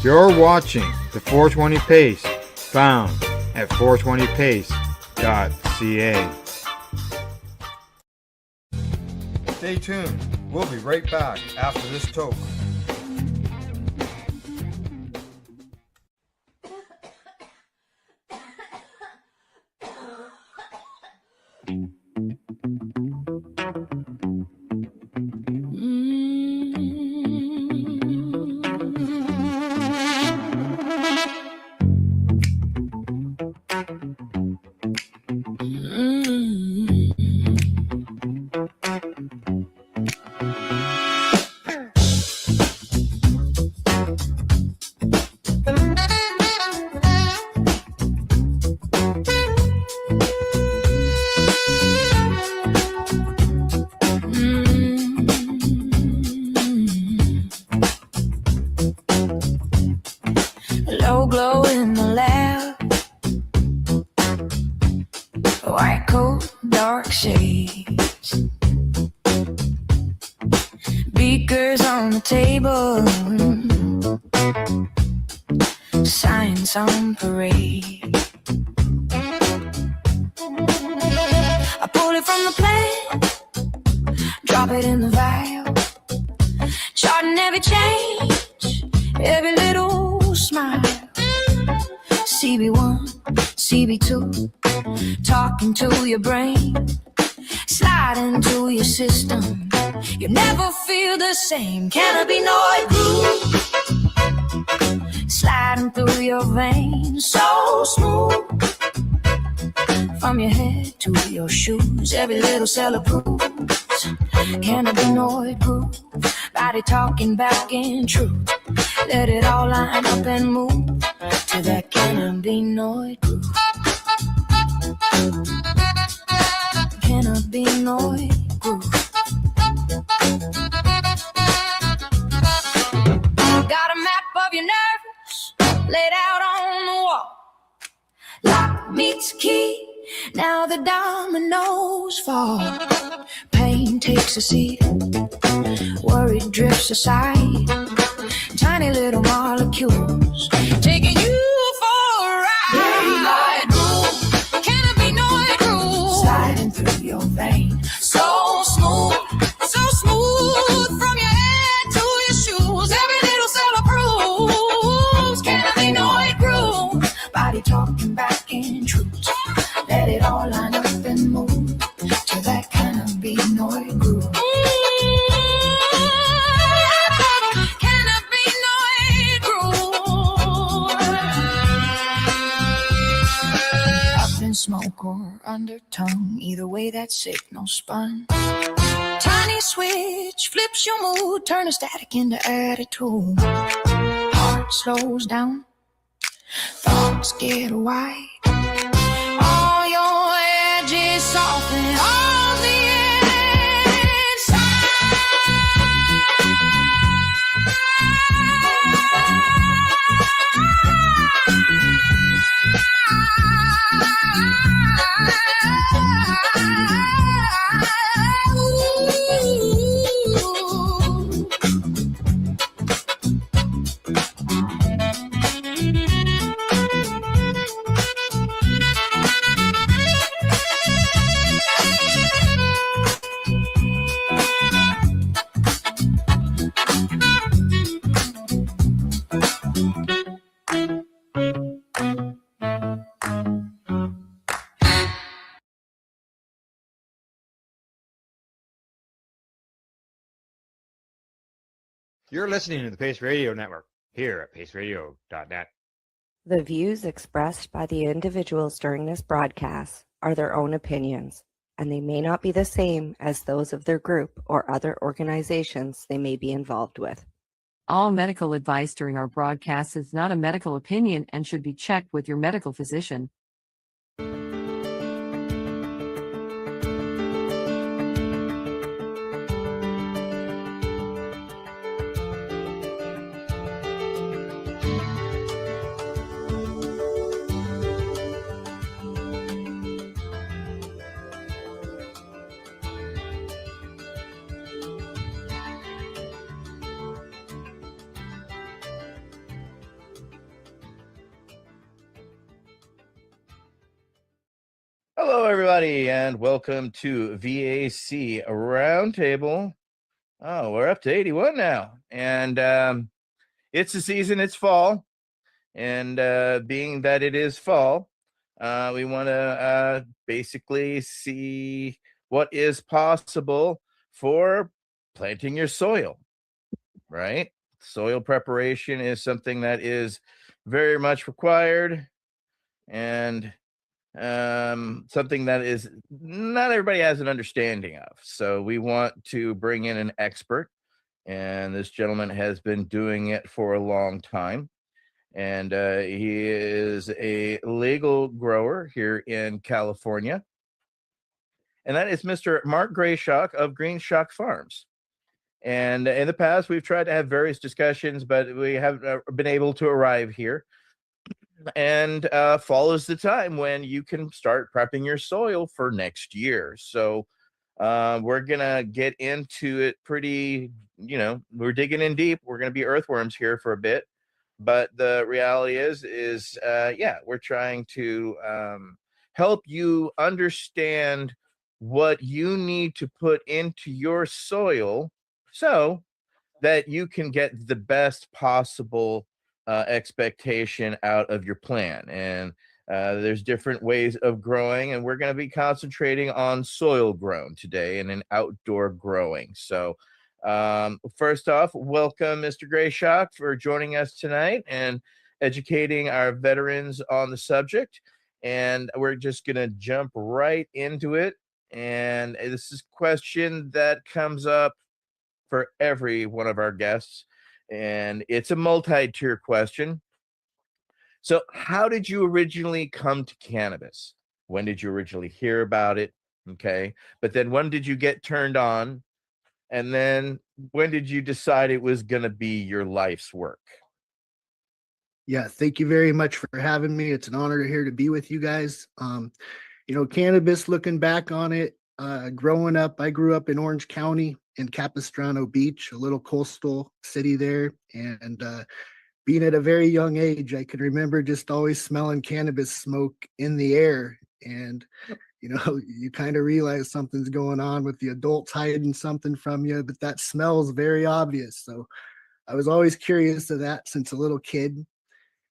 You're watching the 420 Pace, found at 420pace.ca. Stay tuned. We'll be right back after this toke. Low glow in the lab, white coat, dark shades, beakers on the table, science on parade. I pull it from the plant, drop it in the vial, charting every change, every little smile. CB1, CB2, talking to your brain, slide into your system. You never feel the same. Cannabinoid groove, sliding through your veins, so smooth. From your head to your shoes, every little cell approves. Cannabinoid groove, body talking back in truth. Let it all line up and move to that cannabinoid groove. Cannabinoid groove. Got a map of your nerves laid out on the wall. Lock meets key, now the dominoes fall. Pain takes a seat, worry drifts aside. Tiny little molecules taking you for a ride. Cannabinoid groove, sliding through your vein, so smooth from your head to your shoes. Every little cell approves. Cannabinoid groove, body talking back in truth. Let it all line up and move to that cannabinoid groove. Smoke or under tongue, either way that signal spun. Tiny switch flips your mood, turn a static into attitude. Heart slows down, thoughts get wide. All your edges soften on the You're listening to the Pace Radio Network here at paceradio.net. The views expressed by the individuals during this broadcast are their own opinions, and they may not be the same as those of their group or other organizations they may be involved with. All medical advice during our broadcast is not a medical opinion and should be checked with your medical physician. Hello, everybody, and welcome to VAC Roundtable. Oh, we're up to 81 now, and it's the season. It's fall, and being that it is fall, we want to basically see what is possible for planting your soil. Right? Soil preparation is something that is very much required, and something that is not everybody has an understanding of. So we want to bring in an expert, and this gentleman has been doing it for a long time. And he is a legal grower here in California, and that is Mr. Mark Grayshock of Green Shock Farms. And in the past, we've tried to have various discussions, but we haven't been able to arrive here. And fall is the time when you can start prepping your soil for next year. So we're gonna get into it pretty, we're digging in deep. We're gonna be earthworms here for a bit, but the reality is yeah, we're trying to help you understand what you need to put into your soil so that you can get the best possible expectation out of your plan. And there's different ways of growing, and we're going to be concentrating on soil grown today and in outdoor growing. So, first off, welcome, Mr. Grayshock, for joining us tonight and educating our veterans on the subject. And we're just going to jump right into it. And this is a question that comes up for every one of our guests, and it's a multi-tier question. So, how did you originally come to cannabis? When did you originally hear about it? Okay. But then when did you get turned on? And then when did you decide it was going to be your life's work? Yeah, thank you very much for having me. It's an honor here to be with you guys. Cannabis, looking back on it, growing up, I grew up in Orange County in Capistrano Beach, a little coastal city there. And being at a very young age, I can remember just always smelling cannabis smoke in the air. And, you kind of realize something's going on with the adults hiding something from you, but that smells very obvious. So I was always curious of that since a little kid.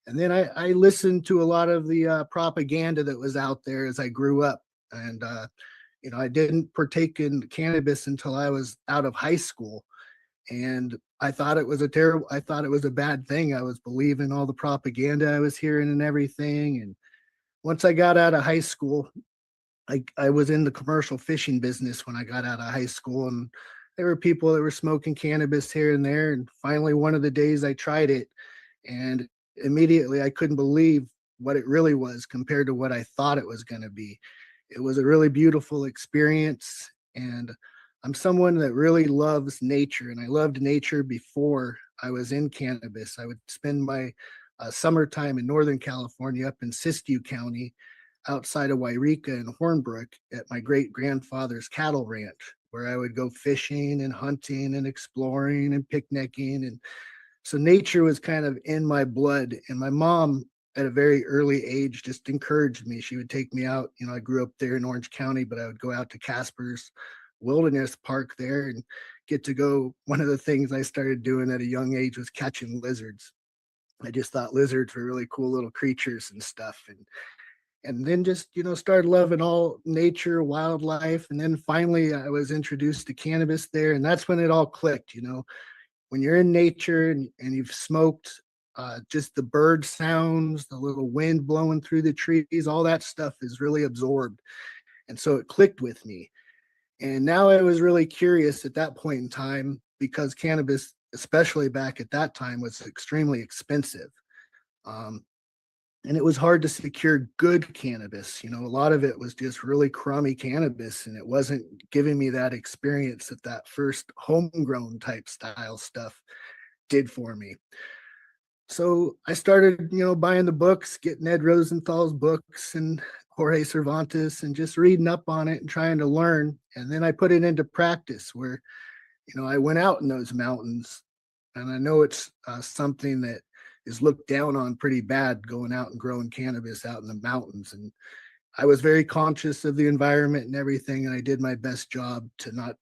And then I listened to a lot of the propaganda that was out there as I grew up. And, I didn't partake in cannabis until I was out of high school. And I thought it was a bad thing. I was believing all the propaganda I was hearing and everything. And once I got out of high school, I was in the commercial fishing business when I got out of high school. And there were people that were smoking cannabis here and there. And finally, one of the days I tried it, and immediately I couldn't believe what it really was compared to what I thought it was going to be. It was a really beautiful experience, and I'm someone that really loves nature, and I loved nature before I was in cannabis. I would spend my summertime in Northern California up in Siskiyou County outside of Wairika and Hornbrook at my great grandfather's cattle ranch, where I would go fishing and hunting and exploring and picnicking. And so nature was kind of in my blood. And my mom, at a very early age, just encouraged me. She would take me out. I grew up there in Orange County, but I would go out to Casper's Wilderness Park there and get to go. One of the things I started doing at a young age was catching lizards. I just thought lizards were really cool little creatures and stuff. And then just, started loving all nature, wildlife. And then finally I was introduced to cannabis there. And that's when it all clicked. When you're in nature and you've smoked, just the bird sounds, the little wind blowing through the trees, all that stuff is really absorbed. And so it clicked with me. And now I was really curious at that point in time, because cannabis, especially back at that time, was extremely expensive. And it was hard to secure good cannabis. A lot of it was just really crummy cannabis, and it wasn't giving me that experience that first homegrown type style stuff did for me. So I started, buying the books, getting Ed Rosenthal's books and Jorge Cervantes, and just reading up on it and trying to learn. And then I put it into practice where, I went out in those mountains, and I know it's something that is looked down on pretty bad, going out and growing cannabis out in the mountains. And I was very conscious of the environment and everything, and I did my best job to not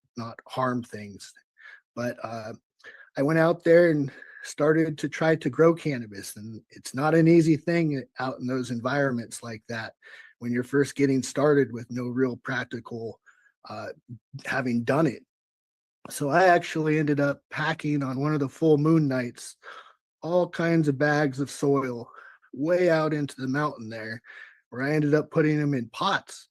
harm things. But I went out there and started to try to grow cannabis, and it's not an easy thing out in those environments like that when you're first getting started with no real practical uh, having done it. So I actually ended up packing on one of the full moon nights all kinds of bags of soil way out into the mountain there, where I ended up putting them in pots.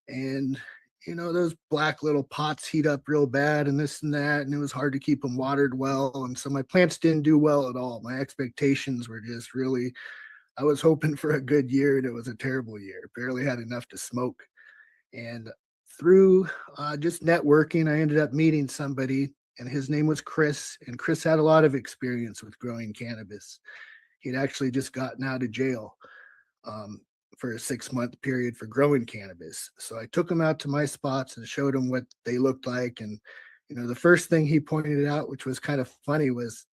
And those black little pots heat up real bad and this and that, and it was hard to keep them watered well. And so my plants didn't do well at all. My expectations were just really, I was hoping for a good year, and it was a terrible year. Barely had enough to smoke. And through just networking, I ended up meeting somebody, and his name was Chris. And Chris had a lot of experience with growing cannabis. He'd actually just gotten out of jail for a 6-month period for growing cannabis. So I took him out to my spots and showed him what they looked like. And the first thing he pointed out, which was kind of funny, was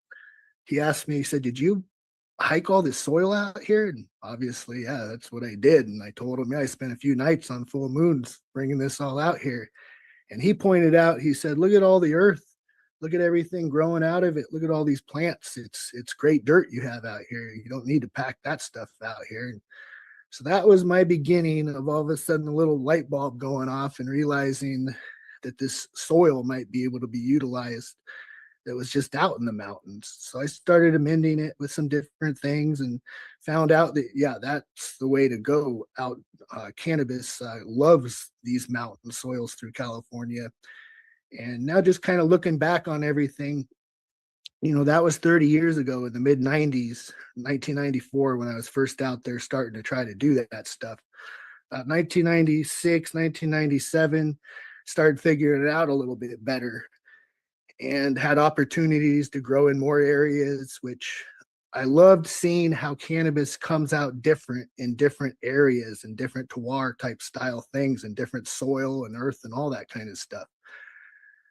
he asked me, he said, "Did you hike all this soil out here?" And obviously, yeah, that's what I did. And I told him, yeah, I spent a few nights on full moons bringing this all out here. And he pointed out, he said, "Look at all the earth. Look at everything growing out of it. Look at all these plants. It's great dirt you have out here. You don't need to pack that stuff out here." And so that was my beginning of all of a sudden a little light bulb going off and realizing that this soil might be able to be utilized that was just out in the mountains. So I started amending it with some different things and found out that, yeah, that's the way to go out. Cannabis loves these mountain soils through California. And now just kind of looking back on everything, that was 30 years ago in the mid 90s, 1994, when I was first out there starting to try to do that stuff. 1996, 1997, started figuring it out a little bit better and had opportunities to grow in more areas, which I loved seeing how cannabis comes out different in different areas and different terroir type style things and different soil and earth and all that kind of stuff.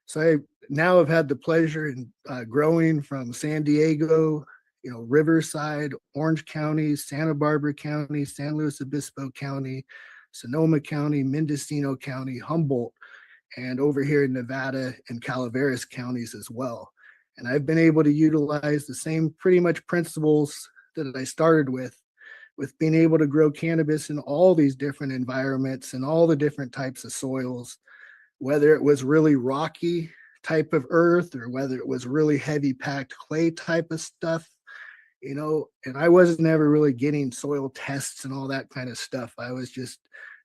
So I now have had the pleasure in growing from San Diego, Riverside, Orange County, Santa Barbara County, San Luis Obispo County, Sonoma County, Mendocino County, Humboldt, and over here in Nevada and Calaveras counties as well. And I've been able to utilize the same pretty much principles that I started with being able to grow cannabis in all these different environments and all the different types of soils, whether it was really rocky type of earth or whether it was really heavy packed clay type of stuff, and I wasn't ever really getting soil tests and all that kind of stuff. I was just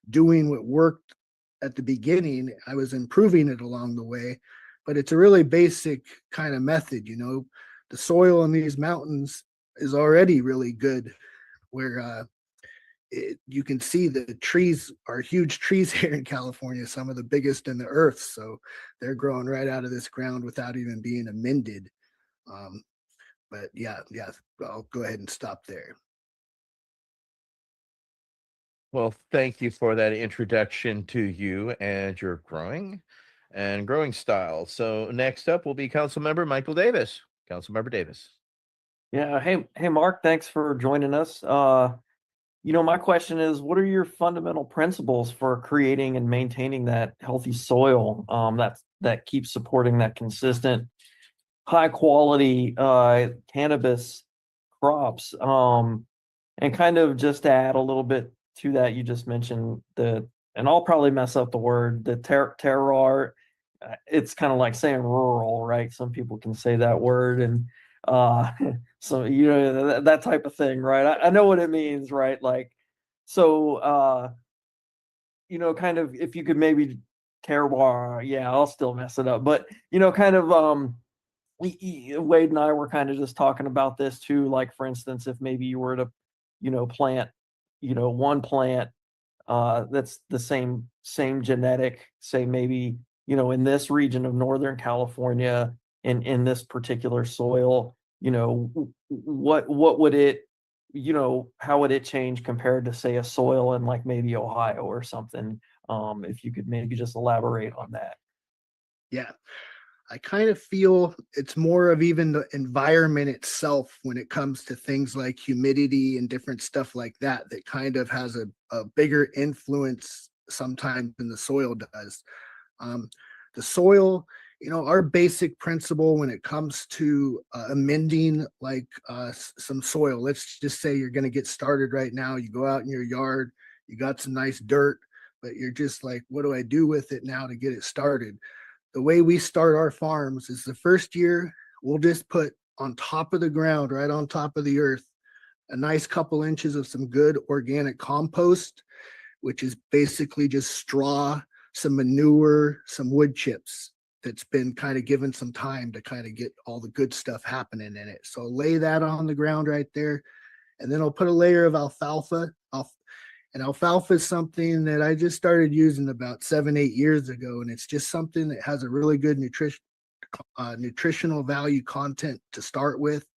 doing what worked at the beginning. I was improving it along the way, but it's a really basic kind of method. The soil in these mountains is already really good, where you can see the trees are huge trees here in California, some of the biggest in the earth. So they're growing right out of this ground without even being amended. But yeah, I'll go ahead and stop there. Well, thank you for that introduction to you and your growing style. So next up will be Councilmember Michael Davis. Councilmember Davis. Yeah. Hey, Mark. Thanks for joining us. My question is, what are your fundamental principles for creating and maintaining that healthy soil that keeps supporting that consistent, high quality cannabis crops? And kind of just to add a little bit to that, you just mentioned and I'll probably mess up the word, the terroir. It's kind of like saying rural, right? Some people can say that word, and so that type of thing, right? I know what it means, right? Like, so kind of, if you could maybe terroir, yeah, I'll still mess it up, but kind of Wade and I were kind of just talking about this too. Like, for instance, if maybe you were to plant one plant that's the same genetic, say maybe in this region of Northern California, in this particular soil, what would it, how would it change compared to, say, a soil in like maybe Ohio or something? If you could maybe just elaborate on that. Yeah. I kind of feel it's more of even the environment itself when it comes to things like humidity and different stuff like that, that kind of has a bigger influence sometimes than the soil does. Um, the soil, our basic principle when it comes to amending like some soil, let's just say you're going to get started right now. You go out in your yard, you got some nice dirt, but you're just like, what do I do with it now to get it started? The way we start our farms is the first year, we'll just put on top of the ground, right on top of the earth, a nice couple inches of some good organic compost, which is basically just straw, some manure, some wood chips that's been kind of given some time to kind of get all the good stuff happening in it. So lay that on the ground right there. And then I'll put a layer of alfalfa. And alfalfa is something that I just started using about 7-8 years ago. And it's just something that has a really good nutritional value content to start with.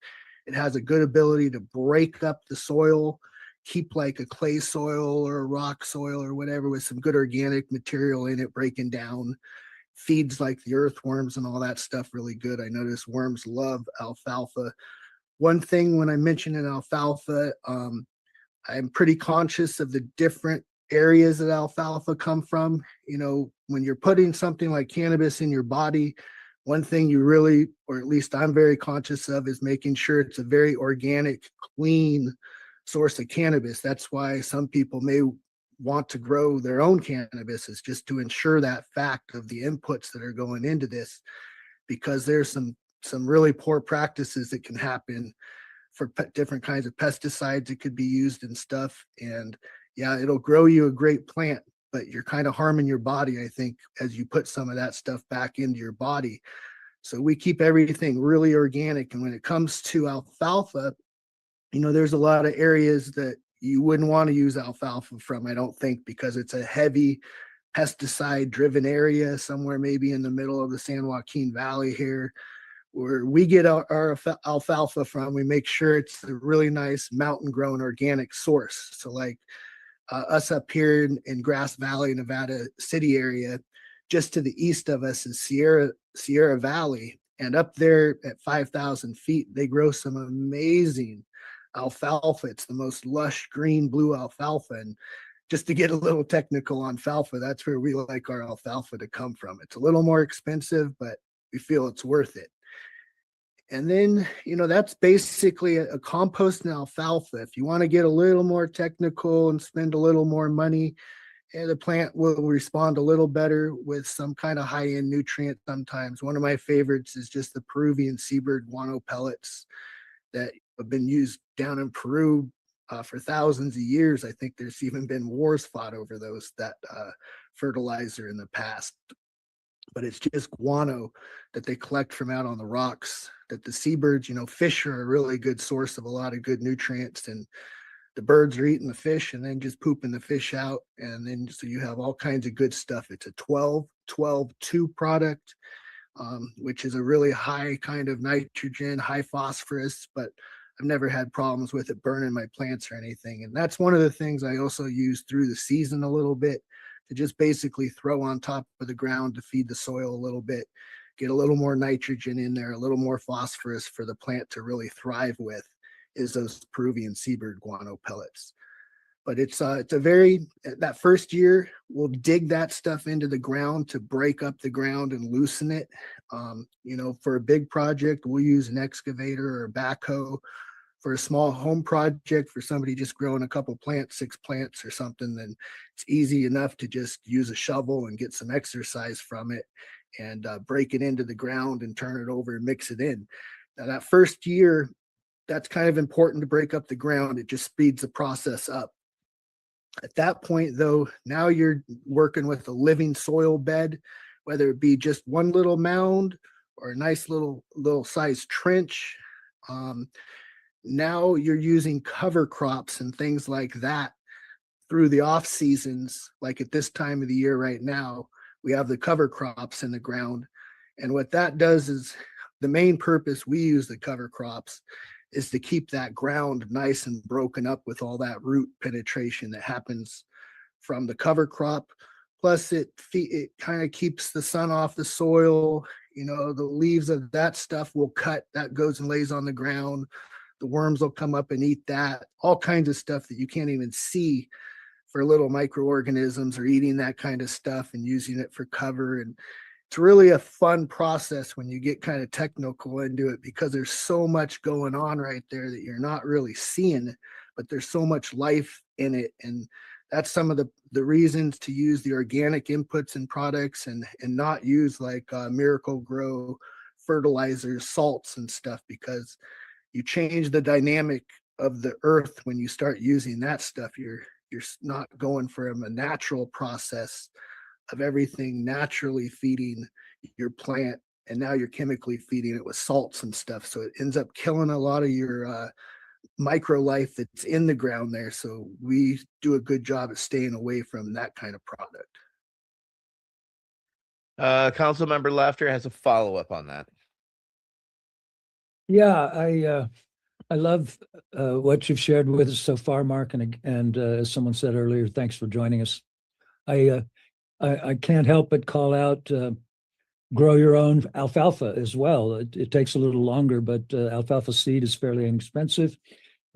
It has a good ability to break up the soil, keep like a clay soil or a rock soil or whatever with some good organic material in it, breaking down, feeds like the earthworms and all that stuff really good. I notice worms love alfalfa. One thing when I mention an alfalfa, I'm pretty conscious of the different areas that alfalfa come from. When you're putting something like cannabis in your body, one thing you really, or at least I'm very conscious of, is making sure it's a very organic, clean source of cannabis. That's why some people may want to grow their own cannabis, is just to ensure that fact of the inputs that are going into this, because there's some really poor practices that can happen for different kinds of pesticides that could be used and stuff. And yeah, it'll grow you a great plant, but you're kind of harming your body, I think, as you put some of that stuff back into your body. So we keep everything really organic. And when it comes to alfalfa, there's a lot of areas that you wouldn't want to use alfalfa from, I don't think, because it's a heavy pesticide driven area somewhere maybe in the middle of the San Joaquin Valley here, where we get our alfalfa from. We make sure it's a really nice mountain grown organic source. So like us up here in Grass Valley, Nevada City area, just to the east of us is Sierra Valley. And up there at 5,000 feet, they grow some amazing alfalfa. It's the most lush green blue alfalfa. And just to get a little technical on alfalfa, that's where we like our alfalfa to come from. It's a little more expensive, but we feel it's worth it. And then, that's basically a compost and alfalfa. If you want to get a little more technical and spend a little more money, the plant will respond a little better with some kind of high-end nutrient sometimes. One of my favorites is just the Peruvian seabird guano pellets that have been used down in Peru for thousands of years. I think there's even been wars fought over that fertilizer in the past. But it's just guano that they collect from out on the rocks, that the seabirds, fish are a really good source of a lot of good nutrients, and the birds are eating the fish and then just pooping the fish out. And then so you have all kinds of good stuff. It's a 12-2 product, which is a really high kind of nitrogen, high phosphorus, but I've never had problems with it burning my plants or anything. And that's one of the things I also use through the season a little bit, to just basically throw on top of the ground to feed the soil a little bit, get a little more nitrogen in there, a little more phosphorus for the plant to really thrive with, is those Peruvian seabird guano pellets. But it's a very, that first year, we'll dig that stuff into the ground to break up the ground and loosen it. For a big project, we'll use an excavator or a backhoe. For a small home project, for somebody just growing a couple plants, 6 plants or something, then it's easy enough to just use a shovel and get some exercise from it and break it into the ground and turn it over and mix it in. Now that first year, that's kind of important to break up the ground. It just speeds the process up. At that point, though, now you're working with a living soil bed, whether it be just one little mound or a nice little sized trench. Now you're using cover crops and things like that through the off seasons. Like at this time of the year right now, we have the cover crops in the ground. And what that does is, the main purpose we use the cover crops is to keep that ground nice and broken up with all that root penetration that happens from the cover crop. Plus it kind of keeps the sun off the soil. The leaves of that stuff will cut, that goes and lays on the ground. The worms will come up and eat that. All kinds of stuff that you can't even see for little microorganisms are eating that kind of stuff and using it for cover. And it's really a fun process when you get kind of technical into it, because there's so much going on right there that you're not really seeing, but there's so much life in it. And that's some of the reasons to use the organic inputs and products, and not use like Miracle Grow fertilizers, salts and stuff, because you change the dynamic of the earth when you start using that stuff. You're not going from a natural process of everything naturally feeding your plant, and now you're chemically feeding it with salts and stuff. So it ends up killing a lot of your micro life that's in the ground there. So we do a good job of staying away from that kind of product. Council member Laughter has a follow-up on that. Yeah, I love what you've shared with us so far, Mark, and as someone said earlier, thanks for joining us. I can't help but call out grow your own alfalfa as well. It takes a little longer, but alfalfa seed is fairly inexpensive.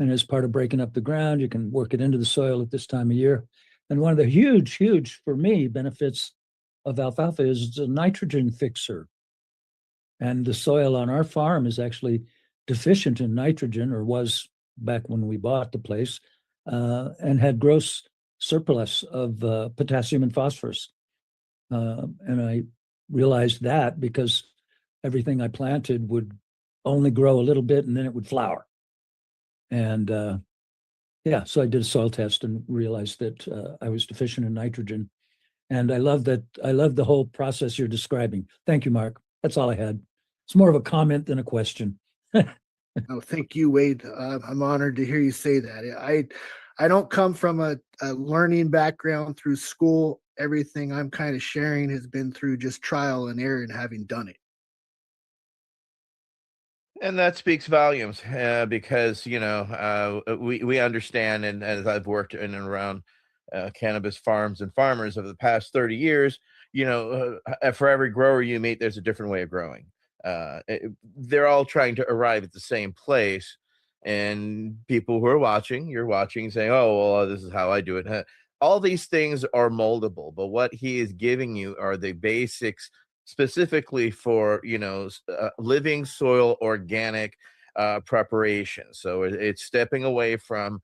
And as part of breaking up the ground, you can work it into the soil at this time of year. And one of the huge, for me, benefits of alfalfa is it's a nitrogen fixer. And the soil on our farm is actually deficient in nitrogen, or was back when we bought the place, and had gross surplus of potassium and phosphorus. And I realized that because everything I planted would only grow a little bit and then it would flower. And so I did a soil test and realized that I was deficient in nitrogen. And I love the whole process you're describing. Thank you, Mark. That's all I had. It's more of a comment than a question. Oh, thank you, Wade. I'm honored to hear you say that. I don't come from a learning background through school. Everything I'm kind of sharing has been through just trial and error and having done it. And that speaks volumes, because we understand, and as I've worked in and around cannabis farms and farmers over the past 30 years, for every grower you meet, there's a different way of growing. They're all trying to arrive at the same place, and people who are watching, you're watching, saying, "Oh, well, this is how I do it." All these things are moldable, but what he is giving you are the basics specifically for living soil organic preparation. So it's stepping away from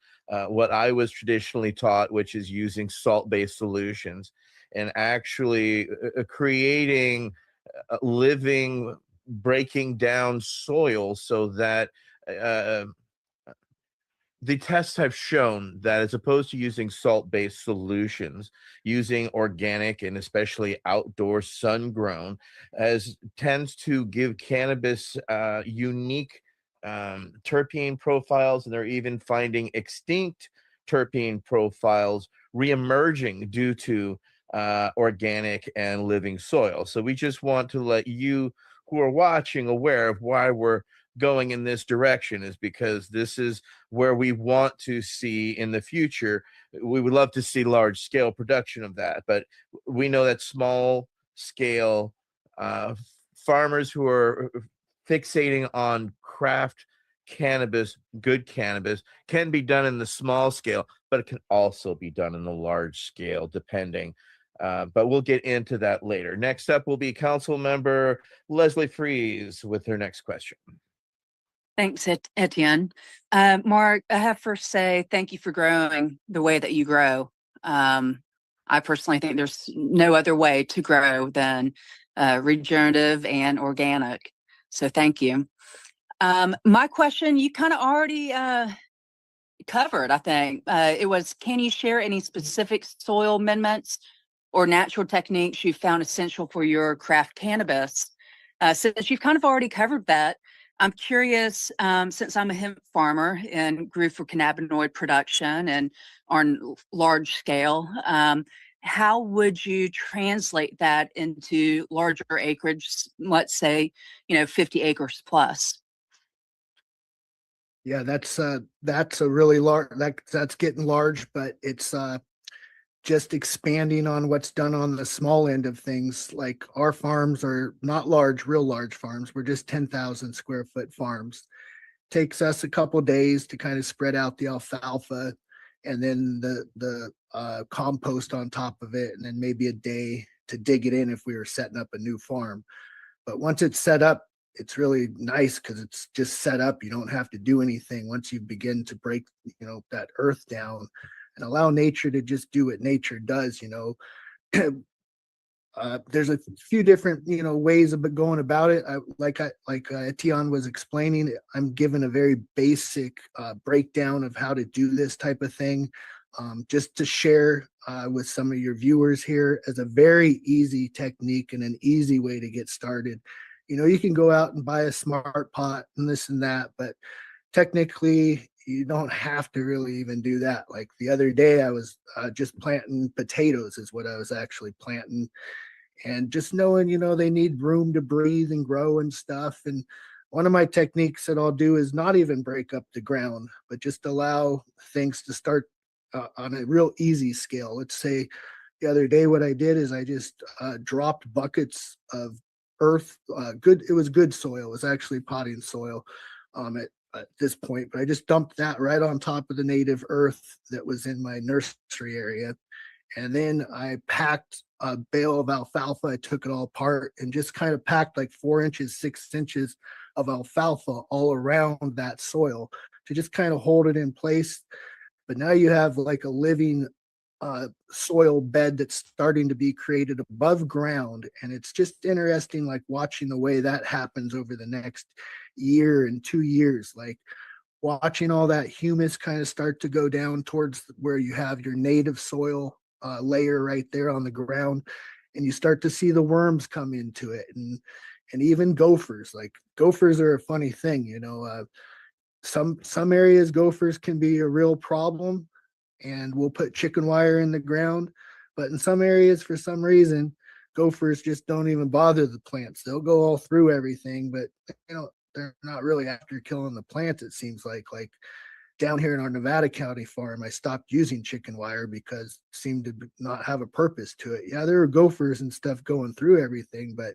what I was traditionally taught, which is using salt-based solutions, and actually creating living, breaking down soil so that the tests have shown that as opposed to using salt-based solutions, using organic and especially outdoor sun-grown tends to give cannabis unique terpene profiles, and they're even finding extinct terpene profiles reemerging due to organic and living soil. So we just want to let you who are watching aware of why we're going in this direction, is because this is where we want to see in the future. We would love to see large scale production of that, but we know that small scale farmers who are fixating on craft cannabis, good cannabis, can be done in the small scale, but it can also be done in the large scale, depending. But we'll get into that later. Next up will be Council Member Leslie Fries with her next question. Thanks, Etienne. Mark, I have first say thank you for growing the way that you grow. I personally think there's no other way to grow than regenerative and organic. So thank you. My question, you kind of already covered, I think. It was, can you share any specific soil amendments or natural techniques you found essential for your craft cannabis? Since you've kind of already covered that, I'm curious, since I'm a hemp farmer and grew for cannabinoid production and on large scale, how would you translate that into larger acreage, let's say, 50 acres plus? Yeah, that's a really large, that's getting large, but it's just expanding on what's done on the small end of things. Like our farms are not large, real large farms. We're just 10,000 square foot farms. Takes us a couple days to kind of spread out the alfalfa and then the compost on top of it, and then maybe a day to dig it in if we were setting up a new farm. But once it's set up, it's really nice because it's just set up. You don't have to do anything once you begin to break, that earth down and allow nature to just do what nature does. There's a few different, ways of going about it. Like Etienne was explaining, I'm given a very basic breakdown of how to do this type of thing, just to share with some of your viewers here as a very easy technique and an easy way to get started. You can go out and buy a smart pot and this and that, but technically you don't have to really even do that. Like the other day, I was just planting potatoes is what I was actually planting. And just knowing, they need room to breathe and grow and stuff. And one of my techniques that I'll do is not even break up the ground, but just allow things to start on a real easy scale. Let's say the other day, what I did is I just dropped buckets of earth. It was good soil. It was actually potting soil at this point, but I just dumped that right on top of the native earth that was in my nursery area. And then I packed a bale of alfalfa. I took it all apart and just kind of packed like 4 inches, 6 inches of alfalfa all around that soil to just kind of hold it in place. But now you have like a living soil bed that's starting to be created above ground. And it's just interesting, like watching the way that happens over the next year and 2 years, like watching all that humus kind of start to go down towards where you have your native soil layer right there on the ground, and you start to see the worms come into it, and even gophers. Like gophers are a funny thing, some areas gophers can be a real problem, and we'll put chicken wire in the ground. But in some areas, for some reason, gophers just don't even bother the plants. They'll go all through everything, but they're not really after killing the plants. It seems like down here in our Nevada County farm, I stopped using chicken wire because it seemed to not have a purpose to it. Yeah, there were gophers and stuff going through everything, but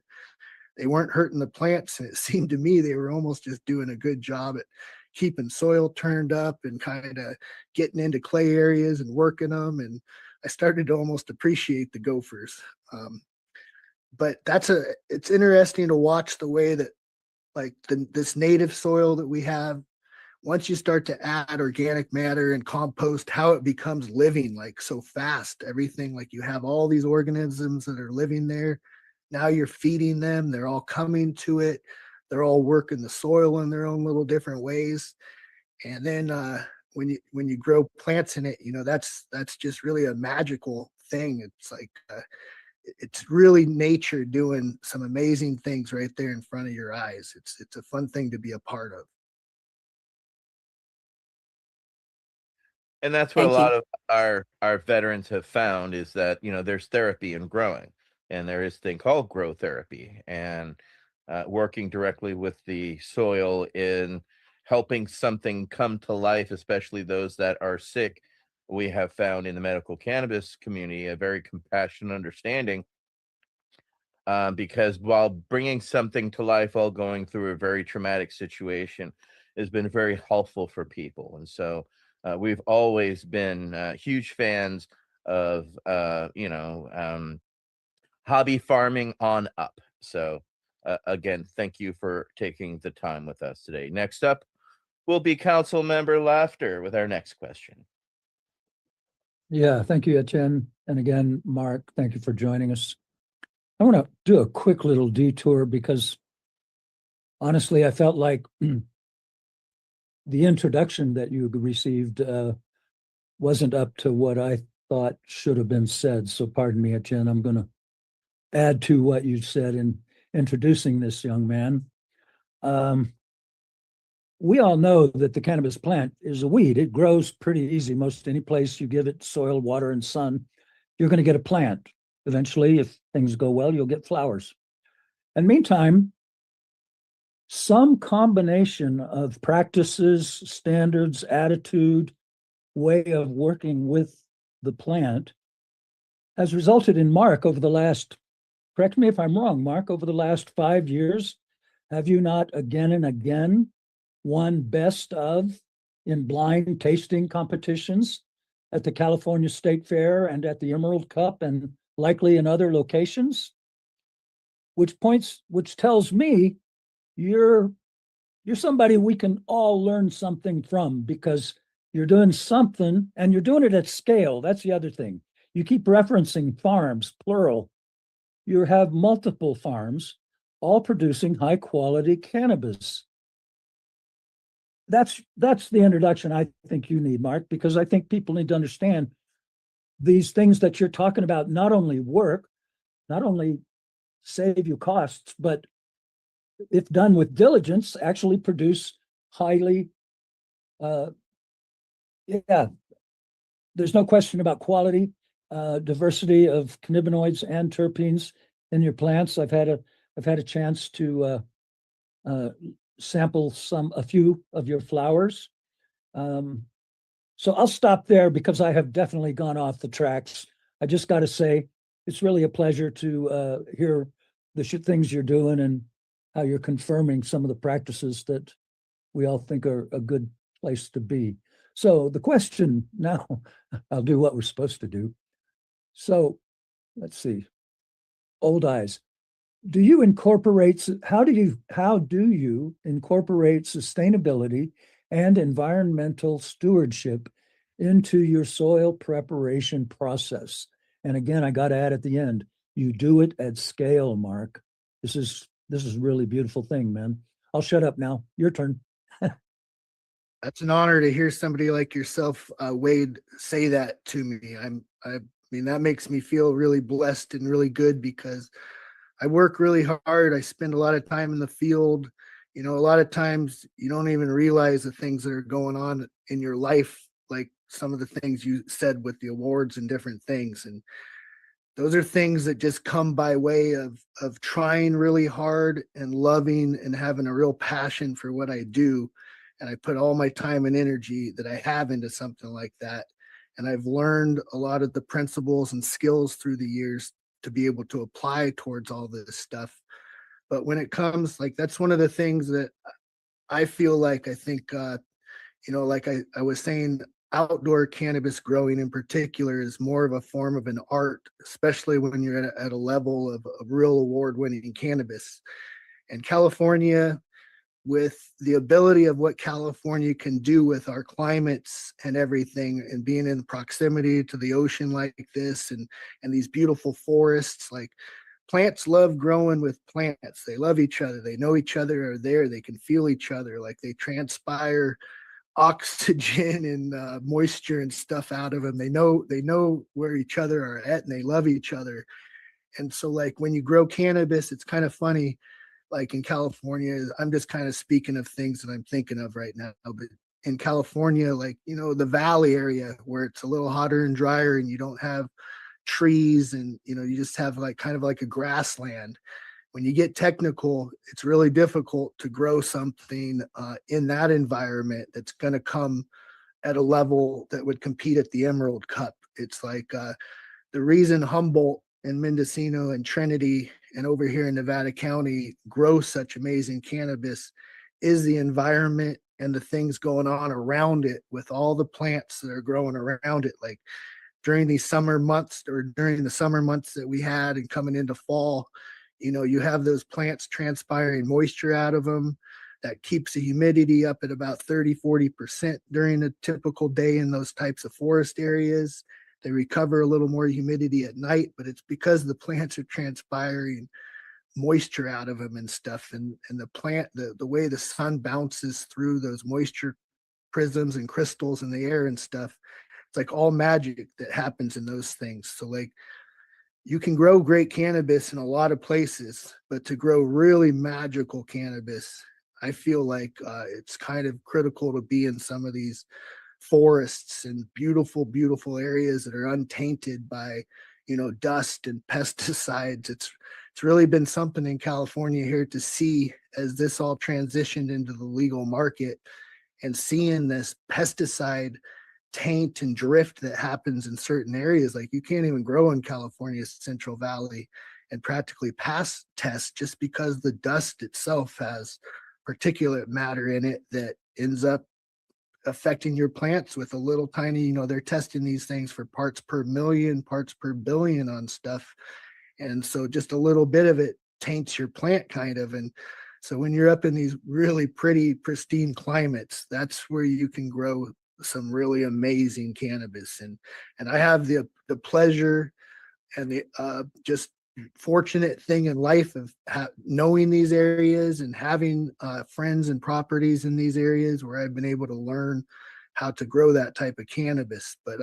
they weren't hurting the plants. And it seemed to me they were almost just doing a good job at keeping soil turned up and kind of getting into clay areas and working them. And I started to almost appreciate the gophers. But it's interesting to watch the way that like this native soil that we have, once you start to add organic matter and compost, how it becomes living like so fast. Everything, like you have all these organisms that are living there. Now you're feeding them. They're all coming to it. They're all working the soil in their own little different ways. And then when you grow plants in it, that's just really a magical thing. It's like it's really nature doing some amazing things right there in front of your eyes. It's a fun thing to be a part of. And that's what Thank a you. lot of our veterans have found is that there's therapy in growing, and there is a thing called grow therapy, and working directly with the soil in helping something come to life, especially those that are sick. We have found in the medical cannabis community a very compassionate understanding, because while bringing something to life while going through a very traumatic situation has been very helpful for people. And so we've always been huge fans of, hobby farming on up. So again, thank you for taking the time with us today. Next up will be Council Member Laughter with our next question. Yeah, thank you, Etienne. And again, Mark, thank you for joining us. I want to do a quick little detour because honestly, I felt like the introduction that you received wasn't up to what I thought should have been said. So pardon me, Etienne, I'm going to add to what you said in introducing this young man. We all know that the cannabis plant is a weed. It grows pretty easy. Most any place you give it soil, water, and sun, you're going to get a plant. Eventually, if things go well, you'll get flowers. And meantime, some combination of practices, standards, attitude, way of working with the plant has resulted in, Mark, over the last, correct me if I'm wrong, Mark, over the last 5 years, have you not again and again won best of in blind tasting competitions at the California State Fair and at the Emerald Cup and likely in other locations? Which tells me you're somebody we can all learn something from, because you're doing something and you're doing it at scale. That's the other thing. You keep referencing farms, plural. You have multiple farms, all producing high quality cannabis. That's the introduction I think you need, Mark, because I think people need to understand these things that you're talking about not only work, not only save you costs, but if done with diligence, actually produce highly, yeah, there's no question about quality, diversity of cannabinoids and terpenes in your plants. I've had a chance to sample a few of your flowers. So I'll stop there because I have definitely gone off the tracks. I just got to say, it's really a pleasure to hear the things you're doing and how you're confirming some of the practices that we all think are a good place to be. So the question now, I'll do what we're supposed to do. So let's see, old eyes. How do you incorporate sustainability and environmental stewardship into your soil preparation process? And again, I got to add at the end, you do it at scale, Mark. This is a really beautiful thing, man. I'll shut up now. Your turn. That's an honor to hear somebody like yourself, Wade, say that to me. I mean, that makes me feel really blessed and really good, because I work really hard. I spend a lot of time in the field. A lot of times you don't even realize the things that are going on in your life, like some of the things you said with the awards and different things. And those are things that just come by way of trying really hard and loving and having a real passion for what I do. And I put all my time and energy that I have into something like that. And I've learned a lot of the principles and skills through the years to be able to apply towards all this stuff. But when it comes, like, that's one of the things that I feel like, I think, like I was saying, outdoor cannabis growing in particular is more of a form of an art, especially when you're at a level of real award-winning cannabis. And California, with the ability of what California can do with our climates and everything, and being in proximity to the ocean like this, and these beautiful forests, like, plants love growing with plants. They love each other. They know each other are there. They can feel each other. Like, they transpire oxygen and moisture and stuff out of them. They know where each other are at, and they love each other. And so, like, when you grow cannabis, it's kind of funny. Like in California, I'm just kind of speaking of things that I'm thinking of right now, but in California, like, the valley area where it's a little hotter and drier and you don't have trees, and you just have like kind of like a grassland. When you get technical, it's really difficult to grow something in that environment that's going to come at a level that would compete at the Emerald Cup. It's like the reason Humboldt and Mendocino and Trinity and over here in Nevada County grow such amazing cannabis is the environment and the things going on around it, with all the plants that are growing around it. Like, during these summer months, or during the summer months that we had and coming into fall, you have those plants transpiring moisture out of them that keeps the humidity up at about 30-40% during a typical day in those types of forest areas. They recover a little more humidity at night, but it's because the plants are transpiring moisture out of them and stuff. And the plant, the way the sun bounces through those moisture prisms and crystals in the air and stuff, it's like all magic that happens in those things. So, like, you can grow great cannabis in a lot of places, but to grow really magical cannabis, I feel like it's kind of critical to be in some of these forests and beautiful, beautiful areas that are untainted by, dust and pesticides. It's really been something in California here to see as this all transitioned into the legal market, and seeing this pesticide taint and drift that happens in certain areas. Like you can't even grow in California's Central Valley and practically pass tests just because the dust itself has particulate matter in it that ends up affecting your plants with a little tiny, they're testing these things for parts per million, parts per billion on stuff. And so just a little bit of it taints your plant kind of. And so when you're up in these really pretty, pristine climates, that's where you can grow some really amazing cannabis. And I have the pleasure and the just fortunate thing in life of knowing these areas and having friends and properties in these areas where I've been able to learn how to grow that type of cannabis. But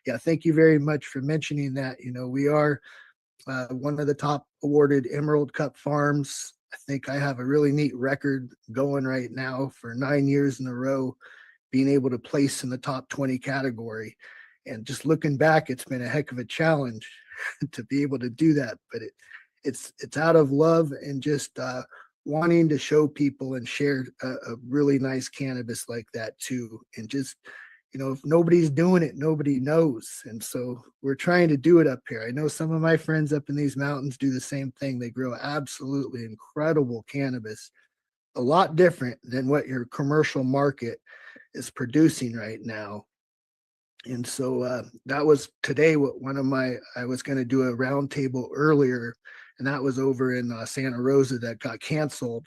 yeah, thank you very much for mentioning that. We are one of the top awarded Emerald Cup farms. I think I have a really neat record going right now for 9 years in a row, being able to place in the top 20 category. And just looking back, it's been a heck of a challenge to be able to do that. But it's out of love and just wanting to show people and share a really nice cannabis like that too. And just, if nobody's doing it, nobody knows. And so we're trying to do it up here. I know some of my friends up in these mountains do the same thing. They grow absolutely incredible cannabis, a lot different than what your commercial market is producing right now. And so that was today what I was going to do a roundtable earlier, and that was over in Santa Rosa that got canceled.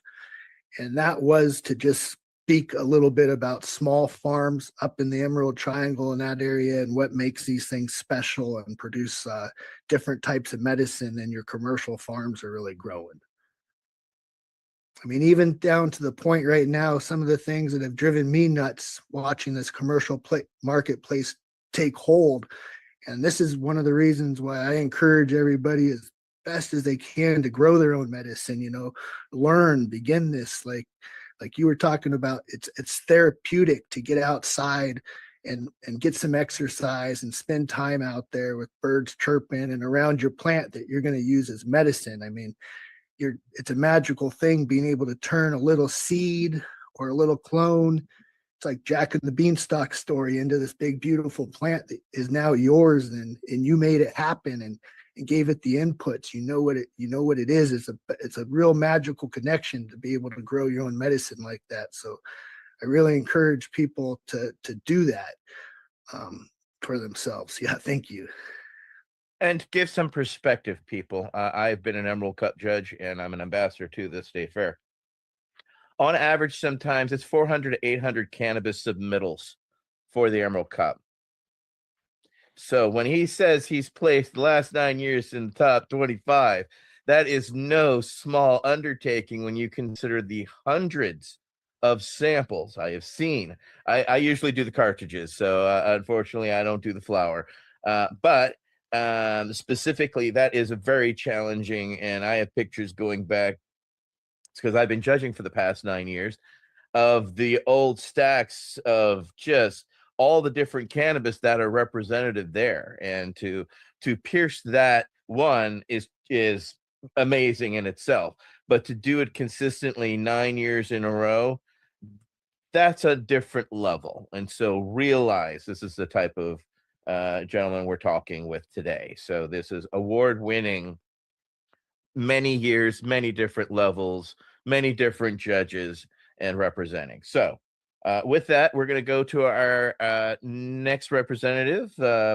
And that was to just speak a little bit about small farms up in the Emerald Triangle in that area and what makes these things special and produce different types of medicine than your commercial farms are really growing. I mean, even down to the point right now, some of the things that have driven me nuts watching this commercial marketplace take hold. And this is one of the reasons why I encourage everybody as best as they can to grow their own medicine, learn, begin this, like you were talking about, it's therapeutic to get outside and get some exercise and spend time out there with birds chirping and around your plant that you're going to use as medicine. I mean, it's a magical thing being able to turn a little seed or a little clone. It's like Jack and the Beanstalk story into this big, beautiful plant that is now yours, and you made it happen and gave it the inputs. You know what it is. It's a real magical connection to be able to grow your own medicine like that. So I really encourage people to do that for themselves. Yeah, thank you. And to give some perspective, people, I've been an Emerald Cup judge and I'm an ambassador to the state fair. On average, sometimes it's 400 to 800 cannabis submittals for the Emerald Cup. So when he says he's placed the last 9 years in the top 25, that is no small undertaking when you consider the hundreds of samples I have seen. I usually do the cartridges, so unfortunately I don't do the flower. But specifically, that is a very challenging, and I have pictures going back, because I've been judging for the past 9 years, of the old stacks of just all the different cannabis that are representative there. And to pierce that one is amazing in itself, but to do it consistently 9 years in a row, that's a different level. And so realize this is the type of gentleman we're talking with today. So this is award-winning, many years, many different levels, many different judges and representing. So with that, we're going to go to our next representative,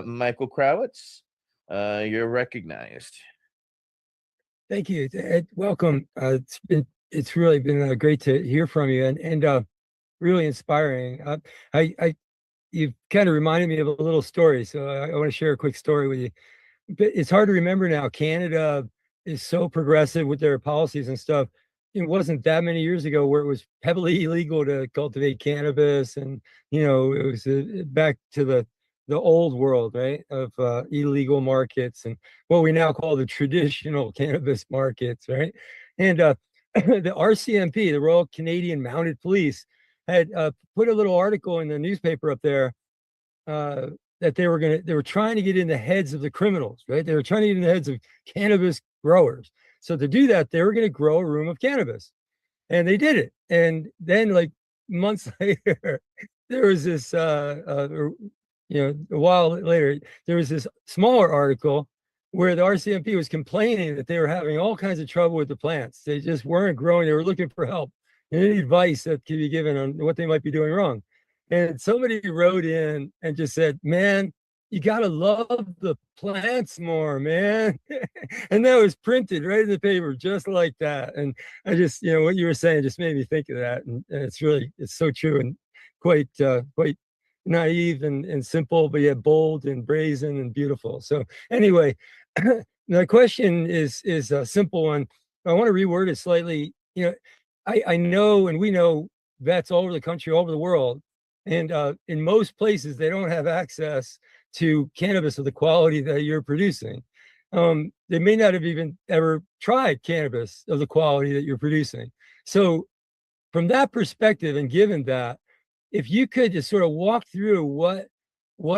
Michael Krawitz. You're recognized. Thank you. Ed, welcome. It's really been great to hear from you and really inspiring. You've kind of reminded me of a little story, so I want to share a quick story with you. But it's hard to remember now. Canada is so progressive with their policies and stuff. It wasn't that many years ago where it was heavily illegal to cultivate cannabis, and it was back to the old world, right, of illegal markets and what we now call the traditional cannabis markets, right? And the RCMP, the Royal Canadian Mounted Police, had put a little article in the newspaper up there that they were trying to get in the heads of the criminals, right? They were trying to get in the heads of cannabis growers. So to do that, they were going to grow a room of cannabis, and they did it. And then, like months later, there was this a while later, there was this smaller article where the RCMP was complaining that they were having all kinds of trouble with the plants. They just weren't growing. They were looking for help and any advice that could be given on what they might be doing wrong. And somebody wrote in and just said, man, you got to love the plants more, man. And that was printed right in the paper, just like that. And I just, what you were saying just made me think of that. And it's so true and quite naive and simple, but yet bold and brazen and beautiful. So anyway, the question is a simple one. I want to reword it slightly. I know, and we know vets all over the country, all over the world, and in most places they don't have access to cannabis of the quality that you're producing. They may not have even ever tried cannabis of the quality that you're producing. So from that perspective, and given that, if you could just sort of walk through what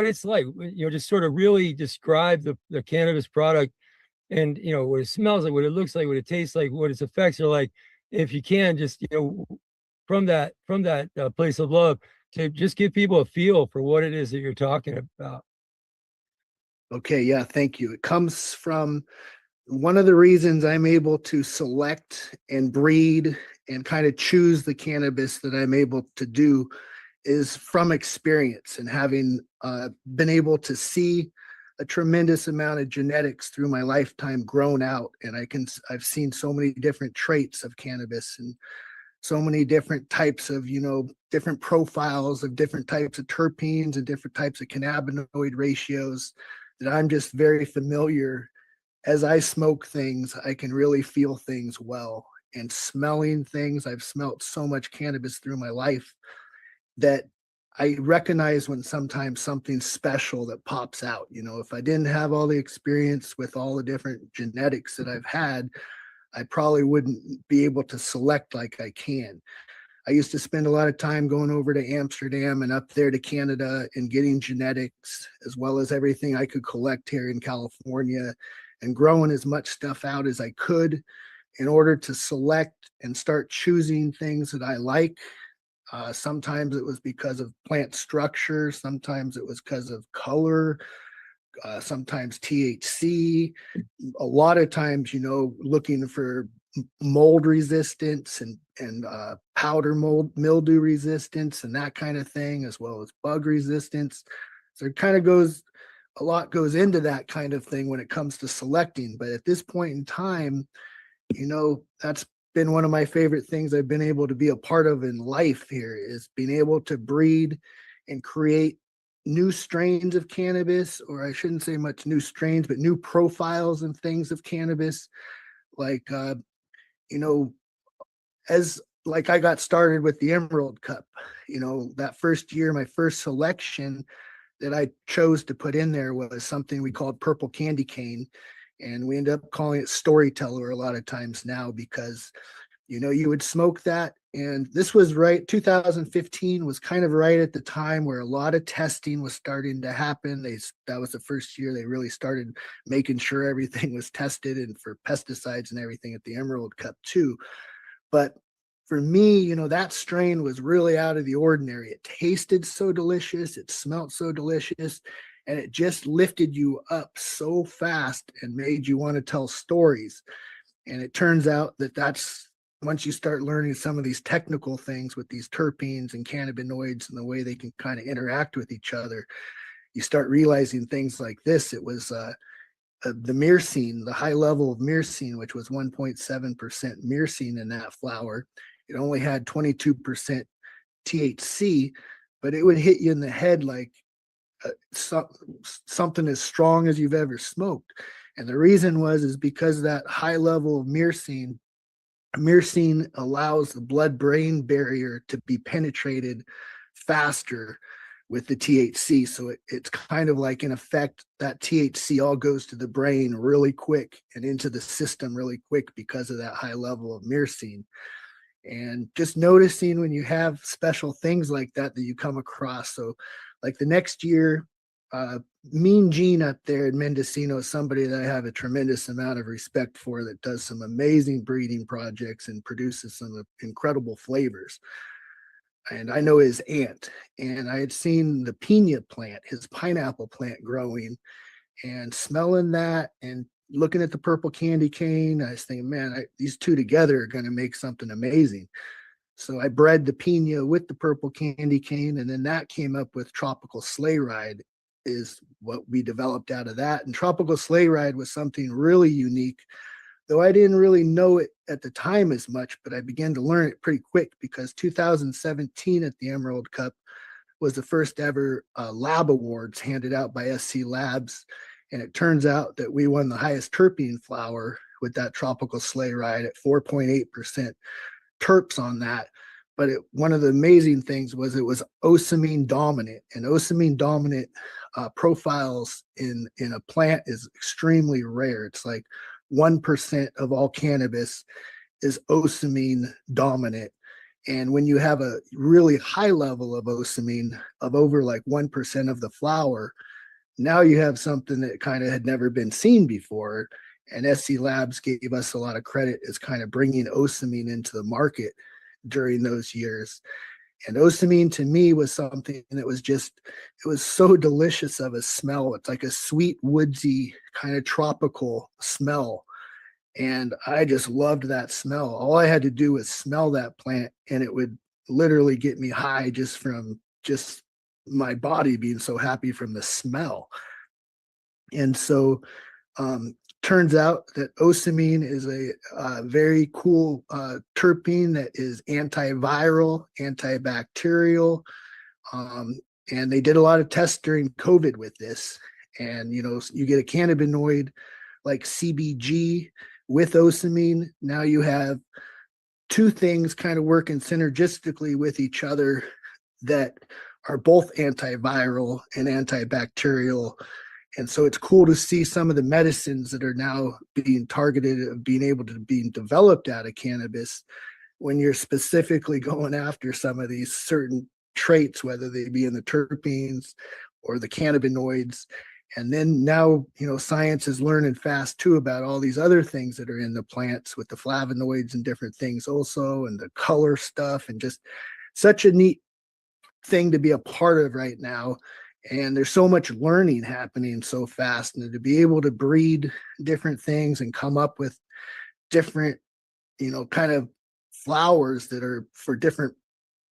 it's like, just sort of really describe the cannabis product and, what it smells like, what it looks like, what it tastes like, what its effects are like, if you can just, from that place of love, to just give people a feel for what it is that you're talking about. Okay, yeah, thank you. It comes from one of the reasons I'm able to select and breed and kind of choose the cannabis that I'm able to do is from experience and having been able to see a tremendous amount of genetics through my lifetime grown out. And I've seen so many different traits of cannabis and so many different types of, different profiles of different types of terpenes and different types of cannabinoid ratios that I'm just very familiar. As I smoke things, I can really feel things well. And smelling things, I've smelt so much cannabis through my life that I recognize when sometimes something special that pops out. If I didn't have all the experience with all the different genetics that I've had, I probably wouldn't be able to select like I can. I used to spend a lot of time going over to Amsterdam and up there to Canada and getting genetics, as well as everything I could collect here in California, and growing as much stuff out as I could in order to select and start choosing things that I like. Sometimes it was because of plant structure. Sometimes it was because of color. Sometimes THC. A lot of times, looking for mold resistance and powder mold mildew resistance and that kind of thing, as well as bug resistance. So it kind of a lot goes into that kind of thing when it comes to selecting. But at this point in time, that's been one of my favorite things I've been able to be a part of in life here, is being able to breed and create new strains of cannabis, or I shouldn't say much new strains, but new profiles and things of cannabis. Like, as like I got started with the Emerald Cup, that first year, my first selection that I chose to put in there was something we called purple candy cane. And we end up calling it storyteller a lot of times now because, you would smoke that. And this was 2015 was kind of right at the time where a lot of testing was starting to happen. That was the first year they really started making sure everything was tested and for pesticides and everything at the Emerald Cup too. But for me, that strain was really out of the ordinary. It tasted so delicious. It smelled so delicious. And it just lifted you up so fast and made you want to tell stories. And it turns out that's once you start learning some of these technical things with these terpenes and cannabinoids and the way they can kind of interact with each other, you start realizing things like this. It was the myrcene, the high level of myrcene, which was 1.7% myrcene in that flower. It only had 22% THC, but it would hit you in the head like something as strong as you've ever smoked. And the reason is because that high level of myrcene allows the blood-brain barrier to be penetrated faster with the THC. So it's kind of like, in effect, that THC all goes to the brain really quick and into the system really quick because of that high level of myrcene. And just noticing when you have special things like that you come across. So like the next year, Mean Gene up there in Mendocino is somebody that I have a tremendous amount of respect for, that does some amazing breeding projects and produces some incredible flavors. and I know his aunt, and I had seen the pina plant, his pineapple plant growing, and smelling that and looking at the purple candy cane. I was thinking, man, these two together are going to make something amazing. So I bred the pina with the purple candy cane, and then that came up with tropical sleigh ride is what we developed out of that. And tropical sleigh ride was something really unique, though I didn't really know it at the time as much, but I began to learn it pretty quick because 2017 at the Emerald Cup was the first ever lab awards handed out by SC Labs. And it turns out that we won the highest terpene flower with that tropical sleigh ride at 4.8% terps on that. But one of the amazing things was it was ocimene dominant, and ocimene dominant profiles in a plant is extremely rare. It's like 1% of all cannabis is ocimene dominant. And when you have a really high level of ocimene of over like 1% of the flower, now you have something that kind of had never been seen before. And SC Labs gave us a lot of credit as kind of bringing ocimene into the market during those years. And ocimene to me was something that was just, it was so delicious of a smell. It's like a sweet, woodsy kind of tropical smell. And I just loved that smell. All I had to do was smell that plant and it would literally get me high just from just my body being so happy from the smell. And so turns out that ocimene is a very cool terpene that is antiviral, antibacterial. And they did a lot of tests during COVID with this. And, you know, you get a cannabinoid like CBG with ocimene. Now you have two things kind of working synergistically with each other that are both antiviral and antibacterial. And so it's cool to see some of the medicines that are now being targeted, being able to be developed out of cannabis when you're specifically going after some of these certain traits, whether they be in the terpenes or the cannabinoids. And then now, you know, science is learning fast too about all these other things that are in the plants with the flavonoids and different things also, and the color stuff, and just such a neat thing to be a part of right now. And there's so much learning happening so fast, and to be able to breed different things and come up with different, you know, kind of flowers that are for different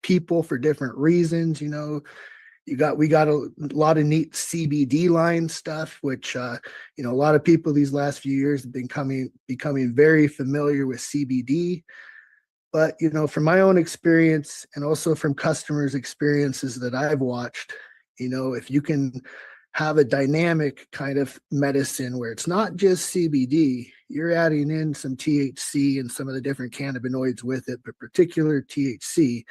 people for different reasons. You know, we got a lot of neat CBD line stuff, which you know, a lot of people these last few years have been becoming very familiar with CBD. But, you know, from my own experience and also from customers' experiences that I've watched, you know, if you can have a dynamic kind of medicine where it's not just CBD, you're adding in some THC and some of the different cannabinoids with it, but particular THC,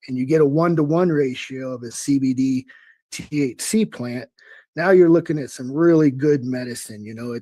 and you get a 1-to-1 ratio of a CBD THC plant, now you're looking at some really good medicine. You know,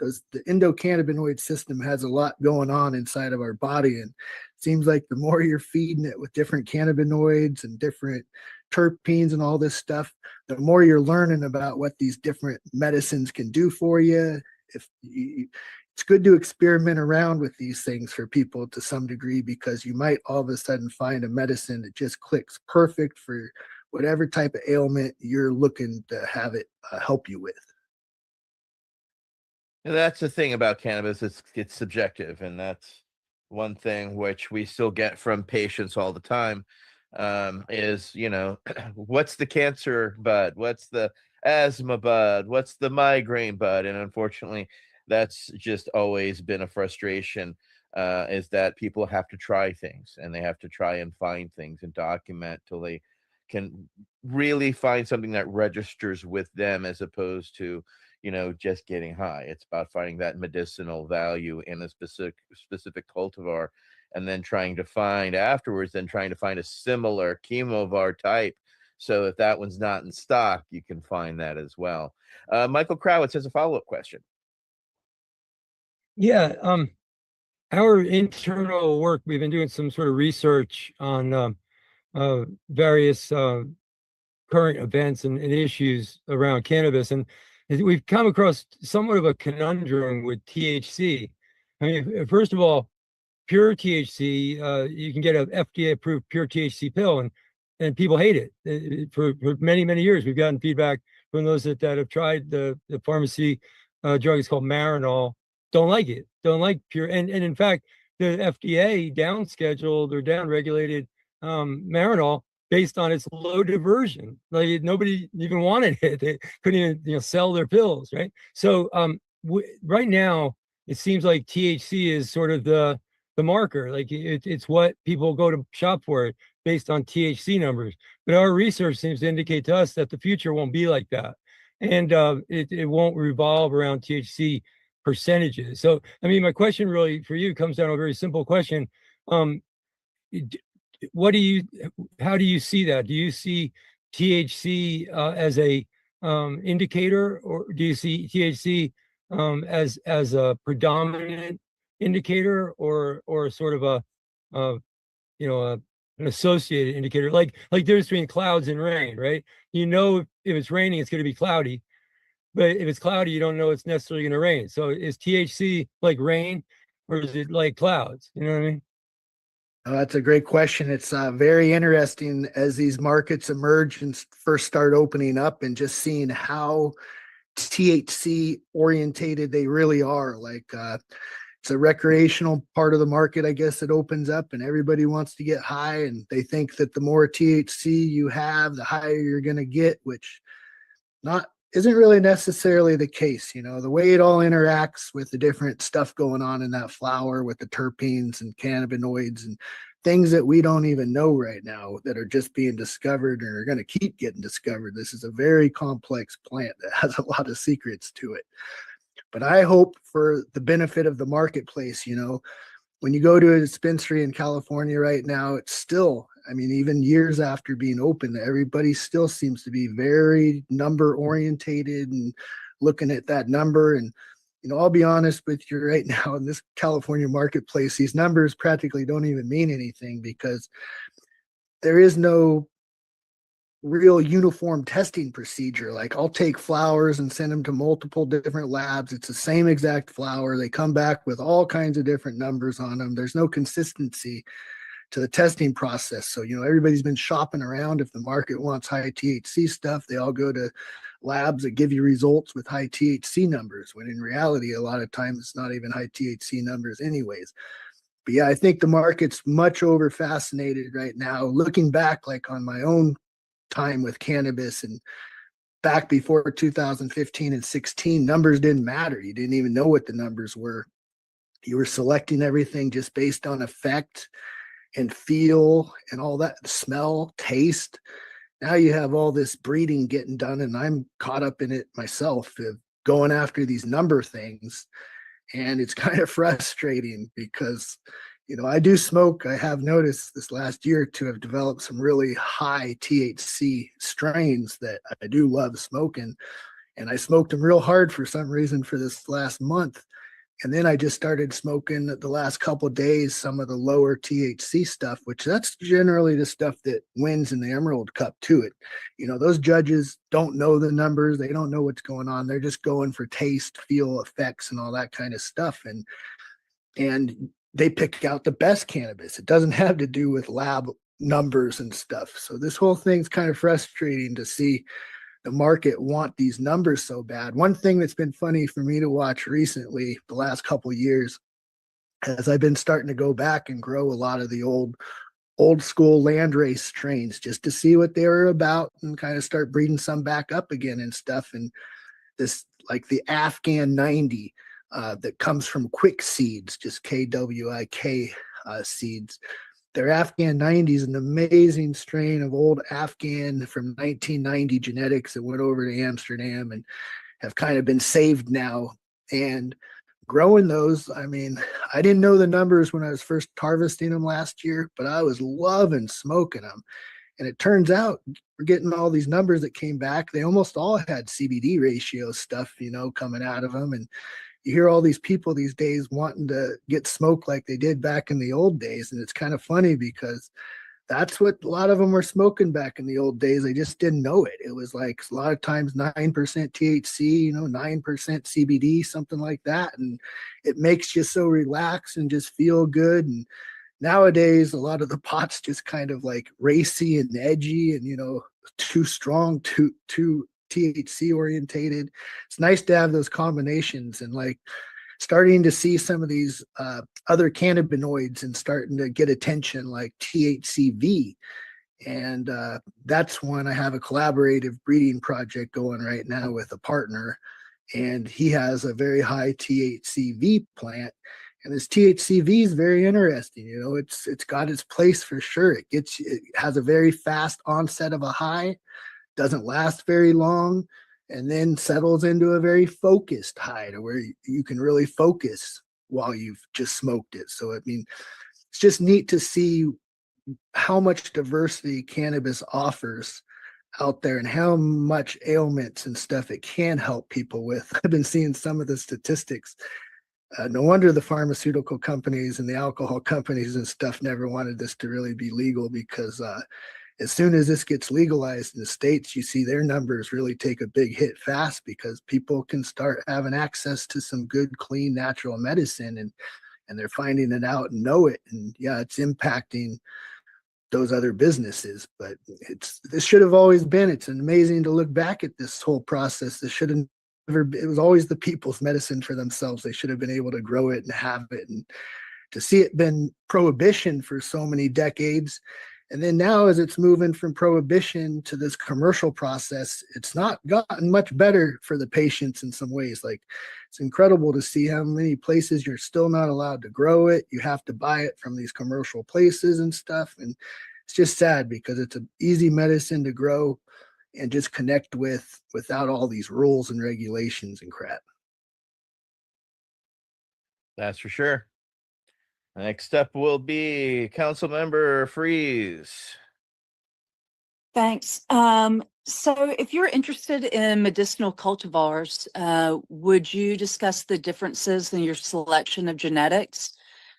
the endocannabinoid system has a lot going on inside of our body, and it seems like the more you're feeding it with different cannabinoids and different terpenes and all this stuff, the more you're learning about what these different medicines can do for you. It's good to experiment around with these things for people to some degree, because you might all of a sudden find a medicine that just clicks perfect for whatever type of ailment you're looking to have it help you with. And that's the thing about cannabis, it's subjective, and that's one thing which we still get from patients all the time, is, you know, what's the cancer bud, what's the asthma bud, what's the migraine bud? And unfortunately, that's just always been a frustration, is that people have to try things, and they have to try and find things and document till they can really find something that registers with them, as opposed to, you know, just getting high. It's about finding that medicinal value in a specific cultivar, and then trying to find a similar chemovar type. So if that one's not in stock, you can find that as well. Michael Krawitz has a follow-up question. Yeah, our internal work, we've been doing some sort of research on various current events and issues around cannabis, and we've come across somewhat of a conundrum with THC. I mean, first of all, pure THC, you can get a FDA approved pure THC pill, and people hate it. For many, many years. We've gotten feedback from those that have tried the pharmacy drug. It's called Marinol. Don't like it. Don't like pure. And in fact, the FDA down scheduled or down regulated Marinol based on its low diversion. Like nobody even wanted it. They couldn't even sell their pills, right? So right now it seems like THC is sort of the marker. Like it's what people go to shop for it based on THC numbers. But our research seems to indicate to us that the future won't be like that, and it won't revolve around THC percentages. So I mean, my question really for you comes down to a very simple question. What do you, how do you see that? Do you see THC as a indicator, or do you see THC as a predominant indicator, or sort of an associated indicator, like there's between clouds and rain, right? If it's raining, it's going to be cloudy, but if it's cloudy, you don't know it's necessarily going to rain. So is THC like rain, or is it like clouds? You know what I mean? Oh, that's a great question. It's very interesting as these markets emerge and first start opening up, and just seeing how THC orientated they really are. Like it's a recreational part of the market, I guess, that opens up, and everybody wants to get high, and they think that the more THC you have, the higher you're going to get, which isn't really necessarily the case. The way it all interacts with the different stuff going on in that flower, with the terpenes and cannabinoids and things that we don't even know right now, that are just being discovered and are going to keep getting discovered. This is a very complex plant that has a lot of secrets to it. But I hope, for the benefit of the marketplace, when you go to a dispensary in California right now, it's still, I mean, even years after being open, everybody still seems to be very number orientated and looking at that number. And, I'll be honest with you right now, in this California marketplace, these numbers practically don't even mean anything, because there is no real uniform testing procedure. Like, I'll take flowers and send them to multiple different labs. It's the same exact flower. They come back with all kinds of different numbers on them. There's no consistency to the testing process. So, everybody's been shopping around. If the market wants high THC stuff, they all go to labs that give you results with high THC numbers, when in reality, a lot of times it's not even high THC numbers anyways. But yeah, I think the market's much over fascinated right now. Looking back, like on my own time with cannabis, and back before 2015 and 16, numbers didn't matter. You didn't even know what the numbers were. You were selecting everything just based on effect and feel and all that, smell, taste. Now you have all this breeding getting done, and I'm caught up in it myself, going after these number things. And it's kind of frustrating, because I do smoke. I have noticed this last year to have developed some really high THC strains that I do love smoking. And I smoked them real hard for some reason for this last month. And then I just started smoking the last couple of days some of the lower THC stuff, which that's generally the stuff that wins in the Emerald Cup to it. Those judges don't know the numbers. They don't know what's going on. They're just going for taste, feel, effects, and all that kind of stuff. And they pick out the best cannabis. It doesn't have to do with lab numbers and stuff. So this whole thing's kind of frustrating to see the market want these numbers so bad. One thing that's been funny for me to watch recently, the last couple of years, as I've been starting to go back and grow a lot of the old school landrace strains, just to see what they were about, and kind of start breeding some back up again and stuff. And this, like the Afghan 90, that comes from Quick Seeds, just KWIK seeds. Their Afghan 90 is an amazing strain of old Afghan from 1990 genetics that went over to Amsterdam and have kind of been saved now. And growing those, I mean, I didn't know the numbers when I was first harvesting them last year, but I was loving smoking them. And it turns out we're getting all these numbers that came back. They almost all had CBD ratio stuff, coming out of them. And you hear all these people these days wanting to get smoked like they did back in the old days. And it's kind of funny, because that's what a lot of them were smoking back in the old days. They just didn't know it. It was like a lot of times 9% THC, 9% CBD, something like that. And it makes you so relaxed and just feel good. And nowadays, a lot of the pots just kind of like racy and edgy and, too strong, too THC orientated. It's nice to have those combinations and like starting to see some of these other cannabinoids and starting to get attention like THCV. And that's one I have a collaborative breeding project going right now with a partner. And he has a very high THCV plant. And this THCV is very interesting. It's got its place for sure. It has a very fast onset of a high, doesn't last very long, and then settles into a very focused high to where you can really focus while you've just smoked it. So, it's just neat to see how much diversity cannabis offers out there and how much ailments and stuff it can help people with. I've been seeing some of the statistics. No wonder the pharmaceutical companies and the alcohol companies and stuff never wanted this to really be legal, because as soon as this gets legalized in the States, you see their numbers really take a big hit fast, because people can start having access to some good, clean, natural medicine, and they're finding it out and know it. And yeah, it's impacting those other businesses, but this should have always been. It's amazing to look back at this whole process. This should have never, it was always the people's medicine for themselves. They should have been able to grow it and have it. And to see it been prohibition for so many decades, and then now as it's moving from prohibition to this commercial process, it's not gotten much better for the patients in some ways. Like, it's incredible to see how many places you're still not allowed to grow it. You have to buy it from these commercial places and stuff. And it's just sad, because it's an easy medicine to grow and just connect with without all these rules and regulations and crap. That's for sure. Next up will be Councilmember Freeze. Thanks. So if you're interested in medicinal cultivars, would you discuss the differences in your selection of genetics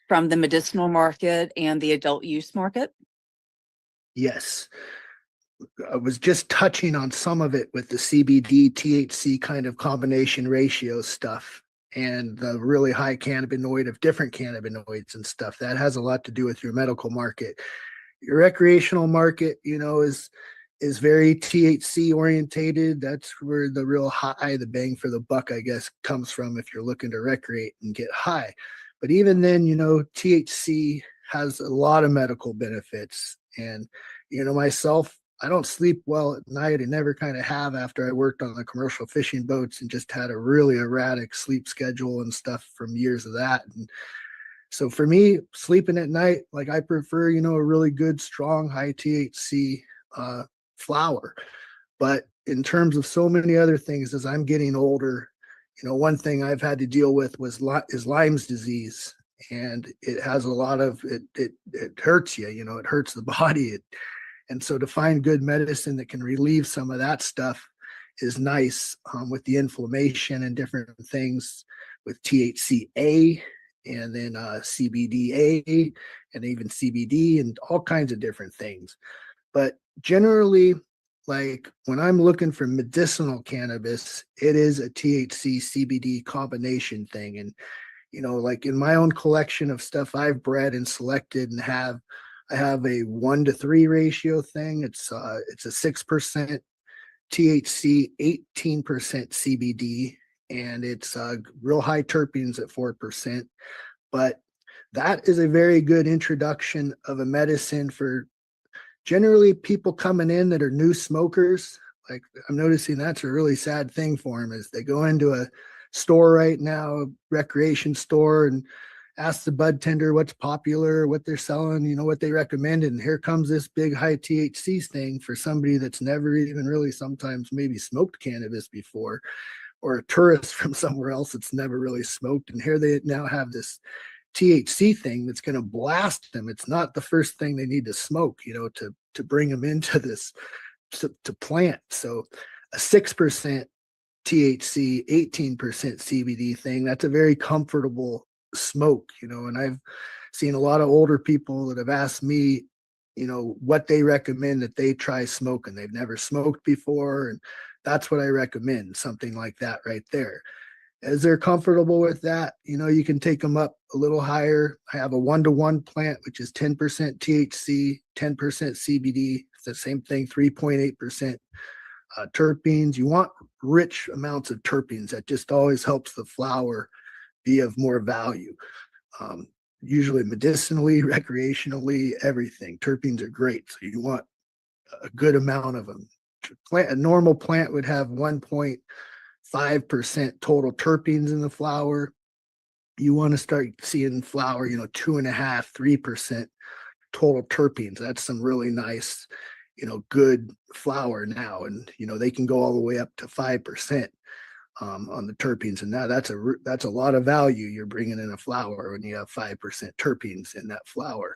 from the medicinal market and the adult use market? Yes. I was just touching on some of it with the CBD THC kind of combination ratio stuff, and the really high cannabinoid of different cannabinoids and stuff. That has a lot to do with your medical market. Your recreational market, is very THC orientated. That's where the real high, the bang for the buck, I guess, comes from if you're looking to recreate and get high. But even then, THC has a lot of medical benefits. And, myself, I don't sleep well at night. I never kind of have after I worked on the commercial fishing boats and just had a really erratic sleep schedule and stuff from years of that. And so for me, sleeping at night, like, I prefer, a really good, strong, high THC flower. But in terms of so many other things, as I'm getting older, one thing I've had to deal with is Lyme's disease. And it has a lot of, it hurts you, it hurts the body. And so to find good medicine that can relieve some of that stuff is nice, with the inflammation and different things with THCA, and then CBDA, and even CBD, and all kinds of different things. But generally, like, when I'm looking for medicinal cannabis, it is a THC CBD combination thing. And, like in my own collection of stuff I've bred and selected and I have a 1-to-3 ratio thing. It's a 6% THC, 18% CBD, and it's real high terpenes at 4%. But that is a very good introduction of a medicine for generally people coming in that are new smokers. Like, I'm noticing that's a really sad thing for them, is they go into a store right now, a recreation store, and ask the bud tender what's popular, what they're selling, what they recommend. And here comes this big high THC thing for somebody that's never even really sometimes maybe smoked cannabis before, or a tourist from somewhere else that's never really smoked. And here they now have this THC thing that's going to blast them. It's not the first thing they need to smoke, to bring them into this, to plant. So a 6% THC, 18% CBD thing, that's a very comfortable smoke, and I've seen a lot of older people that have asked me, what they recommend that they try smoking. They've never smoked before, and that's what I recommend, something like that right there. As they're comfortable with that, you can take them up a little higher. I have a 1-to-1 plant, which is 10% THC, 10% CBD. It's the same thing, 3.8% terpenes. You want rich amounts of terpenes. That just always helps the flower be of more value. Usually medicinally, recreationally, everything. Terpenes are great. So you want a good amount of them. A normal plant would have 1.5% total terpenes in the flower. You want to start seeing flower, 2.5%, 3% total terpenes. That's some really nice, good flower now. And, they can go all the way up to 5%. On the terpenes, and now that's a lot of value you're bringing in a flower when you have 5% terpenes in that flower.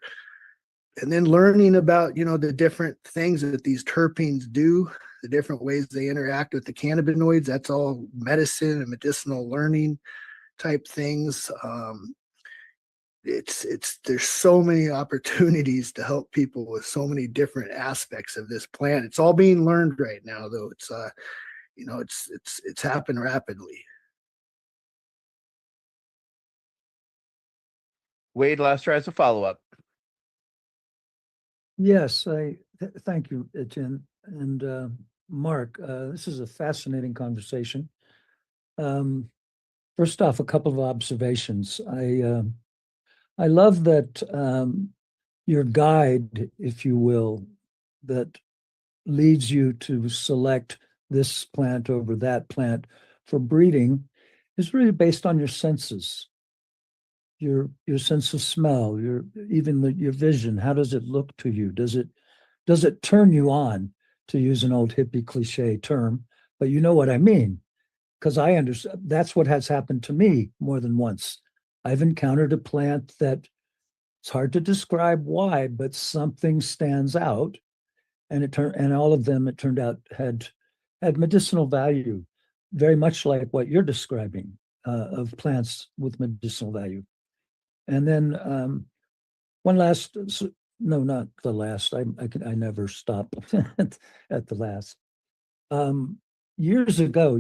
And then learning about the different things that these terpenes do, the different ways they interact with the cannabinoids. That's all medicine and medicinal learning type things. There's so many opportunities to help people with so many different aspects of this plant. It's all being learned right now, though. It's happened rapidly. Wade Lester has a follow-up. Yes, thank you, Etienne and Mark. This is a fascinating conversation. First off, a couple of observations. I love that your guide, if you will, that leads you to select this plant over that plant for breeding is really based on your senses, your sense of smell, your vision. How does it look to you? Does it turn you on, to use an old hippie cliche term? But you know what I mean, because I understand that's what has happened to me more than once. I've encountered a plant that it's hard to describe why, but something stands out, and all of them, it turned out, had medicinal value, very much like what you're describing of plants with medicinal value. And then one last, no, not the last. I never stop at the last. Years ago,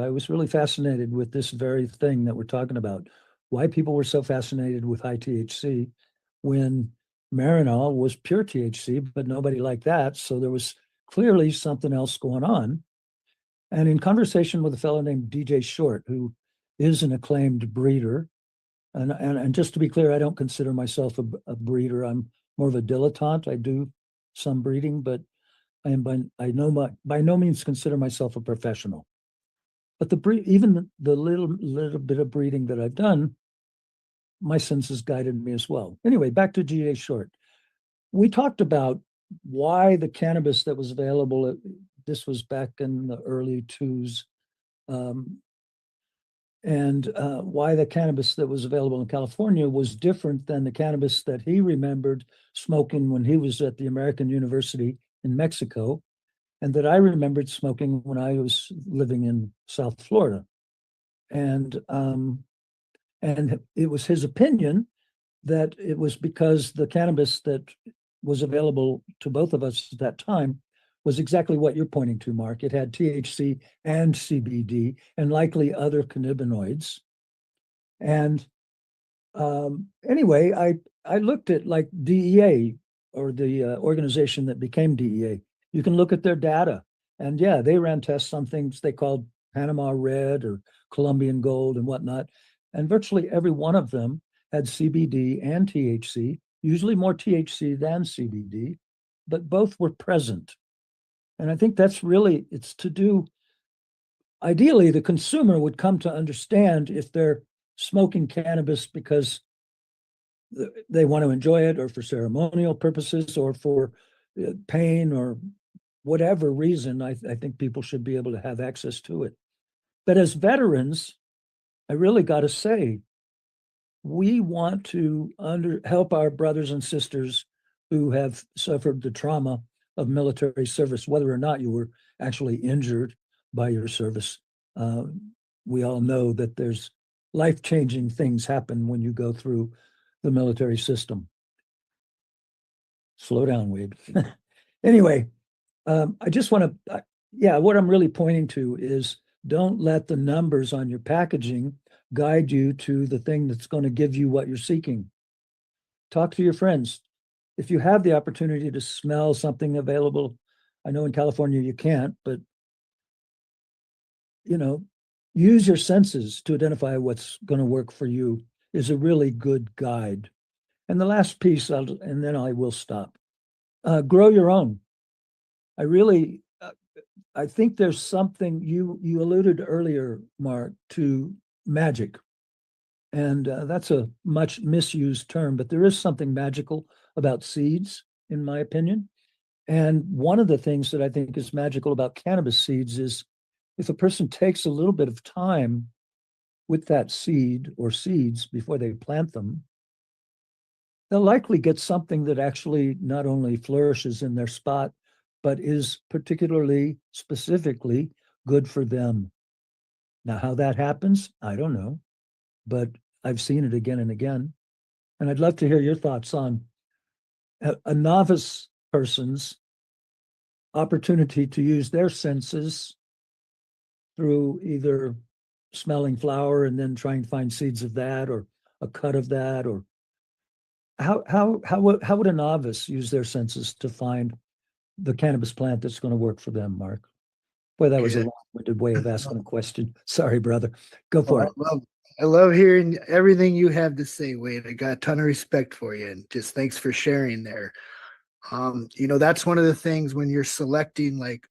I was really fascinated with this very thing that we're talking about. Why people were so fascinated with high THC when Marinol was pure THC, but nobody liked that. So there was clearly something else going on. And in conversation with a fellow named DJ Short, who is an acclaimed breeder, and just to be clear, I don't consider myself a breeder. I'm more of a dilettante. I do some breeding, but I am by no means consider myself a professional. But even the little bit of breeding that I've done, my senses guided me as well. Anyway, back to DJ Short. We talked about why the cannabis that was available, this was back in the early 2000s, and why the cannabis that was available in California was different than the cannabis that he remembered smoking when he was at the American University in Mexico, and that I remembered smoking when I was living in South Florida. And it was his opinion that it was because the cannabis that was available to both of us at that time was exactly what you're pointing to, Mark. It had THC and CBD and likely other cannabinoids. And anyway, I looked at like DEA, or the organization that became DEA. You can look at their data. And yeah, they ran tests on things they called Panama Red or Colombian Gold and whatnot. And virtually every one of them had CBD and THC, usually more THC than CBD, but both were present. And I think that's really, it's to do, ideally, the consumer would come to understand if they're smoking cannabis because they want to enjoy it, or for ceremonial purposes, or for pain, or whatever reason. I think people should be able to have access to it. But as veterans, I really got to say, we want to help our brothers and sisters who have suffered the trauma of military service, whether or not you were actually injured by your service. We all know that there's life-changing things happen when you go through the military system. Slow down, Wade. Anyway, I just want to, yeah, what I'm really pointing to is don't let the numbers on your packaging guide you to the thing that's going to give you what you're seeking. Talk to your friends. If you have the opportunity to smell something available, I know in California you can't, but you know, use your senses to identify what's going to work for you is a really good guide. And the last piece, and then I will stop. Grow your own. I really, I think there's something you alluded earlier, Mark, to magic. And that's a much misused term, but there is something magical about seeds, in my opinion. And one of the things that I think is magical about cannabis seeds is if a person takes a little bit of time with that seed or seeds before they plant them, they'll likely get something that actually not only flourishes in their spot, but is particularly specifically good for them. Now, how that happens, I don't know, but I've seen it again and again. And I'd love to hear your thoughts on a novice person's opportunity to use their senses through either smelling flower and then trying to find seeds of that or a cut of that, or how would a novice use their senses to find the cannabis plant that's going to work for them, Mark? Boy, that was a long-winded way of asking a question. Sorry, brother. Go for it. I love hearing everything you have to say, Wade. I got a ton of respect for you, and just thanks for sharing there. That's one of the things when you're selecting, like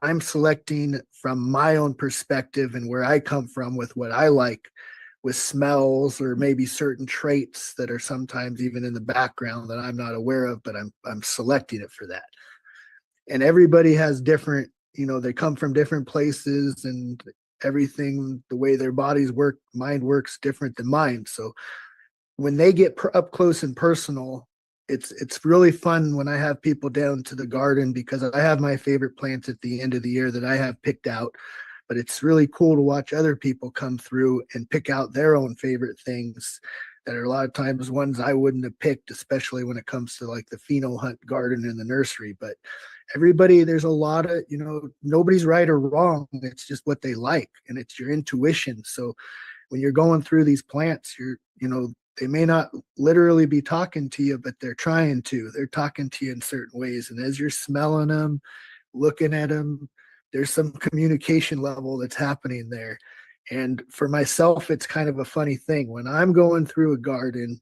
I'm selecting from my own perspective and where I come from with what I like with smells or maybe certain traits that are sometimes even in the background that I'm not aware of, but I'm selecting it for that. And everybody has different, they come from different places and everything, the way their bodies work, mind works different than mine. So when they get up close and personal, it's really fun when I have people down to the garden, because I have my favorite plants at the end of the year that I have picked out. But it's really cool to watch other people come through and pick out their own favorite things that are a lot of times ones I wouldn't have picked, especially when it comes to like the pheno hunt garden in the nursery. But everybody, there's a lot of, nobody's right or wrong. It's just what they like, and it's your intuition. So when you're going through these plants, they may not literally be talking to you, but they're trying to. They're talking to you in certain ways. And as you're smelling them, looking at them, there's some communication level that's happening there. And for myself, it's kind of a funny thing. When I'm going through a garden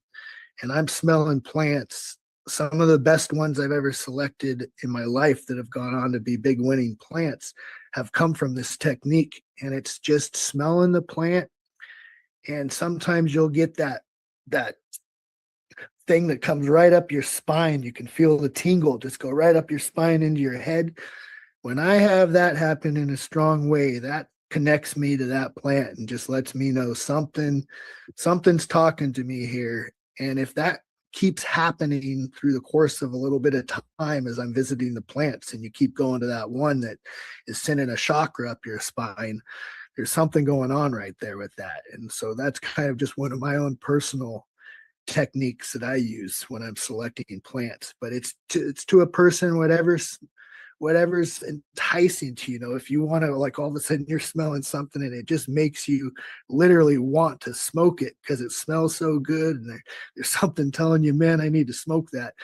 and I'm smelling plants, some of the best ones I've ever selected in my life that have gone on to be big winning plants have come from this technique. And it's just smelling the plant. And sometimes you'll get that thing that comes right up your spine. You can feel the tingle just go right up your spine into your head. When I have that happen in a strong way, that connects me to that plant and just lets me know something's talking to me here. And if that keeps happening through the course of a little bit of time as I'm visiting the plants, and you keep going to that one that is sending a chakra up your spine, there's something going on right there with that. And so that's kind of just one of my own personal techniques that I use when I'm selecting plants. But it's to a person, whatever's enticing to you. If you want to, like, all of a sudden you're smelling something and it just makes you literally want to smoke it because it smells so good, and there's something telling you, man, I need to smoke that.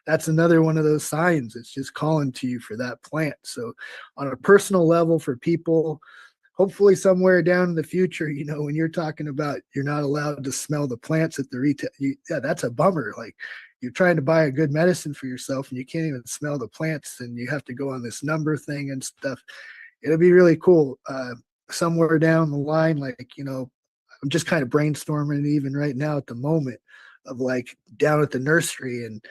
That's another one of those signs. It's just calling to you for that plant. So on a personal level, for people, hopefully somewhere down in the future, when you're talking about you're not allowed to smell the plants at the retail, that's a bummer. Like, you're trying to buy a good medicine for yourself and you can't even smell the plants, and you have to go on this number thing and stuff. It'll be really cool. Somewhere down the line, like, I'm just kind of brainstorming even right now at the moment of like down at the nursery and,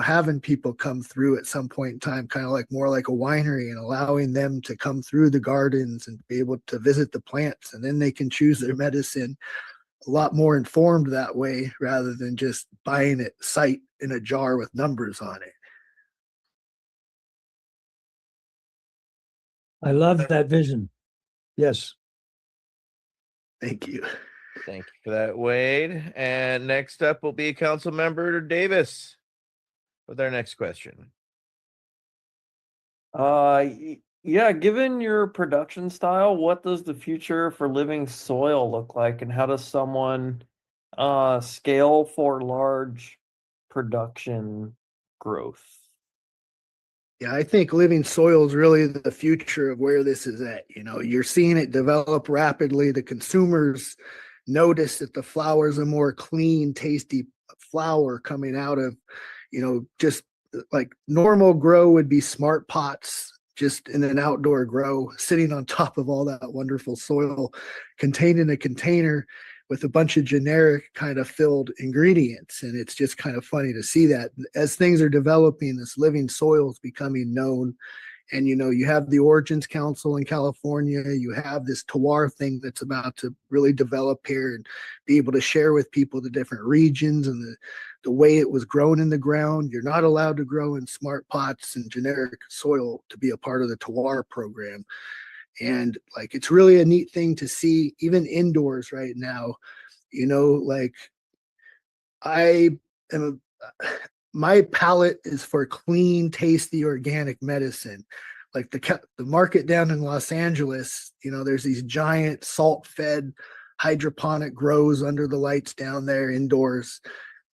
having people come through at some point in time, kind of like more like a winery, and allowing them to come through the gardens and be able to visit the plants, and then they can choose their medicine a lot more informed that way rather than just buying it sight in a jar with numbers on it. I love that vision. Yes. Thank you. Thank you for that, Wade. And next up will be Council Member Davis. with our next question. Yeah, given your production style, what does the future for living soil look like, and how does someone scale for large production growth? Yeah, I think living soil is really the future of where this is at. You're seeing it develop rapidly. The consumers notice that the flour is a more clean, tasty flour coming out of, just like normal grow would be smart pots, just in an outdoor grow, sitting on top of all that wonderful soil, contained in a container with a bunch of generic kind of filled ingredients. And it's just kind of funny to see that as things are developing, this living soil is becoming known. And you have the Origins Council in California, you have this terroir thing that's about to really develop here and be able to share with people the different regions and the way it was grown in the ground. You're not allowed to grow in smart pots and generic soil to be a part of the terroir program. And like, it's really a neat thing to see, even indoors right now. Like, I am my palate is for clean, tasty, organic medicine. Like the market down in Los Angeles, there's these giant salt-fed hydroponic grows under the lights down there indoors,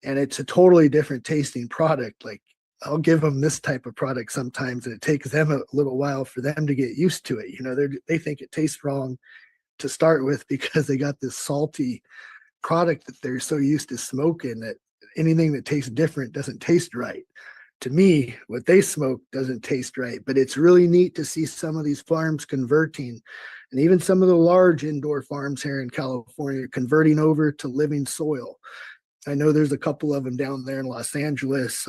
and it's a totally different tasting product. Like, I'll give them this type of product sometimes, and it takes them a little while for them to get used to it. They think it tastes wrong to start with because they got this salty product that they're so used to smoking that anything that tastes different doesn't taste right. To me, what they smoke doesn't taste right, but it's really neat to see some of these farms converting, and even some of the large indoor farms here in California converting over to living soil. I know there's a couple of them down there in Los Angeles.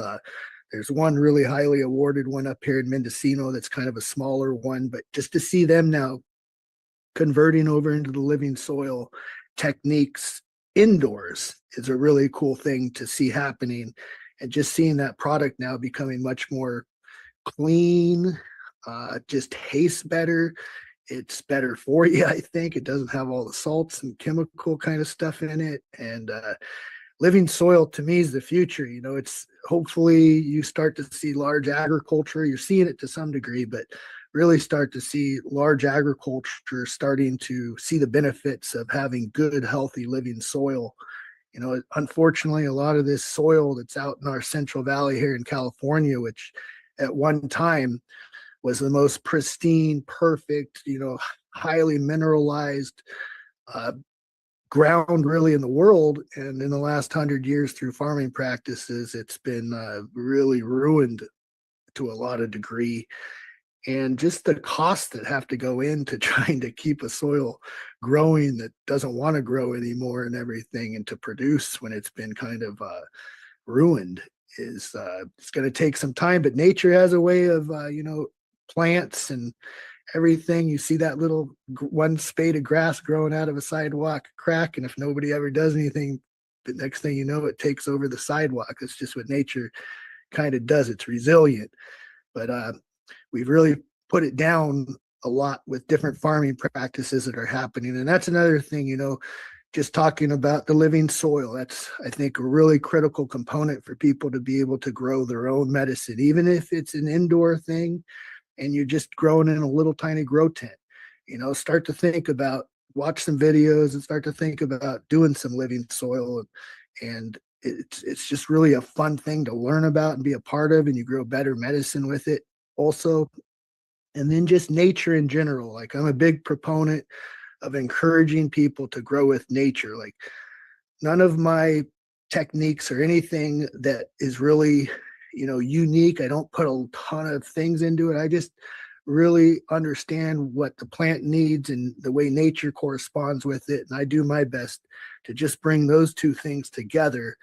There's one really highly awarded one up here in Mendocino that's kind of a smaller one, but just to see them now converting over into the living soil techniques indoors is a really cool thing to see happening. And just seeing that product now becoming much more clean, just tastes better. It's better for you, I think. It doesn't have all the salts and chemical kind of stuff in it. And living soil to me is the future. It's hopefully you start to see large agriculture. You're seeing it to some degree, but really start to see large agriculture starting to see the benefits of having good, healthy living soil. Unfortunately, a lot of this soil that's out in our Central Valley here in California, which at one time was the most pristine, perfect, highly mineralized ground really in the world. And in the last 100 years through farming practices, it's been really ruined to a lot of degree. And just the costs that have to go into trying to keep a soil growing that doesn't want to grow anymore and everything, and to produce when it's been kind of ruined is it's going to take some time. But nature has a way of plants and everything. You see that little one spade of grass growing out of a sidewalk crack, and if nobody ever does anything, the next thing you know, it takes over the sidewalk. It's just what nature kind of does. It's resilient. But we've really put it down a lot with different farming practices that are happening. And that's another thing, just talking about the living soil. That's, I think, a really critical component for people to be able to grow their own medicine, even if it's an indoor thing and you're just growing in a little tiny grow tent. Start to think about, watch some videos and start to think about doing some living soil. And it's just really a fun thing to learn about and be a part of, and you grow better medicine with it also. And then just nature in general. Like, I'm a big proponent of encouraging people to grow with nature. Like, none of my techniques or anything that is really, unique. I don't put a ton of things into it. I just really understand what the plant needs and the way nature corresponds with it. And I do my best to just bring those two things together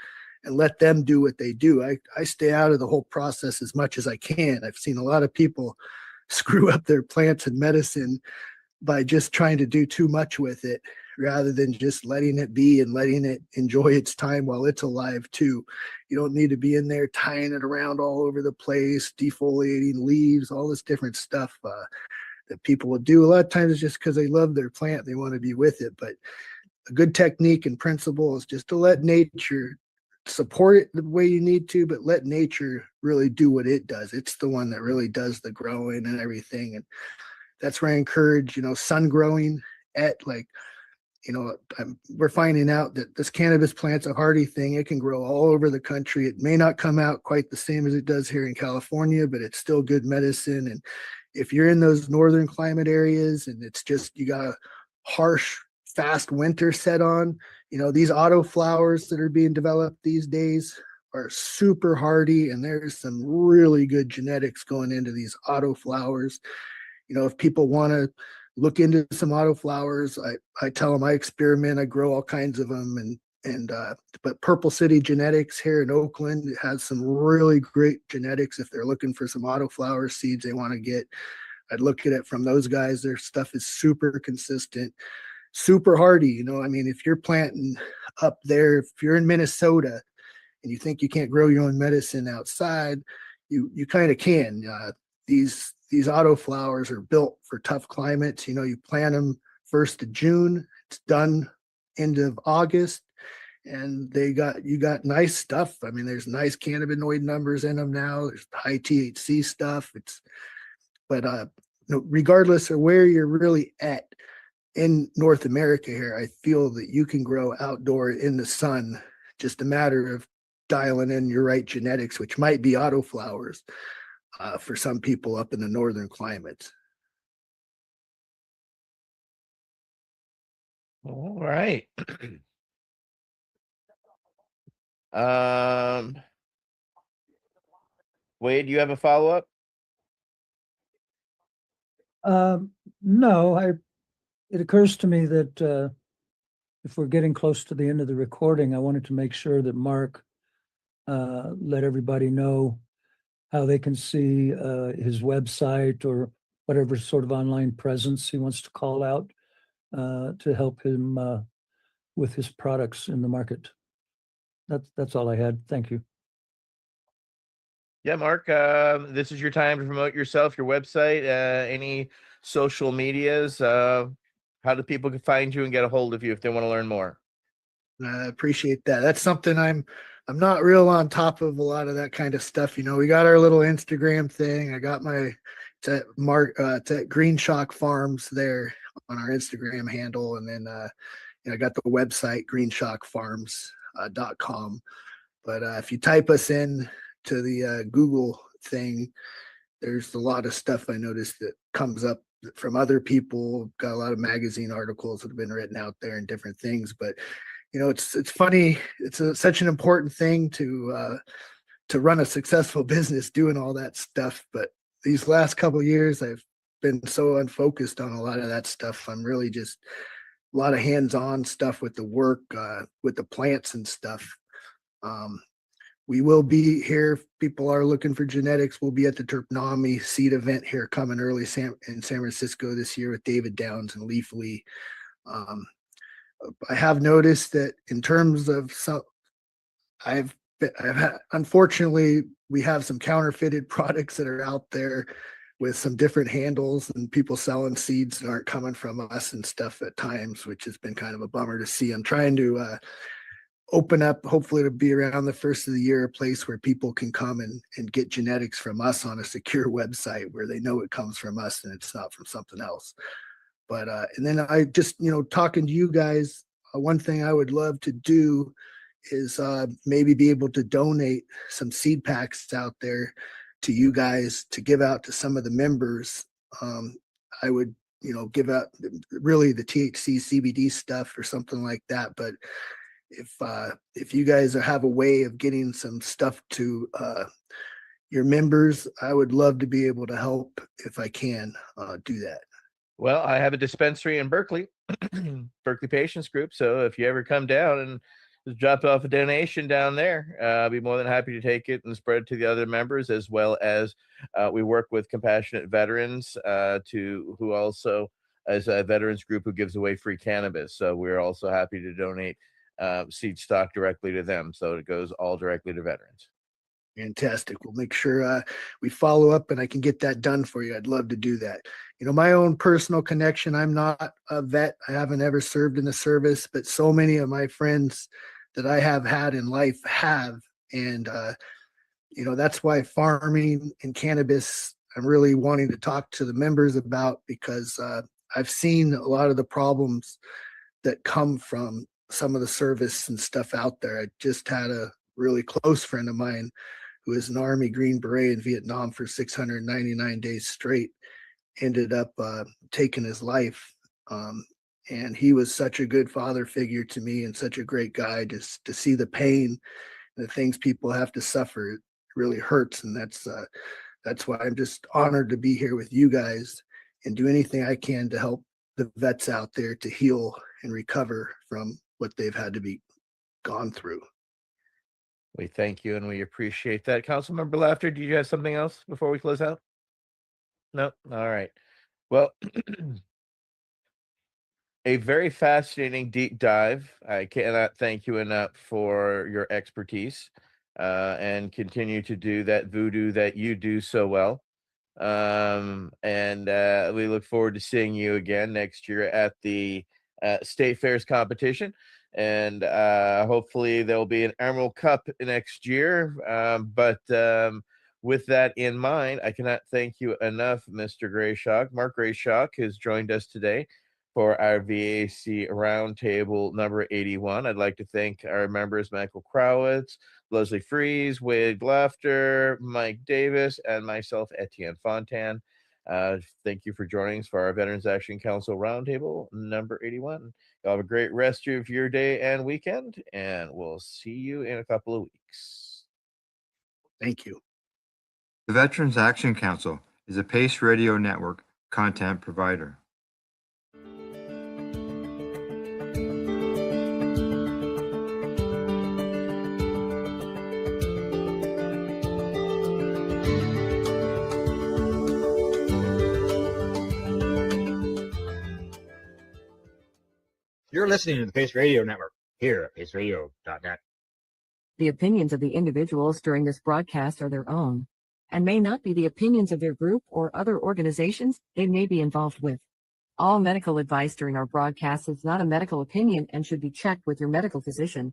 and let them do what they do. I stay out of the whole process as much as I can. I've seen a lot of people screw up their plants and medicine by just trying to do too much with it rather than just letting it be and letting it enjoy its time while it's alive too. You don't need to be in there tying it around all over the place, defoliating leaves, all this different stuff that people will do. A lot of times it's just because they love their plant, they want to be with it. But a good technique and principle is just to let nature support it the way you need to, but let nature really do what it does. It's the one that really does the growing and everything. And that's where I encourage, sun growing at like, we're finding out that this cannabis plant's a hardy thing. It can grow all over the country. It may not come out quite the same as it does here in California, but it's still good medicine. And if you're in those northern climate areas and it's just, you got a harsh, fast winter set on, these auto flowers that are being developed these days are super hardy. And there's some really good genetics going into these auto flowers. If people want to look into some auto flowers, I tell them I experiment, I grow all kinds of them. But Purple City Genetics here in Oakland has some really great genetics. If they're looking for some auto flower seeds they want to get, I'd look at it from those guys. Their stuff is super consistent, super hardy. If you're planting up there, if you're in Minnesota and you think you can't grow your own medicine outside, you kind of can. These auto flowers are built for tough climates. You plant them 1st of June, it's done end of August, and you got nice stuff. There's nice cannabinoid numbers in them now. There's high THC stuff. Regardless of where you're really at in North America here, I feel that you can grow outdoor in the sun. Just a matter of dialing in your right genetics, which might be auto flowers. For some people up in the northern climates. All right. Wade, do you have a follow-up? No, it occurs to me that if we're getting close to the end of the recording, I wanted to make sure that Mark let everybody know how they can see his website or whatever sort of online presence he wants to call out to help him with his products in the market. That's all I had. Thank you. Yeah, Mark, this is your time to promote yourself, your website, any social medias. How do people find you and get a hold of you if they want to learn more? I appreciate that. That's something I'm not real on top of a lot of that kind of stuff. We got our little Instagram thing. I got it's at Green Shock Farms there on our Instagram handle. And then, I got the website greenshockfarms.com. But if you type us in to the Google thing, there's a lot of stuff I noticed that comes up from other people. Got a lot of magazine articles that have been written out there and different things. But it's funny. It's such an important thing to run a successful business, doing all that stuff. But these last couple of years, I've been so unfocused on a lot of that stuff. I'm really just a lot of hands-on stuff with the work, with the plants and stuff. We will be here. If people are looking for genetics, we'll be at the Terpnomy seed event here coming early in San Francisco this year with David Downs and Leaf Lee. I have noticed that in terms of unfortunately, we have some counterfeited products that are out there with some different handles and people selling seeds that aren't coming from us and stuff at times, which has been kind of a bummer to see. I'm trying to open up, hopefully to be around the first of the year, a place where people can come and get genetics from us on a secure website where they know it comes from us and it's not from something else. But and then I just, talking to you guys, one thing I would love to do is maybe be able to donate some seed packs out there to you guys to give out to some of the members. I would, give out really the THC CBD stuff or something like that. But if you guys have a way of getting some stuff to your members, I would love to be able to help if I can do that. Well, I have a dispensary in Berkeley, Berkeley Patients Group. So if you ever come down and just drop off a donation down there, I'll be more than happy to take it and spread it to the other members, as well as we work with Compassionate Veterans who also is a veterans group who gives away free cannabis. So we're also happy to donate seed stock directly to them. So it goes all directly to veterans. Fantastic. We'll make sure we follow up and I can get that done for you. I'd love to do that. My own personal connection, I'm not a vet. I haven't ever served in the service, but so many of my friends that I have had in life have. And, that's why farming and cannabis, I'm really wanting to talk to the members about, because I've seen a lot of the problems that come from some of the service and stuff out there. I just had a really close friend of mine who was an Army Green Beret in Vietnam for 699 days straight, ended up taking his life. And he was such a good father figure to me and such a great guy. Just to see the pain, the things people have to suffer, it really hurts. And that's why I'm just honored to be here with you guys and do anything I can to help the vets out there to heal and recover from what they've had to be gone through. We thank you and we appreciate that. Councilmember Laughter, do you have something else before we close out? No? All right. Well, a very fascinating deep dive. I cannot thank you enough for your expertise and continue to do that voodoo that you do so well. And we look forward to seeing you again next year at the State Fairs competition. And hopefully there'll be an Emerald Cup next year. But with that in mind, I cannot thank you enough, Mr. Grayshock. Mark Grayshock has joined us today for our VAC Roundtable number 81. I'd like to thank our members, Michael Crowitz, Leslie Fries, Wade Laughter, Mike Davis, and myself, Etienne Fontan. Thank you for joining us for our Veterans Action Council Roundtable number 81. Y'all have a great rest of your day and weekend, and we'll see you in a couple of weeks. Thank you. The Veterans Action Council is a Pace Radio Network content provider. You're listening to the Pace Radio Network here at paceradio.net. The opinions of the individuals during this broadcast are their own and may not be the opinions of their group or other organizations they may be involved with. All medical advice during our broadcast is not a medical opinion and should be checked with your medical physician.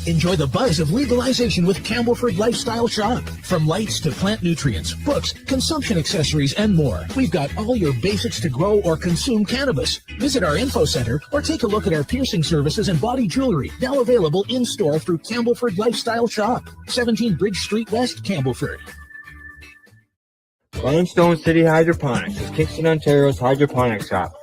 Enjoy the buzz of legalization with Campbellford Lifestyle Shop. From lights to plant nutrients, books, consumption accessories, and more, we've got all your basics to grow or consume cannabis. Visit our info center or take a look at our piercing services and body jewelry, now available in-store through Campbellford Lifestyle Shop, 17 Bridge Street West, Campbellford. Limestone City Hydroponics is Kingston, Ontario's hydroponics shop.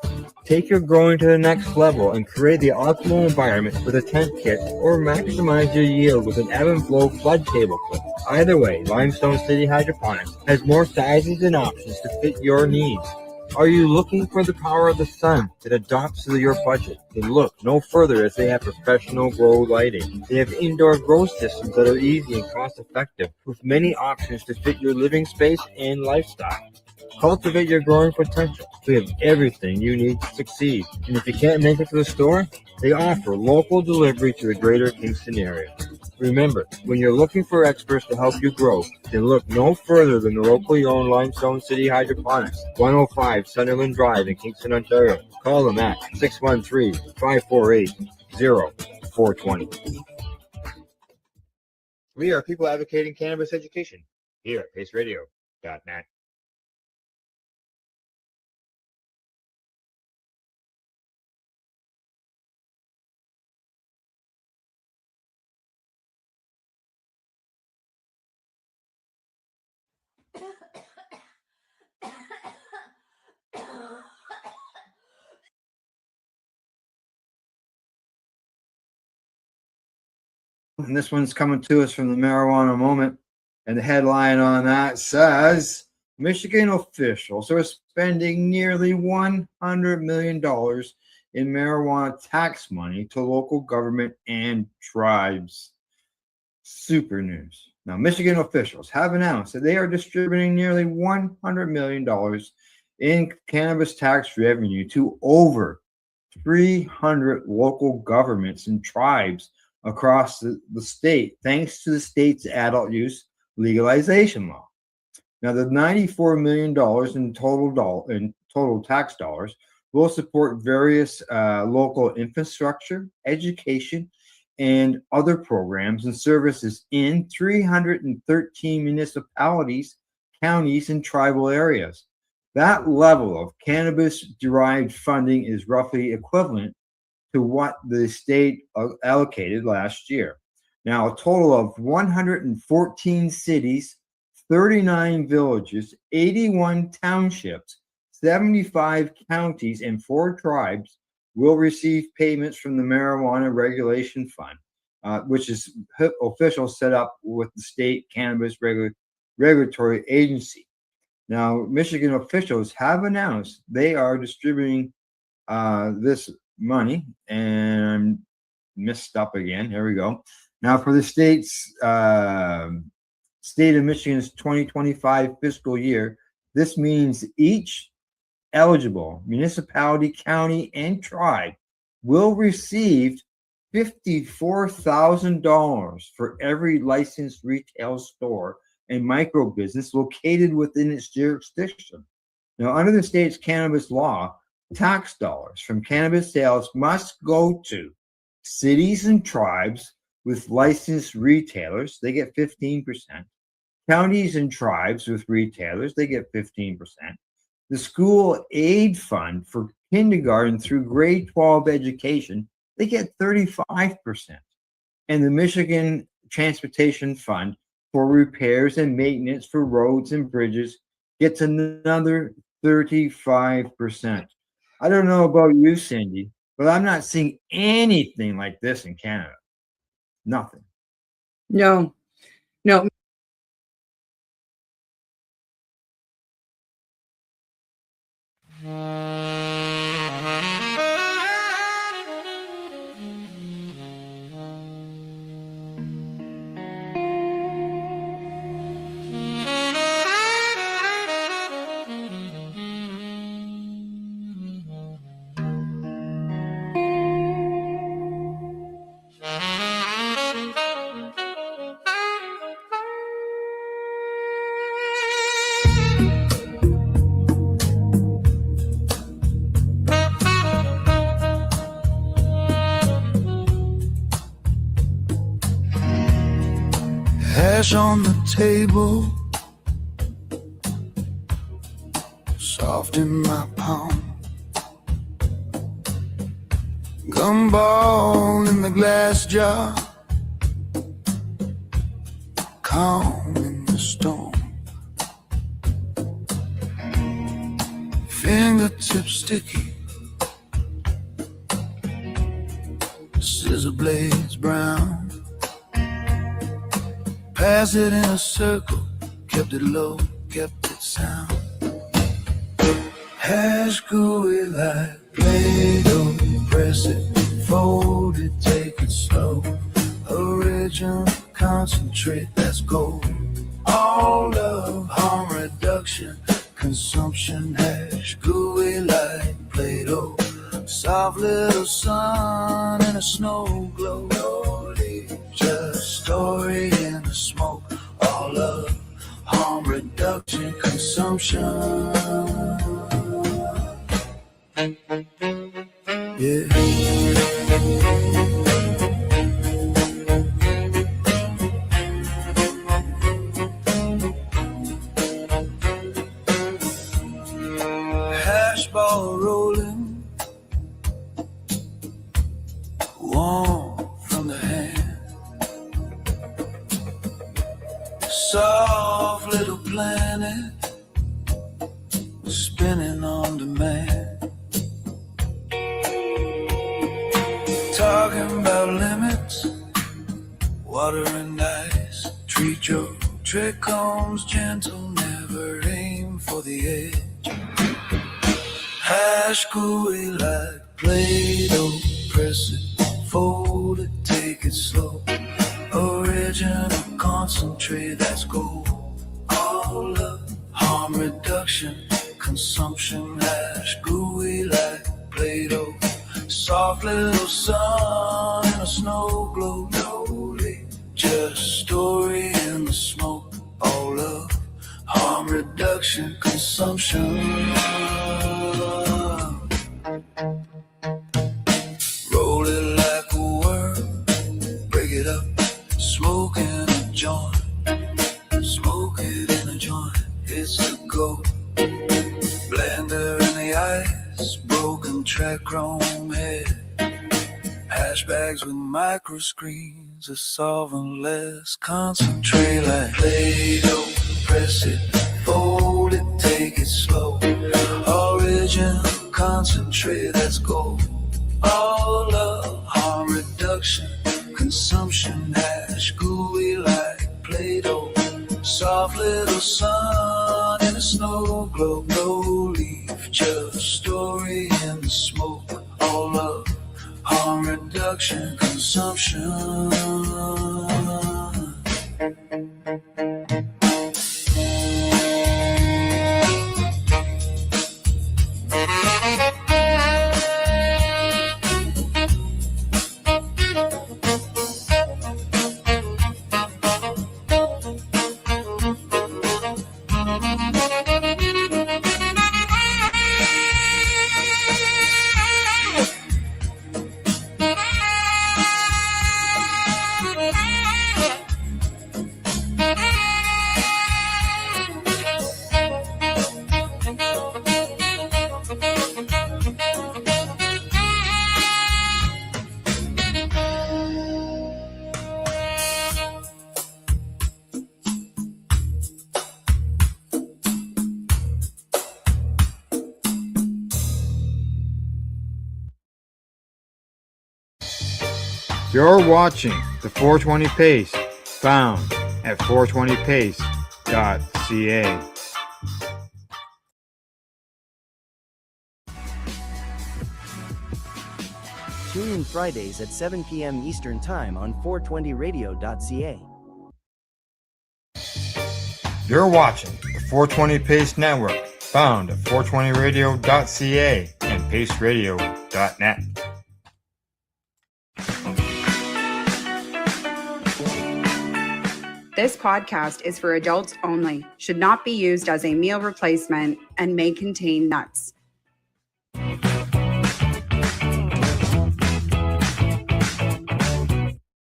Take your growing to the next level and create the optimal environment with a tent kit, or maximize your yield with an ebb and flow flood table clip. Either way, Limestone City Hydroponics has more sizes and options to fit your needs. Are you looking for the power of the sun that adapts to your budget? Then look no further, as they have professional grow lighting. They have indoor grow systems that are easy and cost effective, with many options to fit your living space and lifestyle. Cultivate your growing potential. We have everything you need to succeed. And if you can't make it to the store, they offer local delivery to the greater Kingston area. Remember, when you're looking for experts to help you grow, then look no further than the locally owned Limestone City Hydroponics, 105 Sunderland Drive in Kingston, Ontario. Call them at 613-548-0420. We are people advocating cannabis education here at paceradio.net. And this one's coming to us from the Marijuana Moment. And the headline on that says, Michigan officials are spending nearly $100 million in marijuana tax money to local government and tribes. Super news. Now, Michigan officials have announced that they are distributing nearly $100 million in cannabis tax revenue to over 300 local governments and tribes across the state, thanks to the state's adult use legalization law. Now, the $94 million in total tax dollars will support various local infrastructure, education, and other programs and services in 313 municipalities, counties, and tribal areas. That level of cannabis-derived funding is roughly equivalent to what the state allocated last year. Now, a total of 114 cities, 39 villages, 81 townships, 75 counties, and 4 tribes will receive payments from the Marijuana Regulation Fund, which is official set up with the state cannabis regulatory agency. Now, Michigan officials have announced they are distributing this money, and I'm messed up again. Here we go. Now, for the state of Michigan's 2025 fiscal year, this means each eligible municipality, county, and tribe will receive $54,000 for every licensed retail store and micro business located within its jurisdiction. Now, under the state's cannabis law, tax dollars from cannabis sales must go to cities and tribes with licensed retailers. They get 15%. Counties and tribes with retailers, they get 15%. The school aid fund for kindergarten through grade 12 education, they get 35%. And the Michigan Transportation Fund for repairs and maintenance for roads and bridges gets another 35%. I don't know about you, Cindy, but I'm not seeing anything like this in Canada. Nothing. No. Hash on the table, soft in my palm. Gumball in the glass jar, calm in the storm. Fingertips sticky, scissor blades brown. Pass it in a circle, kept it low, kept it sound. Hash gooey like Play-Doh, press it, fold it, take it slow. Original concentrate, that's gold. All love, harm reduction, consumption. Hash gooey like Play-Doh, soft little sun and a snow glow. Just story in the smoke, all love, harm reduction, consumption. Yeah. Hash ball rolling, warm from the hand. Soft little planet, spinning on demand. Talking about limits, water and ice. Treat your trick homes gentle, never aim for the edge. Hash gooey like Play-Doh, press it, fold it, take it slow. Original concentrate, that's gold. All love, harm reduction, consumption. Hash gooey like Play-Doh, soft little sun and a snow glow. Nobody, just story in the smoke. All love, harm reduction, consumption. Roll it like a worm, and track chrome head. Hash bags with micro screens, a solventless concentrate like Play-Doh. Press it, fold it, take it slow. Original concentrate, that's gold. All love, harm reduction, consumption, hash gooey like Play-Doh. Soft little sun in a snow globe, no leaf, just story in the smoke. All love, harm reduction, consumption. You're watching the 420 Pace, found at 420pace.ca. Tune in Fridays at 7 p.m. Eastern Time on 420radio.ca. You're watching the 420 Pace Network, found at 420radio.ca and paceradio.net. This podcast is for adults only, should not be used as a meal replacement, and may contain nuts. Hey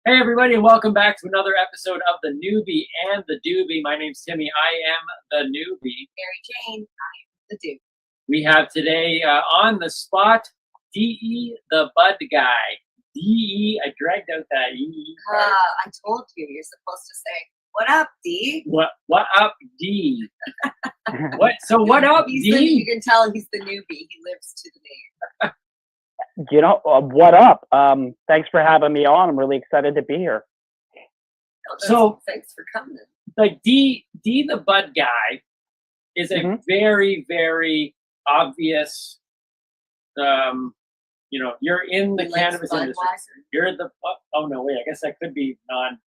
everybody, and welcome back to another episode of The Newbie and the Doobie. My name's Timmy. I am the newbie. Mary Jane, I am the dude. We have today on the spot, D.E. the Bud Guy. D.E., I dragged out that E. I told you, you're supposed to say, what up, D? What up, D? What up, D? You can tell he's the newbie. He lives to the name. What up? Thanks for having me on. I'm really excited to be here. So thanks for coming. Like D the Bud Guy is a very, very obvious, you're in the cannabis industry. You're the, oh no, wait, I guess that could be non.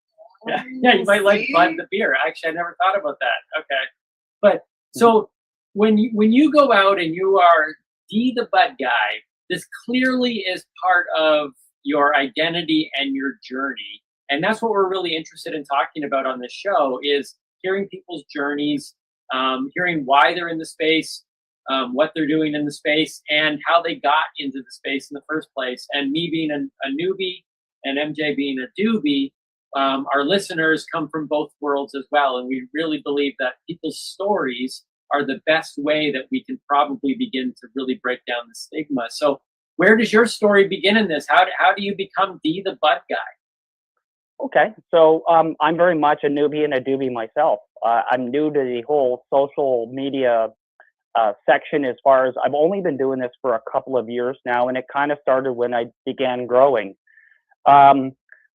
Yeah, you might like Bud the beer. Actually, I never thought about that. Okay. But so when you go out and you are D the Bud Guy, this clearly is part of your identity and your journey. And that's what we're really interested in talking about on this show, is hearing people's journeys, hearing why they're in the space, what they're doing in the space, and how they got into the space in the first place. And me being a newbie and MJ being a doobie, our listeners come from both worlds as well. And we really believe that people's stories are the best way that we can probably begin to really break down the stigma. So where does your story begin in this? How do you become D the Bud Guy? Okay, so I'm very much a newbie and a doobie myself. I'm new to the whole social media section, as far as I've only been doing this for a couple of years now, and it kind of started when I began growing.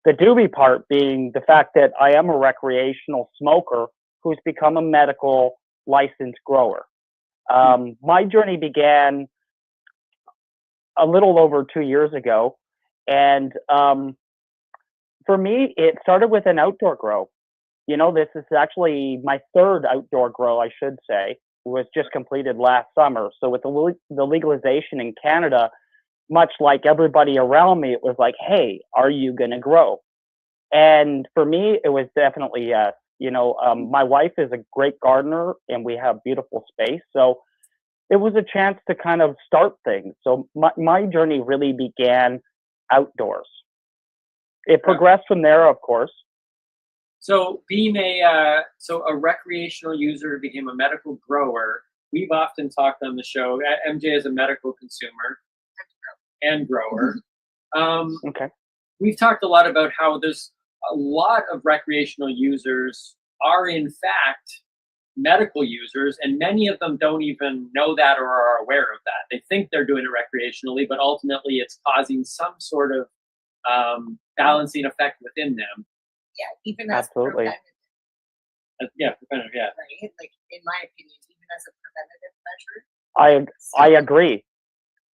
The doobie part being the fact that I am a recreational smoker who's become a medical licensed grower. My journey began a little over 2 years ago, and for me, it started with an outdoor grow. This is actually my third outdoor grow, I should say. It was just completed last summer. So with the legalization in Canada, much like everybody around me, it was like, hey, are you going to grow? And for me, it was definitely yes. My wife is a great gardener and we have beautiful space. So it was a chance to kind of start things. So my journey really began outdoors. It progressed from there, of course. So being a recreational user became a medical grower. We've often talked on the show. MJ is a medical consumer. and grower. Okay. We've talked a lot about how there's a lot of recreational users are in fact medical users, and many of them don't even know that or are aware of that. They think they're doing it recreationally, but ultimately it's causing some sort of balancing effect within them. Yeah, even as Absolutely. preventative, Yeah, preventative, yeah. right? Like in my opinion, even as a preventative measure. I agree.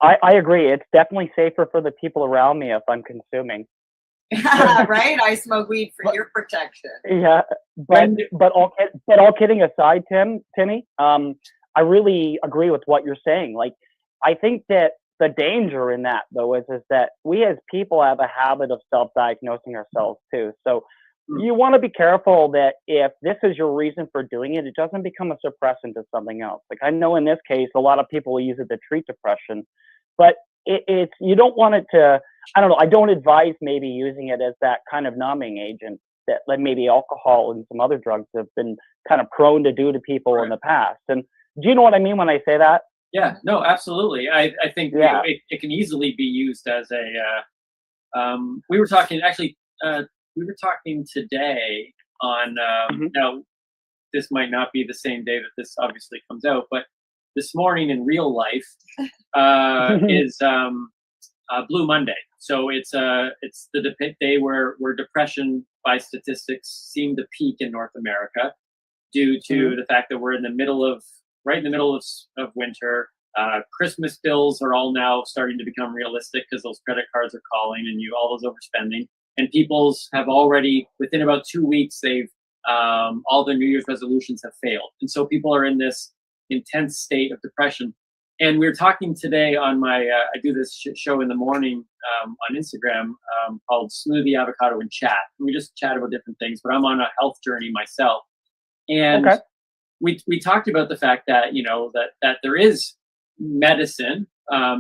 I agree. It's definitely safer for the people around me if I'm consuming. Right? I smoke weed for your protection. Yeah, but all kidding aside, Timmy, I really agree with what you're saying. Like, I think that the danger in that though is that we as people have a habit of self-diagnosing ourselves too. So you want to be careful that if this is your reason for doing it, it doesn't become a suppressant to something else. Like I know in this case, a lot of people will use it to treat depression, but it's you don't want it to. I don't know. I don't advise maybe using it as that kind of numbing agent that like maybe alcohol and some other drugs have been kind of prone to do to people in the past. And do you know what I mean when I say that? Yeah, no, absolutely. I think you know, it can easily be used as a. We were talking actually. We were talking today on. Now, this might not be the same day that this obviously comes out, but this morning in real life is Blue Monday. So it's the day where depression by statistics seem to peak in North America due to the fact that we're in the middle of winter. Christmas bills are all now starting to become realistic because those credit cards are calling and all those overspending. And people's have already within about 2 weeks they've all their New Year's resolutions have failed, and so people are in this intense state of depression. And we were talking today on my, I do this show in the morning on Instagram called Smoothie, Avocado, and Chat. We just chat about different things, but I'm on a health journey myself. And we talked about the fact that, you know, that there is medicine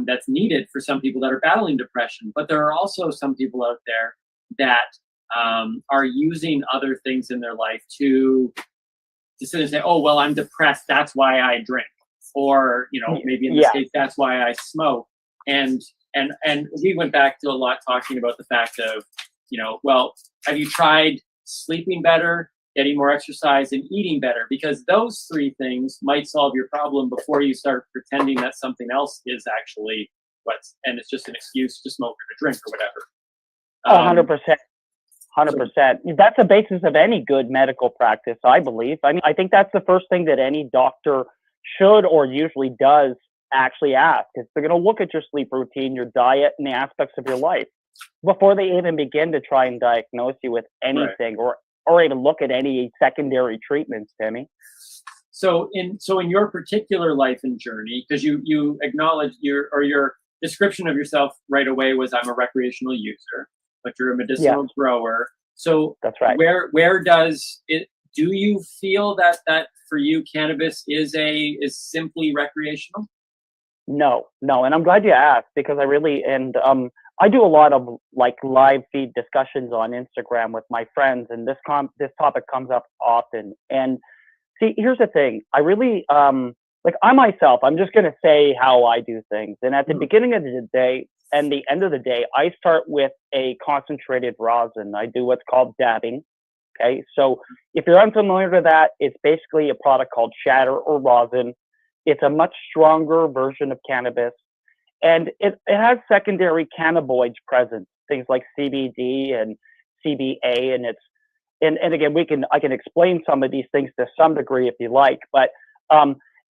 that's needed for some people that are battling depression, but there are also some people out there that are using other things in their life to sit and say, oh, well, I'm depressed, that's why I drink. Or, you know, maybe in this case, that's why I smoke. And we went back to a lot talking about the fact of, you know, well, have you tried sleeping better, getting more exercise, and eating better? Because those three things might solve your problem before you start pretending that something else is actually and it's just an excuse to smoke or to drink or whatever. 100%. 100%. That's the basis of any good medical practice, I believe. I mean, I think that's the first thing that any doctor should or usually does actually ask, is they're going to look at your sleep routine, your diet, and the aspects of your life before they even begin to try and diagnose you with anything or even look at any secondary treatments, Timmy. So in your particular life and journey, because you acknowledge your description of yourself right away was, I'm a recreational user, but you're a medicinal grower. So that's right. Where does it? Do you feel that for you cannabis is simply recreational? No, and I'm glad you asked, because I do a lot of like live feed discussions on Instagram with my friends, and this topic comes up often. And see, here's the thing. I really like I myself, I'm just going to say how I do things. And at the beginning of the day and the end of the day, I start with a concentrated rosin. I do what's called dabbing. Okay, so if you're unfamiliar with that, it's basically a product called shatter or rosin. It's a much stronger version of cannabis, and it has secondary cannabinoids present, things like CBD and CBA, and again, I can explain some of these things to some degree if you like, but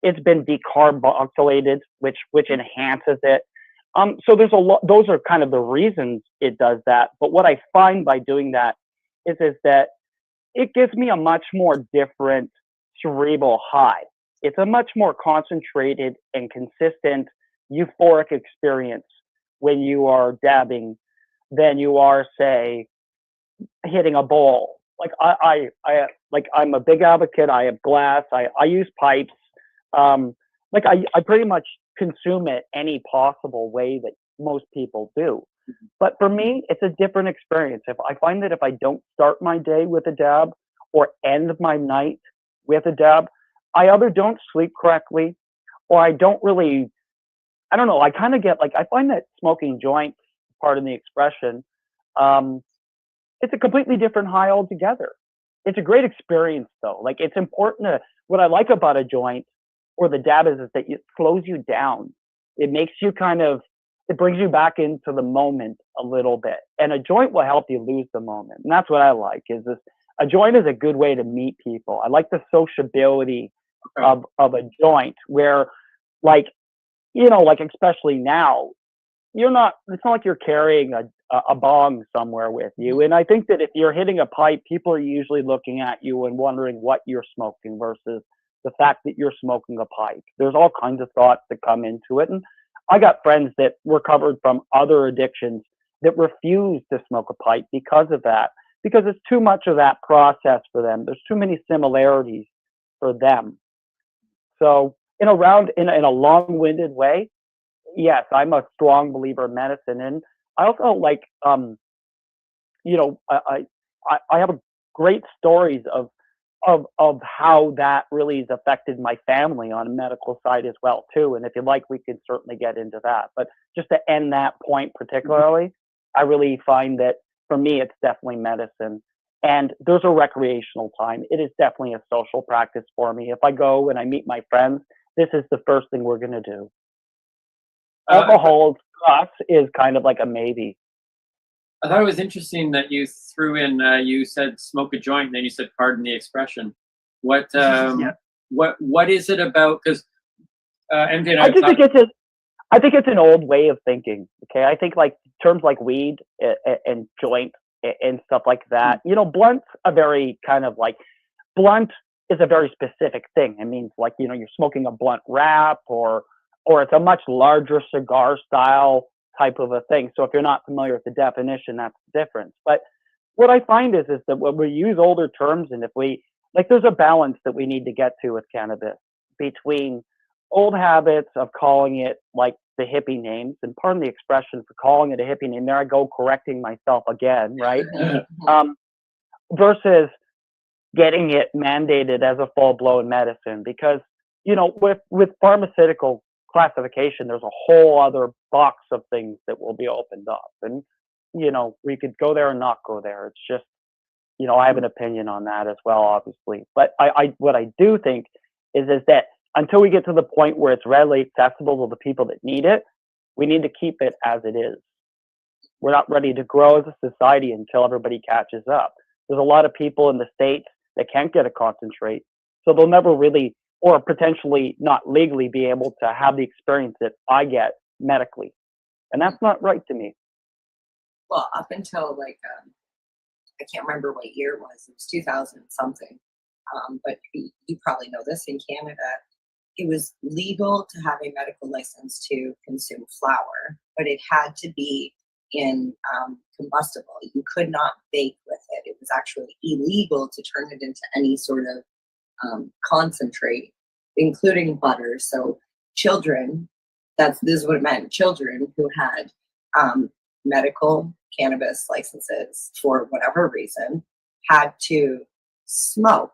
it's been decarboxylated, which enhances it. So there's a lot. Those are kind of the reasons it does that. But what I find by doing that is that it gives me a much more different cerebral high. It's a much more concentrated and consistent euphoric experience when you are dabbing than you are, say, hitting a bowl. Like I'm a big advocate. I have glass. I use pipes. Like I pretty much consume it any possible way that most people do. But for me, it's a different experience. If I find that if I don't start my day with a dab or end my night with a dab, I either don't sleep correctly or I don't really I don't know. I kind of get like, I find that smoking joints, pardon the expression, it's a completely different high altogether. It's a great experience though. Like it's important to, what I like about a joint or the dab is that it slows you down. It makes you it brings you back into the moment a little bit. And a joint will help you lose the moment. And that's what I like is this, a joint is a good way to meet people. I like the sociability of a joint where like, like especially now, it's not like you're carrying a bong somewhere with you. And I think that if you're hitting a pipe, people are usually looking at you and wondering what you're smoking versus the fact that you're smoking a pipe. There's all kinds of thoughts that come into it. And I got friends that recovered from other addictions that refuse to smoke a pipe because of that, because it's too much of that process for them. There's too many similarities for them. So in a long-winded way, yes, I'm a strong believer in medicine. And I also like, I have great stories of how that really has affected my family on a medical side as well too. And if you like, we could certainly get into that. But just to end that point particularly, I really find that for me, it's definitely medicine. And there's a recreational time. It is definitely a social practice for me. If I go and I meet my friends, this is the first thing we're going to do. Alcohol to us is kind of like a maybe. I thought it was interesting that you threw in, you said smoke a joint, and then you said pardon the expression. What is it about? Because MJ and I think it's an old way of thinking. Okay, I think like terms like weed and joint and stuff like that. Blunt's a very kind of like, blunt is a very specific thing. It means like, you're smoking a blunt wrap or it's a much larger cigar style type of a thing. So if you're not familiar with the definition, that's the difference. But what I find is that when we use older terms, and if we, like, there's a balance that we need to get to with cannabis between old habits of calling it like the hippie names, and pardon the expression for calling it a hippie name, there I go correcting myself again, right? Versus getting it mandated as a full-blown medicine, because with pharmaceutical classification, there's a whole other box of things that will be opened up, and we could go there and not go there. It's just I have an opinion on that as well, obviously. But what I do think is that until we get to the point where it's readily accessible to the people that need it, we need to keep it as it is. We're not ready to grow as a society until everybody catches up. There's a lot of people in the States that can't get a concentrate, so they'll never really, or potentially not legally, be able to have the experience that I get medically. And that's not right to me. Well, up until I can't remember what year it was 2000 something. But you probably know this, in Canada, it was legal to have a medical license to consume flower, but it had to be in combustible. You could not bake with it. It was actually illegal to turn it into any sort of concentrate, including butter. So children, this is what it meant. Children who had medical cannabis licenses for whatever reason had to smoke,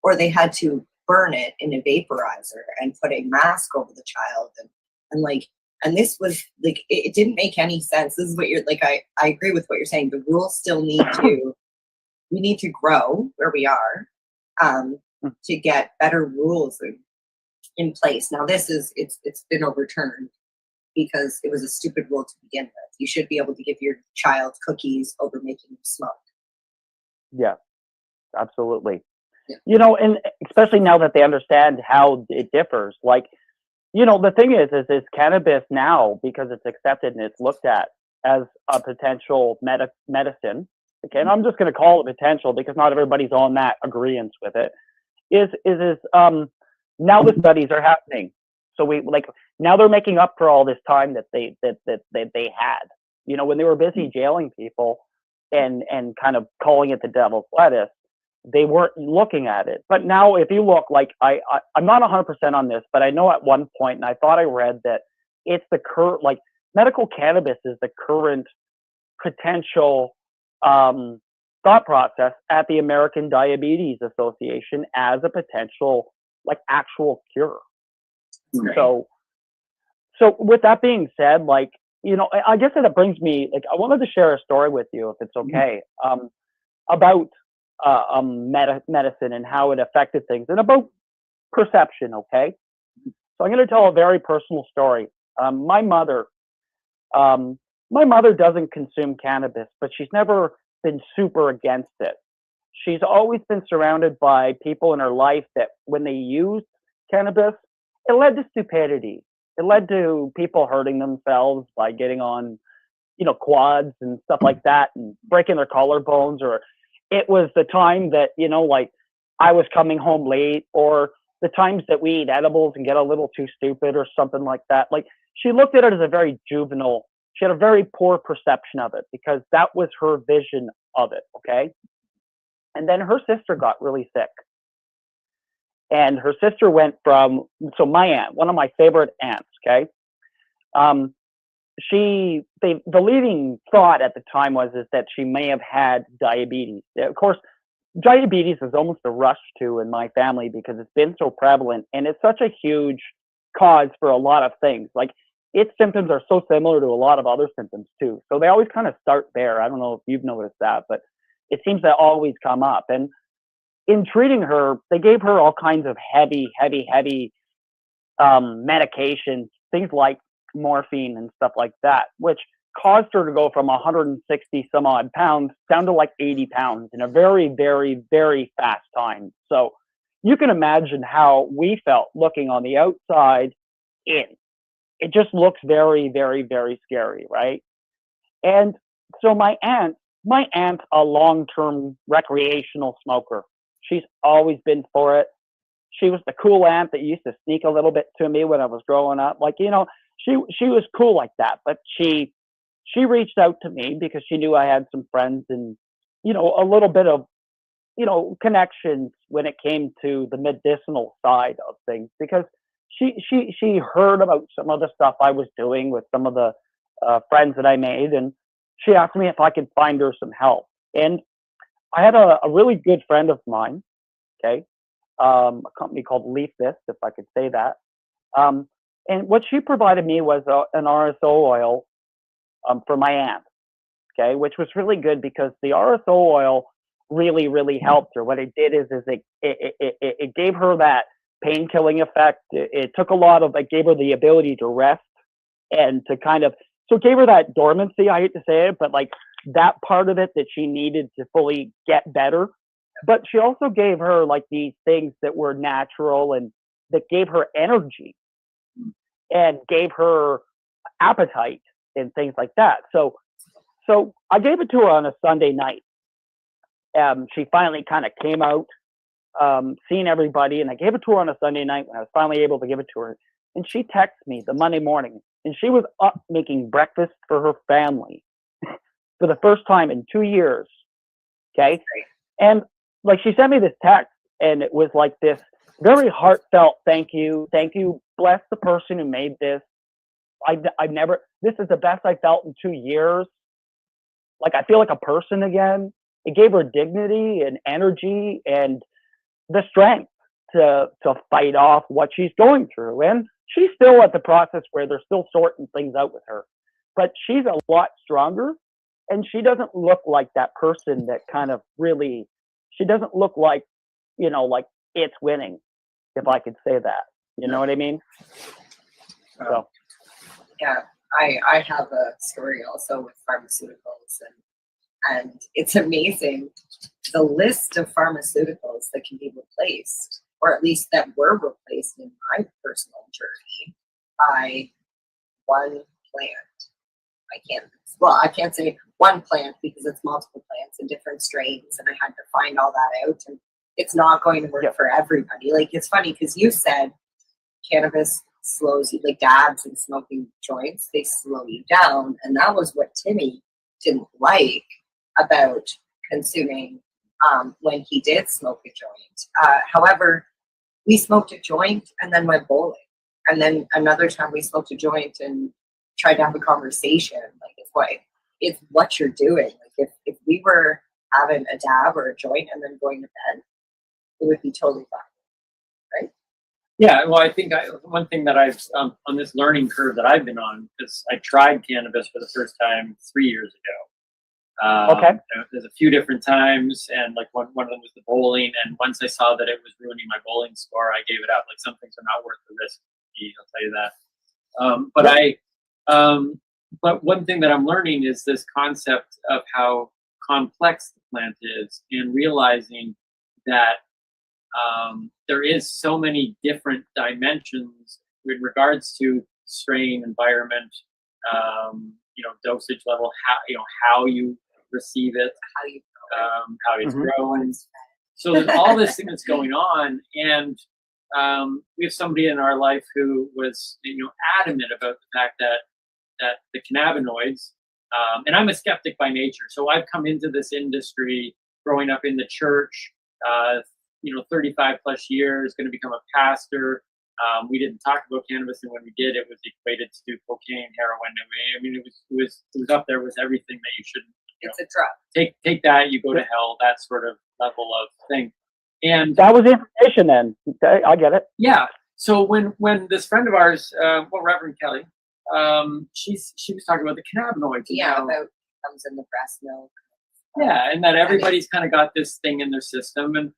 or they had to burn it in a vaporizer and put a mask over the child. And this was like, it didn't make any sense. This is what you're like, I agree with what you're saying. The rules still we need to grow where we are to get better rules in place. Now it's been overturned because it was a stupid rule to begin with. You should be able to give your child cookies over making them smoke. Yeah, absolutely. Yeah. And especially now that they understand how it differs, like, the thing is cannabis now, because it's accepted and it's looked at as a potential medicine. Okay, and I'm just going to call it potential because not everybody's on that agreement with it. Now the studies are happening, so now they're making up for all this time that they had. When they were busy jailing people and kind of calling it the devil's lettuce, they weren't looking at it. But now, if you look, like I'm not 100% on this, but I know at one point, and I thought I read that it's the current, like, medical cannabis is the current potential thought process at the American Diabetes Association as a potential, like, actual cure. So with that being said, like, you know, I guess that brings me, like, I wanted to share a story with you, if it's okay, about medicine and how it affected things, and about perception. Okay, so I'm going to tell a very personal story. My mother, my mother doesn't consume cannabis, but she's never been super against it. She's always been surrounded by people in her life that when they used cannabis, it led to stupidity. It led to people hurting themselves by getting on, you know, quads and stuff like that and breaking their collarbones. Or it was the time that, you know, like I was coming home late, or the times that we eat edibles and get a little too stupid or something like that. Like, she looked at it as a very juvenile, she had a very poor perception of it because that was her vision of it. Okay. And then her sister got really sick. And her sister went from, so my aunt, one of my favorite aunts, okay, the leading thought at the time is that she may have had diabetes. Of course, diabetes is almost a rush to in my family because it's been so prevalent, and it's such a huge cause for a lot of things. Like, its symptoms are so similar to a lot of other symptoms too. So they always kind of start there. I don't know if you've noticed that, but it seems to always come up. And in treating her, they gave her all kinds of heavy medications, things like morphine and stuff like that, which caused her to go from 160 some odd pounds down to like 80 pounds in a very, very, very fast time. So you can imagine how we felt looking on the outside in. It just looks very, very, very scary, right? And so my aunt's a long-term recreational smoker. She's always been for it. She was the cool aunt that used to sneak a little bit to me when I was growing up. Like, you know, she was cool like that. But she reached out to me because she knew I had some friends and, you know, a little bit of, you know, connections when it came to the medicinal side of things, because she heard about some of the stuff I was doing with some of the friends that I made, and she asked me if I could find her some help. And I had a really good friend of mine, okay, a company called Leaf This, if I could say that. And what she provided me was an RSO oil for my aunt, okay, which was really good because the RSO oil really, really helped her. What it did is it gave her that pain killing effect. It took a lot of, it gave her the ability to rest and to kind of, so it gave her that dormancy, I hate to say it, but like that part of it that she needed to fully get better. But she also gave her like these things that were natural and that gave her energy and gave her appetite and things like that. So I gave it to her on a Sunday night. She finally kind of came out, seen everybody, and I gave it to her on a Sunday night when I was finally able to give it to her. And she texted me the Monday morning, and she was up making breakfast for her family for the first time in 2 years. Okay. And like, she sent me this text, and it was like this very heartfelt thank you, bless the person who made this. I've never, this is the best I felt in 2 years. Like, I feel like a person again. It gave her dignity and energy and the strength to fight off what she's going through. And she's still at the process where they're still sorting things out with her, but she's a lot stronger, and she doesn't look like that person that kind of really, she doesn't look like, you know, like it's winning, if I could say that, you know what I mean? So. Yeah, I have a story also with pharmaceuticals, and it's amazing the list of pharmaceuticals that can be replaced, or at least that were replaced in my personal journey by one plant. I can't say one plant because it's multiple plants and different strains, and I had to find all that out, and it's not going to work for everybody. Like, it's funny because you said cannabis slows you, like dabs and smoking joints, they slow you down. And that was what Timmy didn't like about consuming when he did smoke a joint. However, we smoked a joint and then went bowling. And then another time we smoked a joint and tried to have a conversation. Like, it's what you're doing. Like, if we were having a dab or a joint and then going to bed, it would be totally fine. Right? Yeah, well, I think one thing that I've on this learning curve that I've been on, because I tried cannabis for the first time 3 years ago. Okay. There's a few different times, and like one of them was the bowling. And once I saw that it was ruining my bowling score, I gave it up. Like, some things are not worth the risk. I'll tell you that. But one thing that I'm learning is this concept of how complex the plant is, and realizing that there is so many different dimensions in regards to strain, environment, dosage level, how you receive it, how it's grown. So there's all this thing that's going on, and we have somebody in our life who was adamant about the fact that the cannabinoids, and I'm a skeptic by nature, so I've come into this industry growing up in the church, 35 plus years, going to become a pastor. We didn't talk about cannabis, and when we did, it was equated to cocaine, heroin. I mean, it was up there with everything that you shouldn't. It's a drug. Take that, you go to hell. That sort of level of thing. And that was information then. Okay, I get it. Yeah. So when this friend of ours, Reverend Kelly, she was talking about the cannabinoids. Yeah, about comes in the breast milk. Yeah, and that everybody's kind of got this thing in their system, and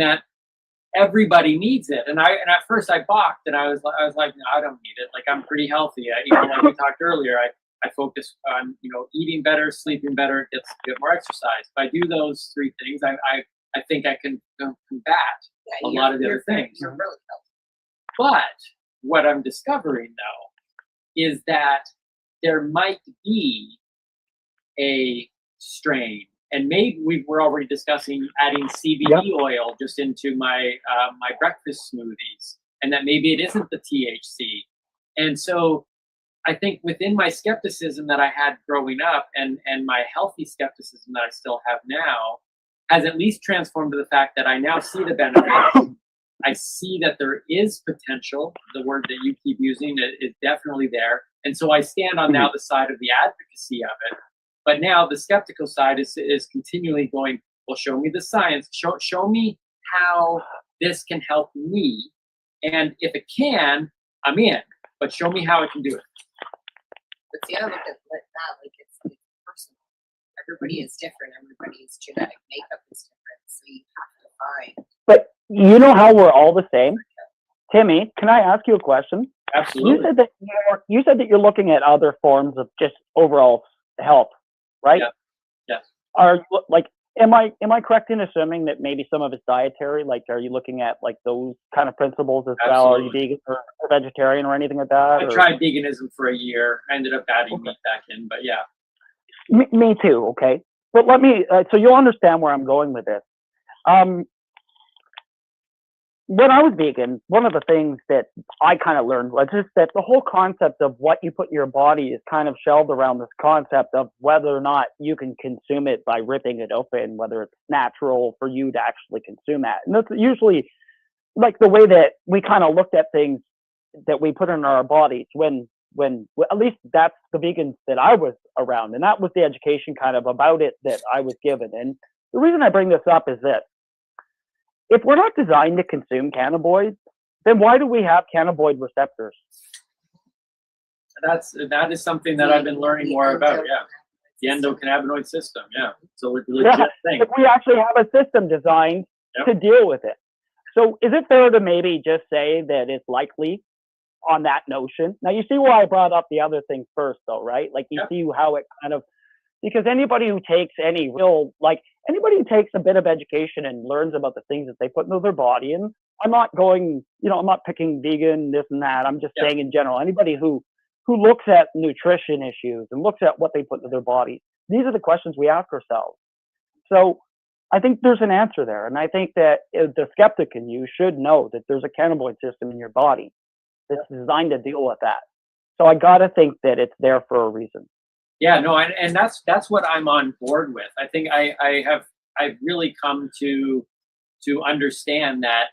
that everybody needs it. And at first I balked, and I was like, no, I don't need it. Like, I'm pretty healthy. Like we talked earlier, I focus on eating better, sleeping better, get more exercise. If I do those three things, I think I can combat a lot of the other things. You're really healthy. But what I'm discovering though is that there might be a strain, and maybe we're already discussing adding CBD oil just into my my breakfast smoothies, and that maybe it isn't the THC. And so I think within my skepticism that I had growing up, and my healthy skepticism that I still have now, has at least transformed to the fact that I now see the benefits. I see that there is potential. The word that you keep using is definitely there. And so I stand on now the side of the advocacy of it. But now the skeptical side is continually going, well, show me the science. Show me how this can help me. And if it can, I'm in. But show me how it can do it. But see, I look at that like it's personal. Everybody is different. Everybody's genetic makeup is different. So you have to find. But you know how we're all the same? Timmy, can I ask you a question? Absolutely. You said that you're looking at other forms of just overall health, right? Yeah. Yes. Are like, am I correct in assuming that maybe some of it's dietary? Like, are you looking at like those kind of principles as well? Are you vegan or vegetarian or anything like that? I tried veganism for a year. I ended up adding meat back in, but yeah. Me too. Okay, but let me. So you'll understand where I'm going with this. When I was vegan, one of the things that I kind of learned was just that the whole concept of what you put in your body is kind of shelved around this concept of whether or not you can consume it by ripping it open, whether it's natural for you to actually consume that. And that's usually like the way that we kind of looked at things that we put in our bodies when at least that's the vegans that I was around. And that was the education kind of about it that I was given. And the reason I bring this up is this. If we're not designed to consume cannabinoids, then why do we have cannabinoid receptors? That is something that I've been learning more about. Yeah, the endocannabinoid system. Yeah, it's a legit thing. If we actually have a system designed to deal with it. So is it fair to maybe just say that it's likely on that notion? Now you see why I brought up the other thing first, though, right? Like you see how it kind of, because anybody who takes any real, like anybody who takes a bit of education and learns about the things that they put into their body, and I'm not going, I'm not picking vegan, this and that. I'm just saying in general, anybody who looks at nutrition issues and looks at what they put into their body, these are the questions we ask ourselves. So I think there's an answer there. And I think that the skeptic in you should know that there's a cannabinoid system in your body that's designed to deal with that. So I got to think that it's there for a reason. Yeah, no, and that's what I'm on board with. I think I've really come to understand that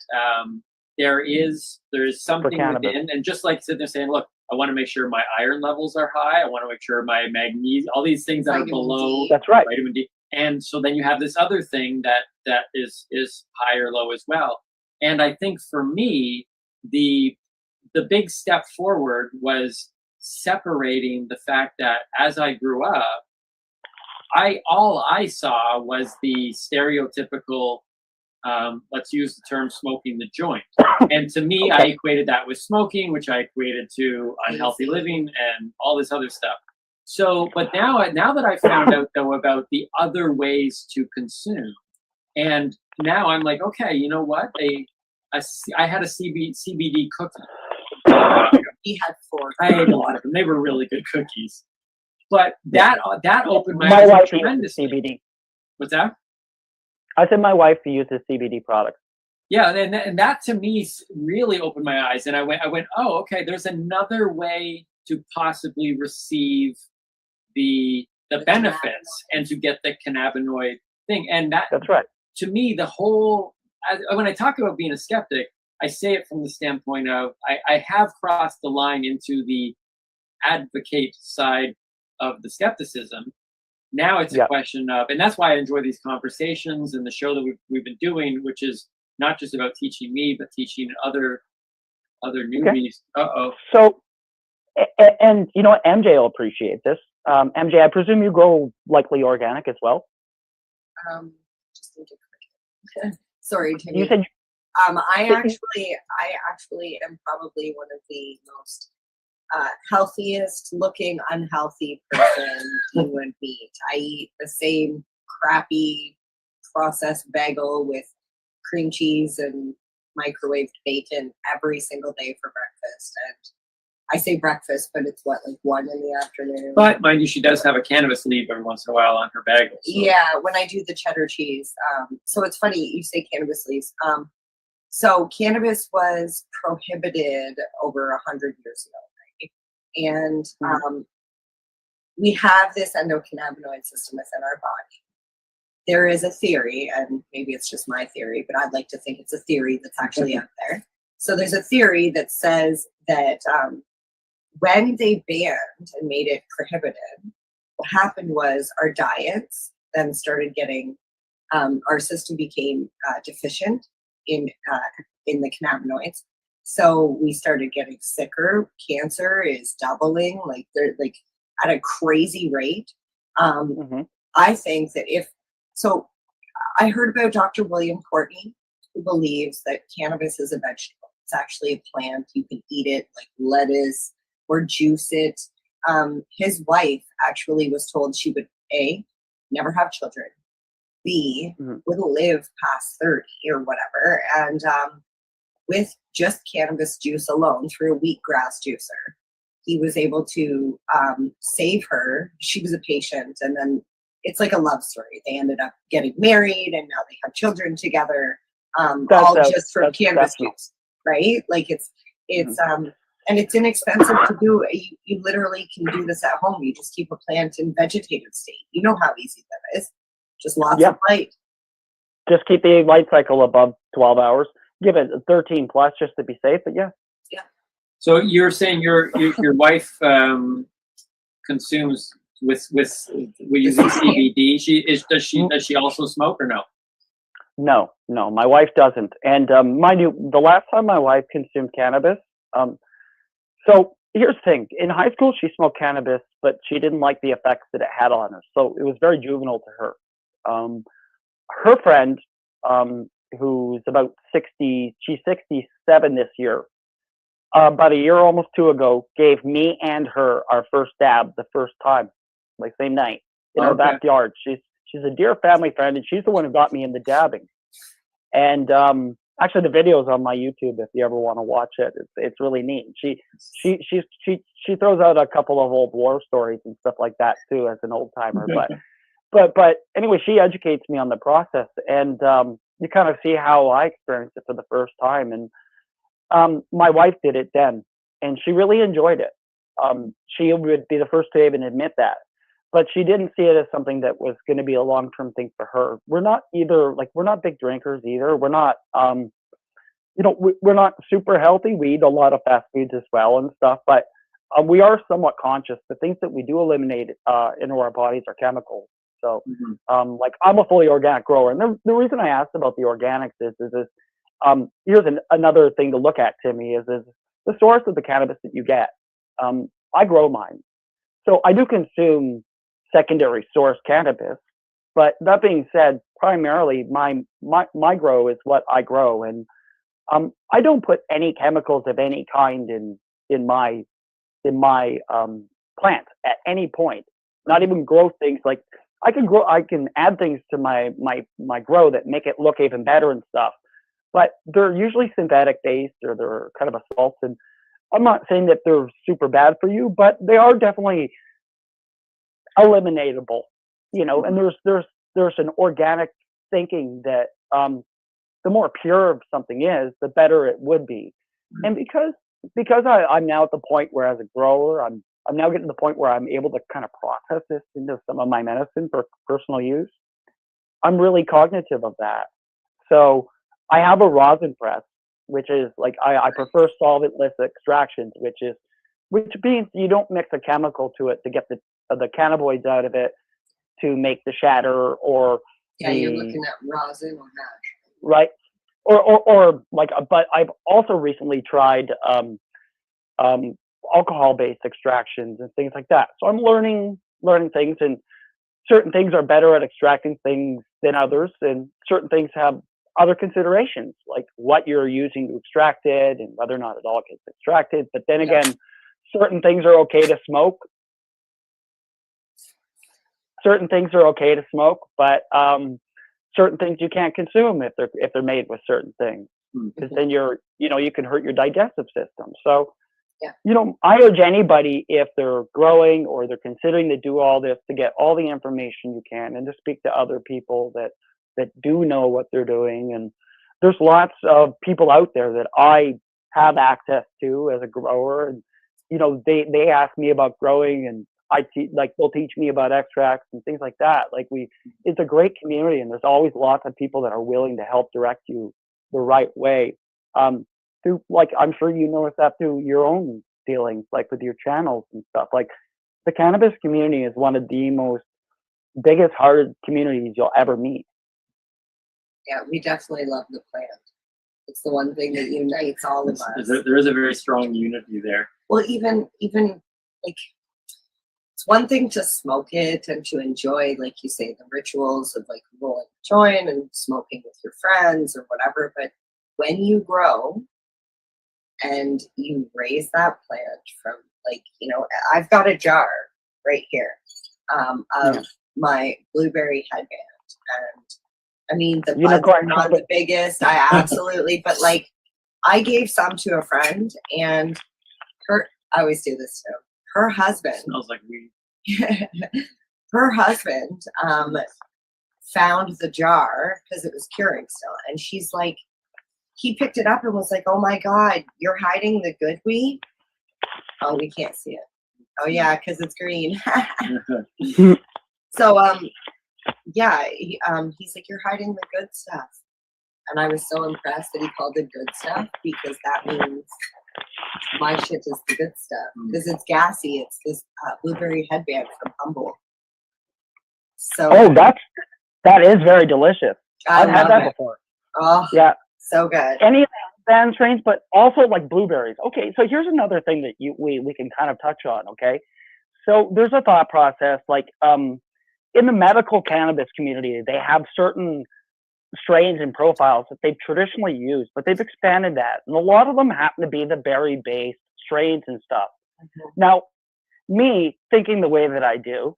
there is something within, and just like sitting there saying, look, I want to make sure my iron levels are high. I want to make sure my magnesium, all these things that are below. That's right. Vitamin D. And so then you have this other thing that is high or low as well. And I think for me, the big step forward was separating the fact that as I grew up, all I saw was the stereotypical, let's use the term smoking the joint. And to me, I equated that with smoking, which I equated to unhealthy living and all this other stuff. So, but now that I found out though about the other ways to consume, and now I'm like, okay, you know what? I had a CBD cookie. He had 4. I ate a lot of them. They were really good cookies. But that opened my My eyes wife tremendously. uses CBD. What's that? I said my wife uses CBD products. Yeah, and that to me really opened my eyes, and I went, oh, okay. There's another way to possibly receive the benefits and to get the cannabinoid thing, and that's right. To me, when I talk about being a skeptic, I say it from the standpoint of I have crossed the line into the advocate side of the skepticism. Now it's a question of, and that's why I enjoy these conversations and the show that we've been doing, which is not just about teaching me, but teaching other newbies. So, and you know what, MJ will appreciate this. MJ, I presume you grow likely organic as well. Just thinking. Sorry, Timmy. You said. I actually am probably one of the most healthiest looking unhealthy person you would meet. I eat the same crappy processed bagel with cream cheese and microwaved bacon every single day for breakfast. And I say breakfast, but it's like 1 in the afternoon. But mind you, she does have a cannabis leaf every once in a while on her bagel. So. Yeah, when I do the cheddar cheese. So it's funny you say cannabis leaves. So cannabis was prohibited over 100 years ago, right? And we have this endocannabinoid system within our body. There is a theory, and maybe it's just my theory, but I'd like to think it's a theory that's actually out there. So there's a theory that says that when they banned and made it prohibited, what happened was our diets then started getting, our system became deficient in the cannabinoids. So we started getting sicker. Cancer is doubling, like they're like at a crazy rate. I think that I heard about Dr. William Courtney, who believes that cannabis is a vegetable. It's actually a plant. You can eat it like lettuce or juice it. His wife actually was told she would A, never have children, B, wouldn't live past 30 or whatever. And with just cannabis juice alone through a wheatgrass juicer, he was able to save her. She was a patient, and then it's like a love story. They ended up getting married, and now they have children together, just from cannabis juice, right? Like it's and it's inexpensive to do. You literally can do this at home. You just keep a plant in vegetative state. You know how easy that is. Just lots of light. Just keep the light cycle above 12 hours. Give it 13 plus just to be safe. But yeah. So you're saying your wife consumes with using CBD? Does she also smoke or no? No, my wife doesn't. And mind you, the last time my wife consumed cannabis, so here's the thing. In high school, she smoked cannabis, but she didn't like the effects that it had on her. So it was very juvenile to her. Her friend, who's about 60, she's 67 this year, about a year, almost 2 ago, gave me and her our first dab the first time, like same night, in our backyard. She's a dear family friend, and she's the one who got me into dabbing. And actually, the video's on my YouTube if you ever want to watch it. It's really neat. She throws out a couple of old war stories and stuff like that too, as an old timer. But anyway, she educates me on the process, and you kind of see how I experienced it for the first time. And my wife did it then, and she really enjoyed it. She would be the first to even admit that. But she didn't see it as something that was going to be a long-term thing for her. We're not big drinkers either. We're not, we're not super healthy. We eat a lot of fast foods as well and stuff, but we are somewhat conscious. The things that we do eliminate into our bodies are chemicals. So, like I'm a fully organic grower. And the reason I asked about the organics is Here's another thing to look at, Timmy, is the source of the cannabis that you get. I grow mine. So I do consume secondary source cannabis. But that being said, primarily my grow is what I grow. And I don't put any chemicals of any kind in my plant at any point. Not even grow things like I can add things to my grow that make it look even better and stuff. But they're usually synthetic based, or they're kind of assaults. And I'm not saying that they're super bad for you, but they are definitely eliminatable, and there's an organic thinking that the more pure something is, the better it would be. And because I'm now at the point where, as a grower, I'm now getting to the point where I'm able to kind of process this into some of my medicine for personal use. I'm really cognitive of that. So I have a rosin press, which is like, I prefer solventless extractions, which means you don't mix a chemical to it to get the cannabinoids out of it to make the shatter or you're looking at rosin or hash, right? Or like, but I've also recently tried alcohol-based extractions and things like that. So I'm learning things, and certain things are better at extracting things than others, and certain things have other considerations, like what you're using to extract it and whether or not it all gets extracted. But then again, certain things are okay to smoke. Certain things are okay to smoke, but certain things you can't consume if they're made with certain things, because then you can hurt your digestive system. So, I urge anybody, if they're growing or they're considering to do all this, to get all the information you can and to speak to other people that do know what they're doing. And there's lots of people out there that I have access to as a grower, and they ask me about growing, and they'll teach me about extracts and things like that. It's a great community, and there's always lots of people that are willing to help direct you the right way. Through, I'm sure you notice that through your own dealings, like with your channels and stuff. Like, the cannabis community is one of the most biggest hearted communities you'll ever meet. Yeah, we definitely love the plant. It's the one thing that unites all of us. There is a very strong unity there. Well, even like, it's one thing to smoke it and to enjoy, like you say, the rituals of like rolling a joint and smoking with your friends or whatever. But when you grow and you raise that plant from, like, I've got a jar right here of my blueberry headband. And I mean, the buds are not the biggest. I absolutely, but like, I gave some to a friend, and I always do this too. Her husband smells like weed. Her husband found the jar because it was curing still, and she's like, he picked it up and was like, "Oh my God, you're hiding the good weed." Oh, we can't see it. Oh yeah, because it's green. So he's like, "You're hiding the good stuff," and I was so impressed that he called it good stuff, because that means my shit is the good stuff, because it's gassy. It's this blueberry headband from Humboldt. So that is very delicious. I've had that before. Oh yeah, so good. Any band strains, but also like blueberries. Okay, so here's another thing that we can kind of touch on. Okay, so there's a thought process, like in the medical cannabis community, they have certain strains and profiles that they've traditionally used, but they've expanded that. And a lot of them happen to be the berry-based strains and stuff. Now, me thinking the way that I do,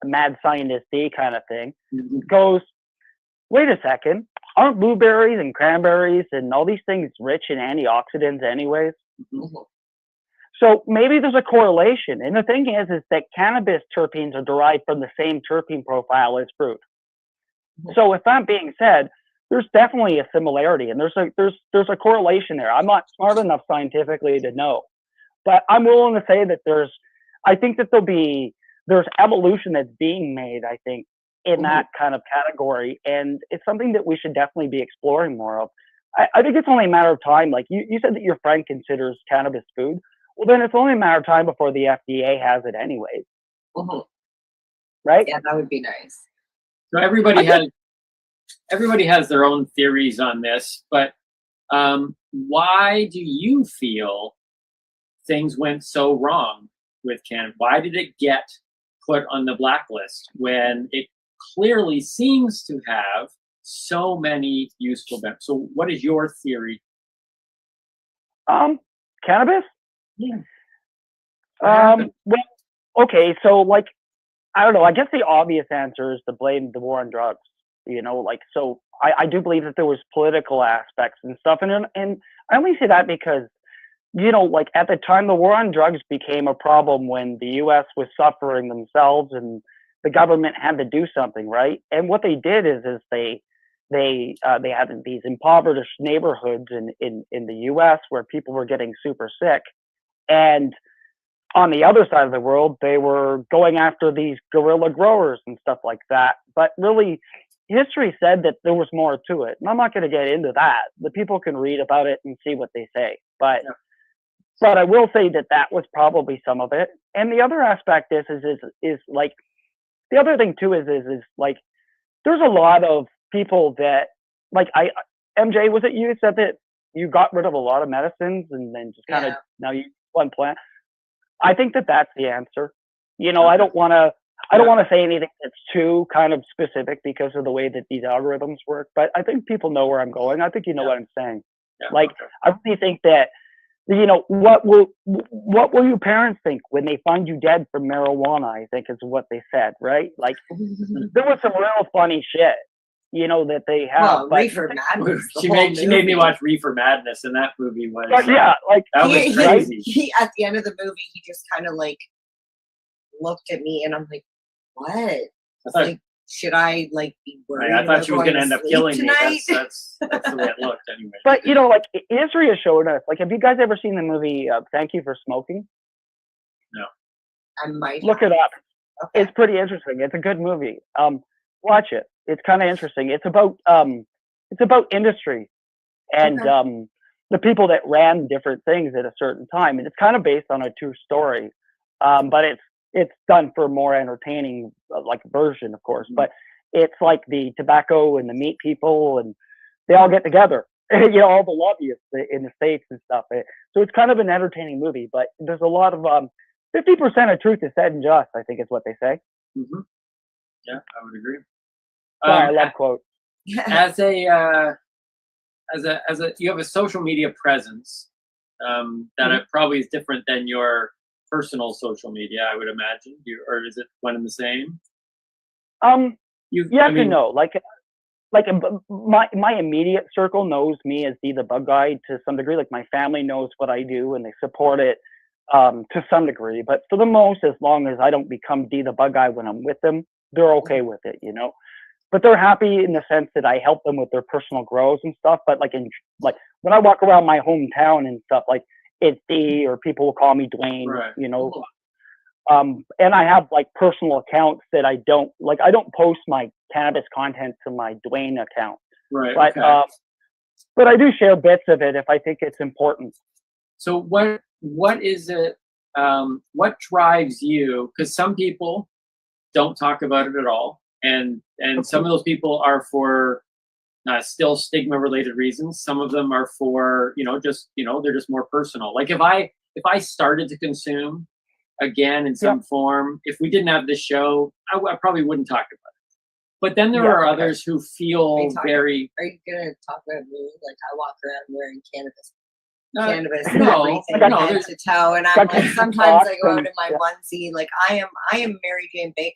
a mad scientist-y kind of thing, goes, wait a second, aren't blueberries and cranberries and all these things rich in antioxidants anyways? So maybe there's a correlation. And the thing is that cannabis terpenes are derived from the same terpene profile as fruit. So with that being said, there's definitely a similarity, and there's a correlation there. I'm not smart enough scientifically to know, but I'm willing to say that I think that there's evolution that's being made, I think, in that kind of category, and it's something that we should definitely be exploring more of. I think it's only a matter of time. Like you said that your friend considers cannabis food. Well, then it's only a matter of time before the FDA has it anyways. Right? Yeah, that would be nice. So everybody has their own theories on this, but Why do you feel things went so wrong with cannabis? Why did it get put on the blacklist when it clearly seems to have so many useful benefits? So what is your theory? Cannabis? Yeah. Well, okay, so like, I don't know. I guess the obvious answer is to blame the war on drugs. You know, like, so I do believe that there was political aspects and stuff, and I only say that because, you know, like at the time the war on drugs became a problem when the U.S. was suffering themselves and the government had to do something, right? And what they did is they had these impoverished neighborhoods in the U.S. where people were getting super sick, and on the other side of the world, they were going after these guerrilla growers and stuff like that. But really, history said that there was more to it. And I'm not going to get into that. The people can read about it and see what they say. But I will say that that was probably some of it. And the other aspect is like, the other thing too is like, there's a lot of people that, like, MJ, was it you said that you got rid of a lot of medicines and then just kind of now you one plant? I think that that's the answer. You know, I don't want to say anything that's too kind of specific because of the way that these algorithms work, but I think people know where I'm going. I think you know what I'm saying. Like, I really think that, you know, what will your parents think when they find you dead from marijuana, I think is what they said, right? Like, there was some real funny shit, you know, that they have. Well, Reefer Madness. She made me watch Reefer Madness, and that movie was yeah, like that was crazy. He at the end of the movie, he just kind of like looked at me, and I'm like, "What? Like, should I like be worried?" I thought she was going to end up killing tonight? me. That's the way it looked, anyway. But you know, like, history has shown us. Like, have you guys ever seen the movie Thank You for Smoking? No. I might look it up. Okay. It's pretty interesting. It's a good movie. Watch it. It's kind of interesting. It's about industry and the people that ran different things at a certain time, and it's kind of based on a true story. But it's done for a more entertaining like version, of course. But it's like the tobacco and the meat people, and they all get together. You know, all the lobbyists in the States and stuff. So it's kind of an entertaining movie, but there's a lot of 50% of truth is said and just, I think is what they say. Mm-hmm. Yeah, I would agree. I love quotes. As a you have a social media presence that probably is different than your personal social media, I would imagine. Or is it one and the same? Yes and no. Like my immediate circle knows me as D the Bug Guy to some degree. Like, my family knows what I do and they support it to some degree. But for the most, as long as I don't become D the Bug Guy when I'm with them, they're okay with it, you know. But they're happy in the sense that I help them with their personal growth and stuff. But like when I walk around my hometown and stuff, like, it's D, or people will call me Dwayne, right. You know. And I have like personal accounts that I don't post my cannabis content to my Dwayne account. Right. But okay. But I do share bits of it if I think it's important. So what is it? What drives you? Because some people don't talk about it at all, and some of those people are for still stigma related reasons. Some of them are for they're just more personal. Like, if I started to consume again in some form, if we didn't have this show, I probably wouldn't talk about it. But then there are others who feel very. Are you gonna talk about me? Like, I walk around wearing cannabis and no, head to toe, and I'm like, sometimes I go out in my onesie. Like, I am Mary Jane Baker,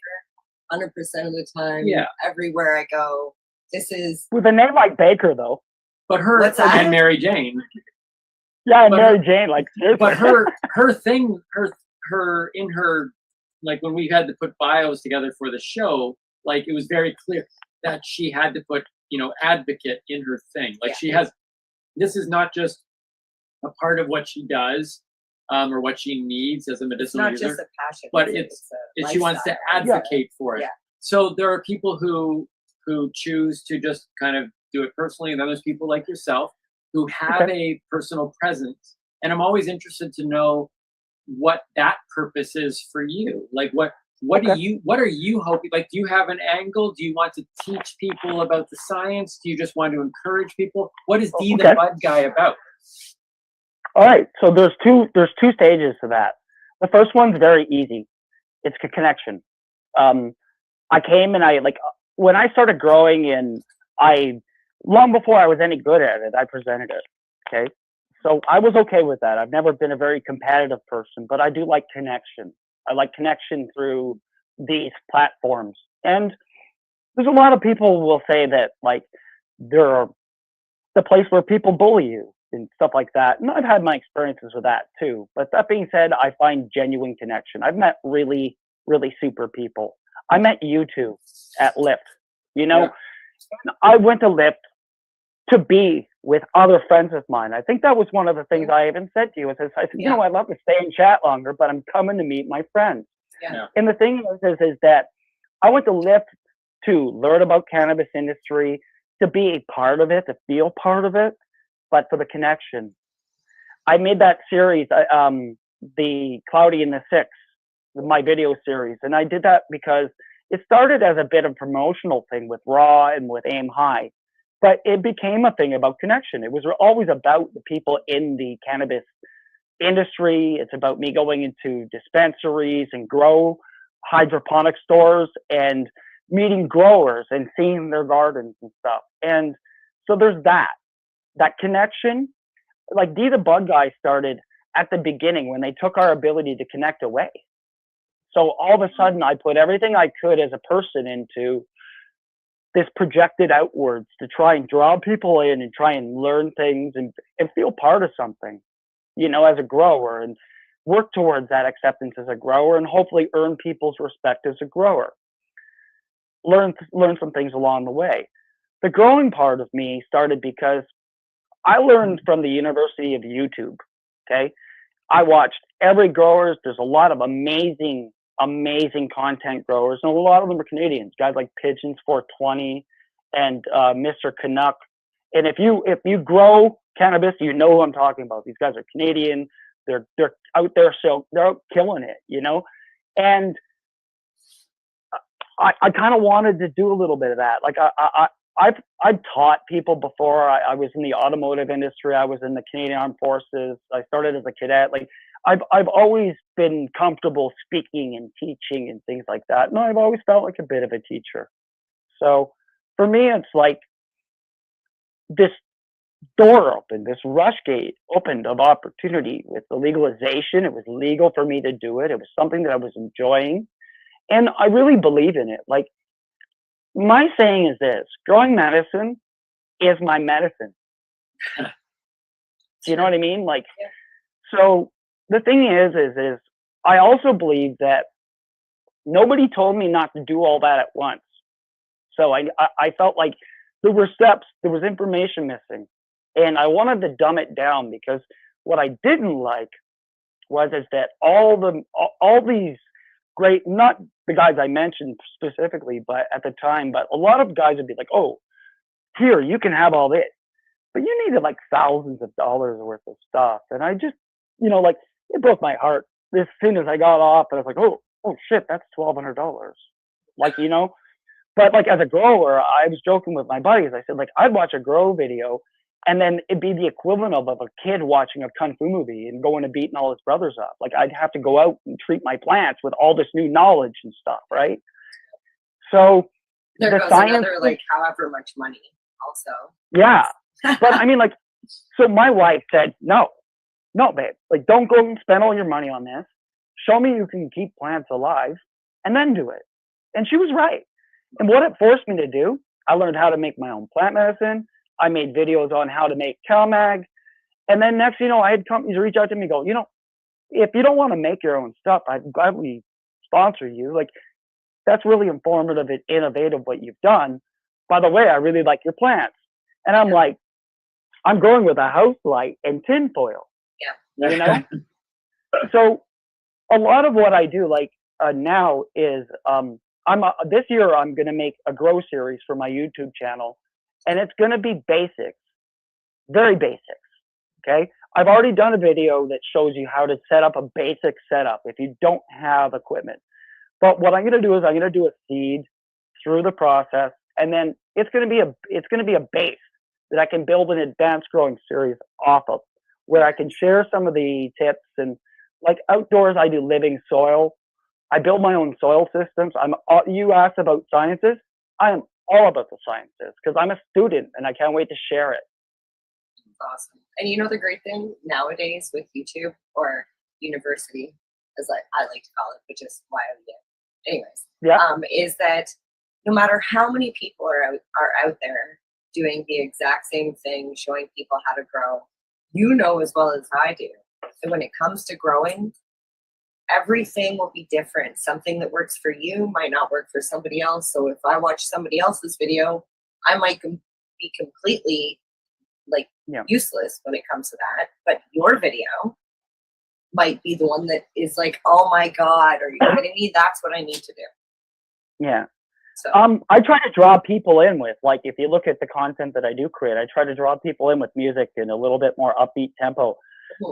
100% of the time. Yeah. Everywhere I go, this is with a name like Baker, though. But her and Mary Jane. Yeah, and Mary Jane, like. But her thing, her in her, like, when we had to put bios together for the show, like, it was very clear that she had to put advocate in her thing. Like, she has, this is not just a part of what she does or what she needs as a medicinal user. It's not just a passion, but she wants to advocate for it. So there are people who choose to just kind of do it personally, and then there's people like yourself who have a personal presence. And I'm always interested to know what that purpose is for you. Like, what What are you hoping? Like, do you have an angle? Do you want to teach people about the science? Do you just want to encourage people? What is the Bud Guy about? All right. So there's two stages to that. The first one's very easy. It's a connection. I came and when I started growing, and long before I was any good at it, I presented it. Okay. So I was okay with that. I've never been a very competitive person, but I do like connection. I like connection through these platforms. And there's a lot of people will say that like they're the place where people bully you and stuff like that. And I've had my experiences with that too. But that being said, I find genuine connection. I've met really, really super people. I met you two at Lyft. You know, I went to Lyft to be with other friends of mine. I think that was one of the things I even said to you. I said, you know, I'd love to stay and chat longer, but I'm coming to meet my friends. Yeah. And the thing is that I went to Lyft to learn about cannabis industry, to be a part of it, to feel part of it, but for the connection. I made that series, the Cloudy and the Six, my video series. And I did that because it started as a bit of a promotional thing with Raw and with Aim High. But it became a thing about connection. It was always about the people in the cannabis industry. It's about me going into dispensaries and grow hydroponic stores and meeting growers and seeing their gardens and stuff. And so there's that connection. Like the Bud Guy started at the beginning when they took our ability to connect away. So all of a sudden I put everything I could as a person into this projected outwards to try and draw people in and try and learn things and feel part of something, you know, as a grower, and work towards that acceptance as a grower and hopefully earn people's respect as a grower. Learn some things along the way. The growing part of me started because I learned from the University of YouTube. Okay. I watched every growers. There's a lot of amazing content growers, and a lot of them are Canadians, guys like Pigeons 420 and Mr. Canuck. And if you grow cannabis, you know who I'm talking about. These guys are Canadian. They're out there, so they're out killing it, you know. And I kind of wanted to do a little bit of that. Like I've taught people before. I was in the automotive industry. I was in the Canadian Armed Forces. I started as a cadet. Like I've always been comfortable speaking and teaching and things like that. And I've always felt like a bit of a teacher. So for me, it's like this door opened, this rush gate opened of opportunity with the legalization. It was legal for me to do it. It was something that I was enjoying. And I really believe in it. Like my saying is this: growing medicine is my medicine. Do you know what I mean? Like, so the thing is I also believe that nobody told me not to do all that at once. So I felt like there were steps, there was information missing, and I wanted to dumb it down, because what I didn't like is that all these great, not the guys I mentioned specifically, but at the time, but a lot of guys would be like, oh, here, you can have all this, but you needed like thousands of dollars worth of stuff. And I just, you know, like, it broke my heart as soon as I got off, and I was like, oh shit, that's $1,200. Like, you know, but like as a grower, I was joking with my buddies. I said, like, I'd watch a grow video, and then it'd be the equivalent of a kid watching a kung fu movie and going and beating all his brothers up. Like, I'd have to go out and treat my plants with all this new knowledge and stuff, right? So there goes another, like, however much money also. Yeah. But I mean, like, so my wife said, no, babe, like, don't go and spend all your money on this. Show me you can keep plants alive, and then do it. And she was right. And what it forced me to do, I learned how to make my own plant medicine. I made videos on how to make CalMag. And then next, you know, I had companies reach out to me and go, you know, if you don't want to make your own stuff, I'd gladly sponsor you. Like, that's really informative and innovative what you've done. By the way, I really like your plants. And I'm like, I'm growing with a house light and tinfoil. Yeah. You know? So a lot of what I do, like, now is, this year I'm going to make a grow series for my YouTube channel, and it's going to be basics, very basics. Okay. I've already done a video that shows you how to set up a basic setup if you don't have equipment. But what I'm going to do is I'm going to do a seed through the process, and then it's going to be a base that I can build an advanced growing series off of, where I can share some of the tips. And like outdoors, I do living soil. I build my own soil systems. You asked about sciences. I am all about the sciences because I'm a student and I can't wait to share it. Awesome. And you know the great thing nowadays with YouTube or university, as I like to call it, which is why I did. Anyways, is that no matter how many people are out there doing the exact same thing, showing people how to grow, you know as well as I do that when it comes to growing, everything will be different. Something that works for you might not work for somebody else. So if I watch somebody else's video, I might be completely useless when it comes to that. But your video might be the one that is like, oh my God, are you kidding me? That's what I need to do. Yeah. So I try to draw people in with, like, if you look at the content that I do create, I try to draw people in with music and a little bit more upbeat tempo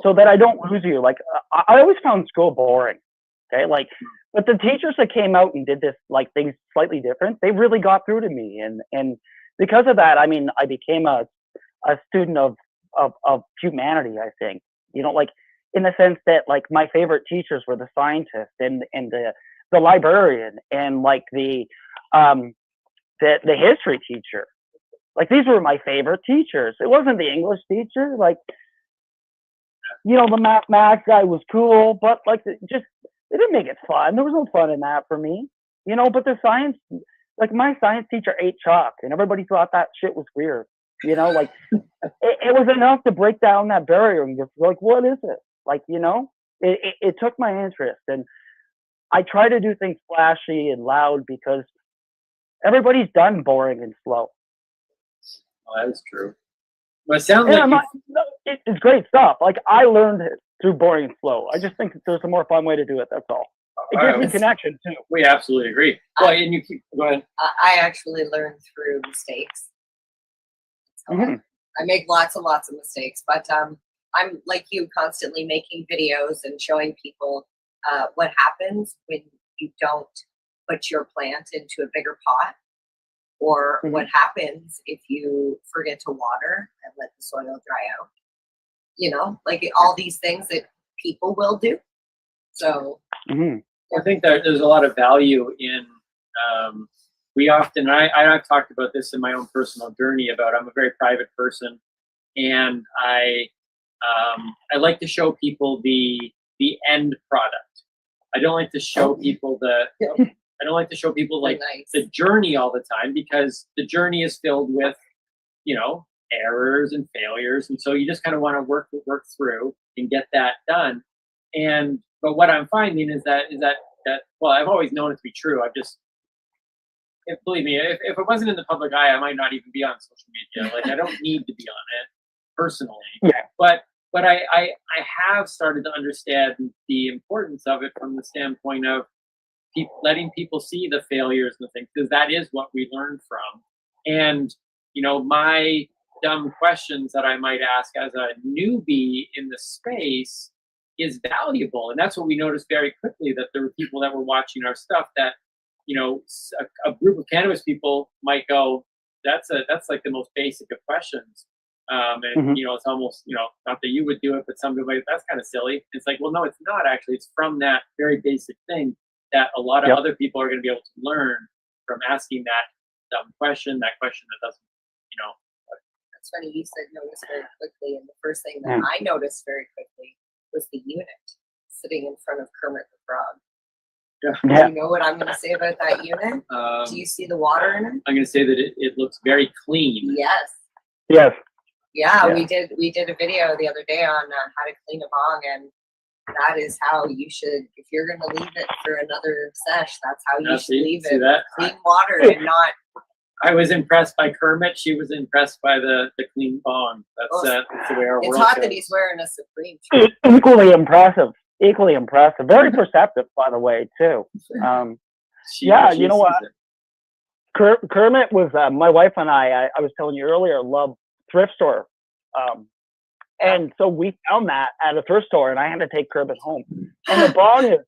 so that I don't lose you. Like, I always found school boring. Okay. Like, but the teachers that came out and did this, like, things slightly different, they really got through to me. And because of that, I mean, I became a student of humanity, I think, you know, like, in the sense that, like, my favorite teachers were the scientist and the librarian and, like, the history teacher. Like, these were my favorite teachers. It wasn't the English teacher. Like, you know, the math guy was cool, but, like, they didn't make it fun. There was no fun in that for me, you know. But the science, like, my science teacher ate chalk, and everybody thought that shit was weird. You know, like, it was enough to break down that barrier and just, like, what is it? Like, you know, it took my interest, and I try to do things flashy and loud because everybody's done boring and slow. Oh, that's true. But it sounds like it's great stuff. Like, I learned it through boring and slow. I just think that there's a more fun way to do it. That's all. It gives me connection too. We absolutely agree. Well, and you keep go ahead. I actually learned through mistakes. I make lots and lots of mistakes, but I'm like you, constantly making videos and showing people what happens when you don't put your plant into a bigger pot, or what happens if you forget to water and let the soil dry out. You know, like all these things that people will do. So I think that there's a lot of value in we often, I've talked about this in my own personal journey about, I'm a very private person, and I like to show people the end product. I don't like to show people I don't like to show people like the journey all the time, because the journey is filled with, you know, errors and failures, and so you just kind of want to work through and get that done. But what I'm finding is that well, I've always known it to be true. Believe me, if it wasn't in the public eye, I might not even be on social media. Like, I don't need to be on it personally. Yeah. But I have started to understand the importance of it from the standpoint of letting people see the failures and the things, because that is what we learn from. And, you know, my dumb questions that I might ask as a newbie in the space is valuable. And that's what we noticed very quickly, that there were people that were watching our stuff that, you know, a group of cannabis people might go, that's like the most basic of questions. And, you know, it's almost, you know, not that you would do it, but somebody might, that's kind of silly. It's like, well, no, it's not actually. It's from that very basic thing that a lot of other people are going to be able to learn from asking that dumb question, that doesn't, you know. That's funny. You said notice very quickly. And the first thing that I noticed very quickly was the unit sitting in front of Kermit the Frog. Yeah. Do you know what I'm going to say about that unit? Do you see the water in it? I'm going to say that it looks very clean. Yes. Yes. Yeah, we did a video the other day on how to clean a bong, and that is how you should, if you're going to leave it for another sesh, that's how you should leave it. That? Clean water and not. I was impressed by Kermit. She was impressed by the clean bong. That's the way our world It's hot goes. that he's wearing a Supreme. Equally impressive. Very perceptive, by the way, too. Yeah, you know what? Kermit was my wife and I was telling you earlier, love thrift store And so we found that at a thrift store, and I had to take Cribbit home. And the bong is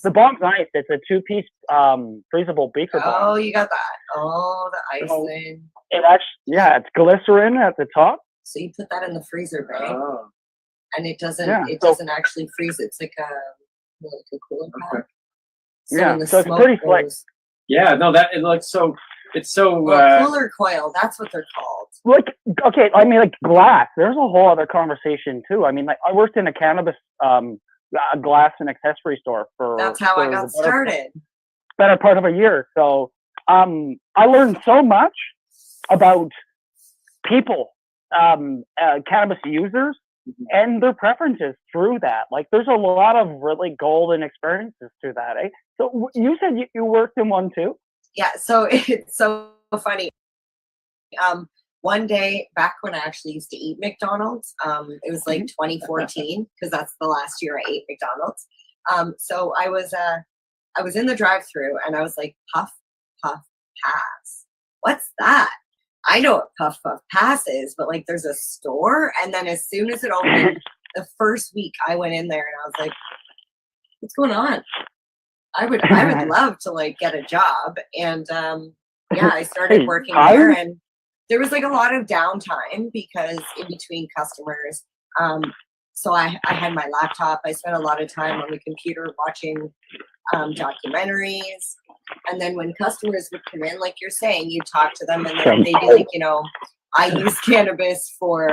the bong's nice. It's a 2-piece freezable beaker bong. Oh, you got that. Oh, the icing. It actually, it's glycerin at the top. So you put that in the freezer, right? Oh. And it doesn't. Yeah, It so- doesn't actually freeze. It's like a cooling pack. So Yeah, when the so it's smoke pretty slick. goes- Yeah, no, that it looks so. It's so. cooler coil. That's what they're called. Like, okay, I mean, like glass. There's a whole other conversation too. I mean, like I worked in a cannabis glass and accessory store for. That's how I for got the started. better part of a year. So I learned so much about people, cannabis users, and their preferences through that. Like, there's a lot of really golden experiences through that. Eh? So you said you worked in one too? Yeah. So it's so funny. One day back when I actually used to eat McDonald's, it was like 2014 because that's the last year I ate McDonald's. So I was in the drive-through and I was like, puff, puff, pass. What's that? I know what puff, puff, pass is, but like there's a store. And then as soon as it opened, the first week I went in there and I was like, what's going on? I would love to like get a job. And yeah, I started working there and there was like a lot of downtime because in between customers. So I had my laptop. I spent a lot of time on the computer watching documentaries. And then when customers would come in, like you're saying, you talk to them and then they'd be like, you know, I use cannabis for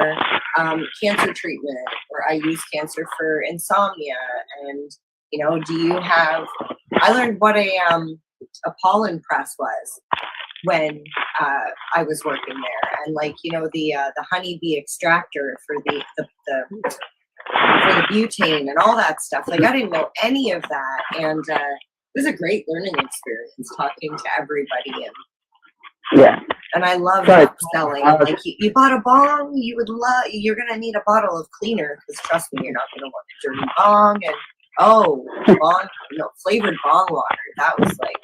cancer treatment, or I use cancer for insomnia. And, you know, do you have, I learned what a pollen press was when I was working there, and like, you know, the honeybee extractor for the butane and all that stuff. Like I didn't know any of that, and it was a great learning experience talking to everybody. And I love upselling. Like you bought a bong, you're gonna need a bottle of cleaner because trust me, you're not gonna want a dirty bong. And bong, flavored bong water. That was like,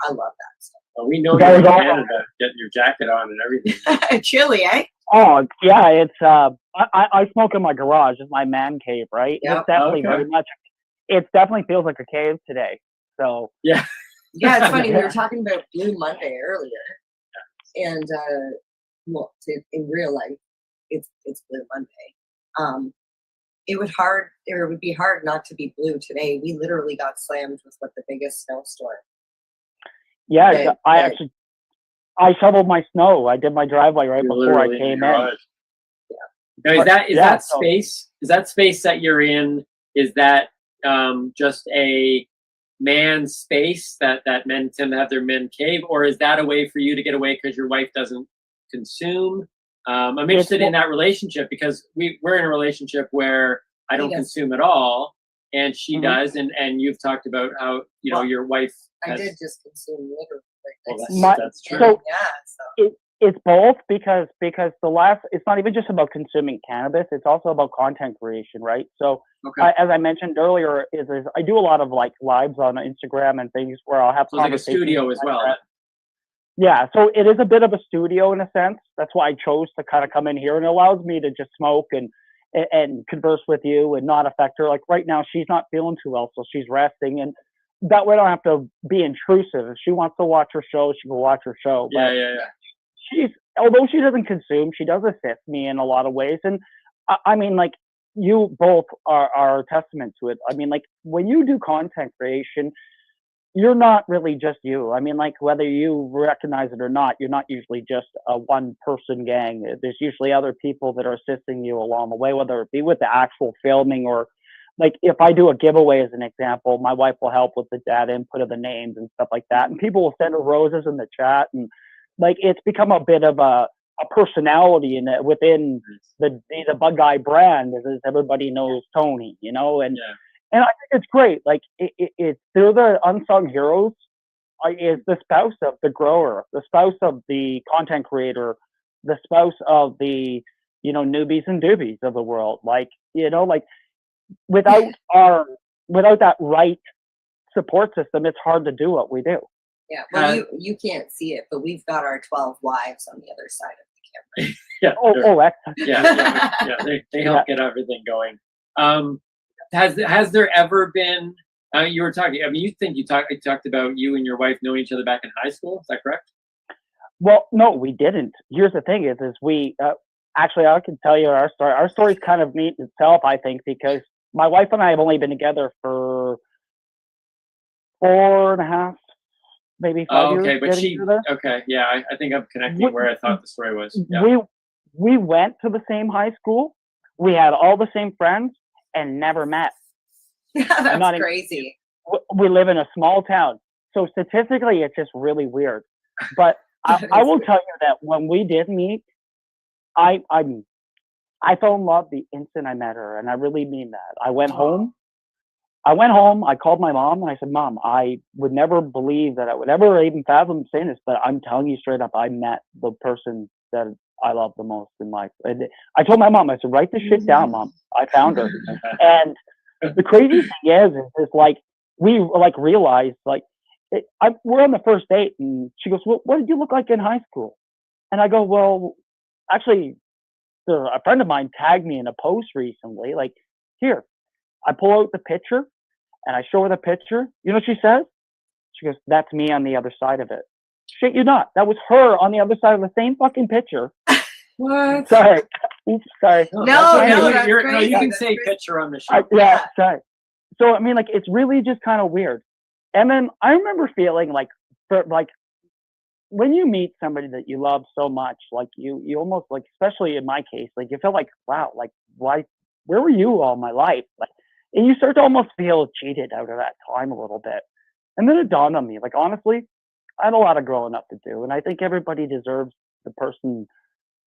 I love that stuff. Well, we know you're in Canada, getting your jacket on and everything. Chilly, eh? Oh yeah, it's I smoke in my garage. It's my man cave, right? Yep. It's definitely Okay. very much. It definitely feels like a cave today. So yeah, it's funny. We were talking about Blue Monday earlier, and in real life, it's Blue Monday. It would be hard not to be blue today. We literally got slammed with the biggest snowstorm. yeah, I shoveled my snow. I did my driveway right before I came in. Now, is that space? Is that space that you're in? Is that just a man space that men tend to have their men cave, or is that a way for you to get away because your wife doesn't consume? I'm interested in that relationship because we're in a relationship where I don't consume at all, and she does, and you've talked about how your wife. I did just consume literally. That's true. So it's both because it's not even just about consuming cannabis. It's also about content creation, right? So as I mentioned earlier, is I do a lot of like lives on Instagram and things where I'll have conversations. Like a studio as well. Yeah, so it is a bit of a studio in a sense. That's why I chose to kind of come in here, and it allows me to just smoke and converse with you and not affect her. Like right now, she's not feeling too well, so she's resting, and that way I don't have to be intrusive. If she wants to watch her show, she can watch her show. But although she doesn't consume, she does assist me in a lot of ways. And I mean, like, you both are a testament to it. I mean, like, when you do content creation, you're not really just you. I mean, like, whether you recognize it or not, you're not usually just a one-person gang. There's usually other people that are assisting you along the way, whether it be with the actual filming or, like, if I do a giveaway as an example, my wife will help with the data input of the names and stuff like that. And people will send her roses in the chat. And, like, it's become a bit of a personality within the Bug Guy brand, as everybody knows Tony, you know? And I think it's great. Like, they're the unsung heroes. Is the spouse of the grower, the spouse of the content creator, the spouse of the, newbies and doobies of the world. Like, like, without that right support system, it's hard to do what we do. Yeah, well, you can't see it, but we've got our 12 wives on the other side of the camera. Yeah. They help Yeah. get everything going. Has there ever been? You were talking. I mean, you talked about you and your wife knowing each other back in high school. Is that correct? Well, no, we didn't. Here's the thing: is we actually I can tell you our story. Our story's kind of neat itself, I think, because my wife and I have only been together for 4.5, maybe 5 years. Okay, but getting she. through there. Okay, yeah, I think I'm connecting where I thought the story was. Yeah. We went to the same high school. We had all the same friends and never met. That's crazy. We live in a small town, so statistically, it's just really weird. But I will tell you that when we did meet, I fell in love the instant I met her, and I really mean that. I went home. I called my mom and I said, "Mom, I would never believe that I would ever even fathom saying this, but I'm telling you straight up, I met the person that I love the most in life." And I told my mom, I said, "Write this shit down, Mom. I found her." And the crazy thing is like we like realized like we're on the first date, and she goes, "Well, what did you look like in high school?" And I go, "Well, actually, a friend of mine tagged me in a post recently. Like, here." I pull out the picture and I show her the picture. You know what she says? She goes, "That's me on the other side of it." Shit you not. That was her on the other side of the same fucking picture. What? Sorry. Oops, sorry. No, that's you crazy. can That's say crazy. picture on the show. Yeah, sorry. So I mean, like, it's really just kind of weird. And then I remember feeling like, when you meet somebody that you love so much, like you almost like, especially in my case, like you feel like, wow, like why, where were you all my life? Like, and you start to almost feel cheated out of that time a little bit. And then it dawned on me, like, honestly, I had a lot of growing up to do. And I think everybody deserves the person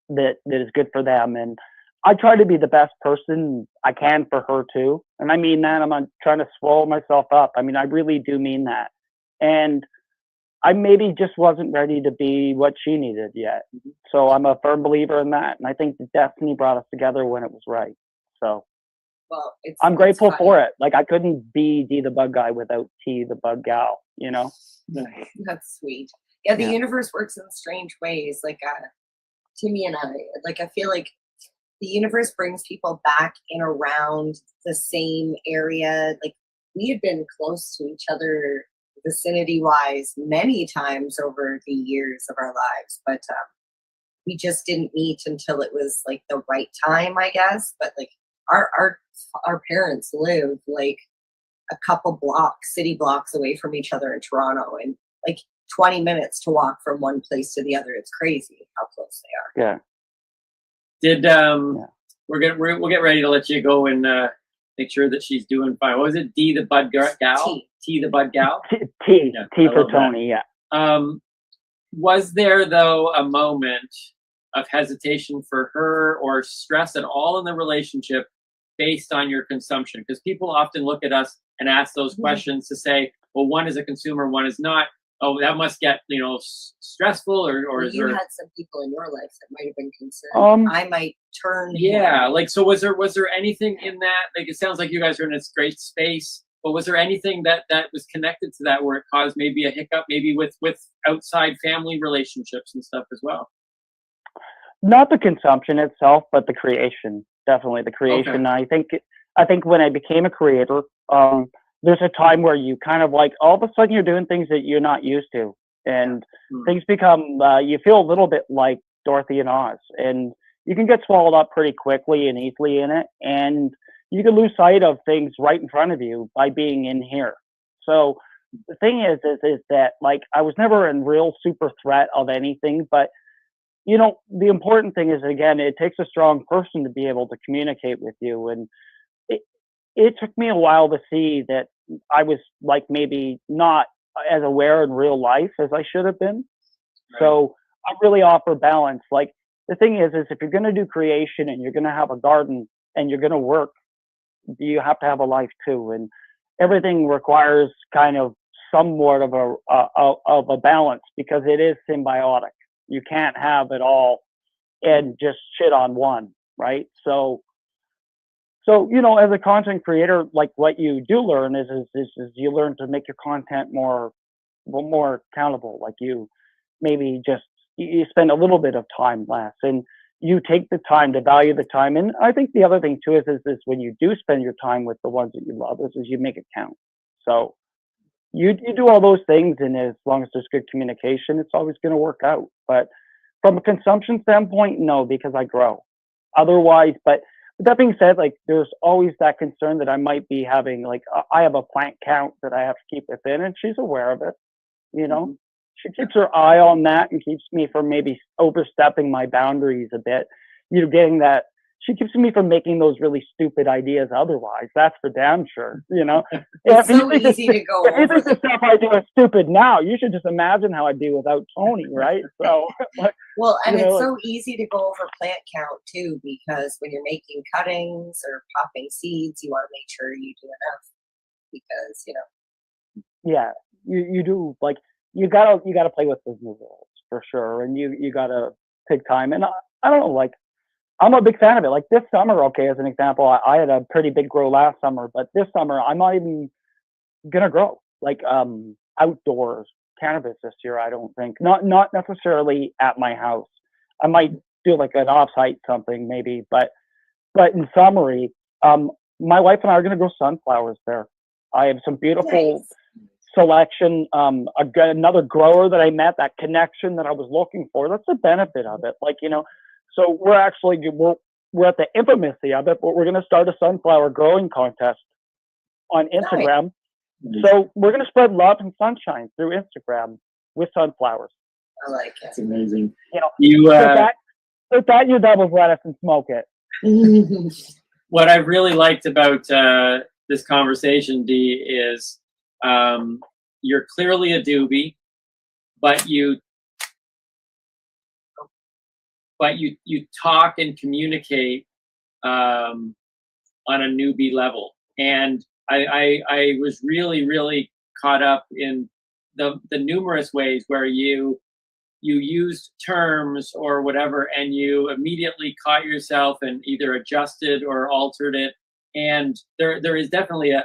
that is good for them. And I try to be the best person I can for her too. And I mean that. I'm not trying to swallow myself up. I mean, I really do mean that. And I maybe just wasn't ready to be what she needed yet. So I'm a firm believer in that. And I think the destiny brought us together when it was right. So Well, I'm grateful for it. Like, I couldn't be D the bug guy without T the bug gal, you know? That's sweet. Yeah, the Yeah. universe works in strange ways. Like Timmy and I, like I feel like the universe brings people back in around the same area. Like we had been close to each other vicinity wise many times over the years of our lives, but we just didn't meet until it was like the right time, I guess. But like our parents live like a couple city blocks away from each other in Toronto, and like 20 minutes to walk from one place to the other. It's crazy how close they are. Yeah. We'll get ready to let you go and make sure that she's doing fine. What was it? D the bud gal? T the bud gal? T I for love that. Tony, yeah. Was there though a moment of hesitation for her or stress at all in the relationship based on your consumption? Because people often look at us and ask those questions to say, well, one is a consumer, one is not. Oh, that must get stressful, or Well, is you there? had some people in your life that might have been concerned. I might turn. Yeah, like, so was there anything in that? Like, it sounds like you guys are in this great space, but was there anything that was connected to that where it caused maybe a hiccup, maybe with outside family relationships and stuff as well? Not the consumption itself, but the creation. Definitely the creation. Okay. I think when I became a creator, there's a time where you kind of like all of a sudden you're doing things that you're not used to, and things become you feel a little bit like Dorothy and Oz, and you can get swallowed up pretty quickly and easily in it, and you can lose sight of things right in front of you by being in here. So the thing is that like I was never in real super threat of anything, but the important thing is, again, it takes a strong person to be able to communicate with you. And it took me a while to see that I was like maybe not as aware in real life as I should have been. Right. So I really offer balance. Like the thing is if you're going to do creation and you're going to have a garden and you're going to work, you have to have a life too. And everything requires kind of somewhat of a balance because it is symbiotic. You can't have it all and just shit on one, right? So as a content creator, like what you do learn is you learn to make your content more accountable. Like you maybe just you spend a little bit of time less, and you take the time to value the time. And I think the other thing too is when you do spend your time with the ones that you love, is you make it count. So you do all those things, and as long as there's good communication, it's always going to work out. But from a consumption standpoint, no, because I grow. Otherwise, but with that being said, like there's always that concern that I might be having, like I have a plant count that I have to keep within, and she's aware of it. You know, she keeps her eye on that and keeps me from maybe overstepping my boundaries a bit. You know, getting that, she keeps me from making those really stupid ideas otherwise. That's for damn sure, you know. It's so easy to go if you over think the stuff I do is stupid now, you should just imagine how I'd be without Tony, right? So, like, Well, and you it's know, so easy to go over plant count too, because when you're making cuttings or popping seeds, you want to make sure you do enough because, you know. yeah, you do, like, you gotta play with those new rules for sure, and you gotta take time. And I don't know, like, I'm a big fan of it. Like this summer, okay, as an example, I had a pretty big grow last summer, but this summer I'm not even gonna grow like outdoors cannabis this year. I don't think, not necessarily at my house. I might do like an offsite something maybe, but in summary, my wife and I are gonna grow sunflowers there. I have some beautiful selection. Another grower that I met, that connection that I was looking for. That's the benefit of it. Like, you know, so we're at the infamousy of it, but we're going to start a sunflower growing contest on Instagram. Nice. So we're going to spread love and sunshine through Instagram with sunflowers. I like it. That's amazing. You know, with that you double lettuce and smoke it. What I really liked about this conversation, Dee, is you're clearly a doobie, but you talk and communicate on a newbie level. And I was really caught up in the numerous ways where you used terms or whatever, and you immediately caught yourself and either adjusted or altered it. And there is definitely a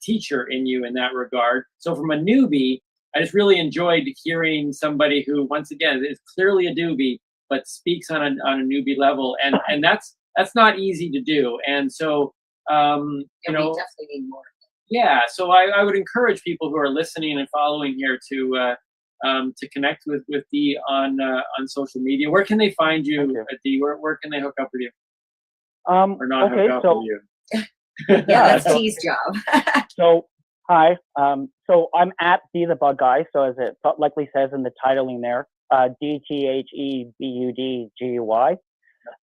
teacher in you in that regard. So from a newbie, I just really enjoyed hearing somebody who, once again, is clearly a doobie, but speaks on a newbie level, and that's not easy to do. And so you know, we definitely need more. Yeah, so I would encourage people who are listening and following here to connect with Dee on social media. Where can they find you, Dee? Where can they hook up with you? Or not hook up with you? Yeah, that's Dee's job. So hi, so I'm at Dee the Bug Guy. So as it likely says in the titling there, DTHEBUDGUY,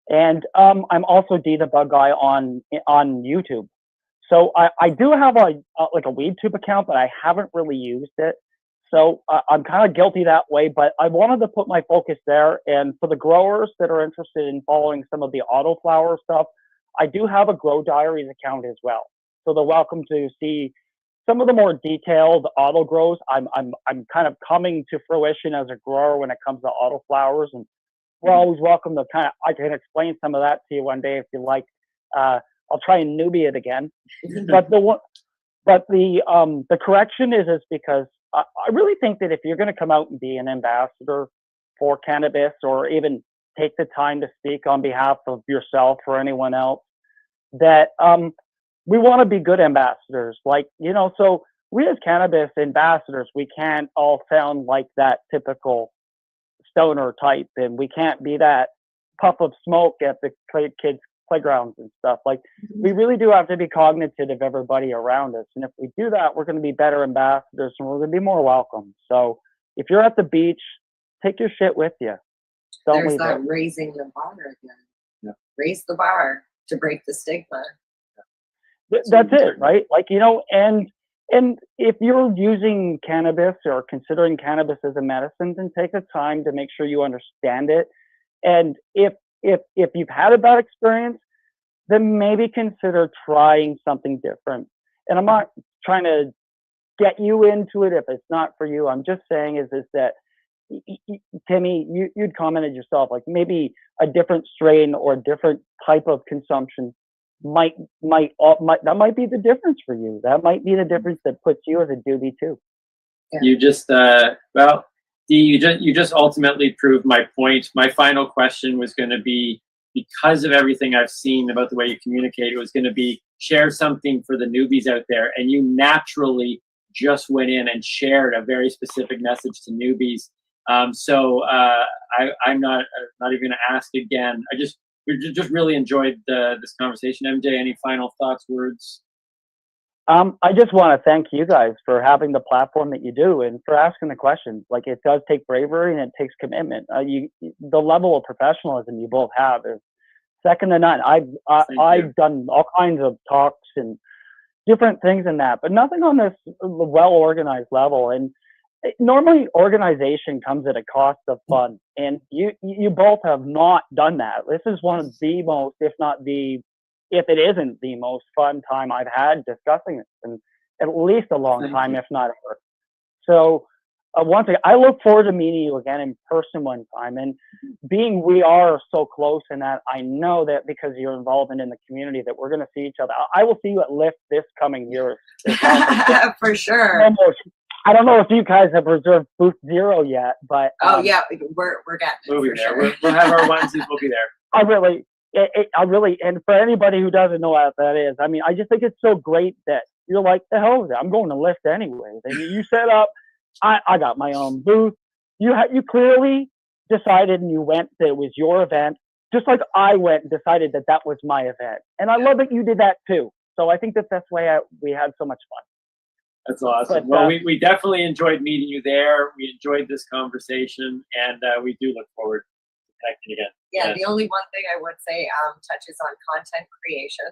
and I'm also Dee the Bug Guy on YouTube. So I do have a WeedTube account, but I haven't really used it. So I'm kind of guilty that way, but I wanted to put my focus there. And for the growers that are interested in following some of the autoflower stuff, I do have a Grow Diaries account as well. So they're welcome to see some of the more detailed auto grows. I'm kind of coming to fruition as a grower when it comes to autoflowers, and we're always welcome to I can explain some of that to you one day if you like. I'll try and newbie it again. But the correction is because I really think that if you're going to come out and be an ambassador for cannabis, or even take the time to speak on behalf of yourself or anyone else, that we want to be good ambassadors. Like, you know, so we as cannabis ambassadors, we can't all sound like that typical stoner type, and we can't be that puff of smoke at the kids' playgrounds and stuff. Like, we really do have to be cognizant of everybody around us. And if we do that, we're going to be better ambassadors, and we're going to be more welcome. So if you're at the beach, take your shit with you. Don't There's leave that it. raising the bar again. Yeah. Raise the bar to break the stigma. That's it, right? Like, you know, and if you're using cannabis or considering cannabis as a medicine, then take the time to make sure you understand it. And if you've had a bad experience, then maybe consider trying something different. And I'm not trying to get you into it if it's not for you. I'm just saying is that, Timmy, you'd commented yourself, like maybe a different strain or a different type of consumption might that might be the difference for you. That might be the difference that puts you as a doobie too. You just well, Dee, you just ultimately proved my point. My final question was going to be, because of everything I've seen about the way you communicate, it was going to be share something for the newbies out there, and you naturally just went in and shared a very specific message to newbies. So I'm not even going to ask again. We just really enjoyed this conversation. MJ, any final thoughts, words? I just want to thank you guys for having the platform that you do and for asking the questions. Like, it does take bravery and it takes commitment. The level of professionalism you both have is second to none. I've done all kinds of talks and different things in that, but nothing on this well organized level. And normally organization comes at a cost of fun, and you both have not done that. This is one of the most, if it isn't the most fun time I've had discussing it in at least a long time, if not ever. So once again, I look forward to meeting you again in person one time. And being we are so close in that, I know that because you're involvement in the community that we're going to see each other. I will see you at Lift this coming year. For sure. I don't know if you guys have reserved booth 0 yet, but yeah, we're getting it. We'll be for there. sure. We'll have our onesies. We'll be there. I really, and for anybody who doesn't know what that is, I mean, I just think it's so great that you're like, the hell with it, I'm going to Lift anyway. And you set up, I got my own booth. You clearly decided and you went that it was your event, just like I went and decided that that was my event. And I love that you did that too. So I think that's why we had so much fun. That's awesome. But, well, we definitely enjoyed meeting you there. We enjoyed this conversation, and we do look forward to connecting again. Yeah, Yes. the only one thing I would say touches on content creation,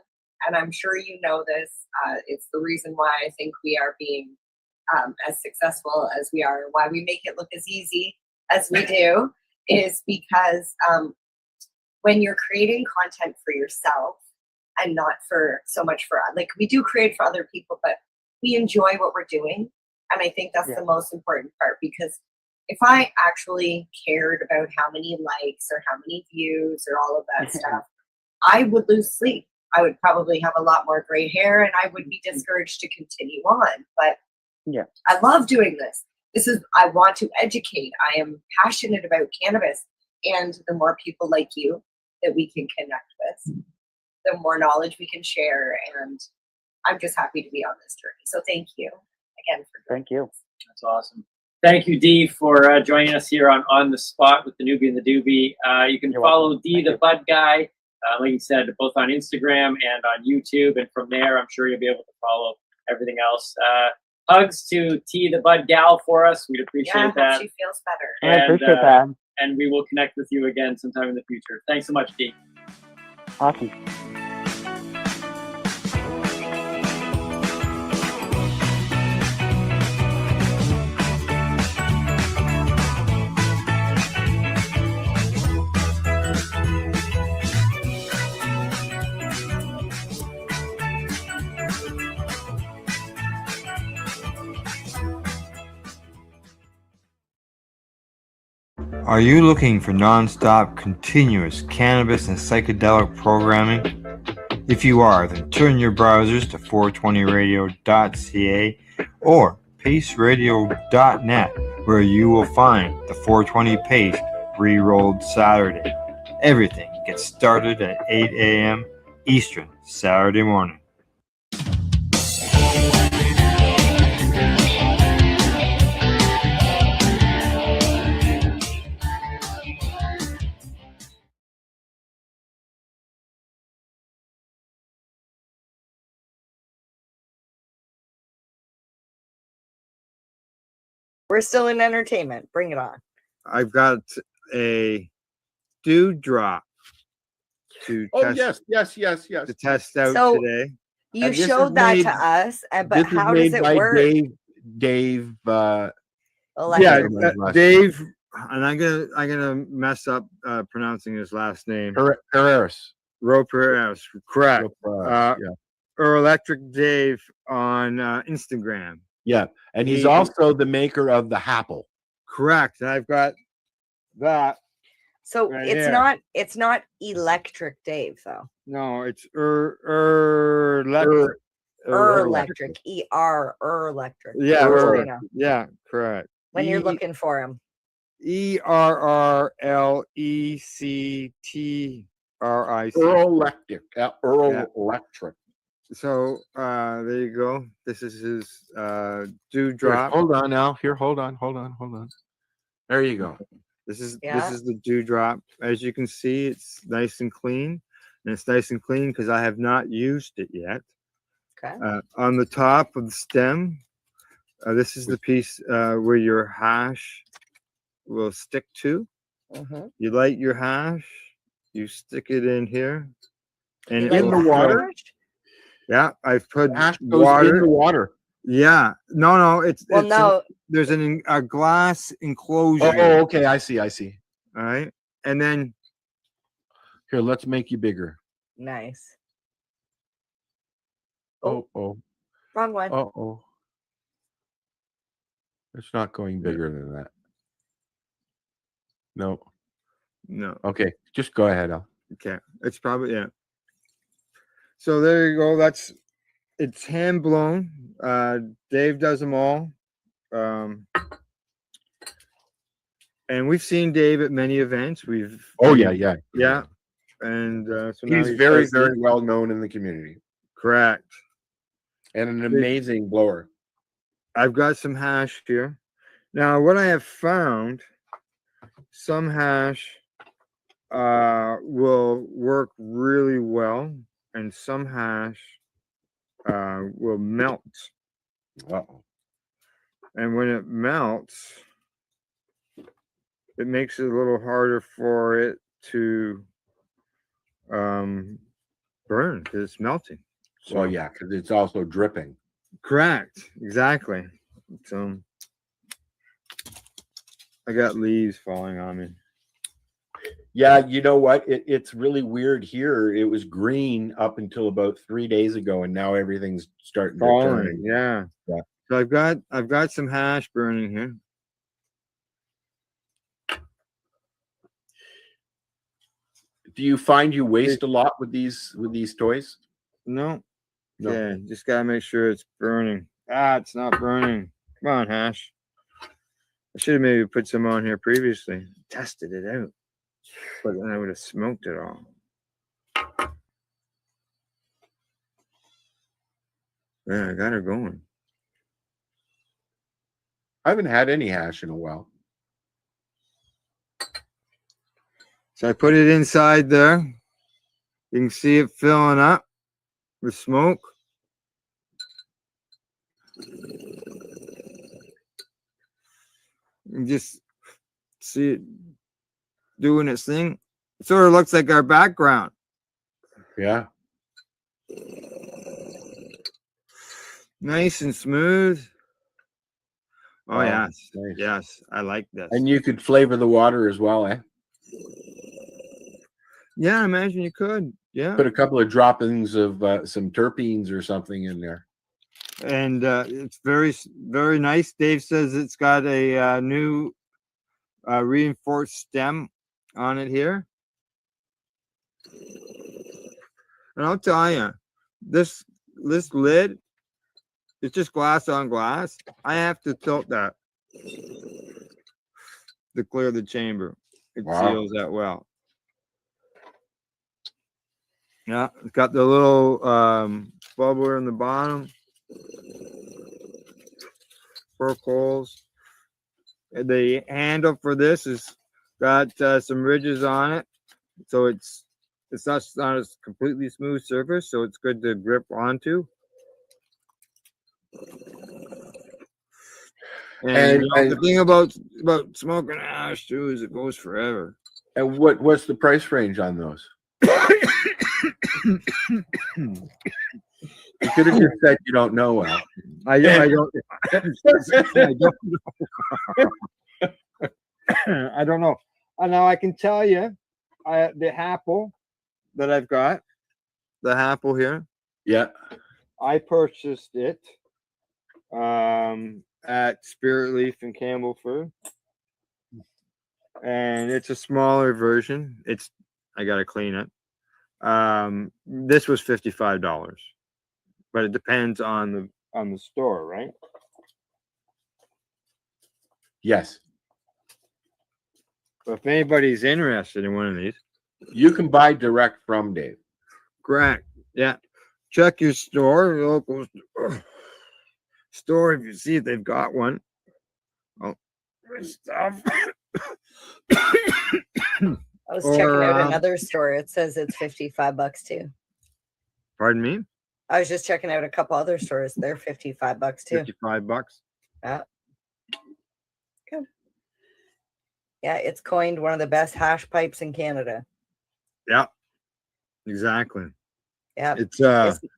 and I'm sure you know this. It's the reason why I think we are being as successful as we are, why we make it look as easy as we do, is because when you're creating content for yourself and not for so much for, like, we do create for other people, but we enjoy what we're doing. And I think that's the most important part, because if I actually cared about how many likes or how many views or all of that stuff, I would lose sleep. I would probably have a lot more gray hair and I would be discouraged to continue on. But I love doing this. I want to educate. I am passionate about cannabis. And the more people like you that we can connect with, the more knowledge we can share. And I'm just happy to be on this journey. So thank you again for Thank you. That's awesome. Thank you, Dee, for joining us here on the spot with the newbie and the doobie. You can follow Dee the Bud Guy, like you said, both on Instagram and on YouTube. And from there, I'm sure you'll be able to follow everything else. Hugs to T the Bud Gal for us. We'd appreciate that. Hope she feels better. I appreciate that. And we will connect with you again sometime in the future. Thanks so much, Dee. Awesome. Are you looking for non-stop, continuous cannabis and psychedelic programming? If you are, then turn your browsers to 420radio.ca or paceradio.net, where you will find the 420 Pace re-rolled Saturday. Everything gets started at 8 a.m. Eastern Saturday morning. We're still in entertainment. Bring it on. I've got a dewdrop to test. Yes. To test out So, today. You And this showed is that made- to us, but This is how made does it by work? Dave. Electric. Dave, and I'm gonna mess up pronouncing his last name. Carreras. Roperas, correct. Yeah. Or Electric Dave on Instagram. Yeah, and he's He- also the maker of the Happle. Correct. And I've got that. So right it's here. not Electric Dave though. No, it's electric. Electric. Electric. Yeah, Just so you know, yeah, correct. when you're looking for him. ERRLECTRIC. Earl Electric. Earl Yeah. Electric. So there you go. This is his Here, dewdrop. hold on now. Here, hold on. There you go. This is Yeah. the dewdrop. As you can see, it's nice and clean, and it's nice and clean because I have not used it yet. Okay. On the top of the stem, this is the piece where your hash will stick to. Mhm. You light your hash, you stick it in here, and You it like will the flow. hash? Yeah, I've put Hash goes in the water. Yeah, no, Well, no. there's a glass enclosure. Oh, okay. I see. All right, and then Here, let's make you bigger. Nice. Oh. Wrong one. Oh. It's not going bigger than that. No. Okay, just go ahead, Al. Okay, it's probably So there you go. It's hand blown. Dave does them all. And we've seen Dave at many events. Oh, yeah. And so now He's very, very well known in the community. Correct. And an amazing blower. I've got some hash here. Now, what I have found, some hash will work really well, and some hash will melt. Uh-oh. And when it melts, it makes it a little harder for it to burn because it's melting. So yeah, because it's also dripping. Correct. Exactly. So I got leaves falling on me. Yeah, you know what? It's really weird here. It was green up until about 3 days ago, and now everything's starting to turn. Yeah. So I've got some hash burning here. Do you find you waste a lot with these toys? No. No. Yeah, just gotta make sure it's burning. It's not burning. Come on, hash. I should have maybe put some on here previously. Tested it out. But then I would have smoked it all. Yeah, I got her going. I haven't had any hash in a while. So I put it inside there. You can see it filling up with smoke. You just see it doing its thing. It sort of looks like our background. Yeah. Nice and smooth. Oh, yes. Nice. Yes, I like this. And you could flavor the water as well, eh? Yeah, I imagine you could. Yeah. Put a couple of droppings of some terpenes or something in there. And it's very, very nice. Dave says it's got a new reinforced stem on it here. And I'll tell you, this lid, it's just glass on glass. I have to tilt that to clear the chamber. It seals that well. Yeah, it's got the little bubbler in the bottom. 4 holes. And the handle for this has got some ridges on it, so it's not a completely smooth surface, so it's good to grip onto. And the thing about smoking hash too is it goes forever. And what's the price range on those? You could have just said you don't know, Al. I don't. I don't know. I don't know. Now I can tell you, the apple that I've got, the apple here. Yeah. I purchased it at Spirit Leaf in Campbellford, and it's a smaller version. I gotta clean it. This was $55, but it depends on the store, right? Yes. If anybody's interested in one of these, you can buy direct from Dave. correct. Yeah. Check your store, your local store, if you see if they've got one. Oh, stuff. I was checking out another store. It says it's $55 too. Pardon me? I was just checking out a couple other stores. They're $55 too. $55. Yeah. Good. Yeah, it's coined one of the best hash pipes in Canada. Yeah. Exactly. Yeah.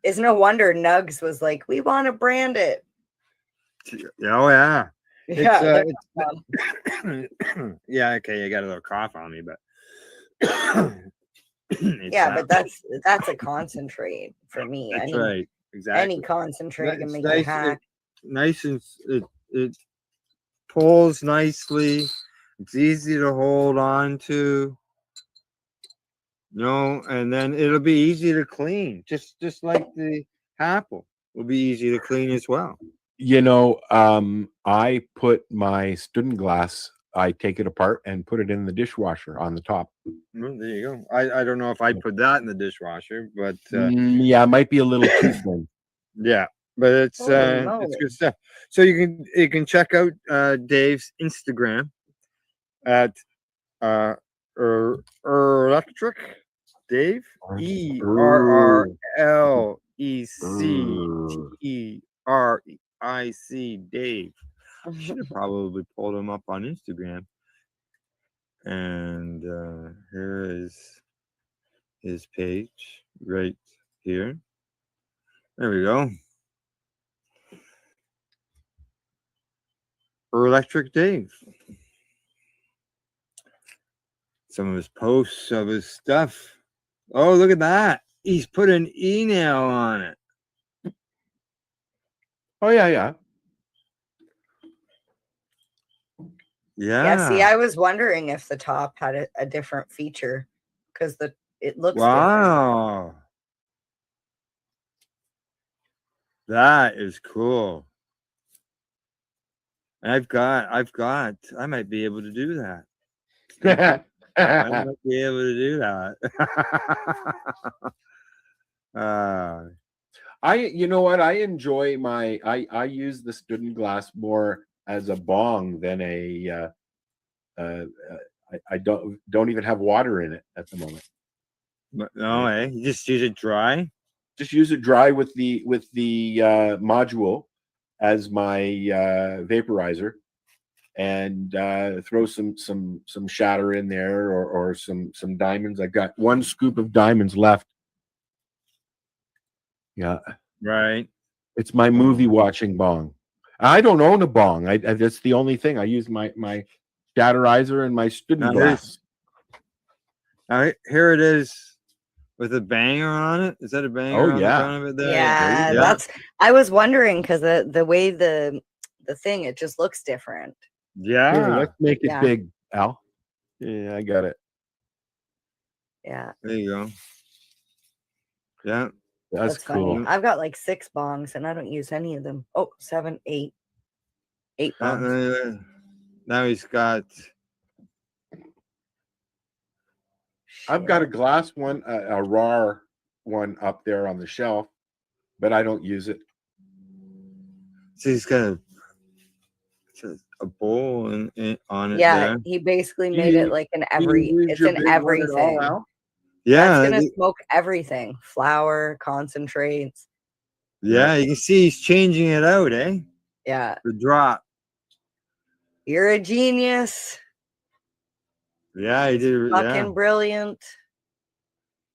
It's no wonder Nugs was like, we want to brand it. Oh yeah. Yeah. Yeah, okay, you got a little cough on me, but yeah, but that's a concentrate for me. That's right. Exactly. Any concentrate can It's make nice, you hack. Nice and it pulls nicely. It's easy to hold on to. And then it'll be easy to clean. Just like the apple will be easy to clean as well. I put my student glass, I take it apart and put it in the dishwasher on the top. Well, there you go. I don't know if I'd put that in the dishwasher, but yeah, it might be a little too thin. Yeah, but it's good stuff. So you can check out Dave's Instagram at Electric Dave, ERRLECTERIC Dave. Should have probably pulled him up on Instagram. And here is his page right here. There we go. Electric Dave. Some of his posts of his stuff. Oh, look at that. He's put an e-nail on it. Oh, yeah. Yeah, see, I was wondering if the top had a different feature because it looks wow. That is cool. I might be able to do that. I might be able to do that. You know what? I enjoy I use the student glass more as a bong than I don't even have water in it at the moment. No, you just use it dry. Just use it dry with the module as my vaporizer, and throw some shatter in there or some diamonds. I've got one scoop of diamonds left. Yeah, right. It's my movie watching bong. I don't own a bong. That's the only thing. I use my shatterizer and my student glass. All right, here it is with a banger on it. Is that a banger on the front of it there? Yeah, that's. I was wondering because the way the thing, it just looks different. Yeah. Here, let's make it big, Al. Yeah, I got it. Yeah. There you go. Yeah. That's cool. Funny. I've got like 6 bongs and I don't use any of them. Oh, 7, 8. 8 bongs. Now he's got. I've got a glass one, a raw one up there on the shelf, but I don't use it. So he's got a bowl on it. Yeah, there. he basically made it like an it's an everything. Yeah, it's gonna smoke everything. Flour, concentrates. Yeah, you can see he's changing it out, eh? Yeah. The drop. You're a genius. Yeah, he did. Fucking brilliant.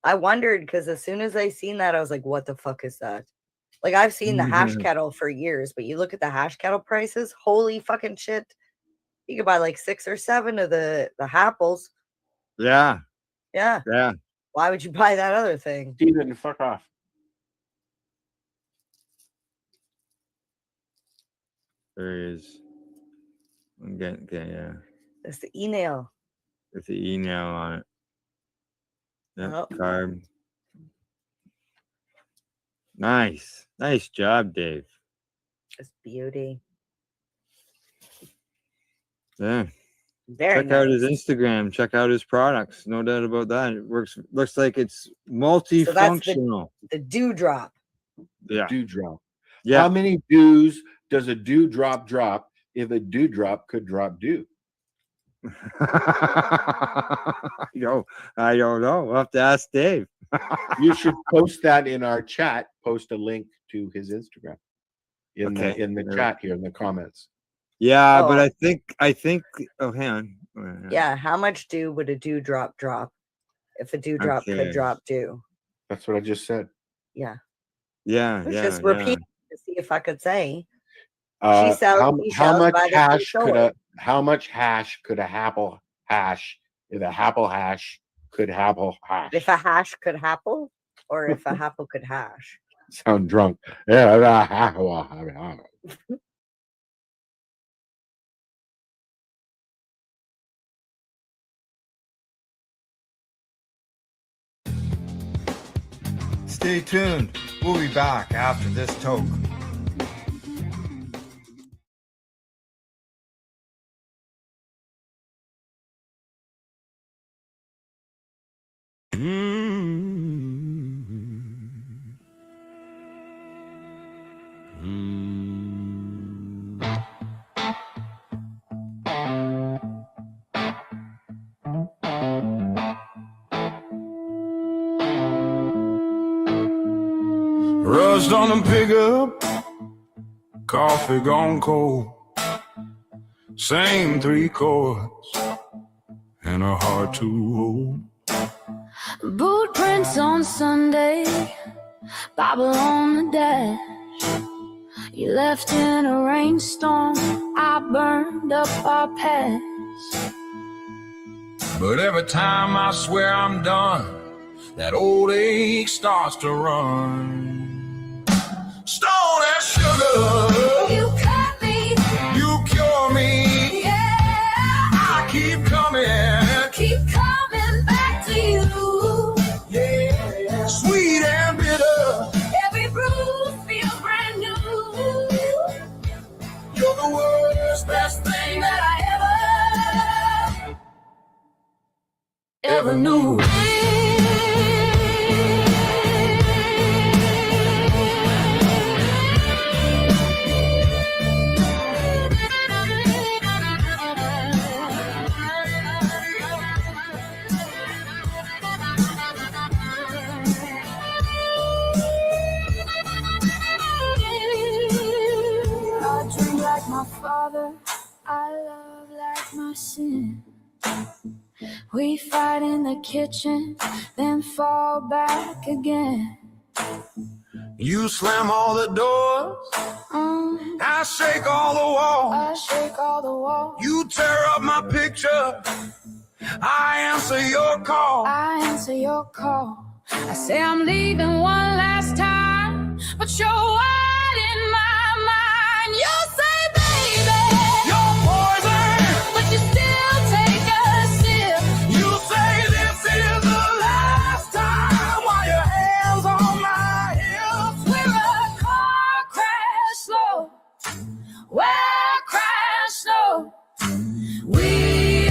I wondered because as soon as I seen that, I was like, what the fuck is that? Like, I've seen the hash kettle for years, but you look at the hash kettle prices, holy fucking shit. You could buy like 6 or 7 of the Happles. Yeah. Yeah. Yeah. Why would you buy that other thing? Steven, fuck off. There he is. Okay, yeah. That's the e-nail. With the e-nail on it. Yep, Oh. carb. Nice. Nice job, Dave. Just beauty. Yeah. Very Check out his nice. Instagram. Check out his products. No doubt about that. It works. Looks like it's So that's multifunctional. the dewdrop. Yeah. Dewdrop. Yeah. How many dews does a dewdrop drop if a dewdrop could drop dew? I don't know. We'll have to ask Dave. You should post that in our chat. Post a link to his Instagram in the chat here in the comments. Yeah, but Oh. I think. Oh, hang on. Yeah. How much dew would a dewdrop drop if a dewdrop Okay. could drop dew? That's what I just said. Yeah. Yeah. I was Yeah. just repeating to see if I could say. How seashells much by the hash could seashore. how much hash could a apple hash if a apple hash could apple hash? If a hash could happle, or if a happle could hash. Sound drunk. Yeah. Stay tuned. We'll be back after this toke. Rust on the pickup, coffee gone cold. Same 3 chords, and a heart to hold. Boot prints on Sunday, Bible on the dash. You left in a rainstorm, I burned up our past. But every time I swear I'm done, that old ache starts to run. Stone as sugar, You cut me, you cure me. yeah. I keep coming back to you. yeah. Sweet and bitter, Every bruise feels brand new. you're the worst, best thing that I ever knew. I drink like my father, I love like my sin. We fight in the kitchen, then fall back again. You slam all the doors, I shake all the walls. I shake all the walls. You tear up my picture, I answer your call. I answer your call. I say I'm leaving one last time, but you're wild in my mind. You say, baby, You're poison. but you still take a sip. You say this is the last time while your hands on my hips. We're a car crash slow. We're crash slow. We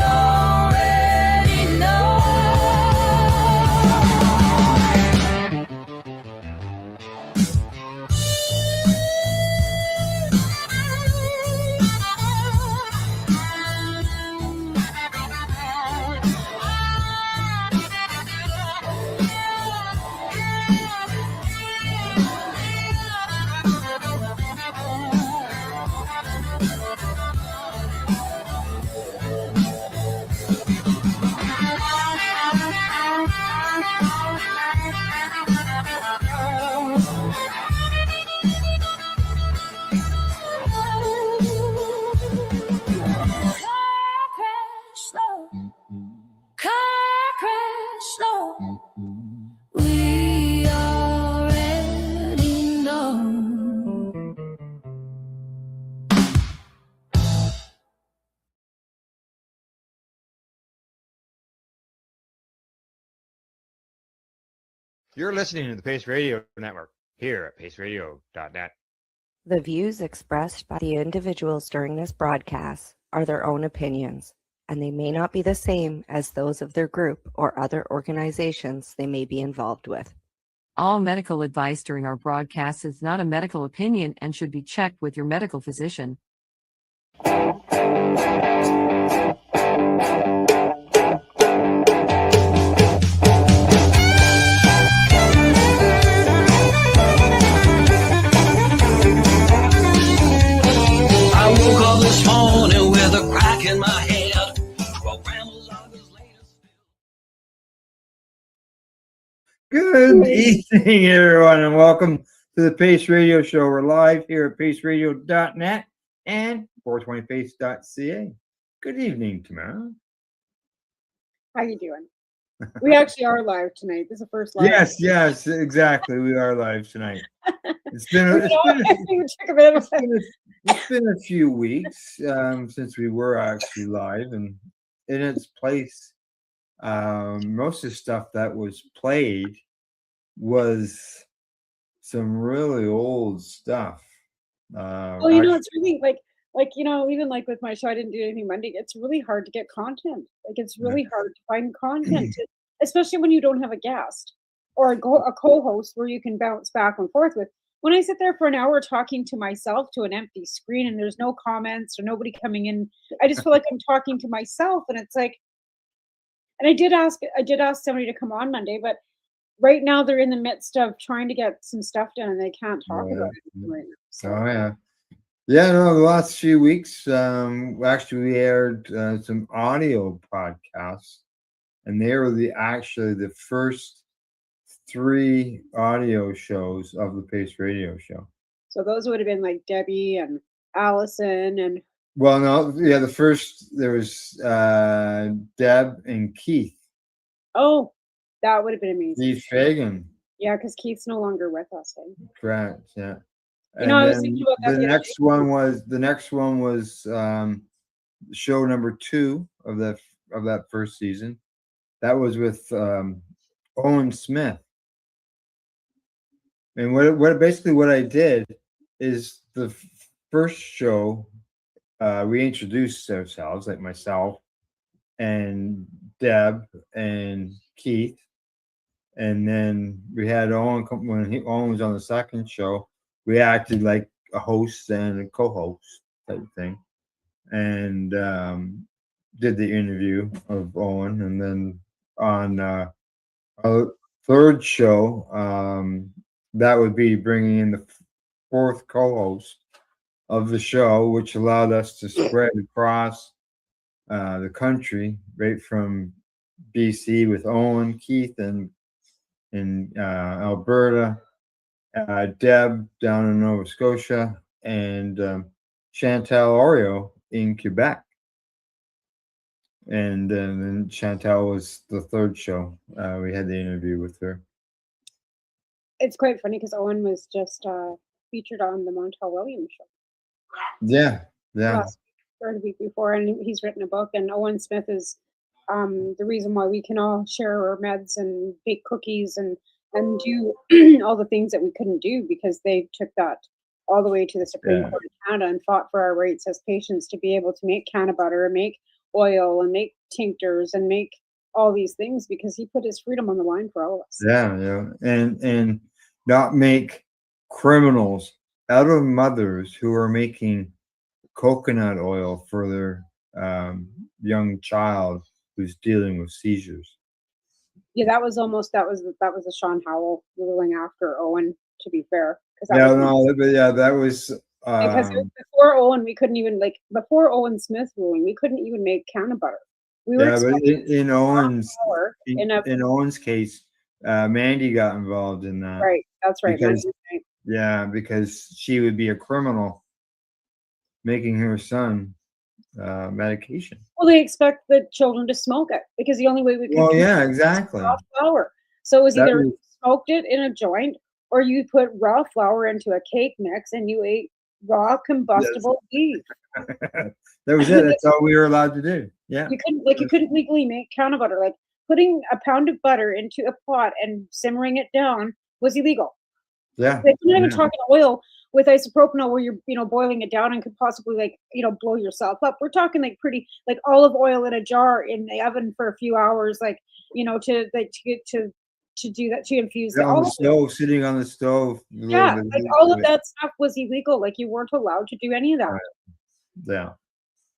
already know. Car crash slow. We already know. You're listening to the Pace Radio Network here at paceradio.net. The views expressed by the individuals during this broadcast are their own opinions, and they may not be the same as those of their group or other organizations they may be involved with. All medical advice during our broadcast is not a medical opinion and should be checked with your medical physician. I woke up this morning with a crack in my head. Good evening, everyone, and welcome to the Pace Radio Show. We're live here at paceradio.net and 420pace.ca. Good evening, Tamara. How you doing? We actually are live tonight. This is the first live. Yes, exactly. We are live tonight. It's been a few weeks since we were actually live, and in its place, most of the stuff that was played was some really old stuff. Well, you know, it's really like even like with my show, I didn't do anything Monday. It's really hard to get content. Like it's really hard to find content, especially when you don't have a guest or a co-host where you can bounce back and forth with. When I sit there for an hour talking to myself to an empty screen and there's no comments or nobody coming in, I just feel like I'm talking to myself, and it's like. And I did ask somebody to come on Monday, but right now they're in the midst of trying to get some stuff done and they can't talk about it right now. So. Oh yeah. No, the last few weeks, actually we aired some audio podcasts, and they were actually the first 3 audio shows of the Pace Radio Show. So those would have been like Debbie and Allison and. Well, no, yeah, there was Deb and Keith. Oh, that would have been amazing. Keith Fagan. Yeah, because Keith's no longer with us. Eh? Correct. Yeah. You know, I was thinking about that. The next one was show number 2 of that first season. That was with Owen Smith. And what I did is the first show, we introduced ourselves, like myself and Deb and Keith, and then we had Owen when Owen was on the second show. We acted like a host and a co-host type thing, and did the interview of Owen, and then on our third show, that would be bringing in the 4th co-host of the show, which allowed us to spread across the country, right from BC with Owen, Keith, and in Alberta, Deb down in Nova Scotia, and Chantal Oreo in Quebec. And then Chantal was the third show. We had the interview with her. It's quite funny because Owen was just featured on the Montel Williams show. Yeah. Last week or the week before, and he's written a book. And Owen Smith is the reason why we can all share our meds and bake cookies and do all the things that we couldn't do, because they took that all the way to the Supreme Court of Canada and fought for our rights as patients to be able to make canna butter and make oil and make tinctures and make all these things, because he put his freedom on the line for all of us. Yeah, and not make criminals out of mothers who are making coconut oil for their young child who's dealing with seizures. Yeah, that was the Sean Howell ruling after Owen, to be fair. That was because before Owen, we couldn't even before Owen Smith ruling, we couldn't even make canna butter. We were but in Owen's case, Mandy got involved in that. Right, that's right. Because she would be a criminal making her son medication. Well, they expect the children to smoke it, because the only way we could. Well, yeah, exactly. Raw flour. So it was either you smoked it in a joint, or you put raw flour into a cake mix and you ate raw combustible beef. That was it. That's all we were allowed to do. Yeah. You couldn't legally make canna butter. Like putting a pound of butter into a pot and simmering it down was illegal. Yeah. Like, we're not even talking oil. with isopropanol where you're, you know, boiling it down and could possibly like, you know, blow yourself up. We're talking like pretty, like olive oil in a jar in the oven for a few hours, like, you know, to like to do that, to infuse the on the olive oil. stove, sitting on the stove. Yeah, like all of that stuff was illegal. Like you weren't allowed to do any of that. Yeah.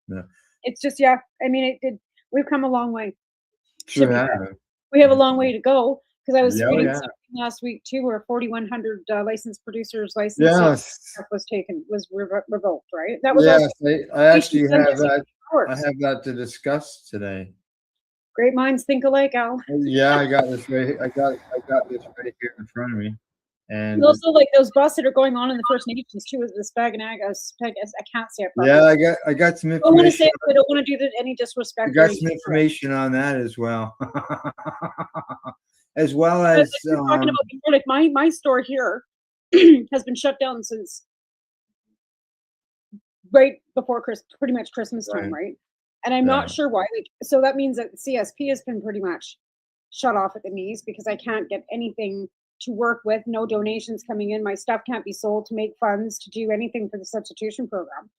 Yeah. It's just, yeah. I mean, we've come a long way. Sure be have. fair. We have a long way to go because I was Yeah, reading yeah. something last week too, where 4,100 licensed producers license Yes. was revoked. Right? That was Yes, also I actually have send us that. I reports. have that to discuss today. Great minds think alike, Al. Yeah, I got this right. I got this right here in front of me, and And also, like those busts that are going on in the First Nations too, with the Spaganagas. I can't say it properly. yeah, I got some I don't want to information. say it, I don't want to do any disrespect. I got or some anything. information on that as well, as well But, as like, we're talking about before, like my store here has been shut down since right before pretty much Christmas time, right? And I'm not sure why. Like, so that means that CSP has been pretty much shut off at the knees because I can't get anything to work with. No donations coming in. My stuff can't be sold to make funds to do anything for the substitution program.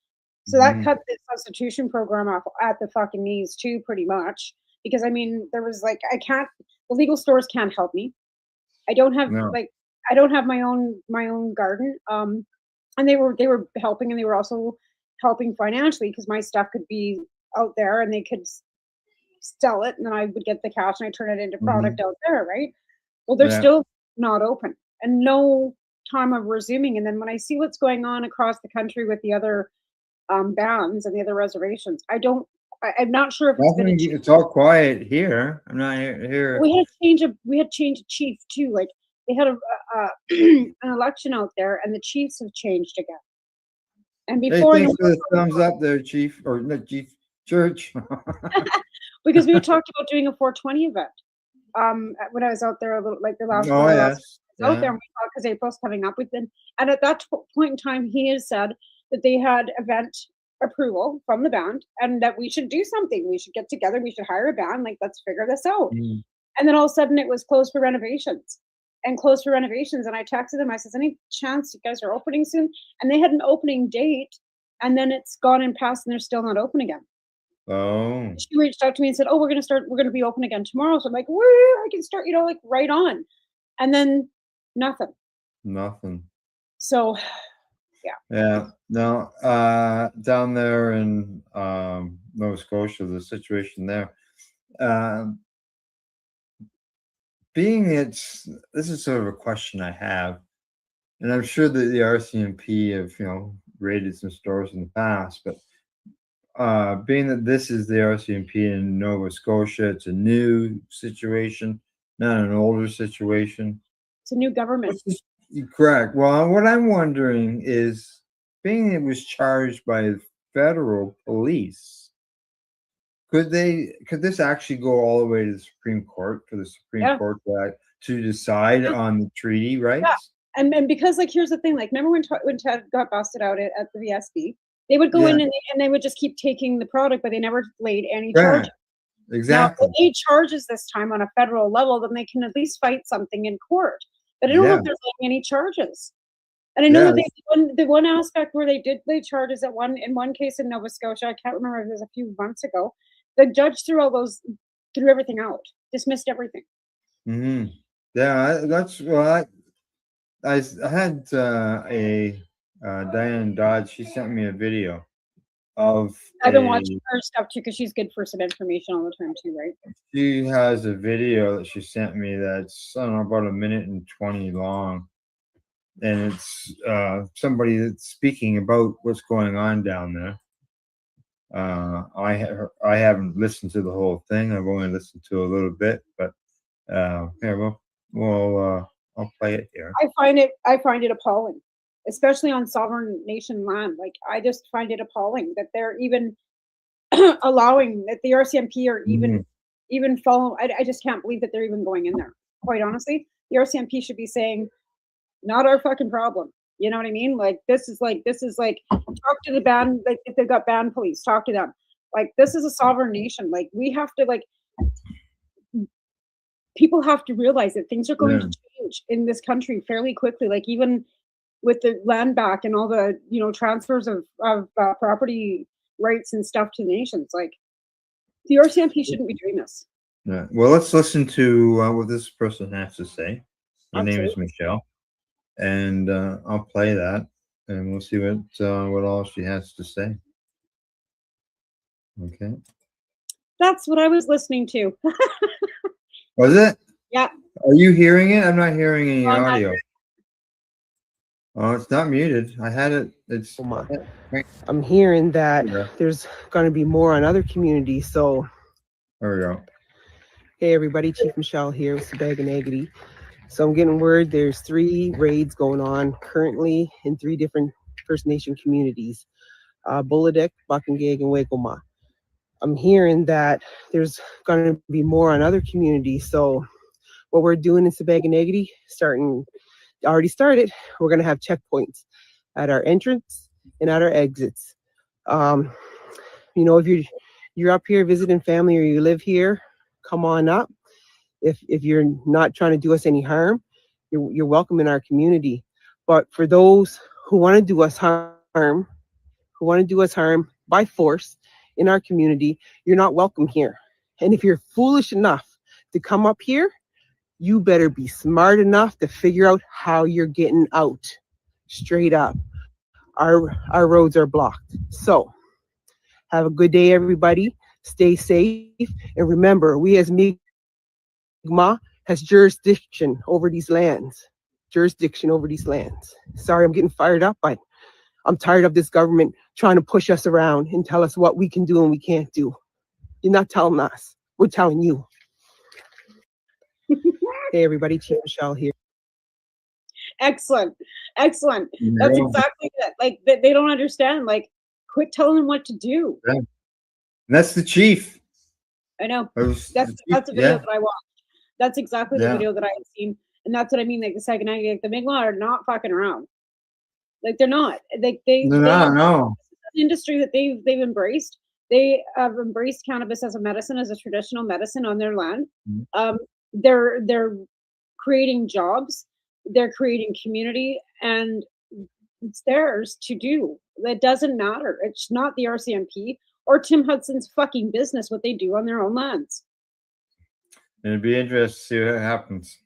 So that cut the substitution program off at the fucking knees too, pretty much. Because I mean, there was like, the legal stores can't help me. I don't have I don't have my own garden. And they were helping, and they were also helping financially because my stuff could be out there and they could sell it, and then I would get the cash and I turn it into product out there, right? Well, they're still not open and no time of resuming. And then when I see what's going on across the country with the other bands and the other reservations, I'm not sure if it's all quiet here. I'm not here. we had change of chief too. Like they had an election out there, and the chiefs have changed again. And Hey, before, thanks for the thumbs up there, Chief, or not Chief Church. because we had talked about doing a 420 event. When I was out there a little, like the last. Oh, the yes. last out there, and we thought because April's coming up with them, and at that point in time, he has said that they had event approval from the band, and that we should do something. We should get together. We should hire a band. Like, let's figure this out. And then all of a sudden, it was closed for renovations. And I texted them. I said, "Any chance you guys are opening soon?" And they had an opening date, and then it's gone and passed, and they're still not open again. Oh. She reached out to me and said, "Oh, we're going to be open again tomorrow." So I'm like, "Woo, I can start, like right on." And then nothing. So, yeah. Yeah. No, down there in Nova Scotia, the situation there. This is sort of a question I have, and I'm sure that the RCMP have, raided some stores in the past, but being that this is the RCMP in Nova Scotia, it's a new situation, not an older situation. It's a new government. Correct. Well, what I'm wondering is, being it was charged by federal police, could this actually go all the way to the Supreme Court for the Supreme Court to decide on the treaty rights? Yeah. And because, like, here's the thing, like, remember when Ted got busted out at the VSB, they would go in and they would just keep taking the product, but they never laid any charges. Exactly. Now, if they laid charges this time on a federal level, then they can at least fight something in court. But I don't know if they're laying any charges. And I know that the one aspect where they did lay charges in one case in Nova Scotia, I can't remember if it was a few months ago, the judge threw everything out, dismissed everything. Yeah, that's well. I had Diane Dodge. She sent me a video of. I've been watching her stuff too because she's good for some information all the time too, right? She has a video that she sent me that's, I don't know, about 1:20 long, and it's somebody that's speaking about what's going on down there. I haven't listened to the whole thing. I've only listened to a little bit, but I'll play it here. I find it appalling, especially on sovereign nation land. Like, I just find it appalling that they're even allowing that the RCMP are even follow. I just can't believe that they're even going in there. Quite honestly, the RCMP should be saying, "Not our fucking problem." You know what I mean? Like, this is like talk to the band. Like, if they've got band police, talk to them. Like, this is a sovereign nation. Like, we have to, like, people have to realize that things are going to change in this country fairly quickly. Like, even with the land back and all the, you know, transfers of property rights and stuff to nations. Like, the RCMP shouldn't be doing this. Yeah. Well, let's listen to what this person has to say. Her name is Absolutely. Michelle, and I'll play that, and we'll see what all she has to say. Okay. That's what I was listening to. Was it? Yeah. Are you hearing it? I'm not hearing any No, I'm not audio. hearing Oh, it's not muted. I had it. It's. I'm hearing that Yeah. there's going to be more on other communities. So, There we go. hey, everybody, Chief Michelle here with Sabaganagity. So I'm getting word there's 3 raids going on currently in 3 different First Nation communities, Bulladek, Buckingag, and Wakoma. I'm hearing that there's going to be more on other communities. So what we're doing in Sabaganagity, already started, we're going to have checkpoints at our entrance and at our exits. You know, if you're up here visiting family or you live here, come on up. If you're not trying to do us any harm, you're welcome in our community. But for those who want to do us harm, by force in our community, you're not welcome here. And if you're foolish enough to come up here, you better be smart enough to figure out how you're getting out. Straight up. Our roads are blocked. So have a good day, everybody. Stay safe. And remember, we as Mi'kmaq has jurisdiction over these lands. Sorry, I'm getting fired up, but I'm tired of this government trying to push us around and tell us what we can do and we can't do. You're not telling us. We're telling you. Hey, everybody. Chief Michelle here. Excellent. That's Yeah. exactly it. Like, they don't understand. Like, quit telling them what to do. Yeah. And that's the chief. I know. That's That's a video yeah. that I watched. That's exactly the Yeah. video that I had seen. And that's what I mean. Like, the second night, like, the Mi'kmaq are not fucking around. Like, they're not. Like, No. the industry that they've embraced. They have embraced cannabis as a medicine, as a traditional medicine on their land. They're creating jobs. They're creating community, and it's theirs to do. It doesn't matter. It's not the RCMP or Tim Hudson's fucking business what they do on their own lands. And it'd be interesting to see what happens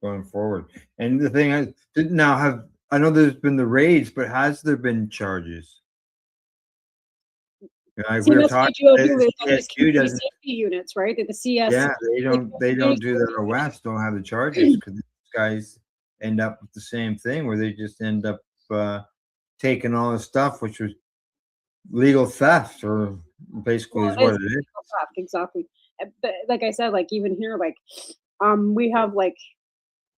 going forward. And the thing I didn't now have, I know there's been the raids, but has there been charges? Like we were talking, CSQ CSQ doesn't. safety units, right? The CS. Yeah, they don't do that. The West don't have the charges because these guys end up with the same thing where they just end up taking all the stuff, which was legal theft, or basically is what it is. Exactly. But like I said, like even here, like we have like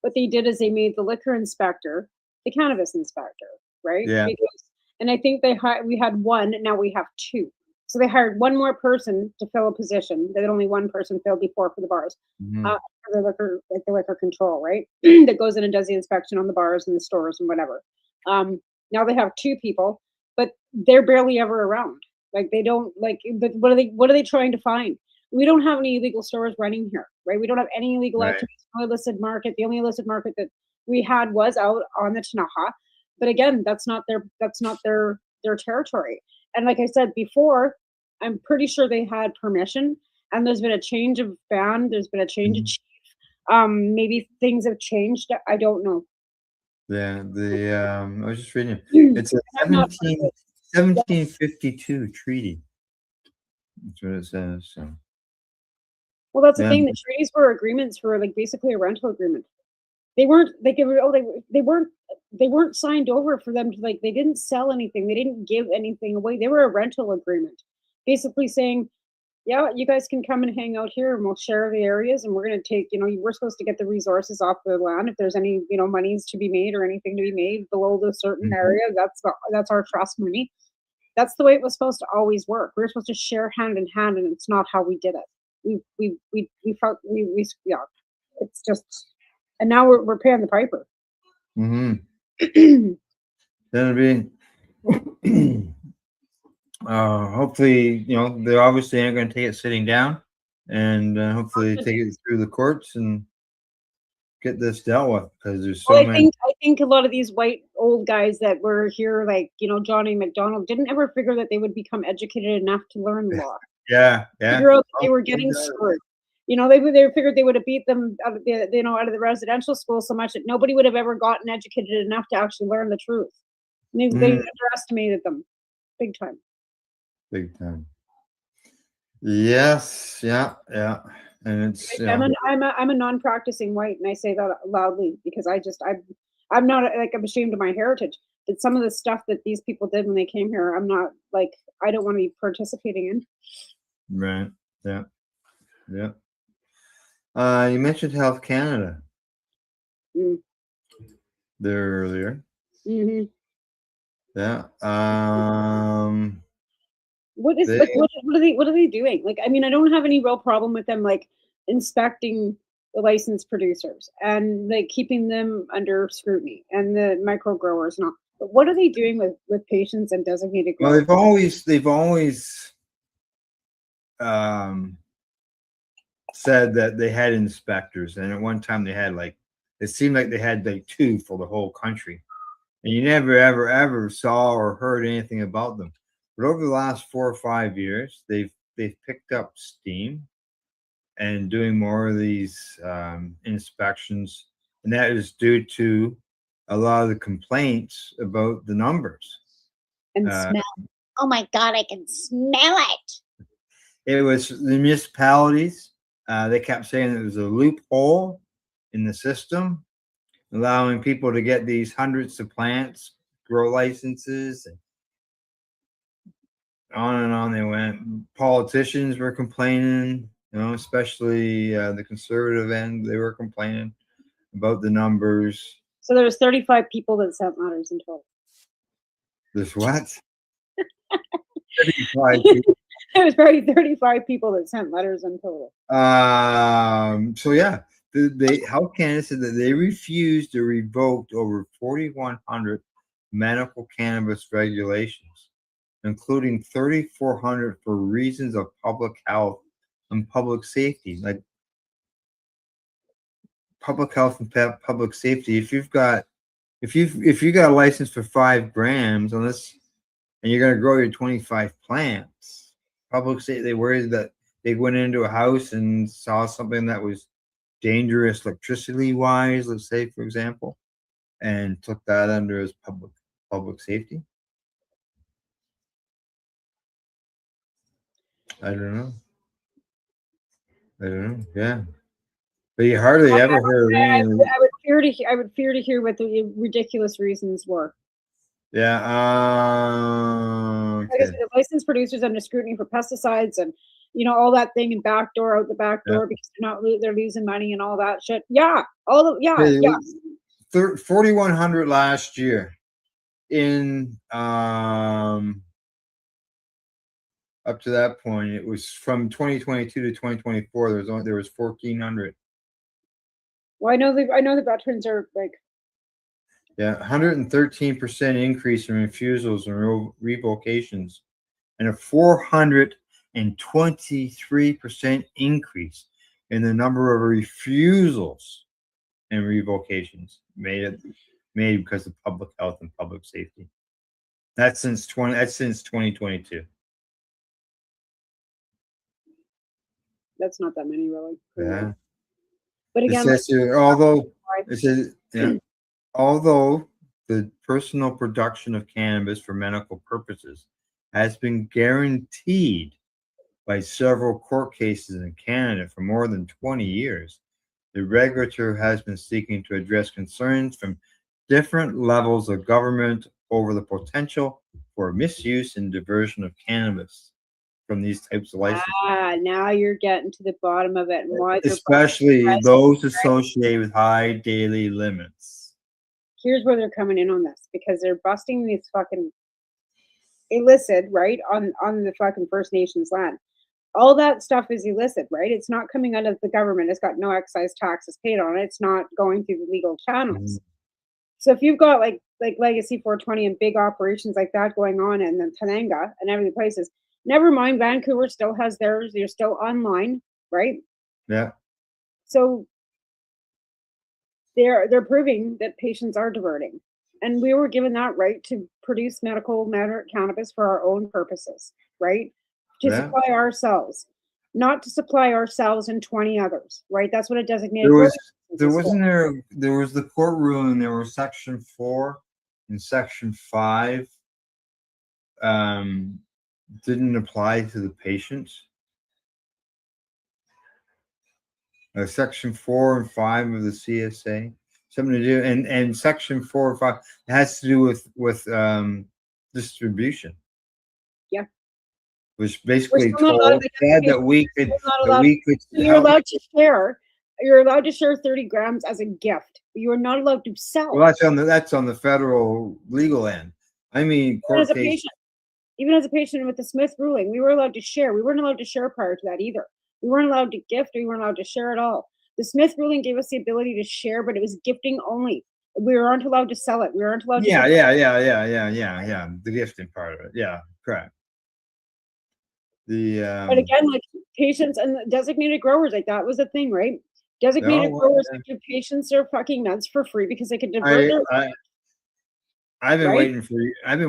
what they did is they made the liquor inspector the cannabis inspector, right? Yeah. And I think we had one, now we have 2. So they hired one more person to fill a position that only one person filled before for the bars, for the liquor control, right? That goes in and does the inspection on the bars and the stores and whatever. Now they have 2 people, but they're barely ever around. Like they don't like. But what are they trying to find? We don't have any illegal stores running here, right? We don't have any illegal activities. No illicit market. The only illicit market that we had was out on the Tanaha. But again, that's not their territory. And like I said before, I'm pretty sure they had permission. And there's been a change of band. There's been a change of chief. Maybe things have changed. I don't know. Yeah, I was just reading. It's a 1752 treaty. That's what it says. So. Well, that's the thing. The treaties were agreements for like basically a rental agreement. They weren't like they weren't signed over for them to like. They didn't sell anything. They didn't give anything away. They were a rental agreement, basically saying, yeah, you guys can come and hang out here and we'll share the areas and we're going to take, we're supposed to get the resources off the land. If there's any, monies to be made or anything to be made below the certain area, that's our trust money. That's the way it was supposed to always work. We were supposed to share hand in hand, and it's not how we did it. We felt, it's just, and now we're paying the piper. That'll be, hopefully, they obviously aren't going to take it sitting down, and hopefully take it through the courts and get this dealt with because there's so Well, many. I think a lot of these white old guys that were here, like, you know, Johnny McDonald, didn't ever figure that they would become educated enough to learn the law. Yeah, Figure out that they Oh, were getting screwed. You know, they figured they would have beat them out of the, you know, out of the residential school so much that nobody would have ever gotten educated enough to actually learn the truth. And they underestimated them big time. Big time. Yes, yeah. And it's I'm a non-practicing white, and I say that loudly because I'm not like, I'm ashamed of my heritage. But some of the stuff that these people did when they came here, I'm not like, I don't want to be participating in. right. Yeah. You mentioned Health Canada there earlier. Mm-hmm. Yeah. What are they doing? Like, I mean, I don't have any real problem with them like inspecting the licensed producers and like keeping them under scrutiny and the micro growers and all. But what are they doing with patients and designated Well, growers? they've always said that they had inspectors, and at one time they had it seemed like they had like 2 for the whole country, and you never ever saw or heard anything about them. But over the last 4 or 5 years, they've picked up steam and doing more of these inspections, and that is due to a lot of the complaints about the numbers And smell. Oh my God, I can smell it. It was the municipalities. They kept saying it was a loophole in the system, allowing people to get these hundreds of plants, grow licenses, and on they went. Politicians were complaining, especially the conservative end. They were complaining about the numbers. So there was 35 people that sent letters in total. There's what? 35 people. It was probably 35 people that sent letters in total. So yeah, the Health Canada said that they refused to revoke over 4,100 medical cannabis regulations, including 3,400 for reasons of public health and public safety. Like public health and public safety. If you got a license for 5 grams, and you're going to grow your 25 plants, public safety, they worried that they went into a house and saw something that was dangerous electricity wise, let's say, for example, and took that under as public safety. I don't know. Yeah, but you hardly ever heard I would fear to hear what the ridiculous reasons were. Yeah. Like I said, the licensed producers under scrutiny for pesticides and all that thing and backdoor out the back door because they're losing money and all that shit. Yeah, 4,100 last year. In up to that point, it was from 2022 to 2024. There was 1,400. Well, I know the veterans are like. Yeah, 113% increase in refusals and revocations, and a 423% increase in the number of refusals and revocations made because of public health and public safety. That's since 2022. That's not that many, really. Yeah. But again, it says, although the personal production of cannabis for medical purposes has been guaranteed by several court cases in Canada for more than 20 years, the regulator has been seeking to address concerns from different levels of government over the potential for misuse and diversion of cannabis from these types of licenses. Now you're getting to the bottom of it, and why especially those associated with high daily limits. Here's where they're coming in on this, because they're busting these fucking illicit, right, on the fucking First Nations land. All that stuff is illicit, right? It's not coming out of the government. It's got no excise taxes paid on it. It's not going through the legal channels. So if you've got like Legacy 420 and big operations like that going on in the Tananga and every places, never mind, Vancouver still has theirs. They're still online, right? Yeah. So they're proving that patients are diverting. And we were given that right to produce medical matter cannabis for our own purposes, right? To Yeah. supply ourselves, not to supply ourselves and 20 others, right? That's what a designated There grower was license there is for. wasn't there was the court ruling. There was section 4 and section 5 didn't apply to the patients. Section 4 and 5 of the CSA, something to do, and section 4 or 5 it has to do with distribution, Yeah. which We're basically still not allowed told to said that we we're could not allowed, you're help. allowed to share. You're allowed to share 30 grams as a gift. You are not allowed to sell. Well, that's on the federal legal end. I mean, Even court as a case. patient, even as a patient with the Smith ruling, we were allowed to share. We weren't allowed to share prior to that either. We weren't allowed to gift. We weren't allowed to share at all. The Smith ruling gave us the ability to share, but it was gifting only. We weren't allowed to sell it. We weren't allowed Yeah, to. yeah. The gifting part of it. Yeah, correct. But again, like patients and designated growers, like that was the thing, right? Designated growers could give patients their fucking nuts for free because they could divert their. I've been right?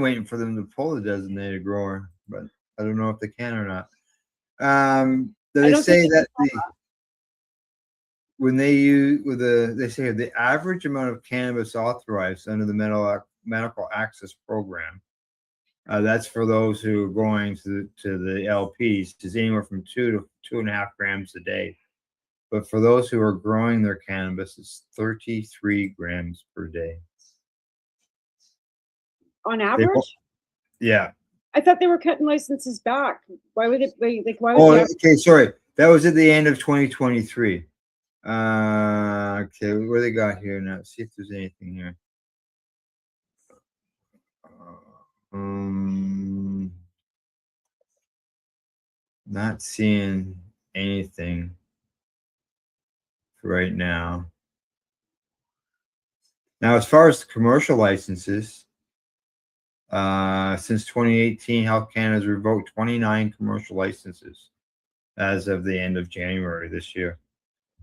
waiting for them to pull the designated grower, but I don't know if they can or not. They say that when they use they say the average amount of cannabis authorized under the medical access program, that's for those who are going to the LPs, is anywhere from 2 to 2.5 grams a day. But for those who are growing their cannabis, it's 33 grams per day. On average? Yeah. I thought they were cutting licenses back. Why would it be like why would Oh, they have- okay, sorry. That was at the end of 2023. Okay, what they got here now? Let's see if there's anything here. Not seeing anything for right now. Now, as far as the commercial licenses, since 2018, Health Canada has revoked 29 commercial licenses as of the end of January this year.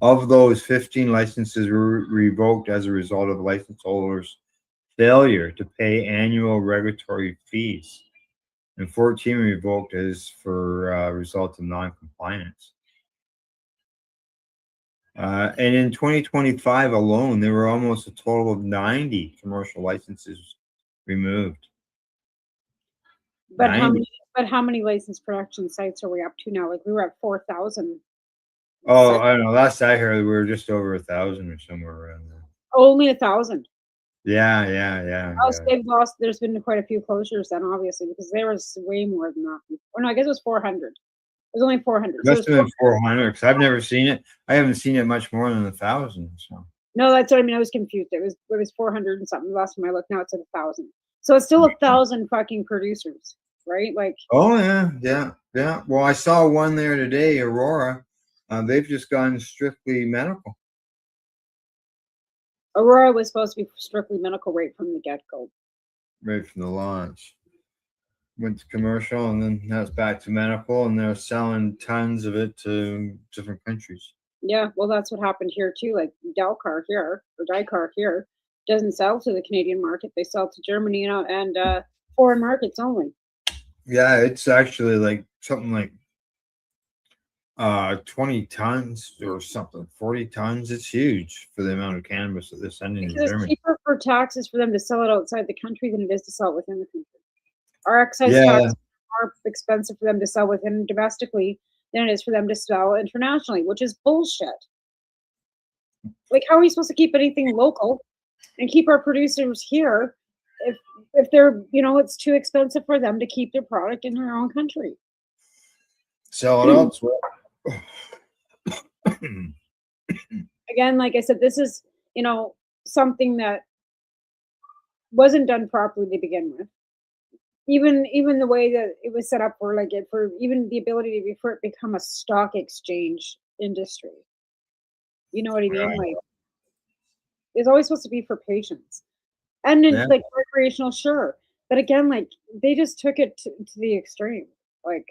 Of those, 15 licenses were revoked as a result of license holders' failure to pay annual regulatory fees, and 14 revoked as for result of non-compliance. And in 2025 alone, there were almost a total of 90 commercial licenses removed. But how many licensed production sites are we up to now? Like we were at 4,000. Oh, I don't know. Last I heard, we were just over 1,000 or somewhere around there. Only 1,000. Yeah. Oh, so they've lost. There's been quite a few closures then, obviously, because there was way more than that. Or no, I guess it was 400. It was only 400. It must have been 400 because I've never seen it. I haven't seen it much more than 1,000. So. No, that's what I mean. I was confused. It was 400 and something. Last time I looked, now it's at 1,000. So it's still 1,000 fucking producers, right? Like. Oh yeah. Well, I saw one there today, Aurora. They've just gone strictly medical. Aurora was supposed to be strictly medical right from the get-go. Right from the launch. Went to commercial and then now it's back to medical, and they're selling tons of it to different countries. Yeah, well, that's what happened here too. Like Delcar here or Dicar here doesn't sell to the Canadian market; they sell to Germany, and foreign markets only. Yeah, it's actually like something like 20 tons or something, 40 tons. It's huge for the amount of cannabis that they're sending to Because it's Germany. cheaper for taxes for them to sell it outside the country than it is to sell it within the country. Our excise Yeah. taxes are more expensive for them to sell within domestically than it is for them to sell internationally, which is bullshit. Like, how are we supposed to keep anything local and keep our producers here if they're, it's too expensive for them to keep their product in their own country? Sell it elsewhere. Again, like I said, this is, something that wasn't done properly to begin with. Even the way that it was set up for even the ability for it become a stock exchange industry. You know what I mean? Right. Like, it's always supposed to be for patients. And then, Yeah. like, recreational, sure. But again, like, they just took it to the extreme. Like,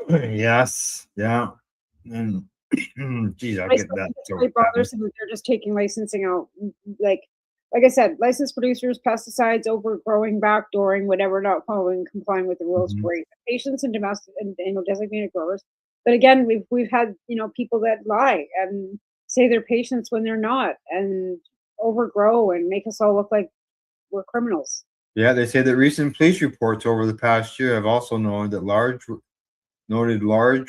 Yes. Yeah. And Geez, I'll I get still that. think it's So really bothersome that they're just taking licensing out. Like I said, licensed producers, pesticides, overgrowing, backdooring, whatever, not following, complying with the rules. Great. Patients and domestic and designated growers. But again, we've had people that lie and say they're patients when they're not, and overgrow and make us all look like we're criminals. Yeah, they say that recent police reports over the past year have also noted large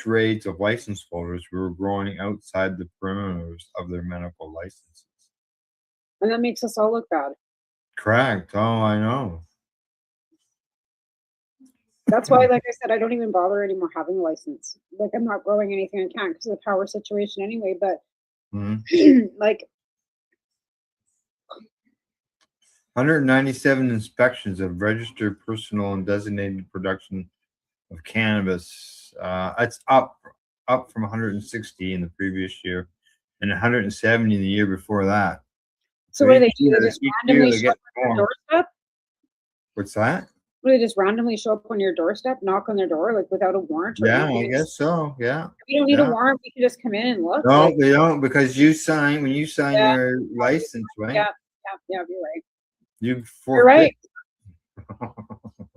raids of license holders who were growing outside the perimeters of their medical licenses. And that makes us all look bad. Correct. Oh, I know. That's why, like I said, I don't even bother anymore having a license. Like, I'm not growing anything I can because of the power situation anyway. But like, 197 inspections of registered personal and designated production of cannabis. That's up from 160 in the previous year and 170 in the year before that. so what do they do? They just each randomly year they show up get on your more. doorstep? What's that? What, do they just randomly show up on your doorstep, knock on their door, like without a warrant? Or Yeah, anything? I guess so. Yeah. You don't need Yeah. a warrant. You can just come in and look. No, like, they don't, because when you sign Yeah. your license, right? yeah, you're right. You You're forfeit. right.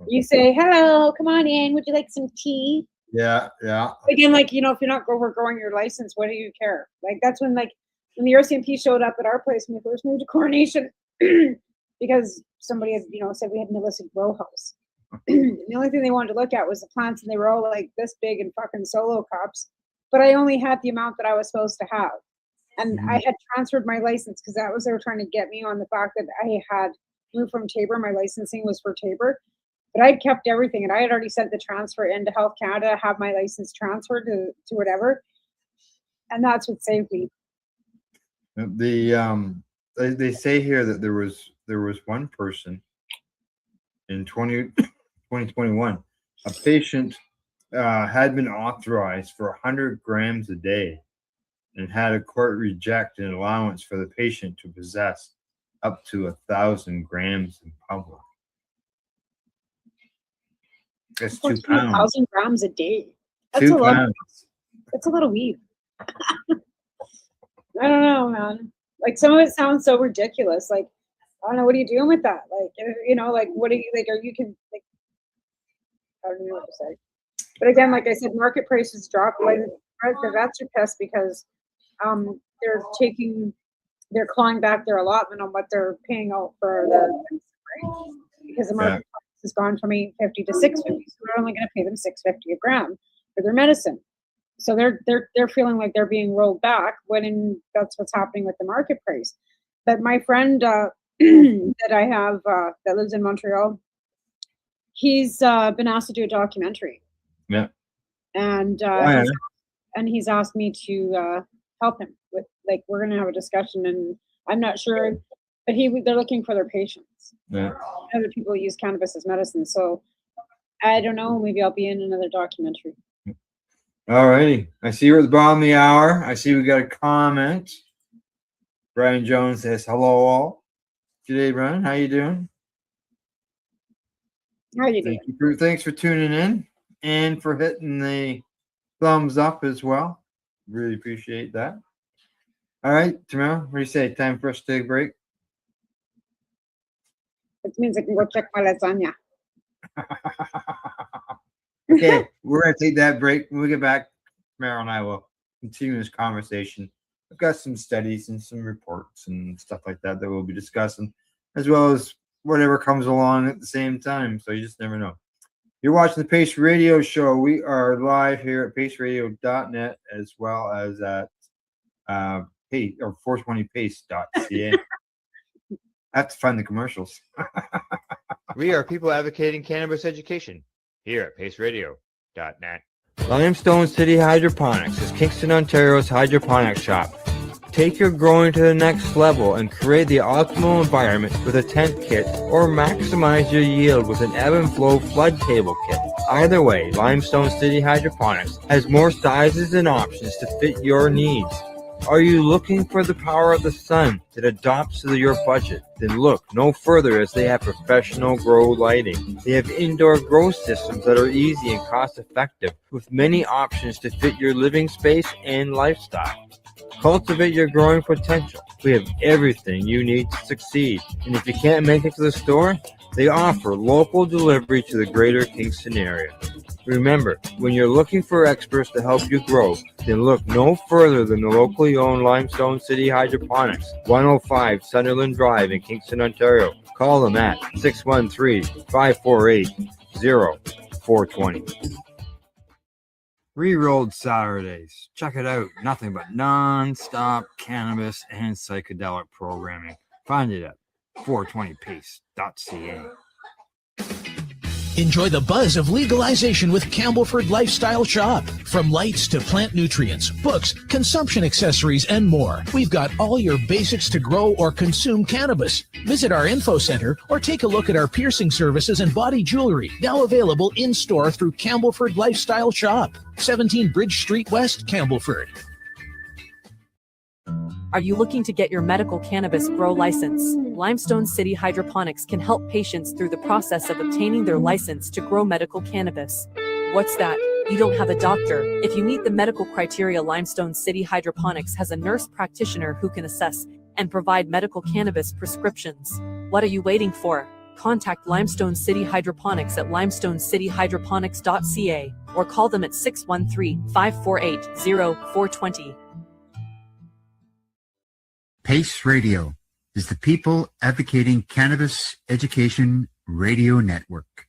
You say, "Hello, come on in. Would you like some tea?" Yeah. Again, like, if you're not overgrowing your license, what do you care? Like, that's when when the RCMP showed up at our place when we first moved to Coronation, because somebody had, said we had an illicit grow house. The only thing they wanted to look at was the plants, and they were all like this big and fucking solo cups. But I only had the amount that I was supposed to have. And I had transferred my license because they were trying to get me on the fact that I had moved from Tabor. My licensing was for Tabor. But I'd kept everything, and I had already sent the transfer into Health Canada, have my license transferred to whatever. And that's what saved me. They say here that there was one person in 2021, a patient had been authorized for 100 grams a day and had a court reject an allowance for the patient to possess up to 1,000 grams in public. That's 2 pounds. 1,000 grams a day. That's 2 a lot. pounds. That's a lot of weed. I don't know, man. Like, some of it sounds so ridiculous. Like, I don't know, what are you doing with that? Like, like, what are you, like, I don't know what to say. But again, like I said, market prices drop. Like, the vets are pissed because they're clawing back their allotment on what they're paying out for the because the market price has gone from $8.50 to $6.50. So they're only going to pay them $6.50 a gram for their medicine. So they're feeling like they're being rolled back when that's what's happening with the market price. But my friend that I have that lives in Montreal, he's been asked to do a documentary. Yeah. And he's asked me to help him with, like, we're going to have a discussion, and I'm not sure, but they're looking for their patients. Yeah. Other people use cannabis as medicine, so I don't know. Maybe I'll be in another documentary. All righty. I see we're at the bottom of the hour. I see we got a comment. Brian Jones says, hello all. G'day, Brian. How you doing? How you doing? Thanks for tuning in and for hitting the thumbs up as well. Really appreciate that. All right, Tamara, what do you say? Time for us to take a break? Which means I can go check my lasagna. Okay, we're going to take that break. When we get back, Tamara and I will continue this conversation. I've got some studies and some reports and stuff like that that we'll be discussing, as well as whatever comes along at the same time. So you just never know. You're watching the Pace Radio Show. We are live here at paceradio.net as well as at 420pace.ca. I have to find the commercials. We are people advocating cannabis education here at paceradio.net. Limestone City Hydroponics is Kingston, Ontario's hydroponics shop. Take your growing to the next level and create the optimal environment with a tent kit, or maximize your yield with an ebb and flow flood table kit. Either way, Limestone City Hydroponics has more sizes and options to fit your needs. Are you looking for the power of the sun that adapts to your budget? Then look no further, as they have professional grow lighting. They have indoor grow systems that are easy and cost effective, with many options to fit your living space and lifestyle. Cultivate your growing potential. We have everything you need to succeed. And if you can't make it to the store, they offer local delivery to the greater Kingston area. Remember, when you're looking for experts to help you grow, then look no further than the locally owned Limestone City Hydroponics, 105 Sunderland Drive in Kingston, Ontario. Call them at 613-548-0420. Rerolled Saturdays. Check it out. Nothing but non-stop cannabis and psychedelic programming. Find it at 420pace.ca. Enjoy the buzz of legalization with Campbellford Lifestyle Shop. From lights to plant nutrients, books, consumption accessories, and more, we've got all your basics to grow or consume cannabis. Visit our info center or take a look at our piercing services and body jewelry, now available in-store through Campbellford Lifestyle Shop, 17 Bridge Street West, Campbellford. Are you looking to get your medical cannabis grow license? Limestone City Hydroponics can help patients through the process of obtaining their license to grow medical cannabis. What's that? You don't have a doctor. If you meet the medical criteria, Limestone City Hydroponics has a nurse practitioner who can assess and provide medical cannabis prescriptions. What are you waiting for? Contact Limestone City Hydroponics at limestonecityhydroponics.ca or call them at 613-548-0420. PACE Radio is the People Advocating Cannabis Education Radio Network.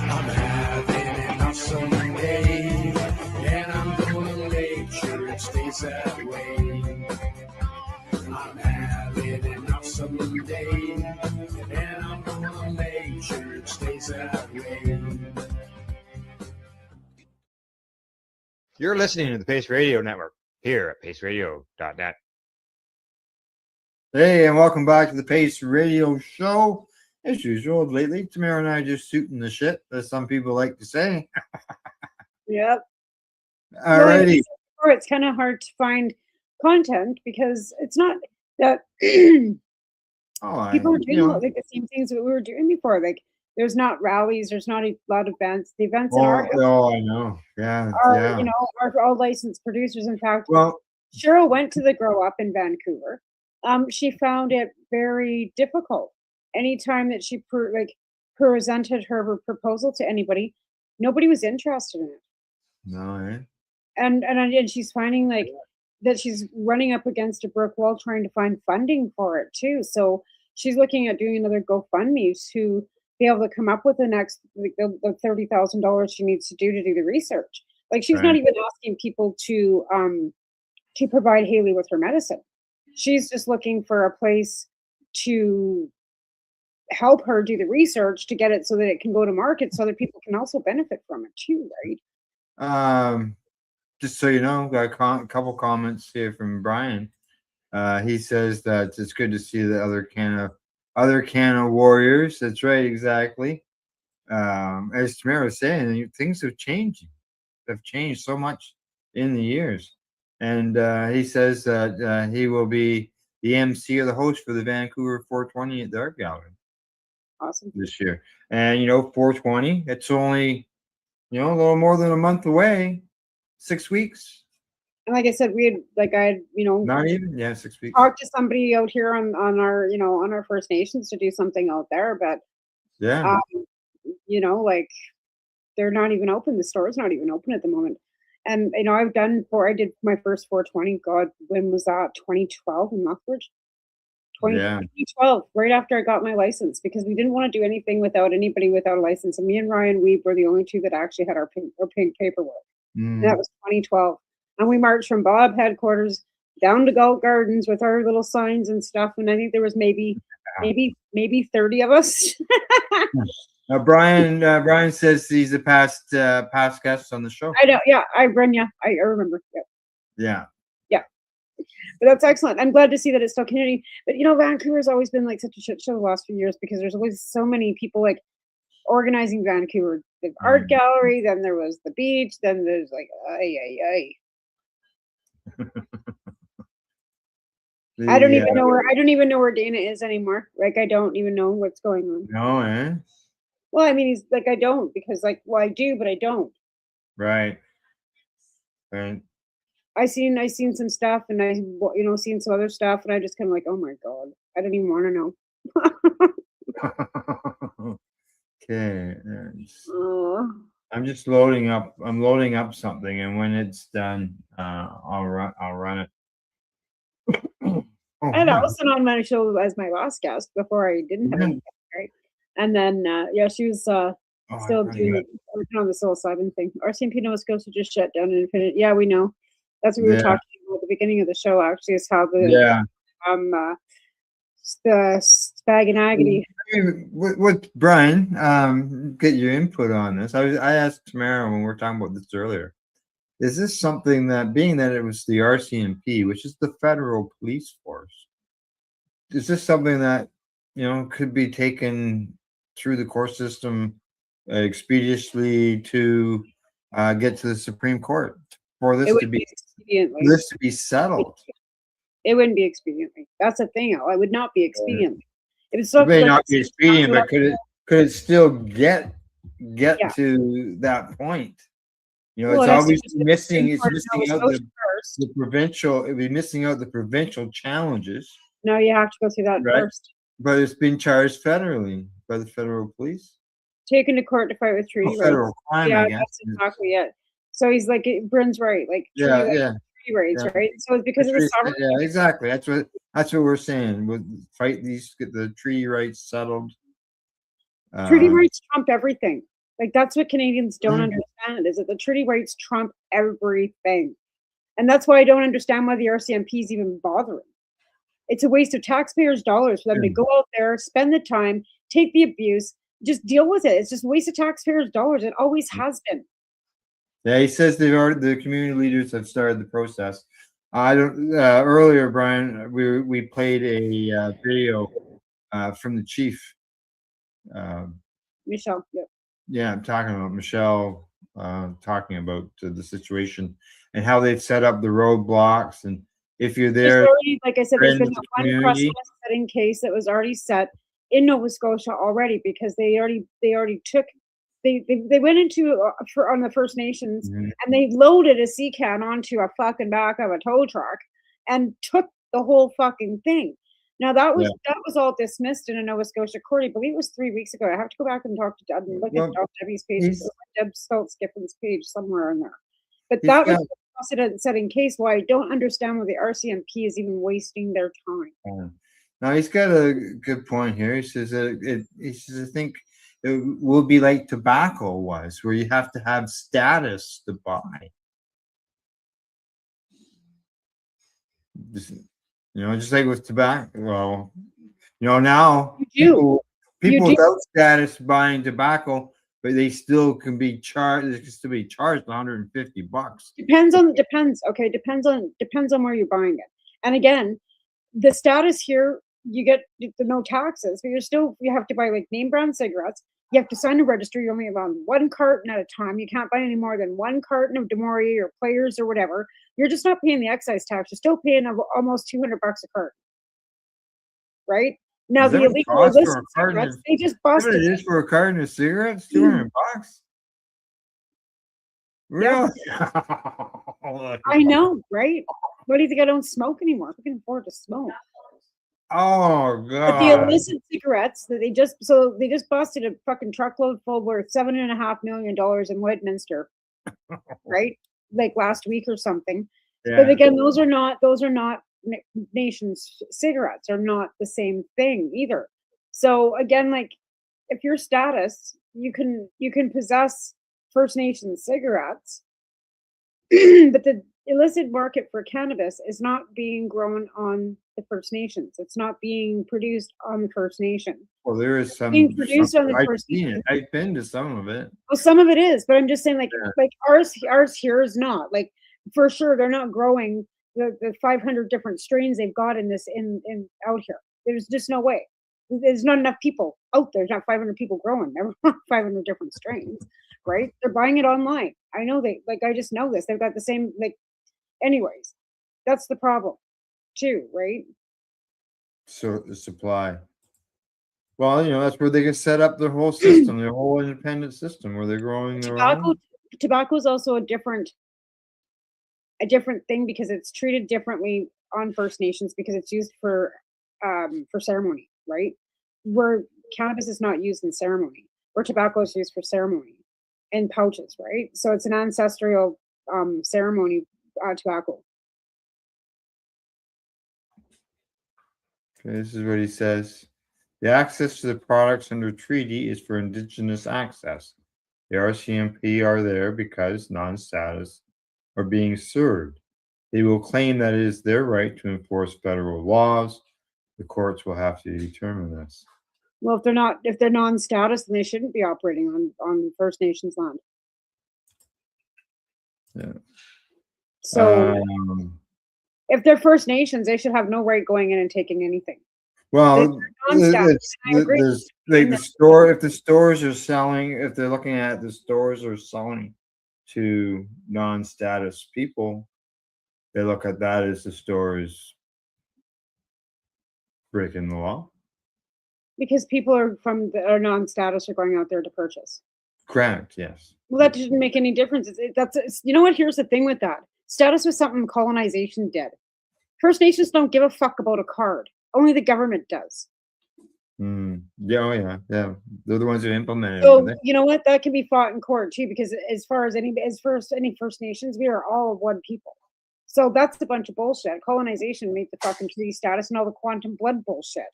I'm having an awesome day, and I'm gonna make sure it stays that way. I'm having an awesome day, and I'm gonna make sure it stays that way. You're listening to the Pace Radio Network here at paceradio.net. Hey, and welcome back to the Pace Radio Show. As usual, lately, Tamara and I are just shooting the shit, as some people like to say. Yep. Alrighty. Or it's kind of hard to find content because it's not that people are doing like the same things that we were doing before. Like there's not rallies, there's not a lot of events. The events in our I know. Yeah. are, are all licensed producers. In fact, well, Cheryl went to the Grow Up in Vancouver. She found it very difficult. Anytime that she presented her proposal to anybody, nobody was interested in it. No, And she's finding like that she's running up against a brick wall trying to find funding for it too. So she's looking at doing another GoFundMe to be able to come up with the next the $30,000 she needs to do the research. Like she's not even asking people to provide Haley with her medicine. She's just looking for a place to help her do the research to get it so that it can go to market so that people can also benefit from it too, right? Just so you know, got a couple comments here from Brian. He says that it's good to see the other Canna warriors. That's right, exactly. As Tamara was saying, things have changed so much in the years. And he says that he will be the MC or the host for the Vancouver 420 at the Art Gallery. Awesome. This year. And 420, it's only a little more than a month away. 6 weeks. And like I said, not even 6 weeks. Talked to somebody out here on our on our First Nations to do something out there, but like they're not even open. The store's not even open at the moment. And I did my first 420. God, when was that? 2012 in Lethbridge. 2012, right after I got my license, because we didn't want to do anything without anybody without a license. And me and Ryan Weeb were the only two that actually had our pink paperwork. And that was 2012. And we marched from Bob headquarters down to Galt Gardens with our little signs and stuff. And I think there was maybe 30 of us. Now, Brian says he's a past guest on the show. I know. Yeah, I remember. Yeah. But that's excellent. I'm glad to see that it's still community. But Vancouver's always been like such a shit show the last few years because there's always so many people like organizing Vancouver. The art gallery, then there was the beach, then there's like I don't even know where Dana is anymore. Like I don't even know what's going on. No, eh? Well, I mean, he's like I don't because like I do, but I don't. Right. Right. I seen some stuff and I seen some other stuff and I just kind of like, oh my god, I don't even want to know. Okay. I'm just loading up. I'm loading up something, and when it's done, I'll run it. I had Allison on my show as my last guest before I didn't have any, right? And then she was still working on the psilocybin thing. RCMP Nova Scotia just shut down Infinite. Yeah, we know. That's what we were talking about at the beginning of the show. Actually, is how the Spaganagity. What Brian? Get your input on this. I asked Tamara when we were talking about this earlier. Is this something that, being that it was the RCMP, which is the federal police force, is this something that could be taken through the court system expeditiously to get to the Supreme Court for this to be settled? It wouldn't be expediently. That's the thing. It would not be expediently. It may not be expedient, but could it still get to that point? It's always missing. It's missing out the provincial. It'd be missing out the provincial challenges. No, you have to go through that first. But it's been charged federally by the federal police. Taken to court to fight with treaty rights. Federal crime, I guess. That's exactly it. So he's like, Bryn's right. Like, treaty rights, right? So it's because of the sovereignty. Yeah, exactly. That's what we're saying. We'll fight these, get the treaty rights settled. Treaty rights trump everything. Like that's what Canadians don't understand, is that the treaty rights trump everything. And that's why I don't understand why the RCMP is even bothering. It's a waste of taxpayers' dollars for them to go out there, spend the time, take the abuse, just deal with it. It's just a waste of taxpayers' dollars. It always has been. Yeah, he says the community leaders have started the process. I don't. Earlier, Brian, we played a video from the chief. Michelle. Yep. Yeah, I'm talking about Michelle. Talking about the situation and how they've set up the roadblocks, and if you're there, already, like I said, there's been one precedent-setting case that was already set in Nova Scotia already because they already took. They went into on the First Nations and they loaded a sea can onto a fucking back of a tow truck and took the whole fucking thing. Now that was all dismissed in a Nova Scotia court. I believe it was 3 weeks ago. I have to go back and talk to Deb and look at Debbie's page. Deb spelled Skiffin's page somewhere in there. But that was a precedent-setting case. Why I don't understand why the RCMP is even wasting their time. Now he's got a good point here. He says that I think it will be like tobacco was, where you have to have status to buy. Just like with tobacco. Well, now people without status buying tobacco, but they still can be charged. They can still be charged $150. Depends on where you're buying it. And again, the status here, you get the no taxes, but you have to buy like name brand cigarettes. You have to sign a registry. You're only allowed one carton at a time. You can't buy any more than one carton of Demory or Players or whatever. You're just not paying the excise tax. You're still paying almost $200 a carton. Right? Now the illegal illicit cigarettes, they just busted. What it is for a carton of cigarettes? $200. Really? I know, right? What do you think? I don't smoke anymore. I can afford to smoke. Oh god! But the illicit cigarettes that they just busted a fucking truckload full worth $7.5 million in Westminster, right? Like last week or something. Yeah. But again, those are not nations cigarettes, are not the same thing either. So again, like if your status, you can possess First Nations cigarettes, but the illicit market for cannabis is not being grown on the First Nations. It's not being produced on the First Nation. Well, there is some being produced on the First Nation. I've been to some of it. Well, some of it is, but I'm just saying, like ours here is not. Like for sure, they're not growing the 500 different strains they've got in this in out here. There's just no way. There's not enough people out there. There's not 500 people growing. Never mind 500 different strains, right? They're buying it online. I know I just know this. They've got the same anyways. That's the problem, too, right? So the supply. Well, that's where they can set up their whole system, their whole independent system, where they're growing their own. Tobacco is also a different thing because it's treated differently on First Nations because it's used for ceremony, right? Where cannabis is not used in ceremony, where tobacco is used for ceremony in pouches, right? So it's an ancestral ceremony tobacco. Okay, this is what he says. The access to the products under treaty is for Indigenous access. The RCMP are there because non-status are being served. They will claim that it is their right to enforce federal laws. The courts will have to determine this. Well, if they're non-status, then they shouldn't be operating on First Nations land. Yeah. So if they're First Nations, they should have no right going in and taking anything. Well, non-status, there's like the store. If the stores are selling, if they're looking at the stores are selling to non-status people, they look at that as the store is breaking the law. Because people are non-status are going out there to purchase. Correct. Yes. Well, that didn't make any difference. You know what? Here's the thing with that. Status was something colonization did. First Nations don't give a fuck about a card. Only the government does. Yeah. Oh, yeah. Yeah. They're the ones who implement it. So you know what? That can be fought in court too, because as far as any First Nations, we are all one people. So that's a bunch of bullshit. Colonization made the fucking treaty status and all the quantum blood bullshit.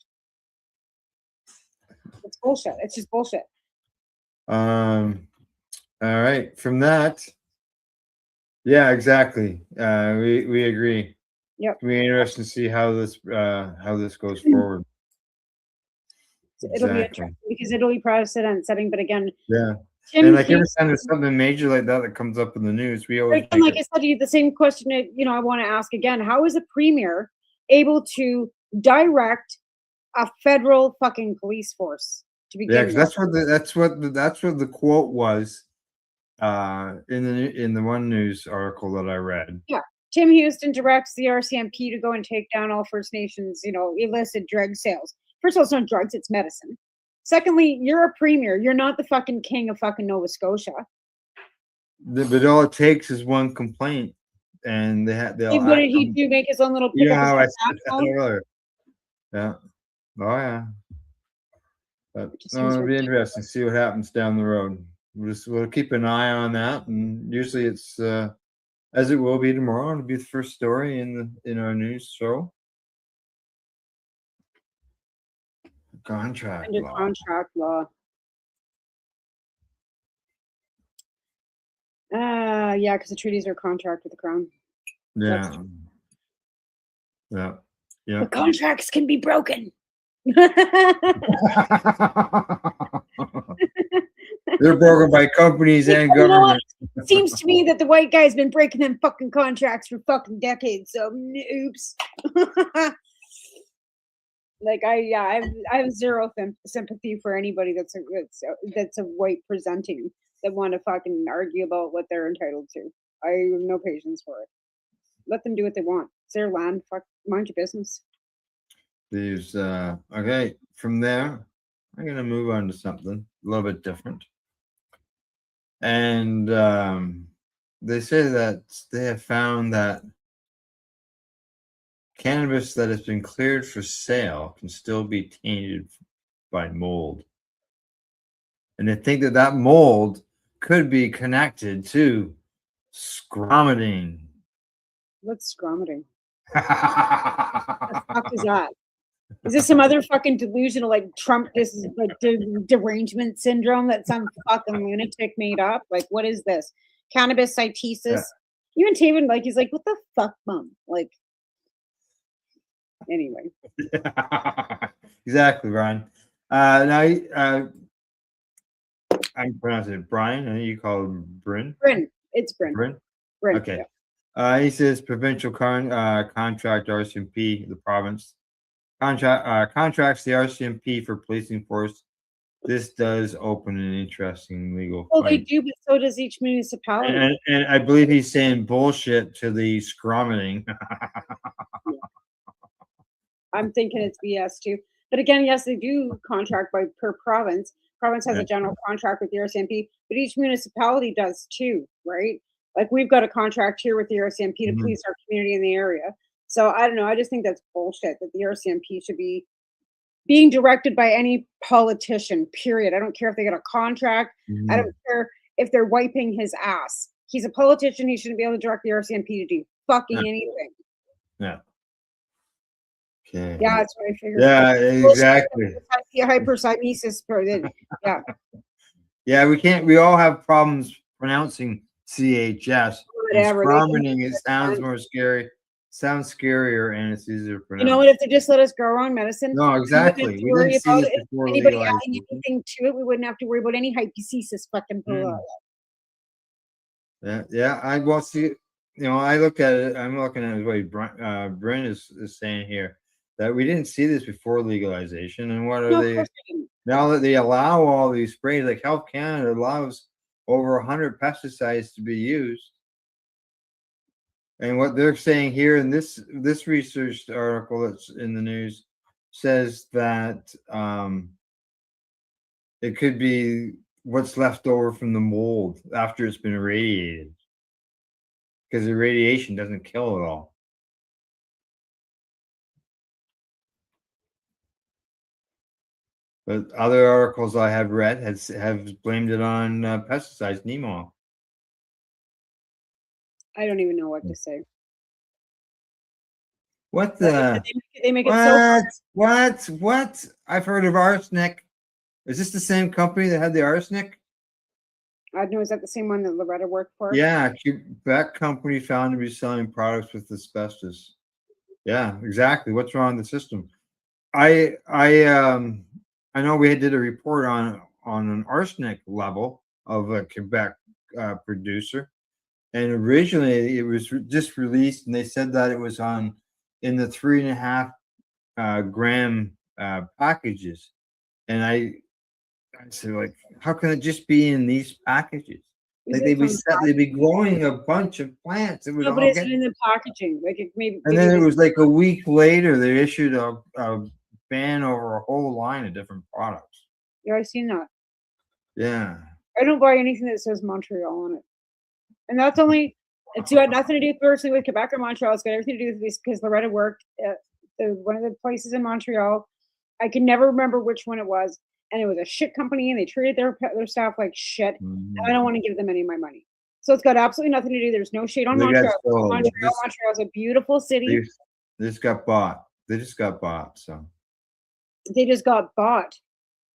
It's bullshit. It's just bullshit. All right. From that, yeah, exactly. We agree. Yep. It'll be interesting to see how this goes forward. It'll be interesting because it'll be precedent setting. But again, yeah. And like every time there's something major like that comes up in the news, we always like I said to you, the same question. I want to ask again: how is a premier able to direct a federal fucking police force to begin? Yeah, because that's what the quote was in the one news article that I read. Yeah, Tim Houston directs the RCMP to go and take down all First Nations, illicit drug sales. First of all, it's not drugs; it's medicine. Secondly, you're a premier. You're not the fucking king of fucking Nova Scotia. But all it takes is one complaint, and they'll. What did he do? Make his own little. Yeah, I said that earlier. Yeah. Oh yeah. But it'll be interesting to see what happens down the road. We'll keep an eye on that, and usually it's as it will be tomorrow. It'll be the first story in our news show. Contract law. Yeah, because the treaties are a contract with the crown. Yeah. Yeah. Yeah. The contracts can be broken. They're broken by companies and governments. It seems to me that the white guy's been breaking them fucking contracts for fucking decades. So, oops. I have zero sympathy for anybody that's a white presenting that want to fucking argue about what they're entitled to. I have no patience for it. Let them do what they want. It's their land. Fuck, mind your business. These okay. From there, I'm gonna move on to something a little bit different. And they say that they have found that cannabis that has been cleared for sale can still be tainted by mold. And they think that mold could be connected to scromiting. What's scromiting? What the fuck is that? Is this some other fucking delusional, Trump, this is derangement syndrome that some fucking lunatic made up? What is this? Cannabis cytosis? Yeah. Even Taven, he's like, what the fuck, mom? Anyway. Exactly, Brian. Now, I'm pronouncing it Brian, and you call him Bryn. Bryn. It's Bryn. Bryn? Bryn. Okay. Yeah. He says provincial contract RCMP, the province contracts the RCMP for policing force. This does open an interesting legal Well, they fight. do, but so does each municipality. And I believe he's saying bullshit to the scrummeting. I'm thinking it's BS too. But again, yes, they do contract by per province. Province has Yeah. a general contract with the RCMP, but each municipality does too, right? Like we've got a contract here with the RCMP to Mhm. police our community in the area. So I don't know. I just think that's bullshit that the RCMP should be being directed by any politician, period. I don't care if they get a contract. I don't care if they're wiping his ass. He's a politician. He shouldn't be able to direct the RCMP to do fucking Yeah. anything. Yeah. Okay. Yeah, that's what I figured. Yeah, exactly. Hypersimesis. Yeah. Yeah, we all have problems pronouncing CHS. Whatever, they can Scrummening, it sounds more scary. Sounds scarier and it's easier to pronounce. You know what? If they just let us grow our own medicine, No, we wouldn't have exactly. to We worry didn't see about this it. before Anybody legalization. adding anything to it, we wouldn't have to worry about any hypothesis fucking Yeah. I well see. I look at it. I'm looking at what Brent is saying here that we didn't see this before legalization. And what are No, of they course we didn't. now that they allow all these sprays? Like Health Canada allows over 100 pesticides to be used. And what they're saying here in this research article that's in the news says that it could be what's left over from the mold after it's been irradiated, because the radiation doesn't kill it all. But other articles I have read have blamed it on pesticides, Nemo. I don't even know what to say. What the? They make it so. What? I've heard of arsenic. Is this the same company that had the arsenic? I know. Is that the same one that Loretta worked for? Yeah, that company found to be selling products with asbestos. Yeah, exactly. What's wrong with the system? I know we did a report on an arsenic level of a Quebec producer, and originally it was just released, and they said that it was in the 3.5 gram packages, and I said, like, how can it just be in these packages? Like they'd be growing a bunch of plants. It would No, all but it's get. in the packaging. Like it maybe. And then it was like a week later, they issued a ban over a whole line of different products. Yeah, I've seen that. Yeah. I don't buy anything that says Montreal on it, and that's only. It's got nothing to do personally with Quebec or Montreal. It's got everything to do with this because Loretta worked at one of the places in Montreal. I can never remember which one it was, and it was a shit company, and they treated their staff like shit. And I don't want to give them any of my money. So it's got absolutely nothing to do. There's no shade on Montreal. Montreal's a beautiful city. They just got bought. So they just got bought.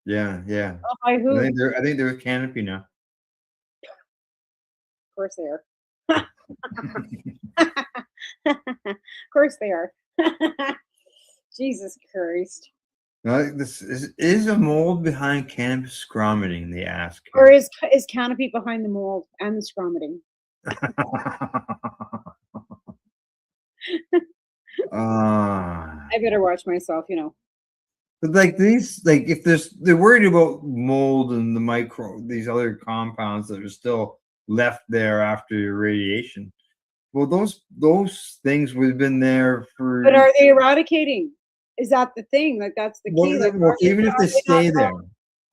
Yeah. Oh, by who? I think they're with Canopy now. Of course they are. Of course they are. Jesus Christ. Now, this is a mold behind cannabis scrummeting, they ask. Or is Canopy behind the mold and the scrummeting? I better watch myself, But like these, like if they're worried about mold and these other compounds that are still left there after irradiation. Well, those things would have been there for. But are they eradicating? Is that the thing? Like that's the key. Well, even if they stay there,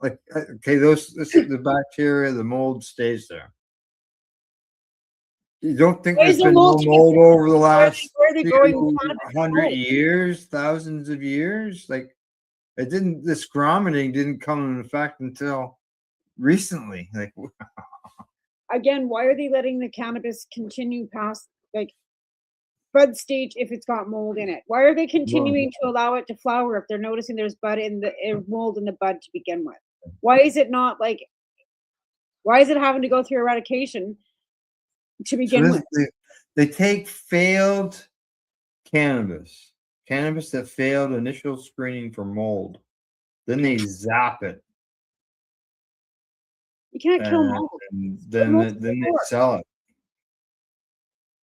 like okay, the bacteria, the mold stays there. You don't think there's been no mold over the last 100 years, thousands of years? Like the scrummeting didn't come in effect until recently. Like again, why are they letting the cannabis continue past like bud stage if it's got mold in it? Why are they continuing to allow it to flower if they're noticing there's mold in the bud to begin with? Why is it not like? Why is it having to go through eradication to begin with? They take failed cannabis that failed initial screening for mold, then they zap it. You can't kill mold. Then they sell it.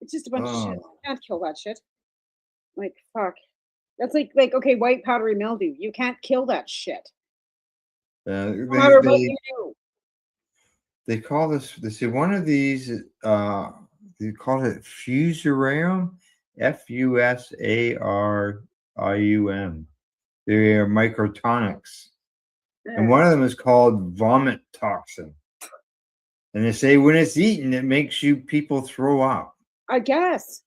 It's just a bunch of shit. Oh. You can't kill that shit. Like fuck. That's like okay, white powdery mildew. You can't kill that shit. Yeah, No matter what you do. they call this. They say one of these. They call it fusarium, fusarium. They are microtonics, and one of them is called vomit toxin. And they say when it's eaten, it makes people throw up. I guess.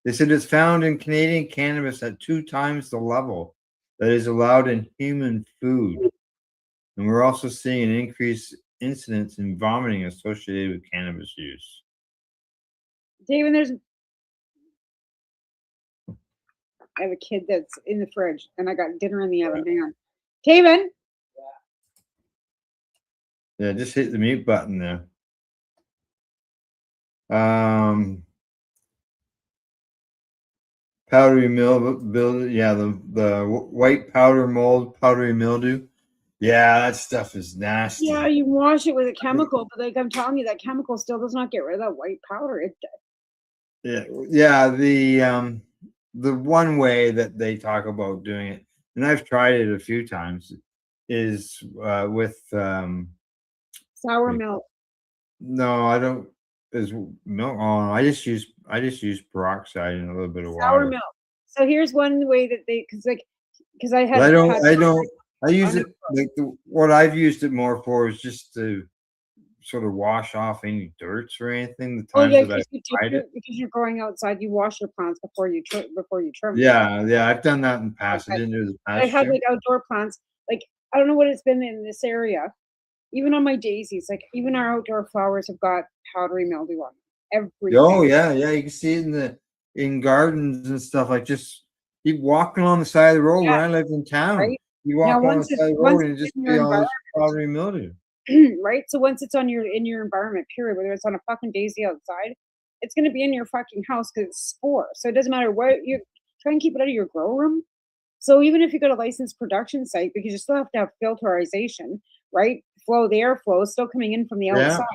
They said it's found in Canadian cannabis at 2 times the level that is allowed in human food. And we're also seeing an increased incidence in vomiting associated with cannabis use. David, I have a kid that's in the fridge, and I got dinner in the oven. Hang on. Taven. Yeah, just hit the mute button there. Powdery mildew, yeah, the white powdery mildew. Yeah, that stuff is nasty. Yeah, you wash it with a chemical, but like I'm telling you, that chemical still does not get rid of that white powder. Yeah. The one way that they talk about doing it, and I've tried it a few times, is with Sour milk. No, I don't. Is milk? Oh, I just use peroxide and a little bit of Sour water. milk. So here's one way that because I had. But I use it like what I've used it more for is just to sort of wash off any dirts or anything. The times that I've tried it. Because you're growing outside, you wash your plants before you trim them. Yeah, I've done that in the past. I didn't do the past. I had like outdoor plants. Like I don't know what it's been in this area. Even on my daisies, like even our outdoor flowers have got powdery mildew on them. Everything. Oh yeah, you can see it in gardens and stuff. Like just keep walking on the side of the road. When I lived in town, right? you walk on the side of the road and just see all this powdery mildew. Right. So once it's in your environment, period, whether it's on a fucking daisy outside, it's gonna be in your fucking house because it's spore. So it doesn't matter what you try and keep it out of your grow room. So even if you got a licensed production site, because you still have to have filterization, right? The airflow is still coming in from the outside.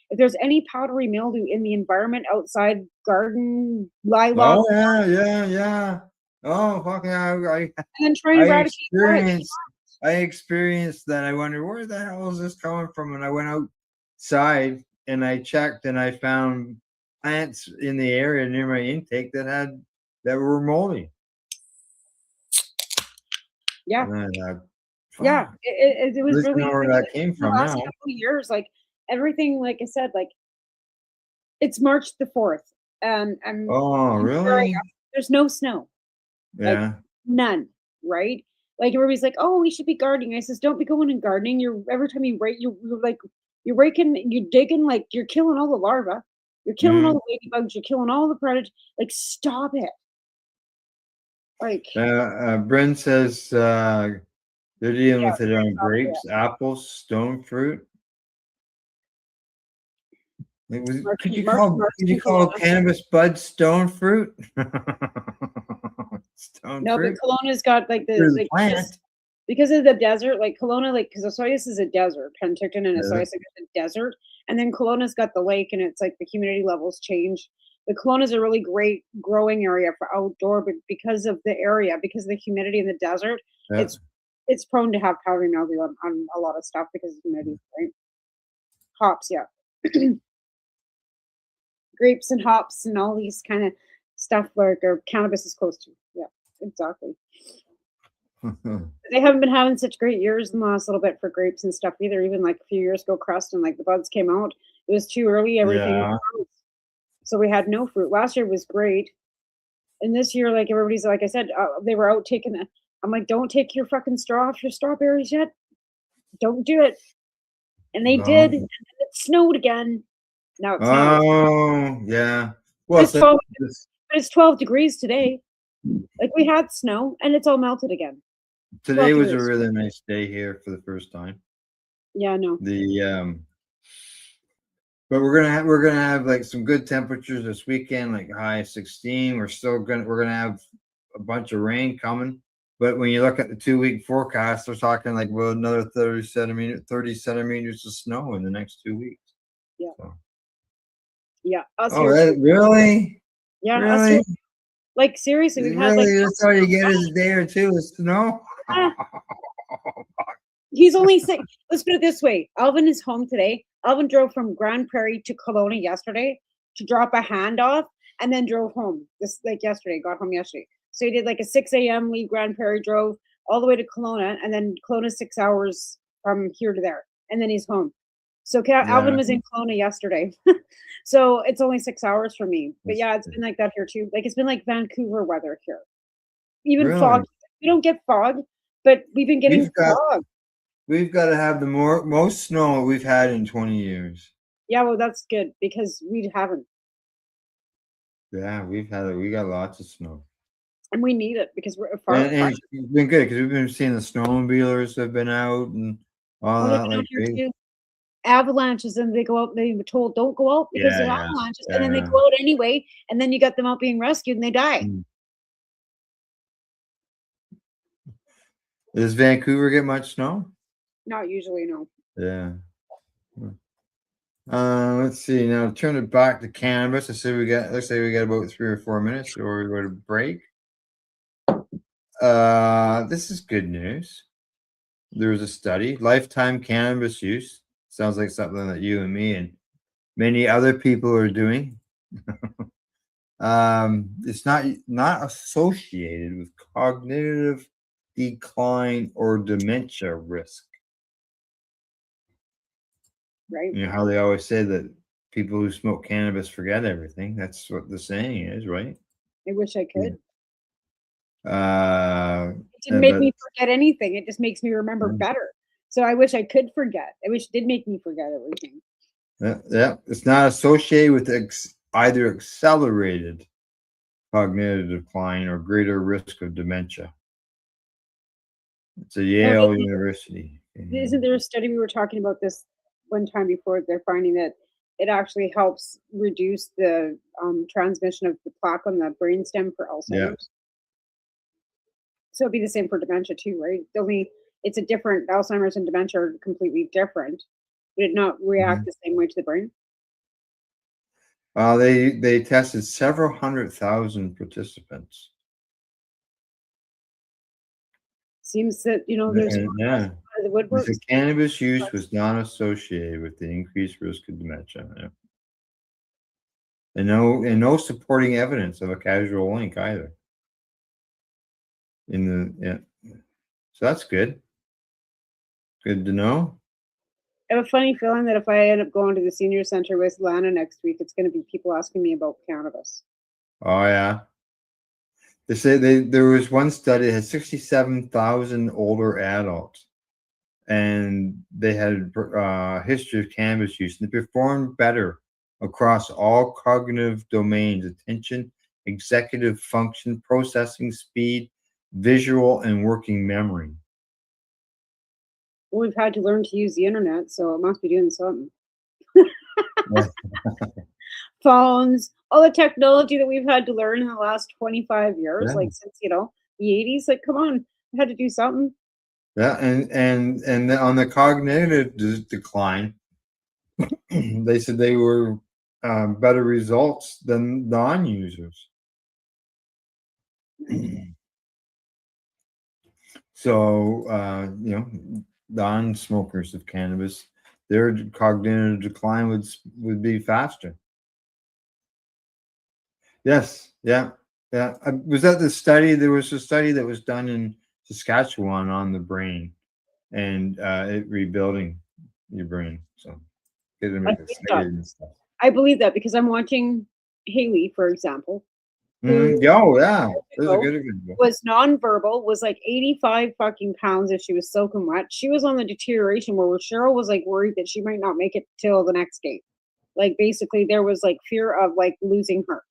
If there's any powdery mildew in the environment outside, garden, lilac. Oh yeah. Oh fuck yeah! And then try and eradicate. I experienced that. I wondered where the hell is this coming from, and I went outside and I checked, and I found plants in the area near my intake that were moldy. Yeah. Yeah, it was really know where that came from. The last couple of years, like everything, like I said, like it's March the 4th, and oh really? There's no snow. Yeah, like, none. Right? Like everybody's like, oh, we should be gardening. I says, don't be going and gardening. Every time you rake, you're raking, you're digging, like you're killing all the larvae, you're killing all the ladybugs, you're killing all the predators. Like stop it. Like Bryn says. They're dealing with it on grapes, apples, stone fruit. Could you call cannabis bud stone fruit? No, but Kelowna's got like the plant. Because of the desert, like Kelowna, like because Osoyoos is a desert, Penticton and Osoyoos is a desert, and then Kelowna's got the lake, and it's like the humidity levels change. The Kelowna's a really great growing area for outdoor, but because of the area, because of the humidity in the desert, it's prone to have powdery mildew on a lot of stuff because of humidity, right? Hops, yeah. Grapes and hops and all these kind of stuff where cannabis is close to. Yeah, exactly. They haven't been having such great years in the last little bit for grapes and stuff either. Even like a few years ago, crust and like the buds came out. It was too early, everything. So we had no fruit. Last year was great. And this year, like everybody's, like I said, they were out taking it. I'm like, don't take your fucking straw off your strawberries yet. Don't do it. And they did. And then it snowed again. Now it's not. Yeah. Well, it's 12 degrees today. Like we had snow and it's all melted again. Today was a really nice day here for the first time. Yeah, no. But we're gonna have like some good temperatures this weekend, like high 16. We're gonna have a bunch of rain coming. But when you look at the 2-week forecast, they're talking like another 30 centimeters of snow in the next 2 weeks. Yeah. So. Yeah. Really? Yeah, Really? like seriously, we've had like Really? That's all you get is a day or two of snow? Ah, he's only 6. Let's put it this way. Alvin is home today. Alvin drove from Grand Prairie to Kelowna yesterday to drop a handoff and then drove home. This like yesterday, got home yesterday. So he did like a 6 a.m. leave Grand Prairie, drove all the way to Kelowna, and then Kelowna 6 hours from here to there. And then he's home. So Alvin Yeah. was in Kelowna yesterday. So it's only 6 hours for me. But yeah, it's been like that here too. Like it's been like Vancouver weather here. Even Really? fog. We don't get fog, but we've been getting fog. We've got to have the most snow we've had in 20 years. Yeah, well, that's good because we haven't, Yeah, we got lots of snow. and we need it because we're far. And it's been good because we've been seeing the snowmobilers have been out and all Well, they've that. been out Like here too. Avalanches, and they go out. They were told don't go out because Yeah, of yeah, avalanches, and then they yeah. go out anyway, and then you got them out being rescued, and they die. Does Vancouver get much snow? Not usually, no. Yeah. Let's see. Now turn it back to cannabis. Let's say we got about 3 or 4 minutes, or we go to break. This is good news. There was a study, lifetime cannabis use. Sounds like something that you and me and many other people are doing. It's not associated with cognitive decline or dementia risk. Right. You know how they always say that people who smoke cannabis forget everything. That's what the saying is, right? I wish I could. It It didn't make me forget anything. It just makes me remember better. So I wish I could forget. I wish it did make me forget everything. Yeah, it's not associated with either accelerated cognitive decline or greater risk of dementia. It's a Yale University. Isn't there a study we were talking about this one time before? They're finding that it actually helps reduce the transmission of the plaque on the brainstem for Alzheimer's. Yeah. So it'd be the same for dementia too, right? Only it's a different Alzheimer's and dementia are completely different. Would it not react the same way to the brain? They tested several 100,000 participants. Seems that there's Yeah. out of the woodwork. The cannabis use was not associated with the increased risk of dementia. Yeah. And no supporting evidence of a causal link either. So that's good. Good to know. I have a funny feeling that if I end up going to the senior center with Lana next week, it's going to be people asking me about cannabis. Oh yeah. They say there was one study that had 67,000 older adults, and they had a history of cannabis use, and they performed better across all cognitive domains: attention, executive function, processing speed, visual, and working memory. Well, we've had to learn to use the internet, so it must be doing something. Phones, all the technology that we've had to learn in the last 25 years, Yeah. like since the 80s. Like, come on, we had to do something. Yeah, and on the cognitive decline, they said they were better results than non-users. So non-smokers of cannabis, their cognitive decline would be faster. Yes, yeah. Was that the study? There was a study that was done in Saskatchewan on the brain and it rebuilding your brain. So getting I believe that. and stuff. I believe that because I'm watching Haley, for example, who Yeah, this is a good example. was nonverbal, was like 85 fucking pounds if she was soaking wet. She was on the deterioration where Cheryl was like worried that she might not make it till the next game. Like basically there was like fear of like losing her.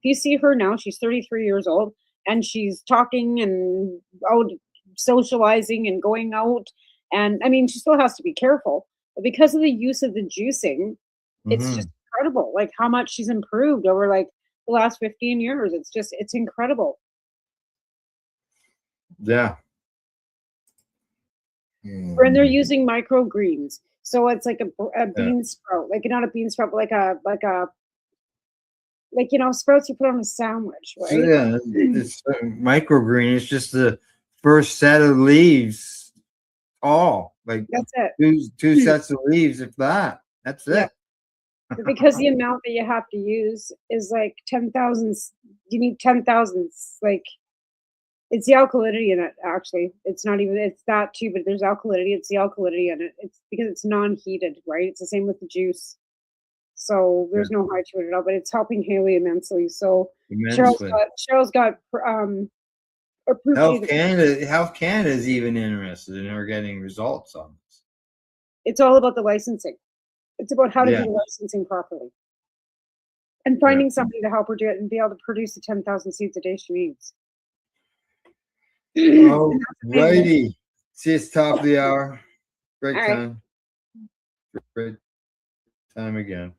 If you see her now, she's 33 years old and she's talking and out socializing and going out. And I mean, she still has to be careful, but because of the use of the juicing, it's just incredible. Like how much she's improved over like the last 15 years. It's incredible. Yeah. And they're using microgreens. So it's like a bean sprout, like not a bean sprout, but like a like, you know, sprouts you put on a sandwich, right? So yeah, it's microgreen. It's just the first set of leaves. All like That's it. two sets of leaves, if that. That's Yeah. it. Because the amount that you have to use is like 10,000. You need 10,000. Like, it's the alkalinity in it, actually. It's not even, it's that too, but there's alkalinity. It's the alkalinity in it. It's because it's non-heated, right? It's the same with the juice. So there's no high to it at all, but it's helping Haley immensely. So Immensely. Cheryl's got approved. Health Canada is even interested in her getting results on this. It's all about the licensing. It's about how to Yeah. do the licensing properly. And finding somebody to help her do it and be able to produce the 10,000 seeds a day she needs. Oh, righty. See, it's top of the hour. Great All right. time. Great time again.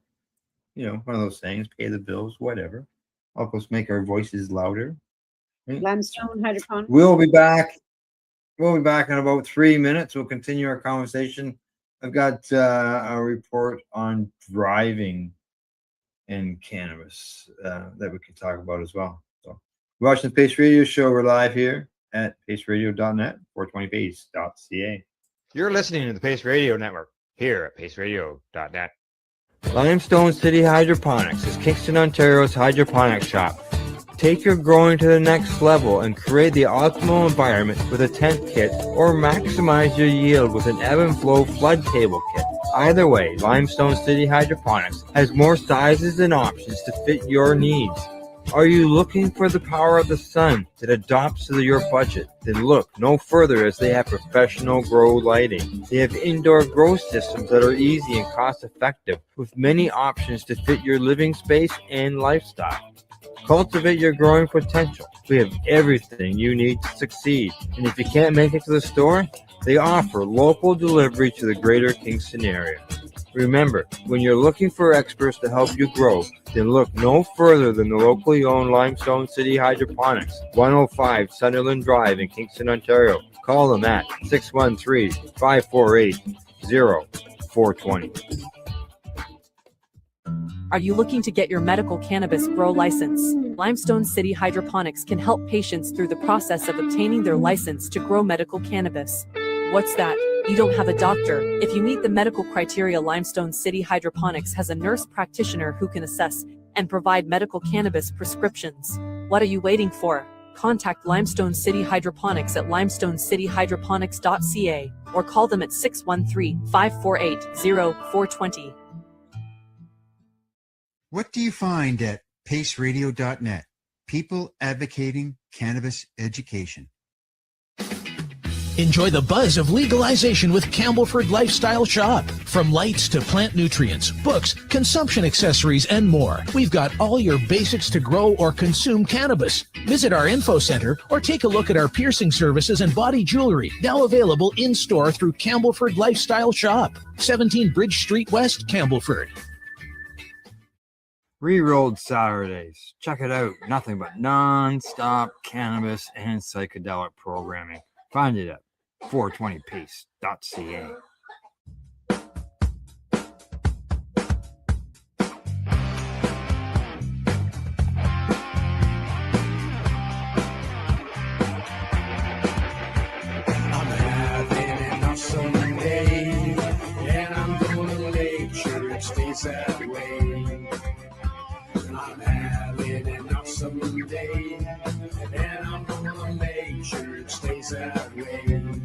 You know, one of those things, pay the bills, whatever. Help us make our voices louder. Right? Limestone hydroponics. We'll be back. We'll be back in about 3 minutes. We'll continue our conversation. I've got a report on driving in cannabis that we can talk about as well. So, watching the Pace Radio Show. We're live here at paceradio.net, 420pace.ca. You're listening to the Pace Radio Network here at paceradio.net. Limestone City Hydroponics is Kingston, Ontario's hydroponics shop. Take your growing to the next level and create the optimal environment with a tent kit, or maximize your yield with an ebb and flow flood table kit. Either way, Limestone City Hydroponics has more sizes and options to fit your needs. Are you looking for the power of the sun that adapts to your budget? Then look no further, as they have professional grow lighting. They have indoor grow systems that are easy and cost effective, with many options to fit your living space and lifestyle. Cultivate your growing potential. We have everything you need to succeed. And if you can't make it to the store, they offer local delivery to the greater Kingston area. Remember, when you're looking for experts to help you grow, then look no further than the locally owned Limestone City Hydroponics, 105 Sunderland Drive in Kingston, Ontario. Call them at 613-548-0420. Are you looking to get your medical cannabis grow license? Limestone City Hydroponics can help patients through the process of obtaining their license to grow medical cannabis. What's that? You don't have a doctor. If you meet the medical criteria, Limestone City Hydroponics has a nurse practitioner who can assess and provide medical cannabis prescriptions. What are you waiting for? Contact Limestone City Hydroponics at limestonecityhydroponics.ca or call them at 613-548-0420. What do you find at paceradio.net? People advocating cannabis education. Enjoy the buzz of legalization with Campbellford Lifestyle Shop. From lights to plant nutrients, books, consumption accessories, and more, we've got all your basics to grow or consume cannabis. Visit our info center or take a look at our piercing services and body jewelry, now available in-store through Campbellford Lifestyle Shop, 17 Bridge Street West, Campbellford. Rerolled Saturdays. Check it out. Nothing but non-stop cannabis and psychedelic programming. Find it at 420pace.ca. I'm having an awesome day, and I'm gonna make sure it stays that way. I'm having an awesome day, and I'm gonna make sure it stays that way.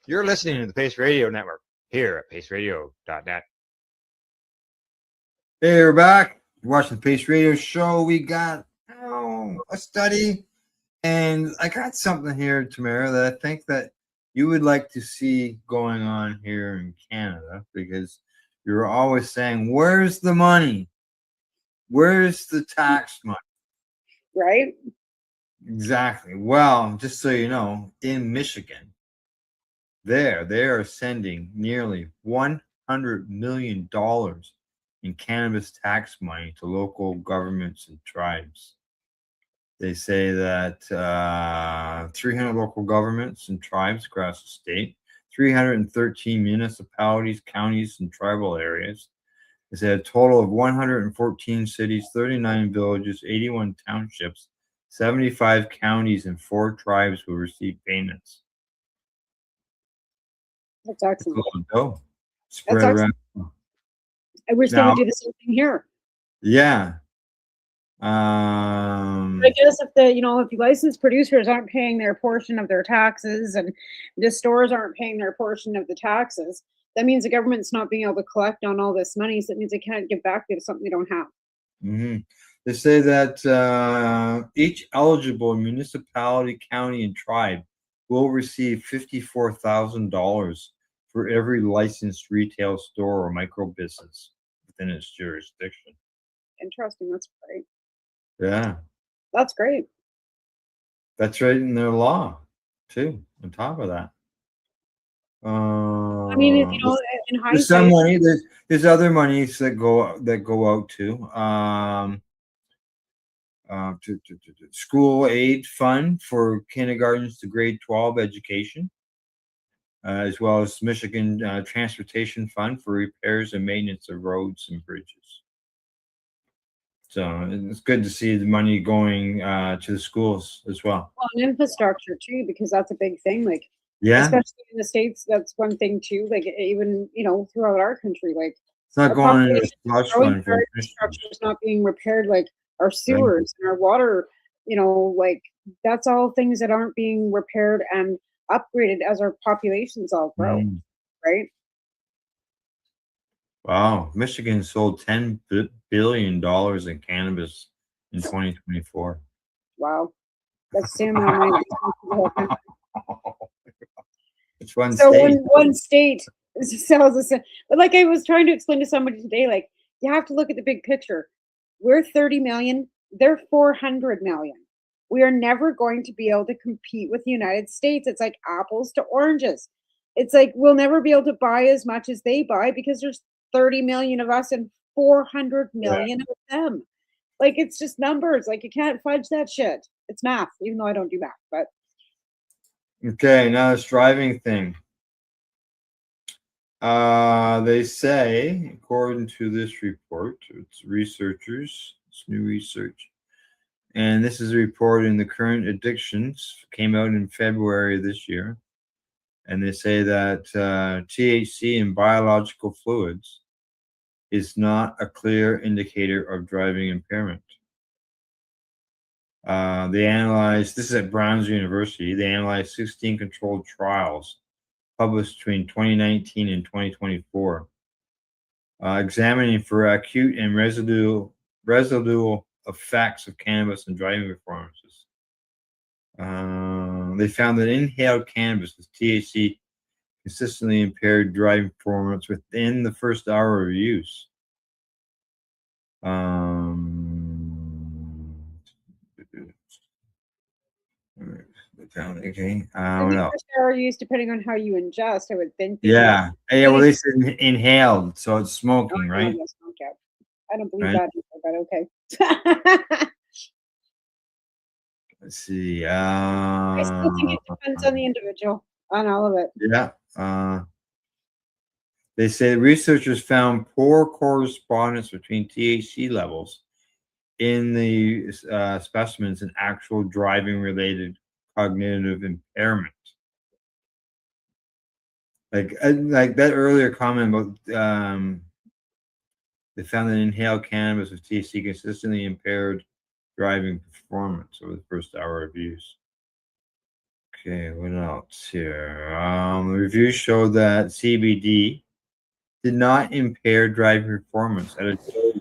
You're listening to the Pace Radio Network here at paceradio.net. Hey, we're back. You're watching the Pace Radio Show. We got a study, and I got something here, Tamara, that I think that you would like to see going on here in Canada, because you're always saying, where's the money? Where's the tax money? Right? Exactly. Well, just so you know, in Michigan, they are sending nearly $100 million in cannabis tax money to local governments and tribes. They say that 300 local governments and tribes across the state, 313 municipalities, counties, and tribal areas It's a total of 114 cities, 39 villages, 81 townships, 75 counties, and 4 tribes will receive payments. That's excellent. Go That's spread around. excellent. I wish they Now, would do the same thing here. yeah. I guess if if the licensed producers aren't paying their portion of their taxes and the stores aren't paying their portion of the taxes, that means the government's not being able to collect on all this money. So it means they can't give back to something they don't have. They say that each eligible municipality, county, and tribe will receive $54,000 for every licensed retail store or micro business within its jurisdiction. Interesting. That's great. Yeah, That's great. that's right in their law, too. On top of that, I mean, in there's some hindsight, money. There's other monies that go out to school aid fund for kindergartens to grade 12 education, as well as Michigan Transportation Fund for repairs and maintenance of roads and bridges. So it's good to see the money going to the schools as well. well, and infrastructure too, because that's a big thing. Like, Yeah, especially in the States, that's one thing too. Like, even throughout our country, like it's not our going into population the slush is growing, fund our for infrastructure is not being repaired. Like our sewers and our water, like that's all things that aren't being repaired and upgraded as our populations all grow, right? Wow, Michigan sold $10 billion in cannabis in 2024. Wow, that's the amount of money. It's one So state. when one state sells us, but like I was trying to explain to somebody today, like you have to look at the big picture. We're 30 million, they're 400 million. We are never going to be able to compete with the United States. It's like apples to oranges. It's like we'll never be able to buy as much as they buy because there's 30 million of us and 400 million of them. Like it's just numbers. Like you can't fudge that shit. It's math, even though I don't do math, but Okay, now this driving thing. They say, according to this report, it's researchers, it's new research, and this is a report in the current addictions, came out in February of this year, and they say that THC in biological fluids is not a clear indicator of driving impairment. They analyzed, this is at Brown's University, they analyzed 16 controlled trials published between 2019 and 2024, examining for acute and residual effects of cannabis and driving performances. They found that inhaled cannabis with THC consistently impaired driving performance within the first hour of use. Okay. I What think else? first hour use depending on how you ingest. I would think. Yeah. Yeah. Well, they said inhaled, so it's smoking, right? I don't believe Right. that, but okay. Let's see. I still think it depends on the individual, on all of it. Yeah. They say researchers found poor correspondence between THC levels in the specimens and actual driving-related cognitive impairment. Like that earlier comment about they found that inhaled cannabis with THC consistently impaired driving performance over the first hour of use. Okay, what else here? The review showed that CBD did not impair driving performance at a dose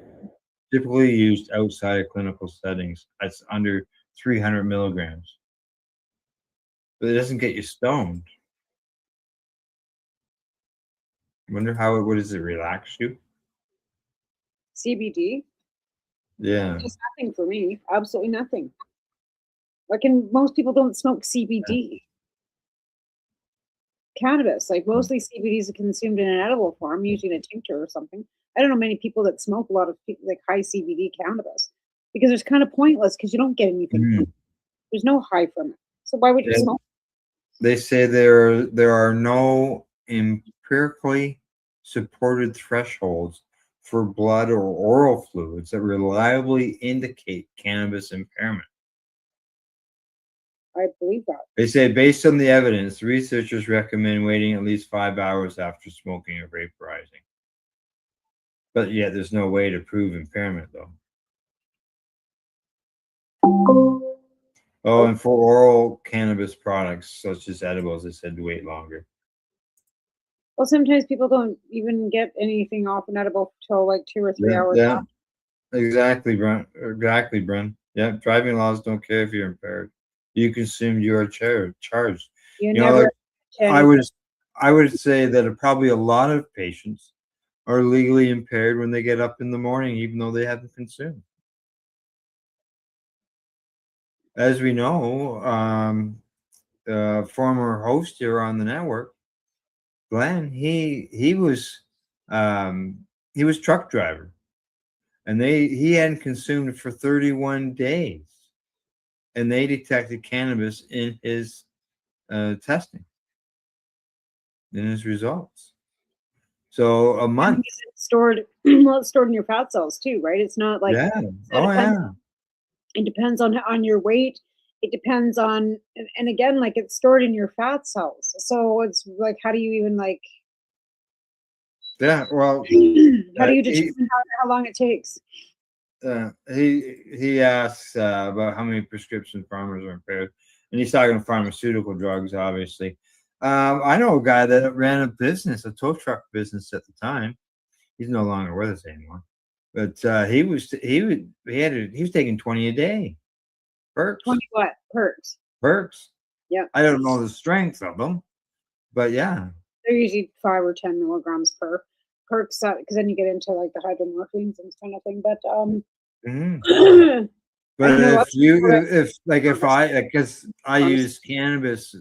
typically used outside of clinical settings. That's under 300 milligrams. But it doesn't get you stoned. I wonder what does it relax you? CBD? Yeah. It's nothing for me. Absolutely nothing. Like, and most people don't smoke CBD. Cannabis, like mostly CBD is consumed in an edible form, usually in a tincture or something. I don't know many people that smoke a lot of like high CBD cannabis because it's kind of pointless because you don't get anything. From it. There's no high from it. So why would you smoke? They say there are no empirically supported thresholds for blood or oral fluids that reliably indicate cannabis impairment. I believe that. They say, based on the evidence, researchers recommend waiting at least 5 hours after smoking or vaporizing. But yet, there's no way to prove impairment, though. Oh, and for oral cannabis products, such as edibles, they said to wait longer. Well, sometimes people don't even get anything off an edible till like 2 or 3 hours Yeah, after. exactly, Brent. Exactly, Brent. Yeah, driving laws don't care if you're impaired. You consumed, you are charged. You know, never like, I would say that probably a lot of patients are legally impaired when they get up in the morning, even though they haven't consumed. As we know, former host here on the network, Glenn, he was truck driver, and he hadn't consumed for 31 days, and they detected cannabis in his testing, in his results. So a month. It's stored, well, it's stored in your fat cells too, right? It's not like Yeah. so it depends on your weight. It depends on, and again, like it's stored in your fat cells. So it's like, how do you even like? Yeah. Well, how do you determine how long it takes? He asks about how many prescription farmers are impaired, and he's talking pharmaceutical drugs, obviously. I know a guy that ran a business, a tow truck business at the time. He's no longer with us anymore, but he was taking 20 a day. Perks. 20 what? Perks. Perks. Yeah. I don't know the strength of them, but yeah. They're usually 5 or 10 milligrams per perks, because then you get into like the hydromorphines and kind of thing. But But if I because I use cannabis,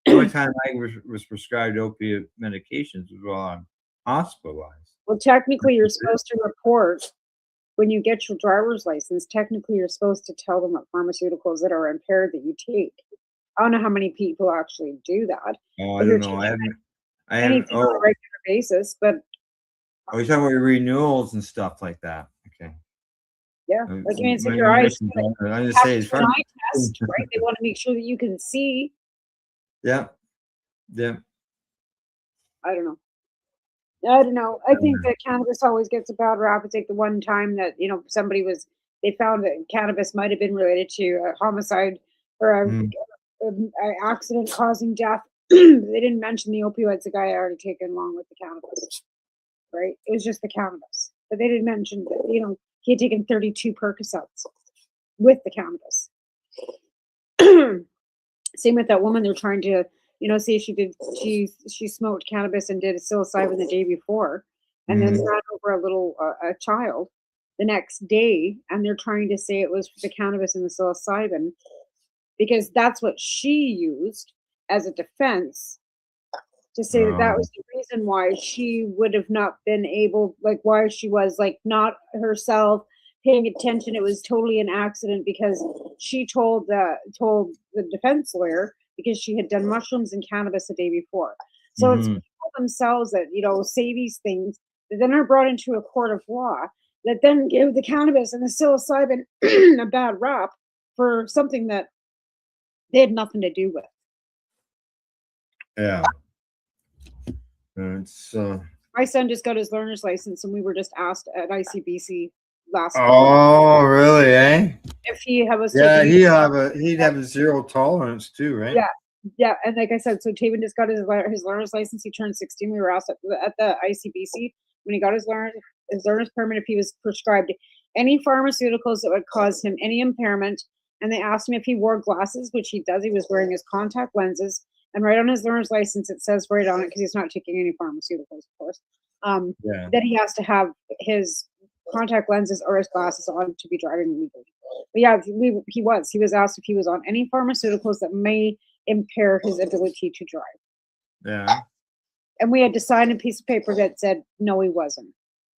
the only time I was prescribed opiate medications was while I'm hospitalized. Well, technically, you're supposed to report when you get your driver's license. Technically, you're supposed to tell them what pharmaceuticals that are impaired that you take. I don't know how many people actually do that. Oh, I don't know. I haven't. On a regular basis, but you're talking about renewals and stuff like that. Okay. Yeah, like I mean, it's like your eyes. I just say it's an eye test, right? They want to make sure that you can see. Yeah. Yeah. I don't know. I think that cannabis always gets a bad rap. It's like the one time that they found that cannabis might have been related to a homicide or an accident causing death. They didn't mention the opioids the guy had already taken along with the cannabis, right? It was just the cannabis, but they didn't mention that he had taken 32 Percocets with the cannabis. Same with that woman. They're trying to, see she smoked cannabis and did a psilocybin the day before, and then ran over a child the next day, and they're trying to say it was the cannabis and the psilocybin because that's what she used as a defense to say that was the reason why she would have not been able, like why she was like not herself paying attention. It was totally an accident because she told the defense lawyer because she had done mushrooms and cannabis the day before. So it's people themselves that say these things that then are brought into a court of law that then give the cannabis and the psilocybin a bad rap for something that they had nothing to do with. Yeah. It's my son just got his learner's license, and we were just asked at ICBC last week. Oh, really? Eh? If he was he'd have a zero tolerance too, right? Yeah, and like I said, so Taven just got his learner's license. He turned 16. We were asked at the ICBC when he got his learner's permit if he was prescribed any pharmaceuticals that would cause him any impairment, and they asked him if he wore glasses, which he does. He was wearing his contact lenses. And right on his learner's license, it says right on it, because he's not taking any pharmaceuticals, of course, that he has to have his contact lenses or his glasses on to be driving legally. But yeah, he was asked if he was on any pharmaceuticals that may impair his ability to drive. Yeah. And we had to sign a piece of paper that said, no, he wasn't.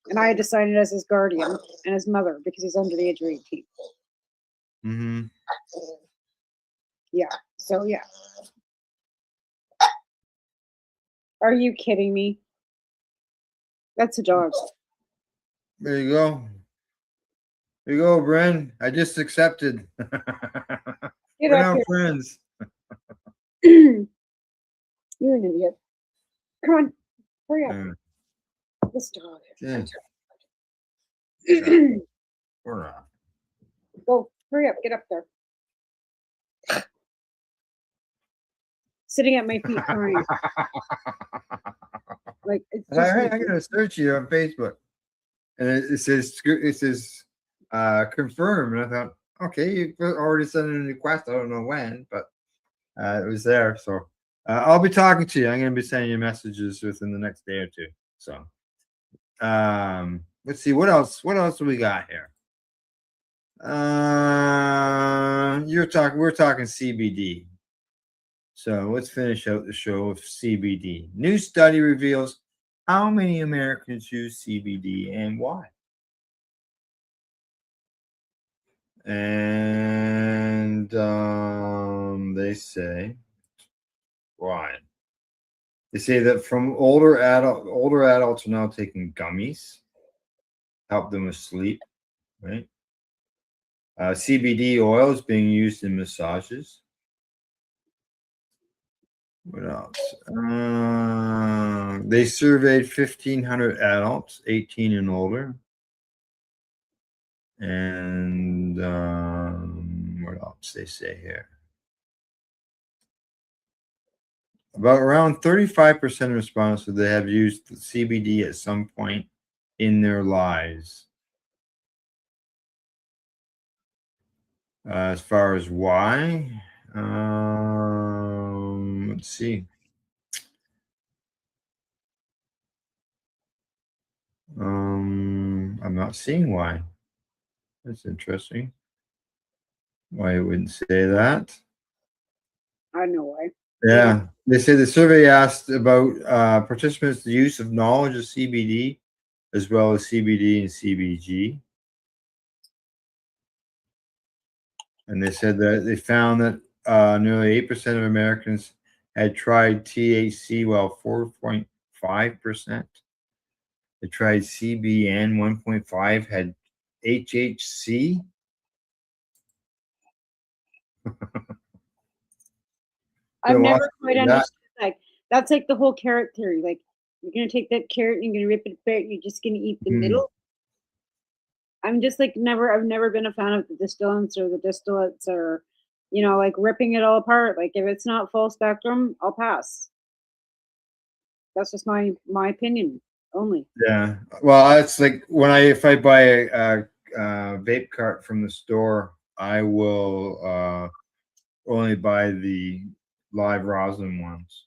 And I had to sign it as his guardian and his mother because he's under the age of 18. Mm-hmm. Yeah. So, yeah. Are you kidding me? That's a dog. There you go. There you go, Bren. I just accepted. Get We're up now here. friends. You're an idiot. Come on, hurry up. This dog. Yeah. We're off. Go, hurry up, get up there. Sitting at my feet crying. Like it's All just right, I'm gonna search you on Facebook, and it says confirm, and I thought, okay, you already sent in a request. I don't know when, but it was there. So I'll be talking to you. I'm gonna be sending you messages within the next day or two. So let's see what else. What else do we got here? We're talking CBD. So let's finish out the show with CBD. New study reveals how many Americans use CBD and why. And they say why. They say that from older adults are now taking gummies, help them with sleep, right? CBD oil is being used in massages. What else? They surveyed 1,500 adults, 18 and older. And what else they say here? About around 35% of respondents said they have used CBD at some point in their lives. As far as why, let's see. I'm not seeing why. That's interesting. Why you wouldn't say that? I know why. Yeah, they say the survey asked about participants' use of knowledge of CBD, as well as CBD and CBG. And they said that they found that nearly 8% of Americans had tried THC, while 4.5% had tried CBN, 1.5 had HHC. I've never quite understood like that's like the whole carrot theory. Like you're gonna take that carrot and you're gonna rip it apart, you're just gonna eat the middle. I'm just like I've never been a fan of the distillants or the distillates or like ripping it all apart. Like if it's not full spectrum, I'll pass. That's just my opinion only. Yeah, well, it's like if I buy a vape cart from the store, I will only buy the live rosin ones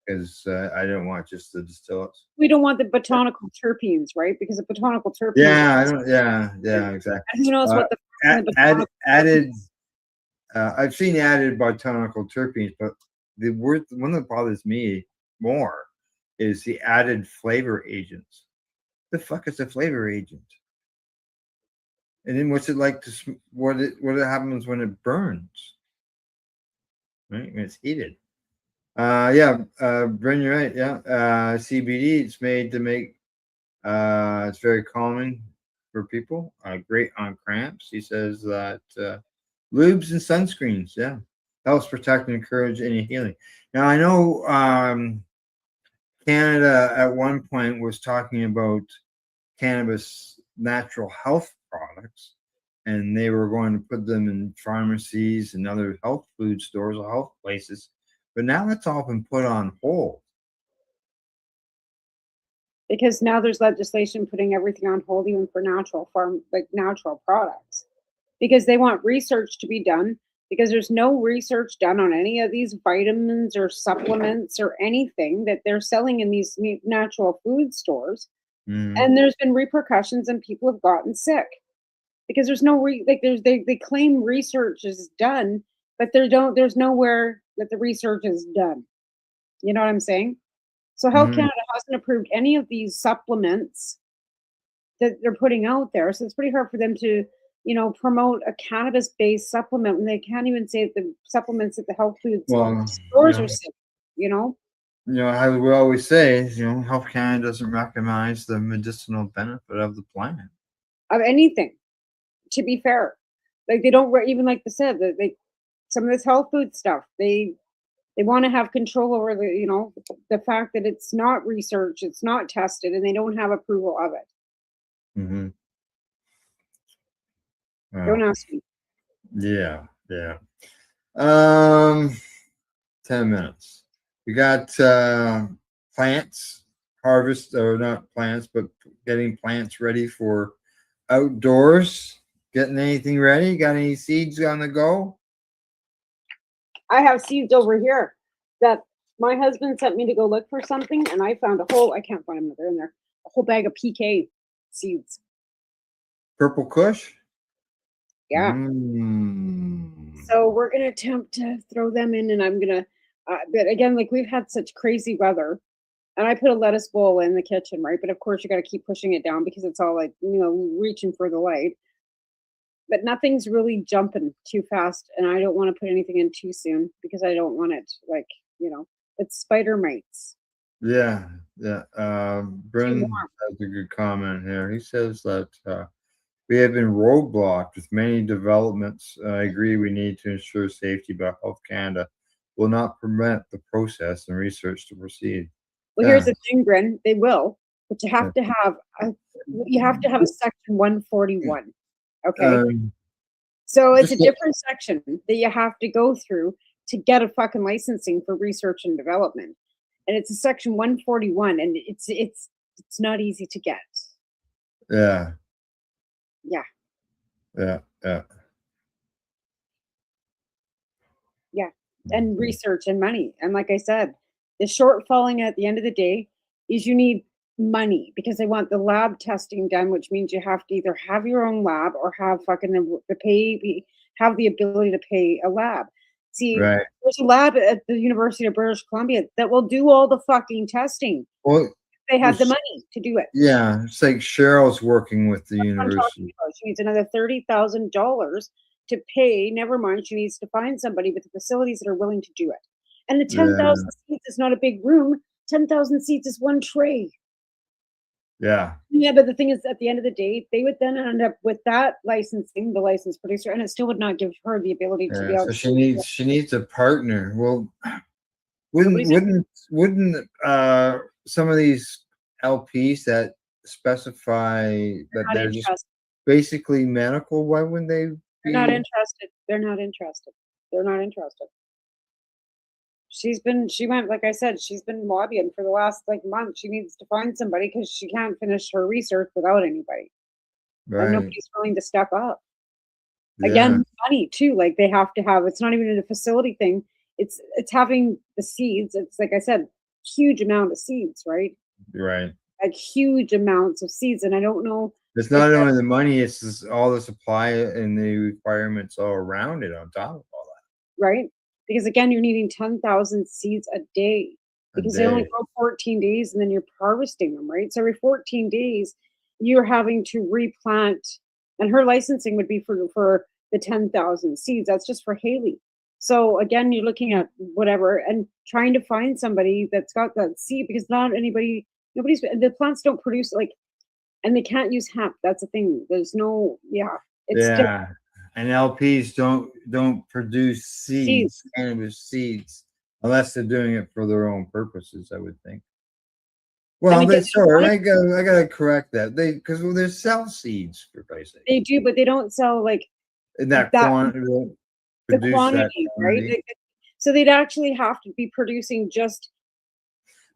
because I don't want just the distillates. We don't want the botanical terpenes, right? Because the botanical terpenes. Yeah, I don't. Yeah, exactly. And who knows what the added? I've seen added botanical terpenes, but the one that bothers me more is the added flavor agents. The fuck is a flavor agent? And then what's it like to what happens when it burns? Right, when it's heated. Bren, you're right. Yeah, CBD. It's made to make. It's very calming for people. Great on cramps. He says that lubes and sunscreens. Yeah, helps protect and encourage any healing. Now I know Canada at one point was talking about cannabis natural health products, and they were going to put them in pharmacies and other health food stores or health places. But now that's all been put on hold. Because now there's legislation putting everything on hold, even for natural products. Because they want research to be done, because there's no research done on any of these vitamins or supplements or anything that they're selling in these natural food stores. And there's been repercussions and people have gotten sick because there's no they claim research is done, but there's nowhere that the research is done. You know what I'm saying? So Health Canada hasn't approved any of these supplements that they're putting out there. So it's pretty hard for them to, promote a cannabis-based supplement when they can't even say the supplements at the health food stores are safe, how we always say, Health Canada doesn't recognize the medicinal benefit of the plant. Of anything, to be fair. Like they don't even like they said that some of this health food stuff, they want to have control over the fact that it's not research, it's not tested, and they don't have approval of it. Mm-hmm. Don't ask me. Yeah. 10 minutes. We got plants, harvest, or not plants, but getting plants ready for outdoors. Getting anything ready? Got any seeds on the go? I have seeds over here that my husband sent me to go look for something, and I found I can't find them, they're in there, a whole bag of PK seeds. Purple Kush? Yeah. So we're going to attempt to throw them in, and I'm going to, but again, like we've had such crazy weather, and I put a lettuce bowl in the kitchen, right? But of course you got to keep pushing it down because it's all like, reaching for the light. But nothing's really jumping too fast, and I don't want to put anything in too soon because I don't want it it's spider mites. Yeah. Bryn has a good comment here. He says that we have been roadblocked with many developments. I agree we need to ensure safety, but Health Canada will not permit the process and research to proceed. Well, here's the thing, Bryn. They will, but you have to have a section 141. Okay. So it's a different section that you have to go through to get a fucking licensing for research and development. And it's a section 141, and it's not easy to get. Yeah. And research and money. And like I said, the shortfalling at the end of the day is you need money because they want the lab testing done, which means you have to either have your own lab or have have the ability to pay a lab. See, there's a lab at the University of British Columbia that will do all the fucking testing. Well, they had the money to do it. Yeah, it's like Cheryl's working with the university. She needs another $30,000 to pay. Never mind, she needs to find somebody with the facilities that are willing to do it. And the 10,000 seats is not a big room. 10,000 seats is one tray. Yeah. Yeah, but the thing is, at the end of the day, they would then end up with that licensing, the licensed producer, and it still would not give her the ability to be able. So she needs a partner. Well, wouldn't some of these LPs that specify that they're just basically medical? Why wouldn't they? They're not interested. They're not interested. They're not interested. She went, like I said, she's been lobbying for the last month. She needs to find somebody because she can't finish her research without anybody. Right. And nobody's willing to step up. Again, money too. Like they have to have, it's not even a facility thing. It's having the seeds. It's like I said, huge amount of seeds, right? Right. Like huge amounts of seeds. And I don't know. It's not only the money, it's just all the supply and the requirements all around it on top of all that. Right. Because again, you're needing 10,000 seeds a day because they only grow 14 days and then you're harvesting them, right? So every 14 days, you're having to replant, and her licensing would be for the 10,000 seeds. That's just for Haley. So again, you're looking at whatever and trying to find somebody that's got that seed because the plants don't produce and they can't use hemp. That's the thing. There's no, it's different. And LPs don't produce seeds, cannabis seeds, unless they're doing it for their own purposes, I would think. Well, I gotta correct that. They sell seeds for pricing. They do, but they don't sell in that quantity. The quantity, right? So they'd actually have to be producing just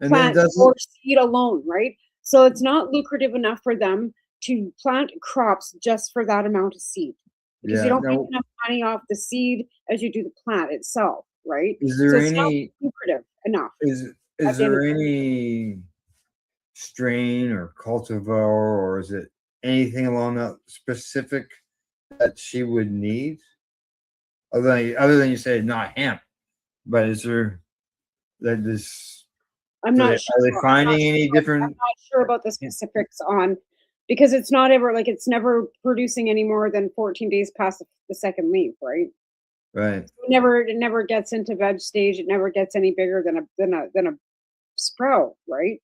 plant or seed alone, right? So it's not lucrative enough for them to plant crops just for that amount of seed. Because you don't make enough money off the seed as you do the plant itself, right? Is there it's not lucrative enough. Is there any strain or cultivar, or is it anything along that specific that she would need? Other than you say not hemp, but is there that this? I'm not sure. Are they finding any different? I'm not sure about the specifics on. Because it's not ever it's never producing any more than 14 days past the second leaf, right? Right. It never gets into veg stage. It never gets any bigger than a sprout, right?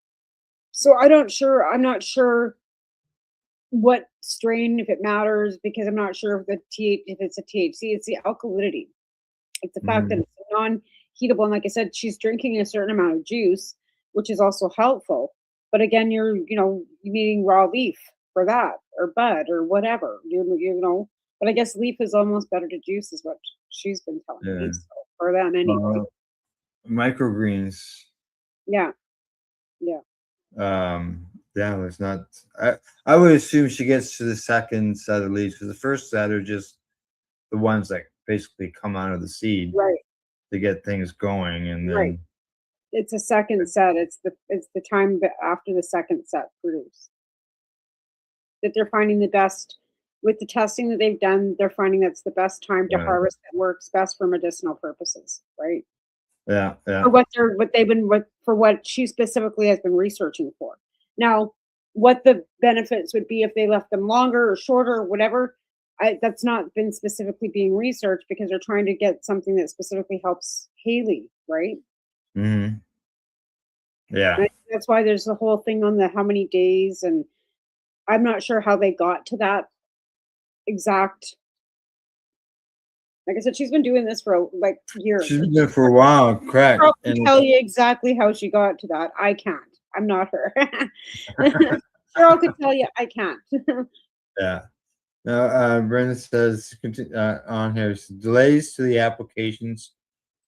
So I'm not sure what strain, if it matters, because I'm not sure if it's a THC, it's the alkalinity. It's the fact that Mm. it's non-heatable. And like I said, she's drinking a certain amount of juice, which is also helpful. But again, you're eating raw leaf for that, or bud, or whatever. But I guess leaf is almost better to juice, is what she's been telling Yeah. me. So for them anyway. Microgreens. Yeah. Yeah. Yeah, there's not. I would assume she gets to the second set of leaves, because the first set are just the ones that basically come out of the seed Right. to get things going, and then Right. It's a second set. It's the time after the second set produce that they're finding the best with the testing that they've done. They're finding that's the best time to Right. harvest that works best for medicinal purposes, right? yeah, For what she specifically has been researching for. Now, what the benefits would be if they left them longer or shorter or whatever, that's not been specifically being researched, because they're trying to get something that specifically helps Haley, right? hmm yeah. That's why there's the whole thing on the how many days, and I'm not sure how they got to that exact. Like I said, she's been doing this for like years. She's been there for a while, correct? Carl can And tell you exactly how she got to that. I can't. I'm not her. Cheryl could tell you. I can't. yeah. Now, Brenda says on here, delays to the applications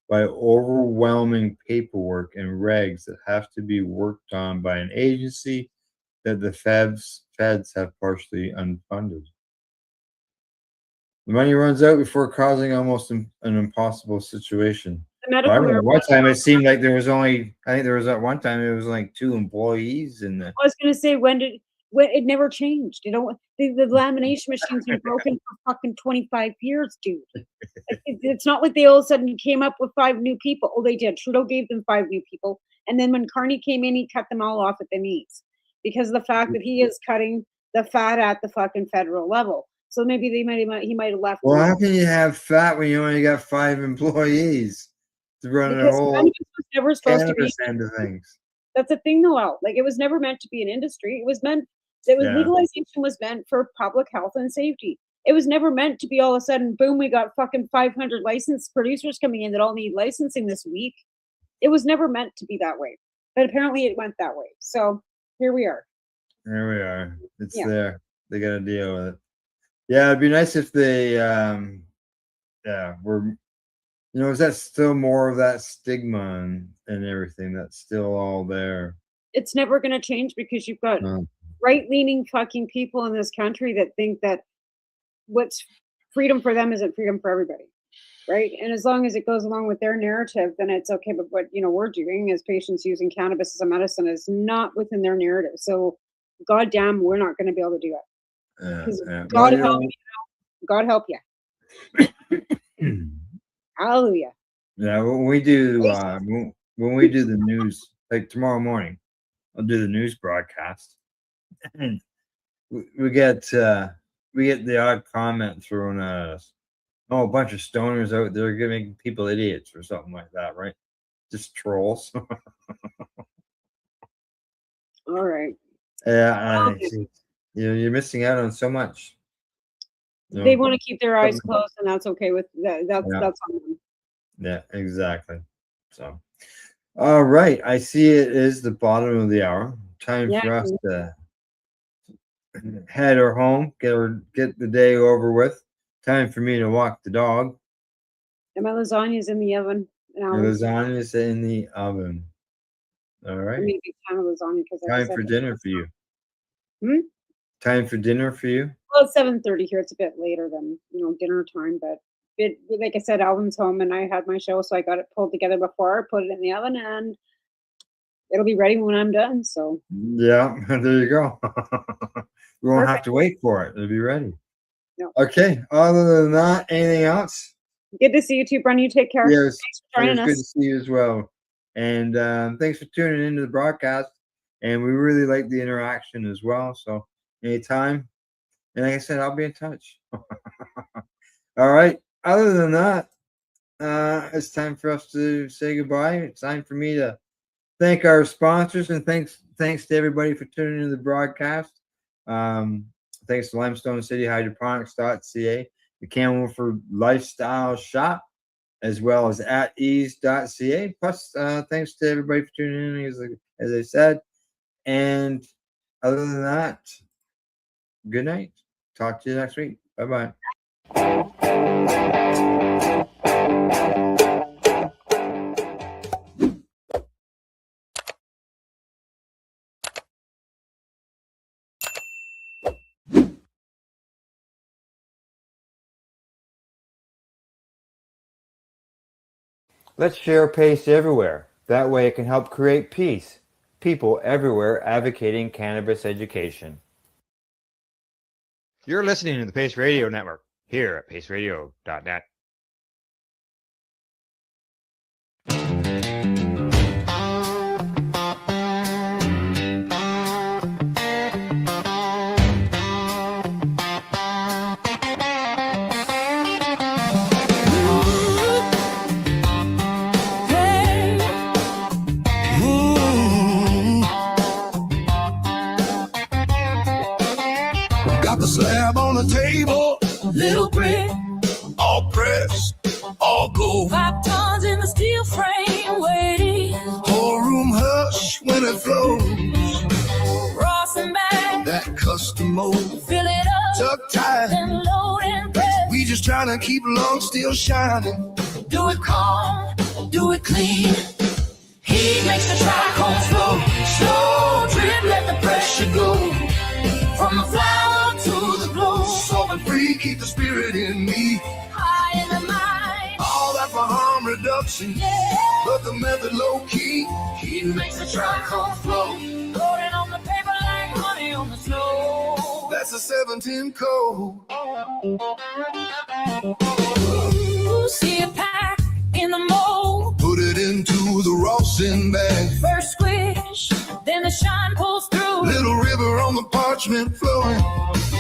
by overwhelming paperwork and regs that have to be worked on by an agency that the feds have partially unfunded. The money runs out before causing almost an impossible situation. The medical I remember one marijuana. time it seemed like there was only, I think there was at one time it was like 2 employees in the. I was gonna say when it never changed. The lamination machine's been broken for fucking 25 years, dude. It's not like they all of a sudden came up with 5 new people. Oh, they did. Trudeau gave them 5 new people, and then when Carney came in, he cut them all off at the knees because of the fact that he is cutting the fat at the fucking federal level. So maybe he might have left. Well, how can you have fat when you only got 5 employees to run the Because whole cannabis was never supposed to be. cannabis end of things? That's the thing, though. Al. Like it was never meant to be an industry. Yeah. Legalization was meant for public health and safety. It was never meant to be all of a sudden, boom, we got fucking 500 licensed producers coming in that all need licensing this week. It was never meant to be that way, but apparently it went that way. So here we are. There we are. It's Yeah. there. They got to deal with it. Yeah, it'd be nice if they, were, is that still more of that stigma and everything that's still all there? It's never going to change because you've got No. right-leaning fucking people in this country that think that what's freedom for them isn't freedom for everybody, right? And as long as it goes along with their narrative, then it's okay. But what we're doing as patients using cannabis as a medicine is not within their narrative. So, goddamn, we're not going to be able to do it. God help you. God help you. Hallelujah. Yeah, when we do the news, like tomorrow morning, I'll do the news broadcast. And we get the odd comment thrown at us. Oh, a bunch of stoners out there giving people idiots or something like that, right? Just trolls. All right. Yeah, you're missing out on so much. They want to keep their eyes closed, and that's okay with that. That's on them. Yeah, exactly. So, all right. I see it is the bottom of the hour. Time for us to head her home, get the day over with. Time for me to walk the dog. And my lasagna's in the oven. Your lasagna's in the oven. All right. I made a big time of lasagna because Time for dinner for you. Hmm? Time for dinner for you. Well, it's 7:30 here. It's a bit later than dinner time, but like I said, Alvin's home and I had my show, so I got it pulled together before I put it in the oven, and it'll be ready when I'm done. So yeah, there you go. We won't have to wait for it. It'll be ready. No. Okay. Other than that, anything else? Good to see you too, Bren. You take care. Yes. Thanks for joining us. Good to see you as well. And thanks for tuning into the broadcast. And we really like the interaction as well. So anytime. And like I said, I'll be in touch. All right. Other than that, it's time for us to say goodbye. It's time for me to thank our sponsors, and thanks to everybody for tuning into the broadcast. Thanks to Limestone City Hydroponics.ca, the Campbellford Lifestyle Shop, as well as at ease.ca. Plus, thanks to everybody for tuning in, as I said. And other than that, good night. Talk to you next week. Bye-bye. Let's share PACE everywhere. That way it can help create peace. People everywhere advocating cannabis education. You're listening to the PACE Radio Network here at paceradio.net. Got the slab on the table, little brick, all pressed, all gold. 5 tons in the steel frame waiting. Whole room hush when it flows. Ross and back, That custom mold, fill it up, tuck tight. then load and press. We just trying to keep lungs still shining. Do it calm, do it clean. Heat makes the trichome flow. Slow drip, let the pressure go. From the flower to the glow. Solving free, keep the spirit in me. High in the mind, All that for harm reduction, yeah. but the method low key. Heat makes the trichome flow. Loading on the paper like honey on the snow. That's a 710 code. Ooh, see a pack in the mold. Put it into the Rawson bag. First squish, then the shine pulls through. Little river on the parchment flowing.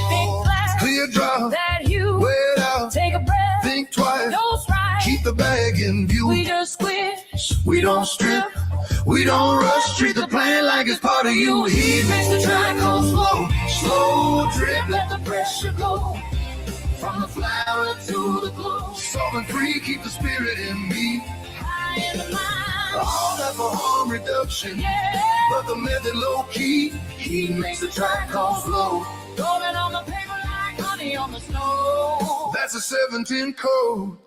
Big glass, Clear drop, that you weigh it out. take a breath. Think twice, Dose right. keep the bag in view. We just squish. We don't strip, we don't rush. Treat the plant like it's part of you. Heat makes the trichome flow. Slow drip, Let the pressure go. From the flower to the glow. solving free, keep the spirit in me. High in the mind, All that for harm reduction, yeah. but the method low key. Heat makes the trichome flow. Rolling on the paper like honey on the snow. That's a 710 code.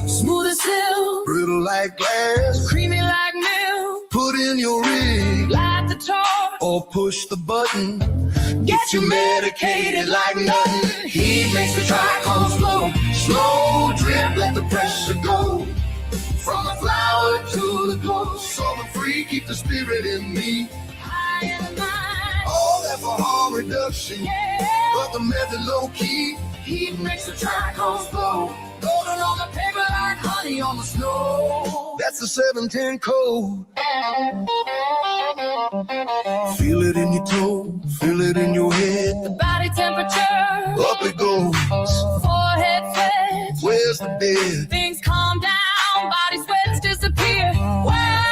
Smooth as silk, Brittle like glass, creamy like milk. put in your rig. Light the torch, Or push the button, get you medicated like nothing. heat makes the trichome flow. Slow drip, let the pressure go. From the flower to the glow. Solving free, keep the spirit in me. High in the mind, All that for harm reduction, yeah. but the method low key. Heat makes the trichome flow. Golden on the paper like honey on the snow. That's the 710 code. Feel it in your toe, feel it in your head. Body temperature, Up it goes. forehead flex. Where's the bed? Things calm down, body sweats disappear. Wow.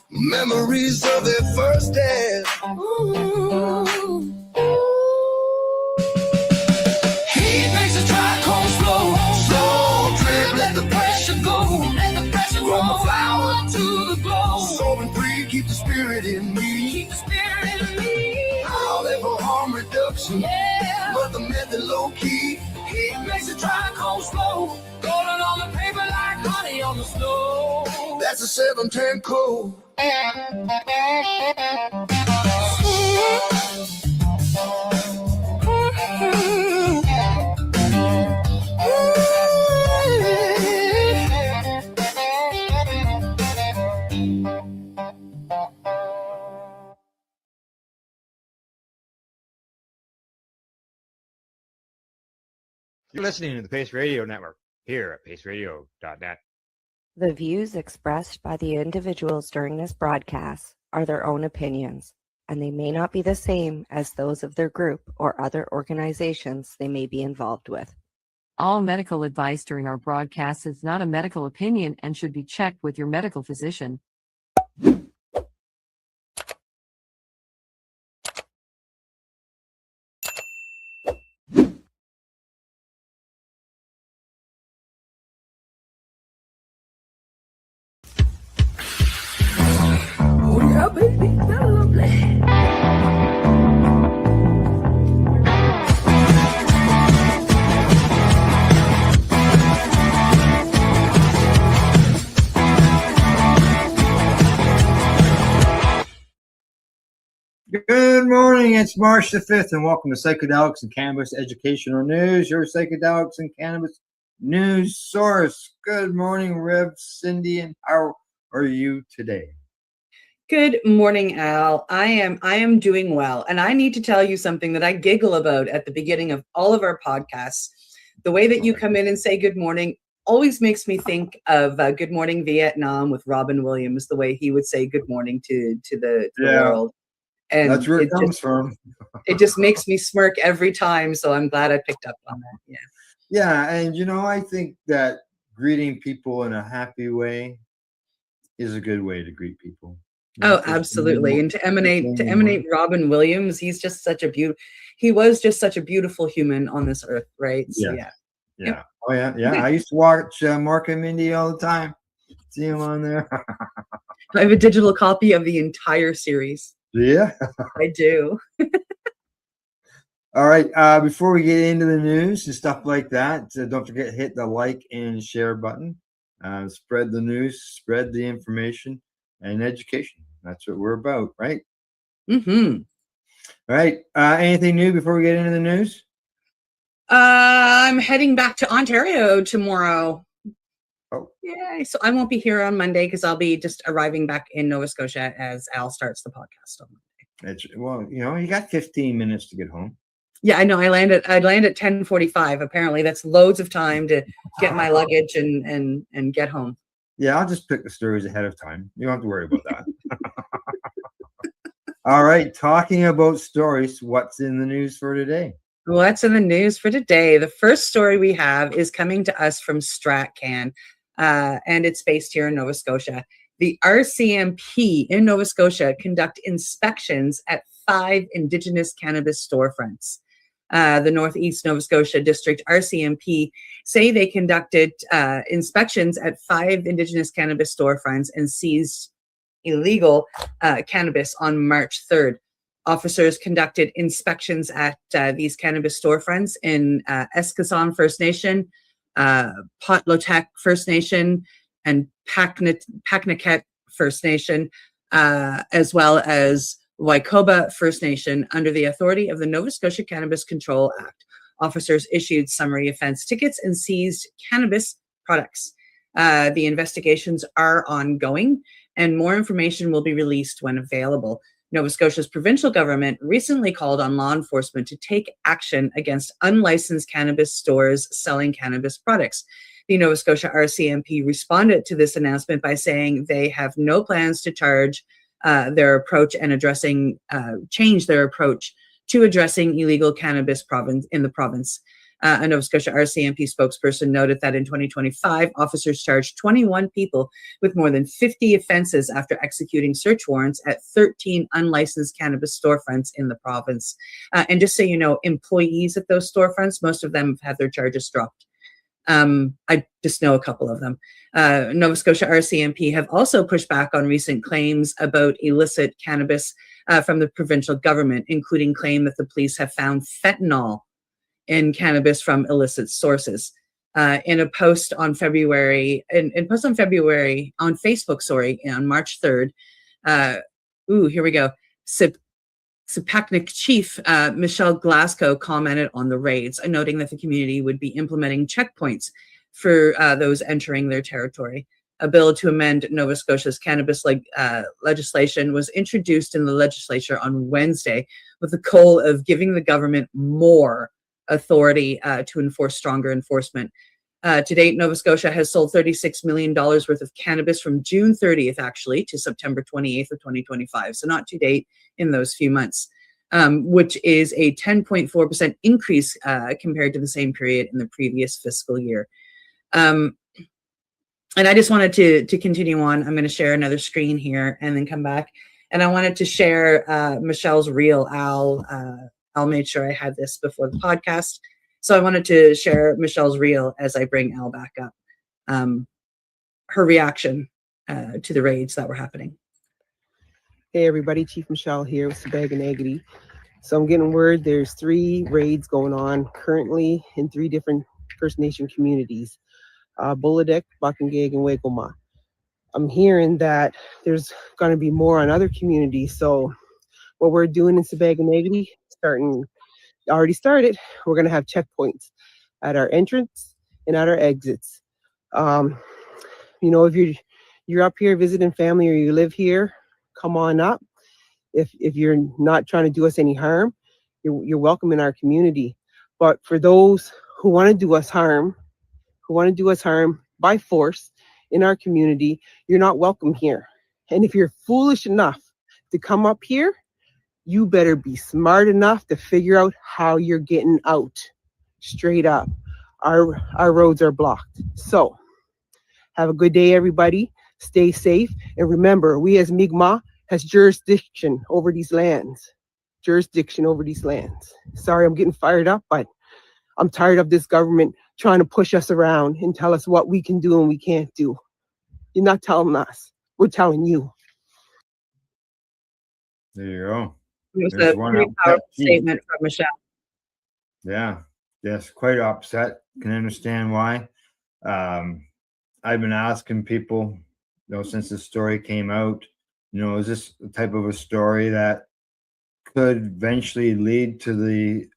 Memories of their first dance. Ooh. Heat makes the trichome flow. Slow drip, Let the pressure go. Let the pressure go. From the flower to the glow. Solving free, keep the spirit in me. Keep the spirit in me. All that for harm reduction, Yeah. but the method low key. Heat makes the trichome flow. Golden on the paper like honey on the snow. That's a 710 code. You're listening to the PACE Radio Network here at paceradio.net. The views expressed by the individuals during this broadcast are their own opinions, and they may not be the same as those of their group or other organizations they may be involved with. All medical advice during our broadcast is not a medical opinion and should be checked with your medical physician. Oh yeah, baby, that's lovely. Good morning. It's March the 5th, and welcome to Psychedelics and Cannabis Educational News, your Psychedelics and Cannabis news source. Good morning, Rev, Cindy, and how are you today? Good morning, Al. I am doing well, and I need to tell you something that I giggle about at the beginning of all of our podcasts. The way that you come in and say good morning always makes me think of Good Morning Vietnam with Robin Williams, the way he would say good morning to the world. And that's where it comes from. It just makes me smirk every time, so I'm glad I picked up on that. Yeah. Yeah, and I think that greeting people in a happy way is a good way to greet people. Oh, absolutely. And to emanate Robin Williams, he was just such a beautiful human on this earth, right? So yeah. Yeah. Oh yeah. I used to watch Mark and Mindy all the time. See him on there. I have a digital copy of the entire series. Yeah. I do. All right. Before we get into the news and stuff like that, don't forget to hit the like and share button. Spread the news, spread the information and education. That's what we're about, right? Mm-hmm. All right. Anything new before we get into the news? I'm heading back to Ontario tomorrow. Oh. Yay. So I won't be here on Monday because I'll be just arriving back in Nova Scotia as Al starts the podcast on Monday. Well, you got 15 minutes to get home. Yeah, I know. I land at 10:45. Apparently, that's loads of time to get my luggage and get home. Yeah, I'll just pick the stories ahead of time. You don't have to worry about that. All right, talking about stories, what's in the news for today? What's in the news for today? The first story we have is coming to us from StratCan, and it's based here in Nova Scotia. The RCMP in Nova Scotia conduct inspections at 5 Indigenous cannabis storefronts. The Northeast Nova Scotia District RCMP say they conducted inspections at 5 Indigenous cannabis storefronts and seized illegal cannabis on March 3rd. Officers conducted inspections at these cannabis storefronts in Eskasson First Nation, Potlotek First Nation, and Paknaket First Nation, as well as Waikoba First Nation under the authority of the Nova Scotia Cannabis Control Act. Officers issued summary offense tickets and seized cannabis products. The investigations are ongoing, and more information will be released when available. Nova Scotia's provincial government recently called on law enforcement to take action against unlicensed cannabis stores selling cannabis products. The Nova Scotia RCMP responded to this announcement by saying they have no plans to change their approach to addressing illegal cannabis in the province. A Nova Scotia RCMP spokesperson noted that in 2025, officers charged 21 people with more than 50 offenses after executing search warrants at 13 unlicensed cannabis storefronts in the province. And just so you know, employees at those storefronts, most of them have had their charges dropped. I just know a couple of them. Nova Scotia RCMP have also pushed back on recent claims about illicit cannabis from the provincial government, including claim that the police have found fentanyl in cannabis from illicit sources. In a post on February, on Facebook, on March 3rd, here we go. Sepaknik Chief Michelle Glasgow commented on the raids, noting that the community would be implementing checkpoints for those entering their territory. A bill to amend Nova Scotia's cannabis legislation was introduced in the legislature on Wednesday with the goal of giving the government more authority to enforce stronger enforcement. To date, Nova Scotia has sold $36 million worth of cannabis from June 30th, actually, to September 28th of 2025. So not to date in those few months. which is a 10.4% increase compared to the same period in the previous fiscal year. And I just wanted to continue on. I'm going to share another screen here and then come back. And I wanted to share Michelle's reel. Al made sure I had this before the podcast. So I wanted to share Michelle's reel as I bring Al back up. Her reaction to the raids that were happening. Hey everybody, Chief Michelle here with Sabag. So I'm getting word there's 3 raids going on currently in 3 different First Nation communities. Bulladek, Bakangeg, and Wekoma. I'm hearing that there's going to be more on other communities. So what we're doing in Sabag already started, we're going to have checkpoints at our entrance and at our exits. If you're up here visiting family or you live here, come on up. If you're not trying to do us any harm, you're welcome in our community. But for those who want to do us harm by force in our community, you're not welcome here. And if you're foolish enough to come up here, you better be smart enough to figure out how you're getting out. Straight up. Our roads are blocked. So have a good day, everybody. Stay safe. And remember, we as Mi'kmaq has jurisdiction over these lands. Sorry, I'm getting fired up, but I'm tired of this government trying to push us around and tell us what we can do and we can't do. You're not telling us. We're telling you. There you go. It was a pretty powerful statement from Michelle. Yeah. Yes, quite upset. Can understand why. I've been asking people, since the story came out, is this the type of a story that could eventually lead to the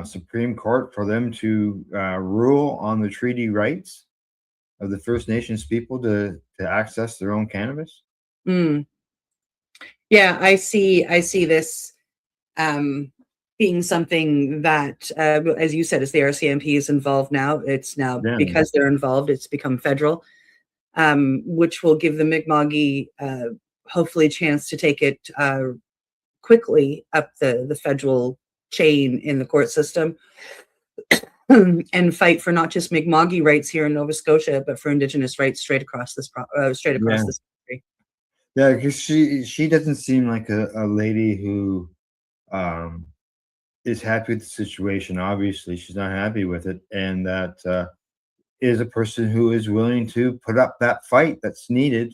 Supreme Court for them to rule on the treaty rights of the First Nations people to access their own cannabis? Yeah, I see this being something that, as you said, as the RCMP is involved now, it's now because they're involved, it's become federal, which will give the Mi'kmaqi hopefully a chance to take it quickly up the federal chain in the court system and fight for not just Mi'kmaqi rights here in Nova Scotia, but for Indigenous rights straight across this country. Yeah, because she doesn't seem like a lady who is happy with the situation. Obviously, she's not happy with it, and that is a person who is willing to put up that fight that's needed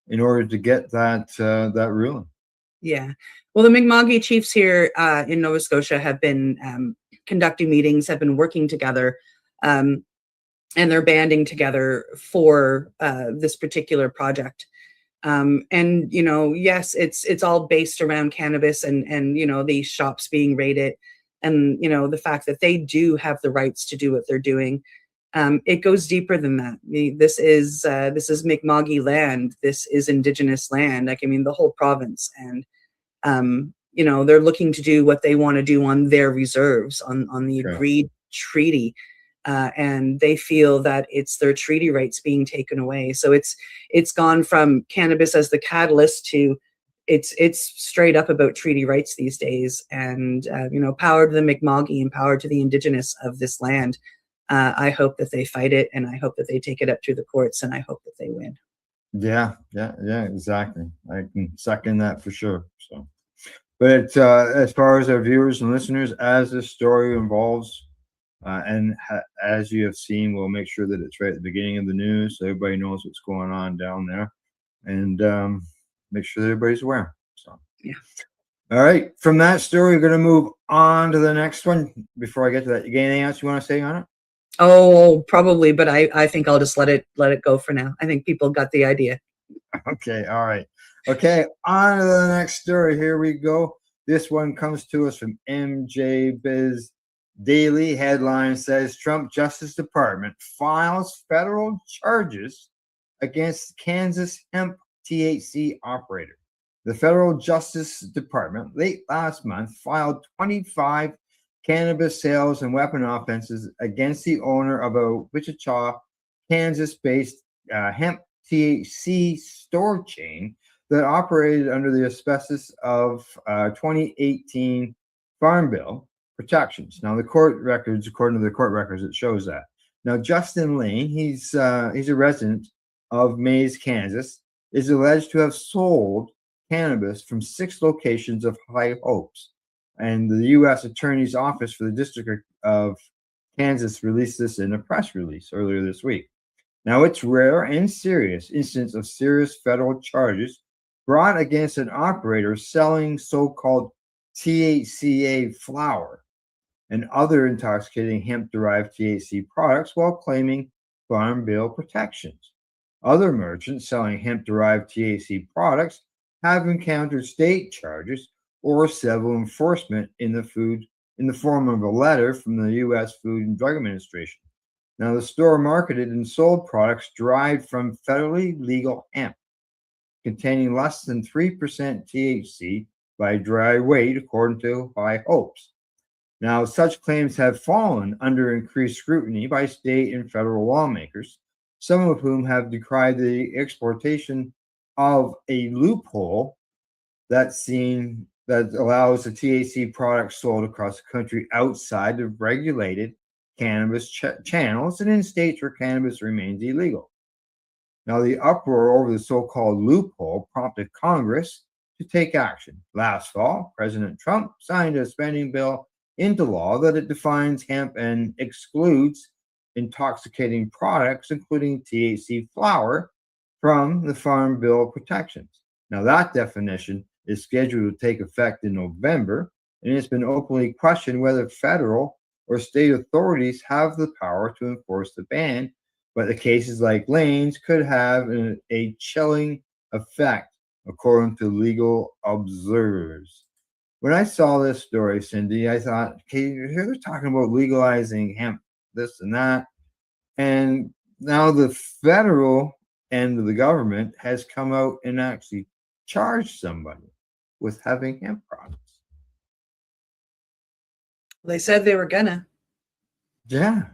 in order to get that ruling. Yeah. Well, the Mi'kmaqi chiefs here in Nova Scotia have been conducting meetings, have been working together, and they're banding together for this particular project. And yes, it's all based around cannabis and these shops being raided, and the fact that they do have the rights to do what they're doing. It goes deeper than that. This is Mi'kmaqi land. This is Indigenous land. The whole province, and they're looking to do what they want to do on their reserves, on the agreed treaty. And they feel that it's their treaty rights being taken away. So it's gone from cannabis as the catalyst to it's straight up about treaty rights these days. And power to the Mi'kmaqi and power to the Indigenous of this land. I hope that they fight it, and I hope that they take it up through the courts, and I hope that they win. Yeah, exactly. I can second that for sure. So, but as far as our viewers and listeners, as this story evolves, as you have seen, we'll make sure that it's right at the beginning of the news so everybody knows what's going on down there, and make sure that everybody's aware. So, yeah. All right. From that story, we're going to move on to the next one. Before I get to that, you got anything else you want to say on it? Oh, probably, but I think I'll just let it go for now. I think people got the idea. Okay, all right. Okay, on to the next story. Here we go. This one comes to us from MJ Biz Daily. Headline says Trump Justice Department files federal charges against Kansas hemp THC operator. The federal Justice Department late last month filed 25 cannabis sales and weapon offenses against the owner of a Wichita, Kansas-based hemp THC store chain that operated under the auspices of 2018 Farm Bill protections. Now, the court records, according to the court records, it shows that. Now, Justin Lane, he's a resident of Mays, Kansas, is alleged to have sold cannabis from 6 locations of High Hopes. And the U.S. Attorney's Office for the District of Kansas released this in a press release earlier this week. Now, it's rare and serious instance of serious federal charges brought against an operator selling so-called THCA flower and other intoxicating hemp-derived THC products while claiming Farm Bill protections. Other merchants selling hemp-derived THC products have encountered state charges or civil enforcement in the form of a letter from the U.S. Food and Drug Administration. Now, the store marketed and sold products derived from federally legal hemp, containing less than 3% THC by dry weight, according to High Hopes. Now, such claims have fallen under increased scrutiny by state and federal lawmakers, some of whom have decried the exploitation of a loophole that allows the THC products sold across the country outside of regulated cannabis channels and in states where cannabis remains illegal. Now, the uproar over the so-called loophole prompted Congress to take action. Last fall, President Trump signed a spending bill into law that it defines hemp and excludes intoxicating products, including THC flower, from the Farm Bill protections. Now, that definition is scheduled to take effect in November, and it's been openly questioned whether federal or state authorities have the power to enforce the ban, but the cases like Lane's could have a chilling effect, according to legal observers. When I saw this story, Cindy, I thought, okay, here they're talking about legalizing hemp, this and that, and now the federal end of the government has come out and actually charged somebody with having hemp products. They said they were gonna. Yeah.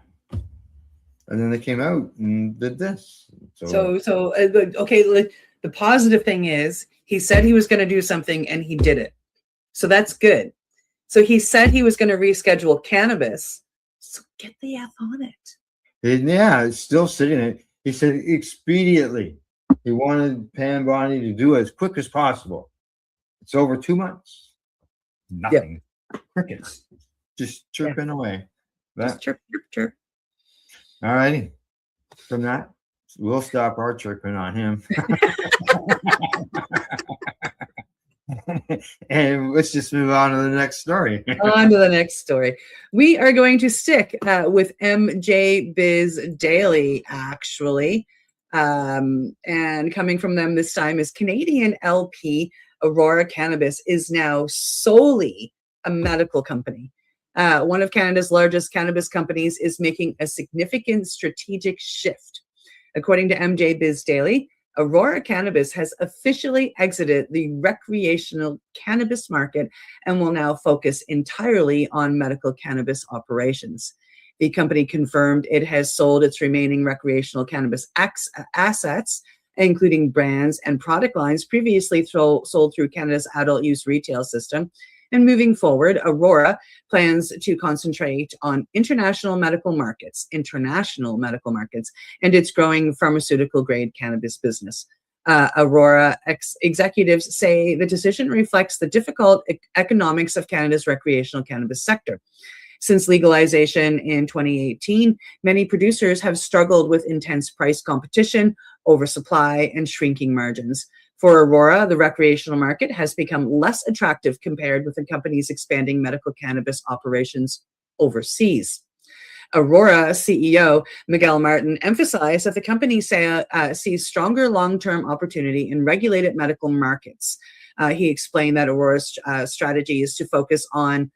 And then they came out and did this. Okay, the positive thing is he said he was going to do something and he did it. So that's good. So he said he was going to reschedule cannabis. So get the F on it. Yeah, it's still sitting there. He said expediently. He wanted Pam Bondi to do it as quick as possible. It's over 2 months. Nothing. Crickets. Just chirping away. Just chirp, chirp, chirp. All righty. From that, we'll stop our chirping on him. And let's just move on to the next story. On to the next story. We are going to stick with MJ Biz Daily, actually. And coming from them this time is Canadian LP Aurora Cannabis is now solely a medical company. One of Canada's largest cannabis companies is making a significant strategic shift. According to MJ Biz Daily, Aurora Cannabis has officially exited the recreational cannabis market and will now focus entirely on medical cannabis operations. The company confirmed it has sold its remaining recreational cannabis assets, including brands and product lines previously sold through Canada's adult use retail system. And moving forward, Aurora plans to concentrate on international medical markets, and its growing pharmaceutical-grade cannabis business. Aurora executives say the decision reflects the difficult economics of Canada's recreational cannabis sector. Since legalization in 2018, many producers have struggled with intense price competition, oversupply, and shrinking margins. For Aurora, the recreational market has become less attractive compared with the company's expanding medical cannabis operations overseas. Aurora CEO Miguel Martin emphasized that the company sees stronger long-term opportunity in regulated medical markets. He explained that Aurora's strategy is to focus on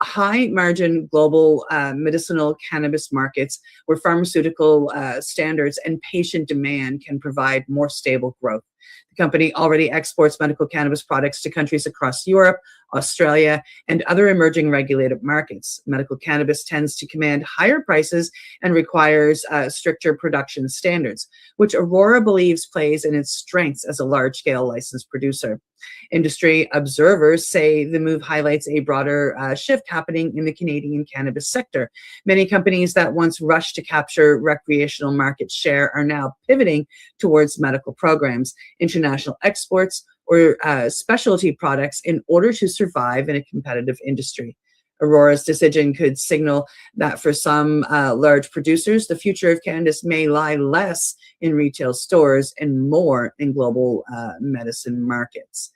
high-margin global medicinal cannabis markets where pharmaceutical standards and patient demand can provide more stable growth. The company already exports medical cannabis products to countries across Europe, Australia, and other emerging regulated markets. Medical cannabis tends to command higher prices and requires stricter production standards, which Aurora believes plays in its strengths as a large-scale licensed producer. Industry observers say the move highlights a broader shift happening in the Canadian cannabis sector. Many companies that once rushed to capture recreational market share are now pivoting towards medical programs, international exports, or specialty products in order to survive in a competitive industry. Aurora's decision could signal that for some large producers, the future of cannabis may lie less in retail stores and more in global medicine markets.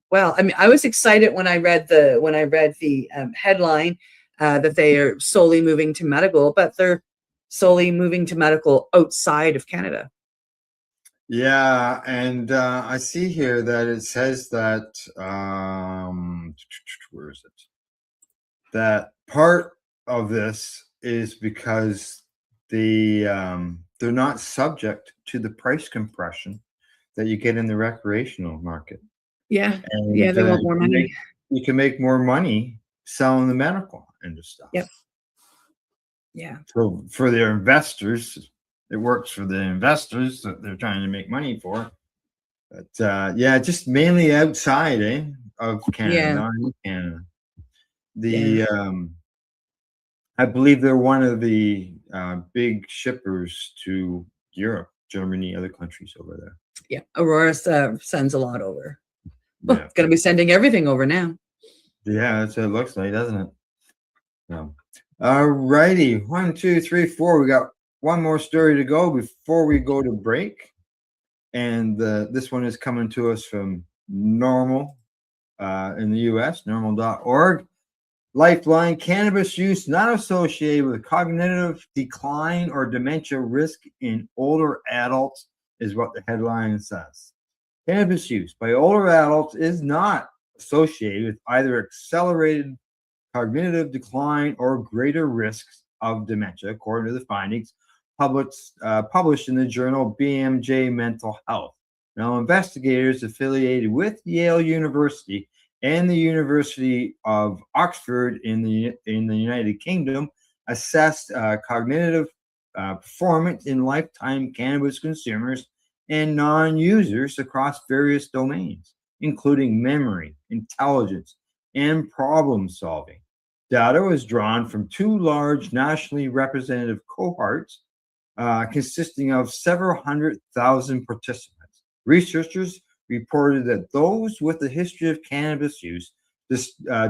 Well, I mean, I was excited when I read the headline that they are solely moving to medical, but they're solely moving to medical outside of Canada. Yeah, and I see here that it says that where is it? That part of this is because they're not subject to the price compression that you get in the recreational market. Yeah, And yeah, they want more money. You can make more money selling the medical and stuff. Yep. Yeah. So for their investors, it works for the investors that they're trying to make money for. But yeah, just mainly outside of Canada, Yeah. not in Canada. I believe they're one of the big shippers to Europe, Germany, other countries over there. Yeah, Aurora sends a lot over. Well, Yeah. going to be sending everything over now. Yeah, that's what it looks like, doesn't it? No. All righty. 1, 2, 3, 4. We got one more story to go before we go to break. And this one is coming to us from Normal in the US, normal.org. Lifeline: cannabis use not associated with cognitive decline or dementia risk in older adults is what the headline says. Cannabis use by older adults is not associated with either accelerated cognitive decline or greater risks of dementia, according to the findings published in the journal BMJ Mental Health. Now, investigators affiliated with Yale University and the University of Oxford in the United Kingdom assessed cognitive performance in lifetime cannabis consumers and non-users across various domains, including memory, intelligence, and problem solving. Data was drawn from 2 large nationally representative cohorts consisting of several 100,000 participants. Researchers reported that those with a history of cannabis use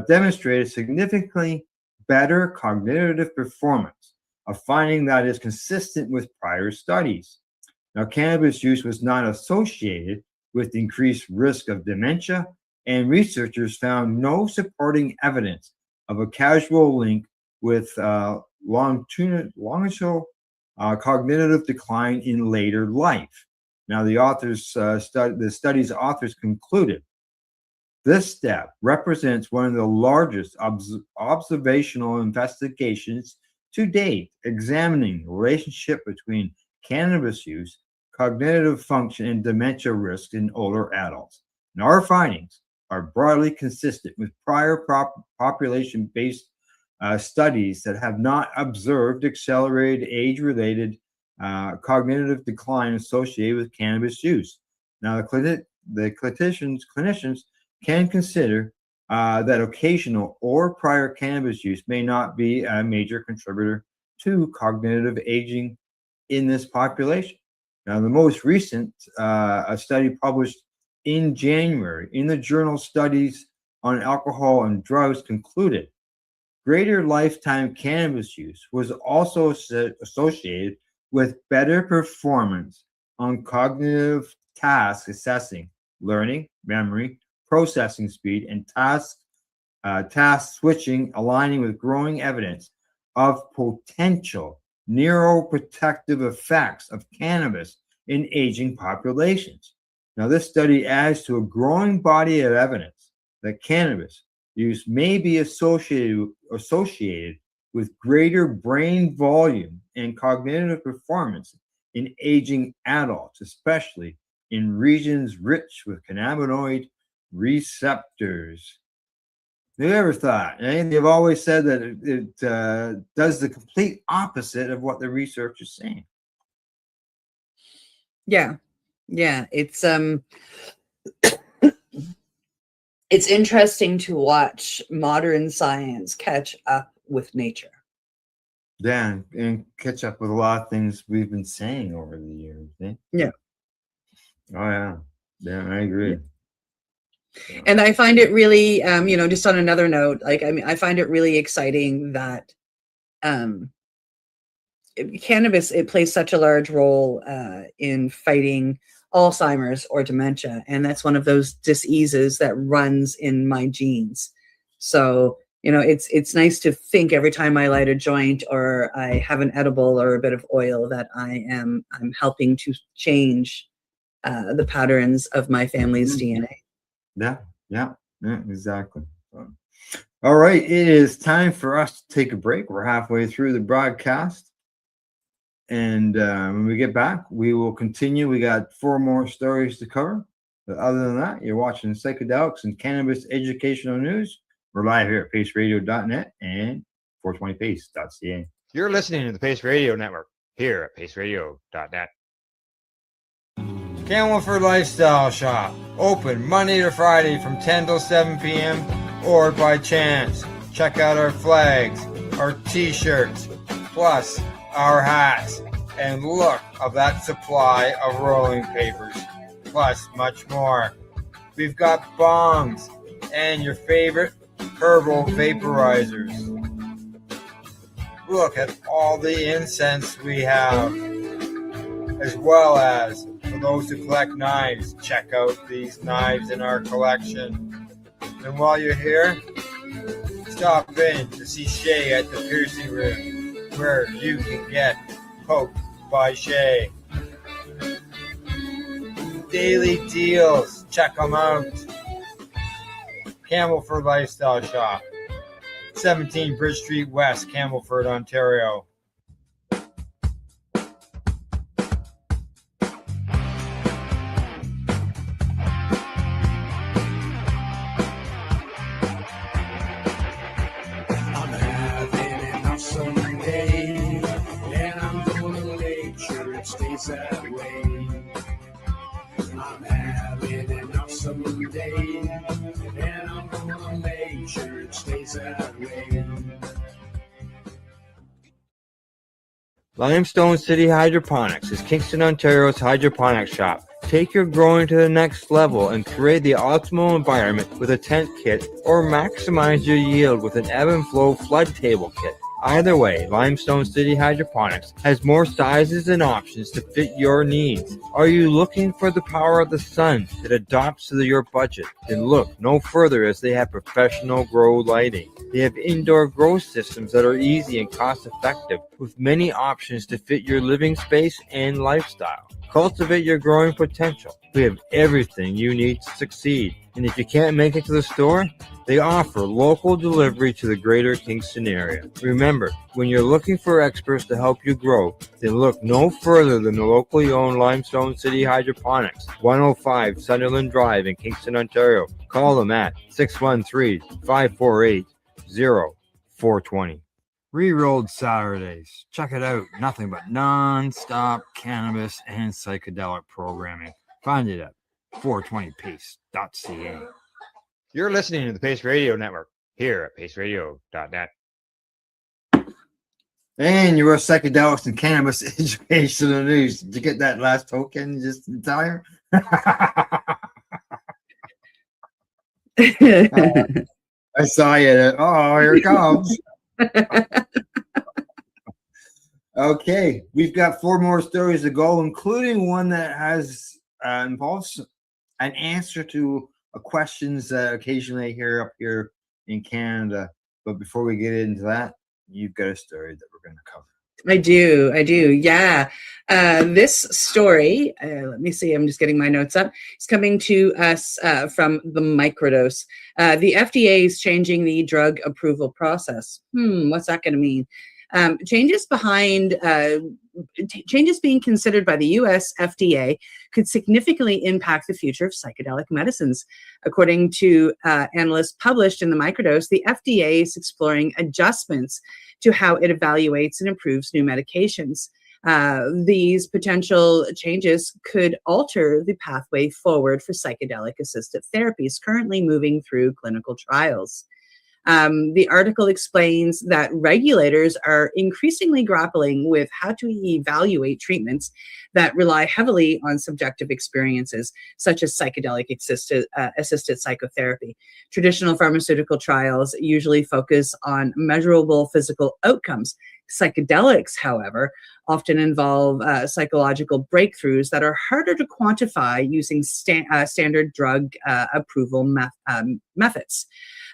demonstrated significantly better cognitive performance, a finding that is consistent with prior studies. Now, cannabis use was not associated with increased risk of dementia, and researchers found no supporting evidence of a causal link with longitudinal cognitive decline in later life. Now, the study's authors concluded this step represents one of the largest observational investigations to date, examining the relationship between cannabis use, cognitive function, and dementia risk in older adults. And our findings are broadly consistent with prior population-based studies that have not observed accelerated age-related cognitive decline associated with cannabis use. Now, the clinicians can consider that occasional or prior cannabis use may not be a major contributor to cognitive aging in this population. Now, the most recent a study published in January in the journal Studies on Alcohol and Drugs concluded greater lifetime cannabis use was also associated with better performance on cognitive task assessing, learning, memory, processing speed, and task switching, aligning with growing evidence of potential neuroprotective effects of cannabis in aging populations. Now, this study adds to a growing body of evidence that cannabis use may be associated with greater brain volume and cognitive performance in aging adults, especially in regions rich with cannabinoid receptors. Who ever thought? And they've always said that it does the complete opposite of what the research is saying. Yeah. It's interesting to watch modern science catch up with nature. Yeah, and catch up with a lot of things we've been saying over the years. Eh? Yeah. Oh yeah. Yeah, I agree. And I find it really, just on another note, I find it really exciting that cannabis, it plays such a large role in fighting Alzheimer's or dementia. And that's one of those diseases that runs in my genes. So, it's nice to think every time I light a joint or I have an edible or a bit of oil that I'm helping to change the patterns of my family's DNA. Yeah, exactly. All right, it is time for us to take a break. We're halfway through the broadcast. And when we get back, we will continue. We got 4 more stories to cover. But other than that, you're watching Psychedelics and Cannabis Educational News. We're live here at paceradio.net and 420pace.ca. You're listening to the Pace Radio Network here at paceradio.net. Camelford Lifestyle Shop, open Monday to Friday from 10 till 7 p.m. or by chance. Check out our flags, our t-shirts, plus our hats, and look of that supply of rolling papers, plus much more. We've got bongs and your favorite herbal vaporizers. Look at all the incense we have, as well as for those who collect knives, check out these knives in our collection. And while you're here, stop in to see Shay at the Piercing Room, where you can get poked by Shay. Daily deals, check them out. Camelford Lifestyle Shop, 17 Bridge Street West, Camelford, Ontario. I'm having an awesome day, and I'm gonna make sure it stays that way. I'm having an awesome day, and I'm gonna make sure it stays that way. Limestone City Hydroponics is Kingston, Ontario's hydroponics shop. Take your growing to the next level and create the optimal environment with a tent kit, or maximize your yield with an ebb and flow flood table kit. Either way, Limestone City Hydroponics has more sizes and options to fit your needs. Are you looking for the power of the sun that adapts to your budget? Then look no further, as they have professional grow lighting. They have indoor grow systems that are easy and cost effective, with many options to fit your living space and lifestyle. Cultivate your growing potential. We have everything you need to succeed. And if you can't make it to the store, they offer local delivery to the greater Kingston area. Remember, when you're looking for experts to help you grow, then look no further than the locally owned Limestone City Hydroponics, 105 Sunderland Drive in Kingston, Ontario. Call them at 613-548-0420. Rerolled Saturdays. Check it out. Nothing but non-stop cannabis and psychedelic programming. Find it at 420pace.ca. You're listening to the Pace Radio Network here at paceradio.net. And your Psychedelics and Cannabis Educational News. Did you get that last token just in time? I saw you. Oh, here it comes. Okay, we've got 4 more stories to go, including one that has involves an answer to questions that occasionally I hear up here in Canada. But before we get into that, you've got a story that we're going to cover. I do. Yeah. This story, let me see, I'm just getting my notes up. It's coming to us from the Microdose. The FDA is changing the drug approval process. What's that going to mean? Changes being considered by the US FDA could significantly impact the future of psychedelic medicines. According to analysts published in the Microdose, the FDA is exploring adjustments to how it evaluates and improves new medications. These potential changes could alter the pathway forward for psychedelic-assisted therapies currently moving through clinical trials. The article explains that regulators are increasingly grappling with how to evaluate treatments that rely heavily on subjective experiences, such as psychedelic-assisted psychotherapy. Traditional pharmaceutical trials usually focus on measurable physical outcomes. Psychedelics, however, often involve psychological breakthroughs that are harder to quantify using standard drug approval methods.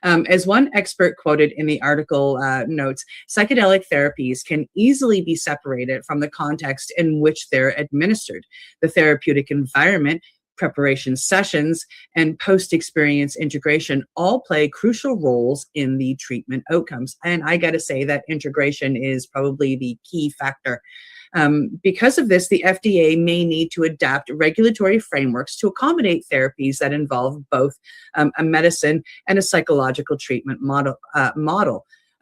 As one expert quoted in the article notes, psychedelic therapies can easily be separated from the context in which they're administered. The therapeutic environment, preparation sessions, and post-experience integration all play crucial roles in the treatment outcomes. And I got to say that integration is probably the key factor. Because of this, the FDA may need to adapt regulatory frameworks to accommodate therapies that involve both a medicine and a psychological treatment model.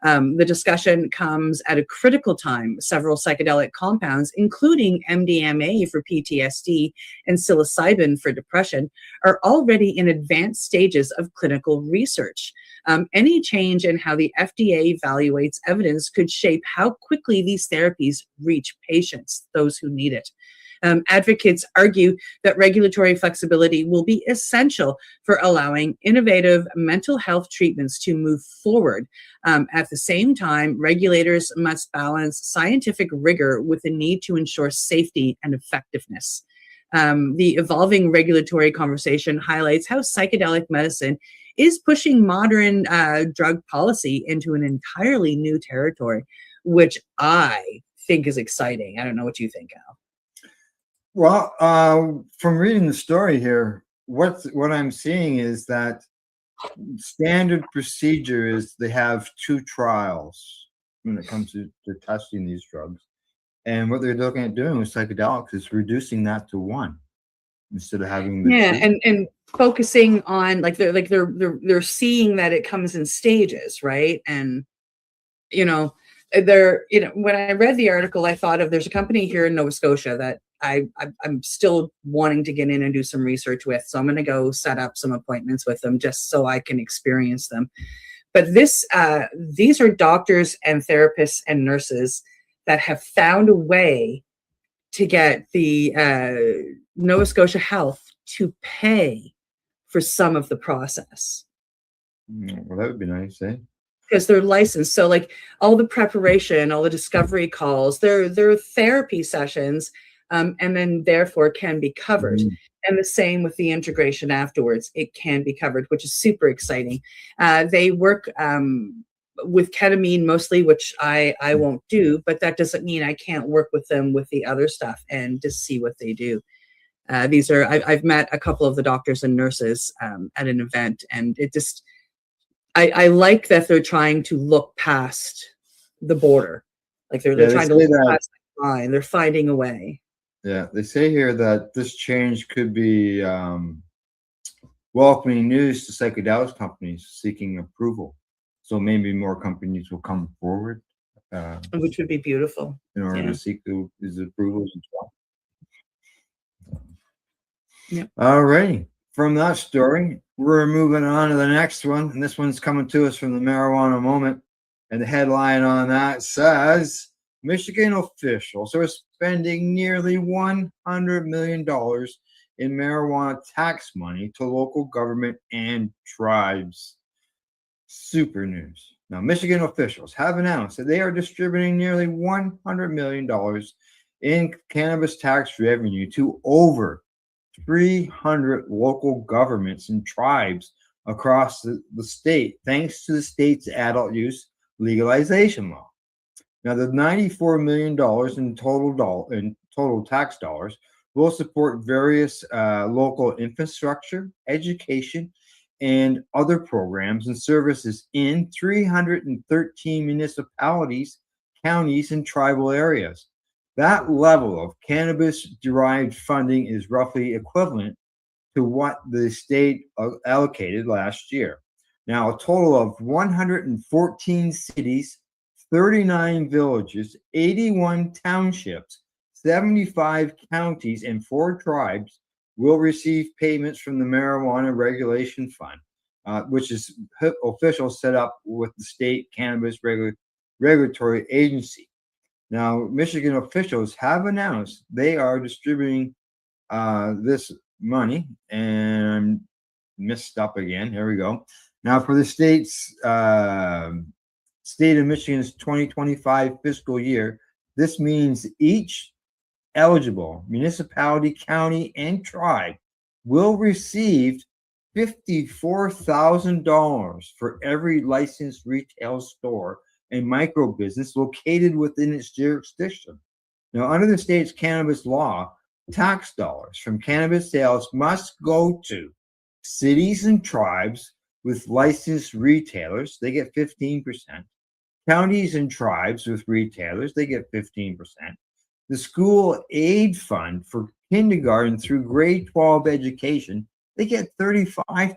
The discussion comes at a critical time. Several psychedelic compounds, including MDMA for PTSD and psilocybin for depression, are already in advanced stages of clinical research. Any change in how the FDA evaluates evidence could shape how quickly these therapies reach patients, those who need it. Advocates argue that regulatory flexibility will be essential for allowing innovative mental health treatments to move forward. At the same time, regulators must balance scientific rigor with the need to ensure safety and effectiveness. The evolving regulatory conversation highlights how psychedelic medicine is pushing modern drug policy into an entirely new territory, which I think is exciting. I don't know what you think, Al. Well, from reading the story here, what I'm seeing is that standard procedure is they have 2 trials when it comes to testing these drugs. And what they're looking at doing with psychedelics is reducing that to 1 instead of having the 2. and focusing on they're seeing that it comes in stages, right? And when I read the article, I thought of there's a company here in Nova Scotia that I'm still wanting to get in and do some research with. So I'm going to go set up some appointments with them just so I can experience them. But these are doctors and therapists and nurses that have found a way to get the Nova Scotia Health to pay for some of the process. Well, that would be nice, eh? Because they're licensed. So like all the preparation, all the discovery calls, they're therapy sessions, and then therefore can be covered. And the same with the integration afterwards. It can be covered, which is super exciting. They work with ketamine mostly, which I won't do, but that doesn't mean I can't work with them with the other stuff and just see what they do. I've met a couple of the doctors and nurses at an event, and it just, I like that they're trying to look past the border. Like they're trying to look past the line. They're finding a way. Yeah, they say here that this change could be welcoming news to psychedelics companies seeking approval. So maybe more companies will come forward. Which would be beautiful. In order to seek these approvals as well. Yep. All right. From that story, we're moving on to the next one. And this one's coming to us from the Marijuana Moment. And the headline on that says, Michigan officials are spending nearly $100 million in marijuana tax money to local government and tribes. Super news. Now, Michigan officials have announced that they are distributing nearly $100 million in cannabis tax revenue to over 300 local governments and tribes across the state, thanks to the state's adult use legalization law. Now, the $94 million in total tax dollars will support various local infrastructure, education, and other programs and services in 313 municipalities counties and tribal areas. That level of cannabis-derived funding is roughly equivalent to what the state allocated last year. Now, a total of 114 cities, 39 villages, 81 townships, 75 counties, and 4 tribes will receive payments from the Marijuana Regulation Fund, which is official set up with the state cannabis regulatory agency. Now, Michigan officials have announced they are distributing this money, and I'm messed up again. Here we go. Now, for the state of Michigan's 2025 fiscal year, this means each eligible municipality, county, and tribe will receive $54,000 for every licensed retail store and micro business located within its jurisdiction. Now, under the state's cannabis law, tax dollars from cannabis sales must go to cities and tribes with licensed retailers. They get 15%. Counties and tribes with retailers, they get 15%. The school aid fund for kindergarten through grade 12 education, they get 35%.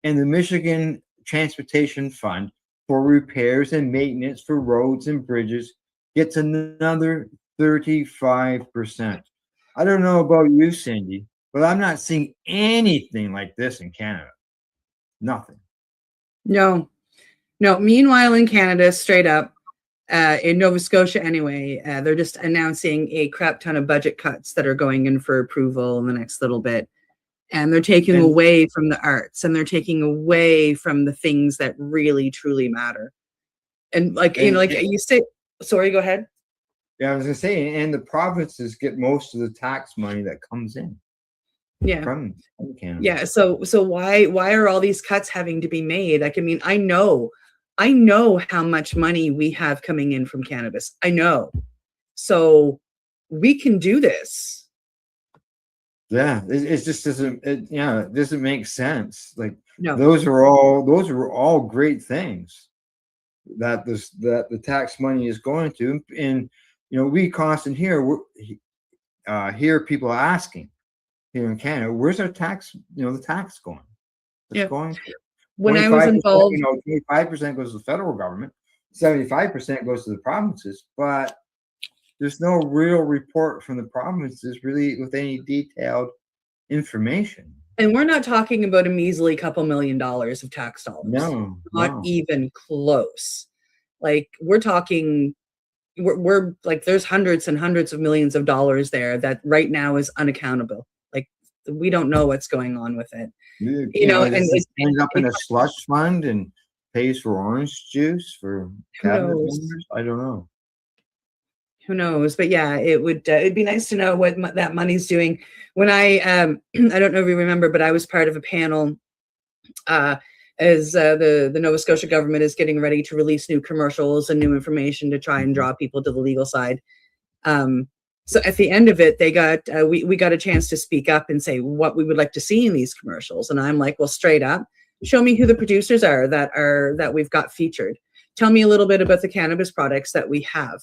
And the Michigan Transportation Fund for repairs and maintenance for roads and bridges gets another 35%. I don't know about you, Cindy, but I'm not seeing anything like this in Canada. Nothing. No. Meanwhile, in Canada, straight up, in Nova Scotia anyway, they're just announcing a crap ton of budget cuts that are going in for approval in the next little bit. And they're taking away from the arts, and they're taking away from the things that really, truly matter. And you say, sorry, go ahead. Yeah, I was gonna say, and the provinces get most of the tax money that comes in. Yeah. From Canada. Yeah. So why are all these cuts having to be made? Like, I mean, I know how much money we have coming in from cannabis. I know. So we can do this. Yeah, it just doesn't. It doesn't make sense. Like, no, those are all great things that the tax money is going to. And we constantly hear people asking here in Canada, where's our tax? The tax going? It's going to. When I was involved, 25% goes to the federal government, 75% goes to the provinces, but there's no real report from the provinces really with any detailed information. And we're not talking about a measly couple $1 million of tax dollars. No, not even close. Like, we're talking, we're like, there's hundreds and hundreds of millions of dollars there that right now is unaccountable. Like, we don't know what's going on with it. And it ends up in a slush fund and pays for orange juice for cabinet members. I don't know. Who knows? But yeah, it'd be nice to know what that money's doing. When I don't know if you remember, but I was part of a panel as the Nova Scotia government is getting ready to release new commercials and new information to try and draw people to the legal side. So at the end of it, they got we got a chance to speak up and say what we would like to see in these commercials. And I'm like, well, straight up, show me who the producers are that we've got featured. Tell me a little bit about the cannabis products that we have.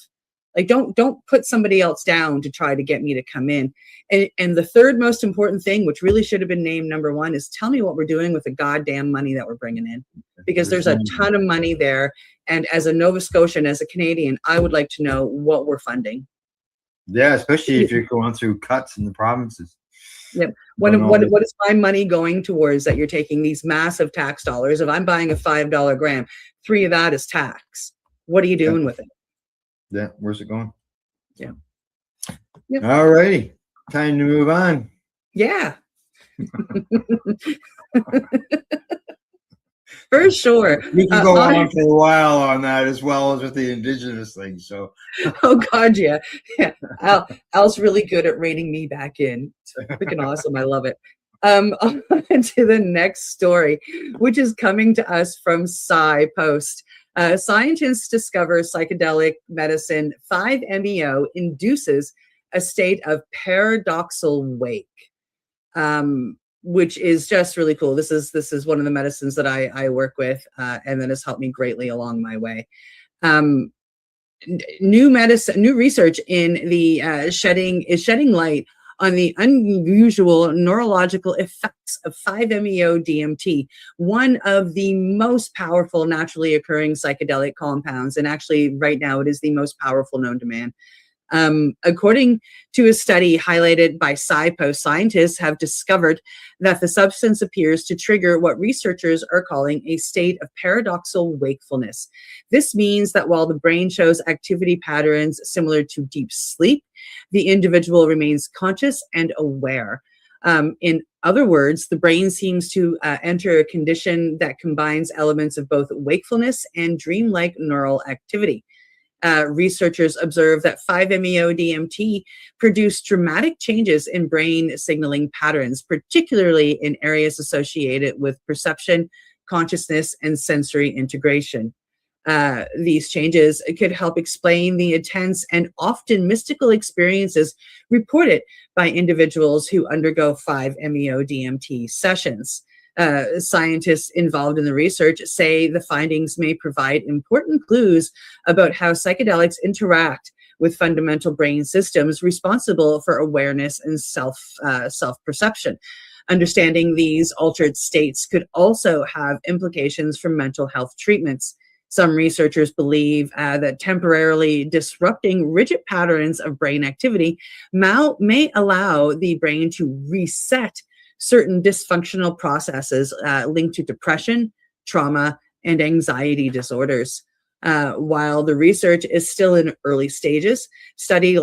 Like, don't put somebody else down to try to get me to come in. And the third most important thing, which really should have been named number one, is tell me what we're doing with the goddamn money that we're bringing in, because there's a ton of money there. And as a Nova Scotian, as a Canadian, I would like to know what we're funding. Yeah, especially if you're going through cuts in the provinces. Yep. What is my money going towards that you're taking these massive tax dollars? If I'm buying a $5 gram, 3 of that is tax. What are you doing with it? Yeah, where's it going? Yeah. Yep. All righty. Time to move on. Yeah. For sure. We can go on for a while on that, as well as with the Indigenous thing. So oh God, yeah. Al's really good at reining me back in. It's freaking awesome. I love it. On to the next story, which is coming to us from SciPost. Scientists discover psychedelic medicine 5-MeO induces a state of paradoxal wake, which is just really cool. This is one of the medicines that I work with, and that has helped me greatly along my way. new medicine, new research in the shedding light on the unusual neurological effects of 5-MeO-DMT, one of the most powerful naturally occurring psychedelic compounds. And actually, right now, it is the most powerful known to man. According to a study highlighted by SciPost, scientists have discovered that the substance appears to trigger what researchers are calling a state of paradoxical wakefulness. This means that while the brain shows activity patterns similar to deep sleep, the individual remains conscious and aware. In other words, the brain seems to enter a condition that combines elements of both wakefulness and dreamlike neural activity. Researchers observe that 5-MeO-DMT produced dramatic changes in brain signaling patterns, particularly in areas associated with perception, consciousness, and sensory integration. These changes could help explain the intense and often mystical experiences reported by individuals who undergo 5-MeO-DMT sessions. Scientists involved in the research say the findings may provide important clues about how psychedelics interact with fundamental brain systems responsible for awareness and self-perception. Understanding these altered states could also have implications for mental health treatments. Some researchers believe that temporarily disrupting rigid patterns of brain activity may allow the brain to reset certain dysfunctional processes linked to depression, trauma, and anxiety disorders. While the research is still in early stages, studies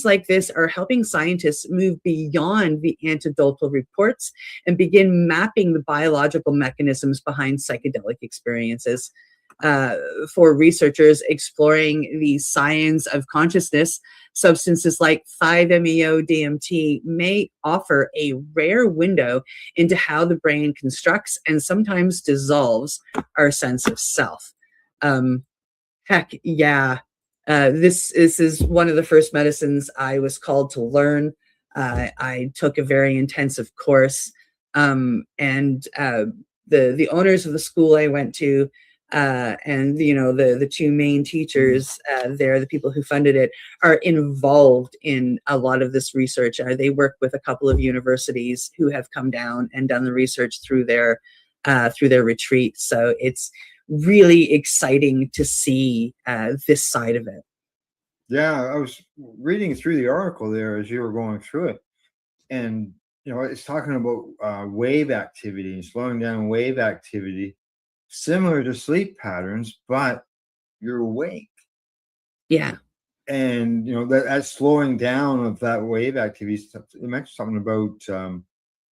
like this are helping scientists move beyond the anecdotal reports and begin mapping the biological mechanisms behind psychedelic experiences. For researchers exploring the science of consciousness, substances like 5-MeO-DMT may offer a rare window into how the brain constructs and sometimes dissolves our sense of self. Heck yeah. This is one of the first medicines I was called to learn. I took a very intensive course, and the owners of the school I went to, and the two main teachers there, the people who funded it, are involved in a lot of this research. They work with a couple of universities who have come down and done the research through their retreat. So it's really exciting to see this side of it. Yeah, I was reading through the article there as you were going through it, and it's talking about wave activity and slowing down wave activity, similar to sleep patterns, but you're awake. Yeah. And that slowing down of that wave activity, it mentioned something about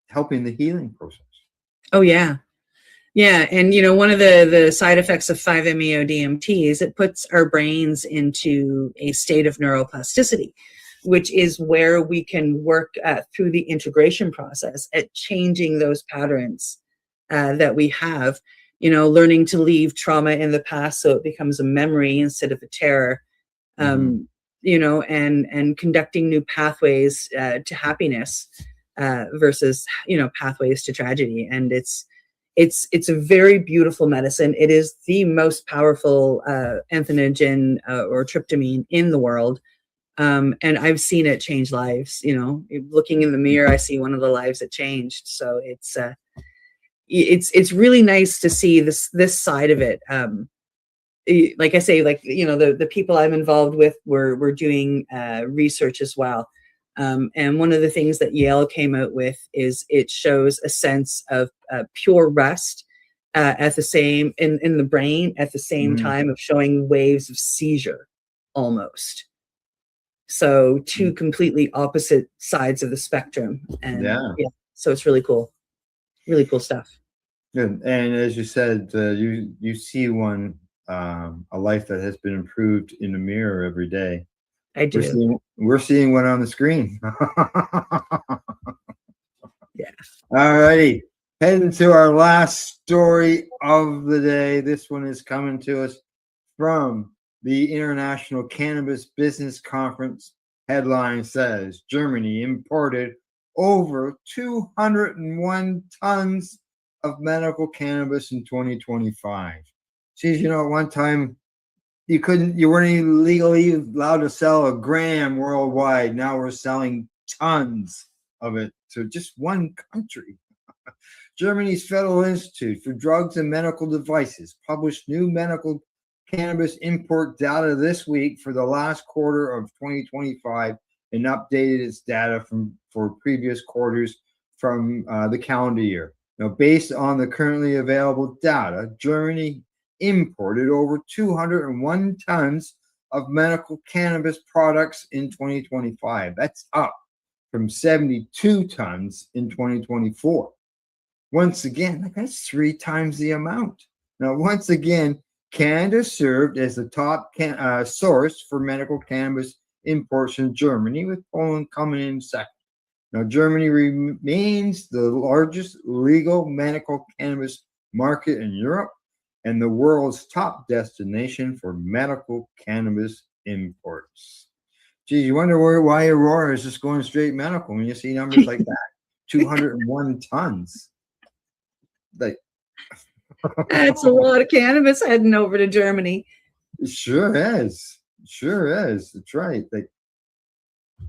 helping the healing process. Oh yeah. Yeah, and one of the side effects of 5-MeO-DMT is it puts our brains into a state of neuroplasticity, which is where we can work through the integration process at changing those patterns that we have. Learning to leave trauma in the past so it becomes a memory instead of a terror. And conducting new pathways to happiness versus pathways to tragedy. And it's a very beautiful medicine. It is the most powerful entheogen or tryptamine in the world. And I've seen it change lives. Looking in the mirror, I see one of the lives that changed. So it's really nice to see this side of it. Like I say, the people I'm involved with were doing research as well. And one of the things that Yale came out with is it shows a sense of pure rest at the same in the brain at the same time of showing waves of seizure almost. So two completely opposite sides of the spectrum. And yeah, so it's really cool stuff. Good. And as you said, you see a life that has been improved in the mirror every day. I do. We're seeing one on the screen. Yeah. All righty. Heading to our last story of the day. This one is coming to us from the International Cannabis Business Conference. Headline says Germany imported over 201 tons of medical cannabis in 2025. Geez, at one time you weren't even legally allowed to sell a gram worldwide. Now we're selling tons of it to just one country. Germany's Federal Institute for Drugs and Medical Devices published new medical cannabis import data this week for the last quarter of 2025 and updated its data for previous quarters from the calendar year. Now, based on the currently available data, Germany imported over 201 tons of medical cannabis products in 2025. That's up from 72 tons in 2024. Once again, that's 3 times the amount. Now, once again, Canada served as the top source for medical cannabis imports from Germany, with Poland coming in second. Now, Germany remains the largest legal medical cannabis market in Europe and the world's top destination for medical cannabis imports. Gee, you wonder why Aurora is just going straight medical when you see numbers like that. 201 tons. Like, That's a lot of cannabis heading over to Germany. It sure is. Sure is. That's right. Like,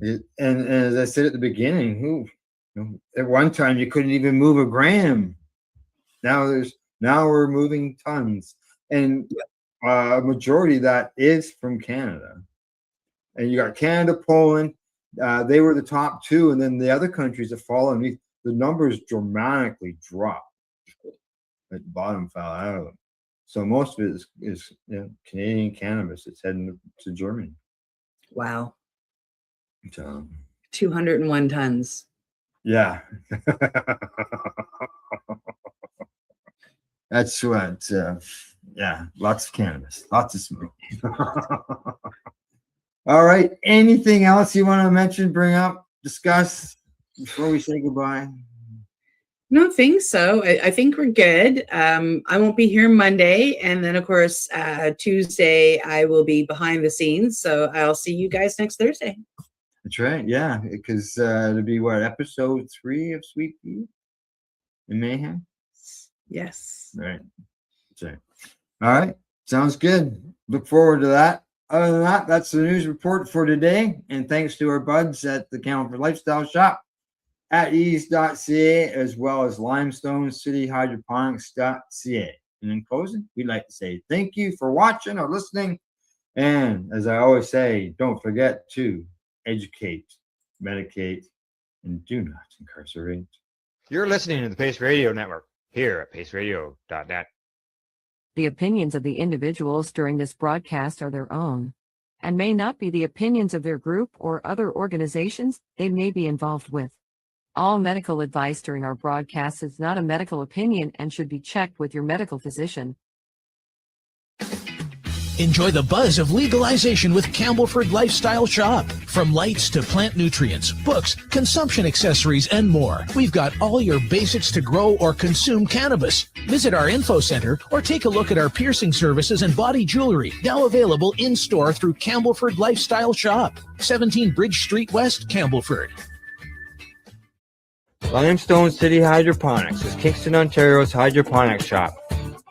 and as I said at the beginning, at one time you couldn't even move a gram. Now we're moving tons, and a majority of that is from Canada. And you got Canada, Poland. They were the top 2, and then the other countries that follow, and the numbers dramatically dropped. At the bottom fell out of them. So most of it is Canadian cannabis. It's heading to Germany. Wow. So 201 tons. Yeah. That's what, lots of cannabis, lots of smoke. All right. Anything else you want to mention, bring up, discuss before we say goodbye? No, think so. I think we're good. I won't be here Monday. And then, of course, Tuesday, I will be behind the scenes. So I'll see you guys next Thursday. That's right. Yeah. Because it'll be episode 3 of Sweet Pea in Mayhem? Yes. Right. That's right. All right. Sounds good. Look forward to that. Other than that, that's the news report for today. And thanks to our buds at the Camel Lifestyle Shop at ease.ca, as well as Limestone City Hydroponics.ca. And in closing, we'd like to say thank you for watching or listening. And as I always say, don't forget to educate, medicate, and do not incarcerate. You're listening to the Pace Radio Network here at paceradio.net. The opinions of the individuals during this broadcast are their own and may not be the opinions of their group or other organizations they may be involved with. All medical advice during our broadcast is not a medical opinion and should be checked with your medical physician. Enjoy the buzz of legalization with Campbellford Lifestyle Shop. From lights to plant nutrients, books, consumption accessories, and more, we've got all your basics to grow or consume cannabis. Visit our info center or take a look at our piercing services and body jewelry, now available in-store through Campbellford Lifestyle Shop, 17 Bridge Street West, Campbellford. Limestone City Hydroponics is Kingston, Ontario's hydroponics shop.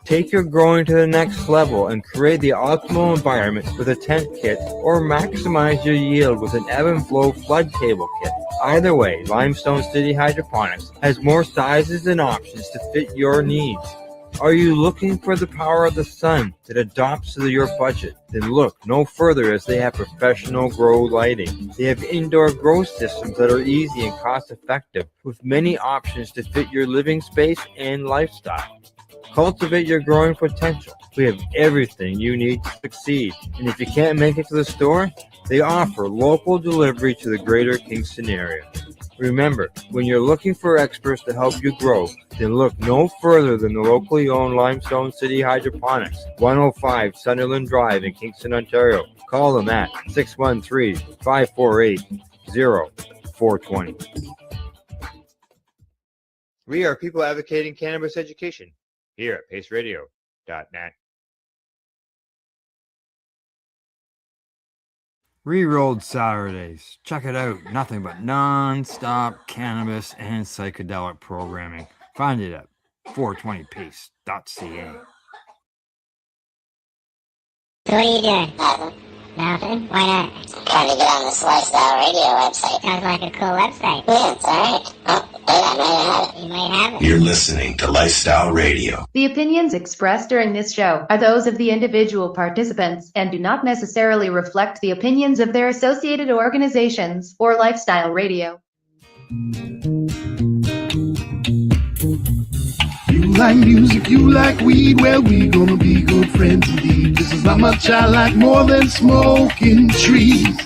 Take your growing to the next level and create the optimal environment with a tent kit, or maximize your yield with an ebb and flow flood table kit. Either way, Limestone City Hydroponics has more sizes and options to fit your needs. Are you looking for the power of the sun that adapts to your budget? Then look no further, as they have professional grow lighting. They have indoor grow systems that are easy and cost effective, with many options to fit your living space and lifestyle. Cultivate your growing potential. We have everything you need to succeed. And if you can't make it to the store, they offer local delivery to the greater Kingston area. Remember, when you're looking for experts to help you grow, then look no further than the locally owned Limestone City Hydroponics, 105 Sunderland Drive in Kingston, Ontario. Call them at 613-548-0420. We are people advocating cannabis education here at paceradio.net. Rerolled Saturdays. Check it out. Nothing but non-stop cannabis and psychedelic programming. Find it at 420pace.ca. So what are you doing? Nothing. Nothing? Why not? I'm trying to get on this Lifestyle Radio website. Sounds like a cool website. Yeah, it's alright. Oh, wait, I might have it. You might have it. You're listening to Lifestyle Radio. The opinions expressed during this show are those of the individual participants and do not necessarily reflect the opinions of their associated organizations or Lifestyle Radio. You like music, you like weed, well, we gonna be good friends indeed. This is not much I like more than smoking trees.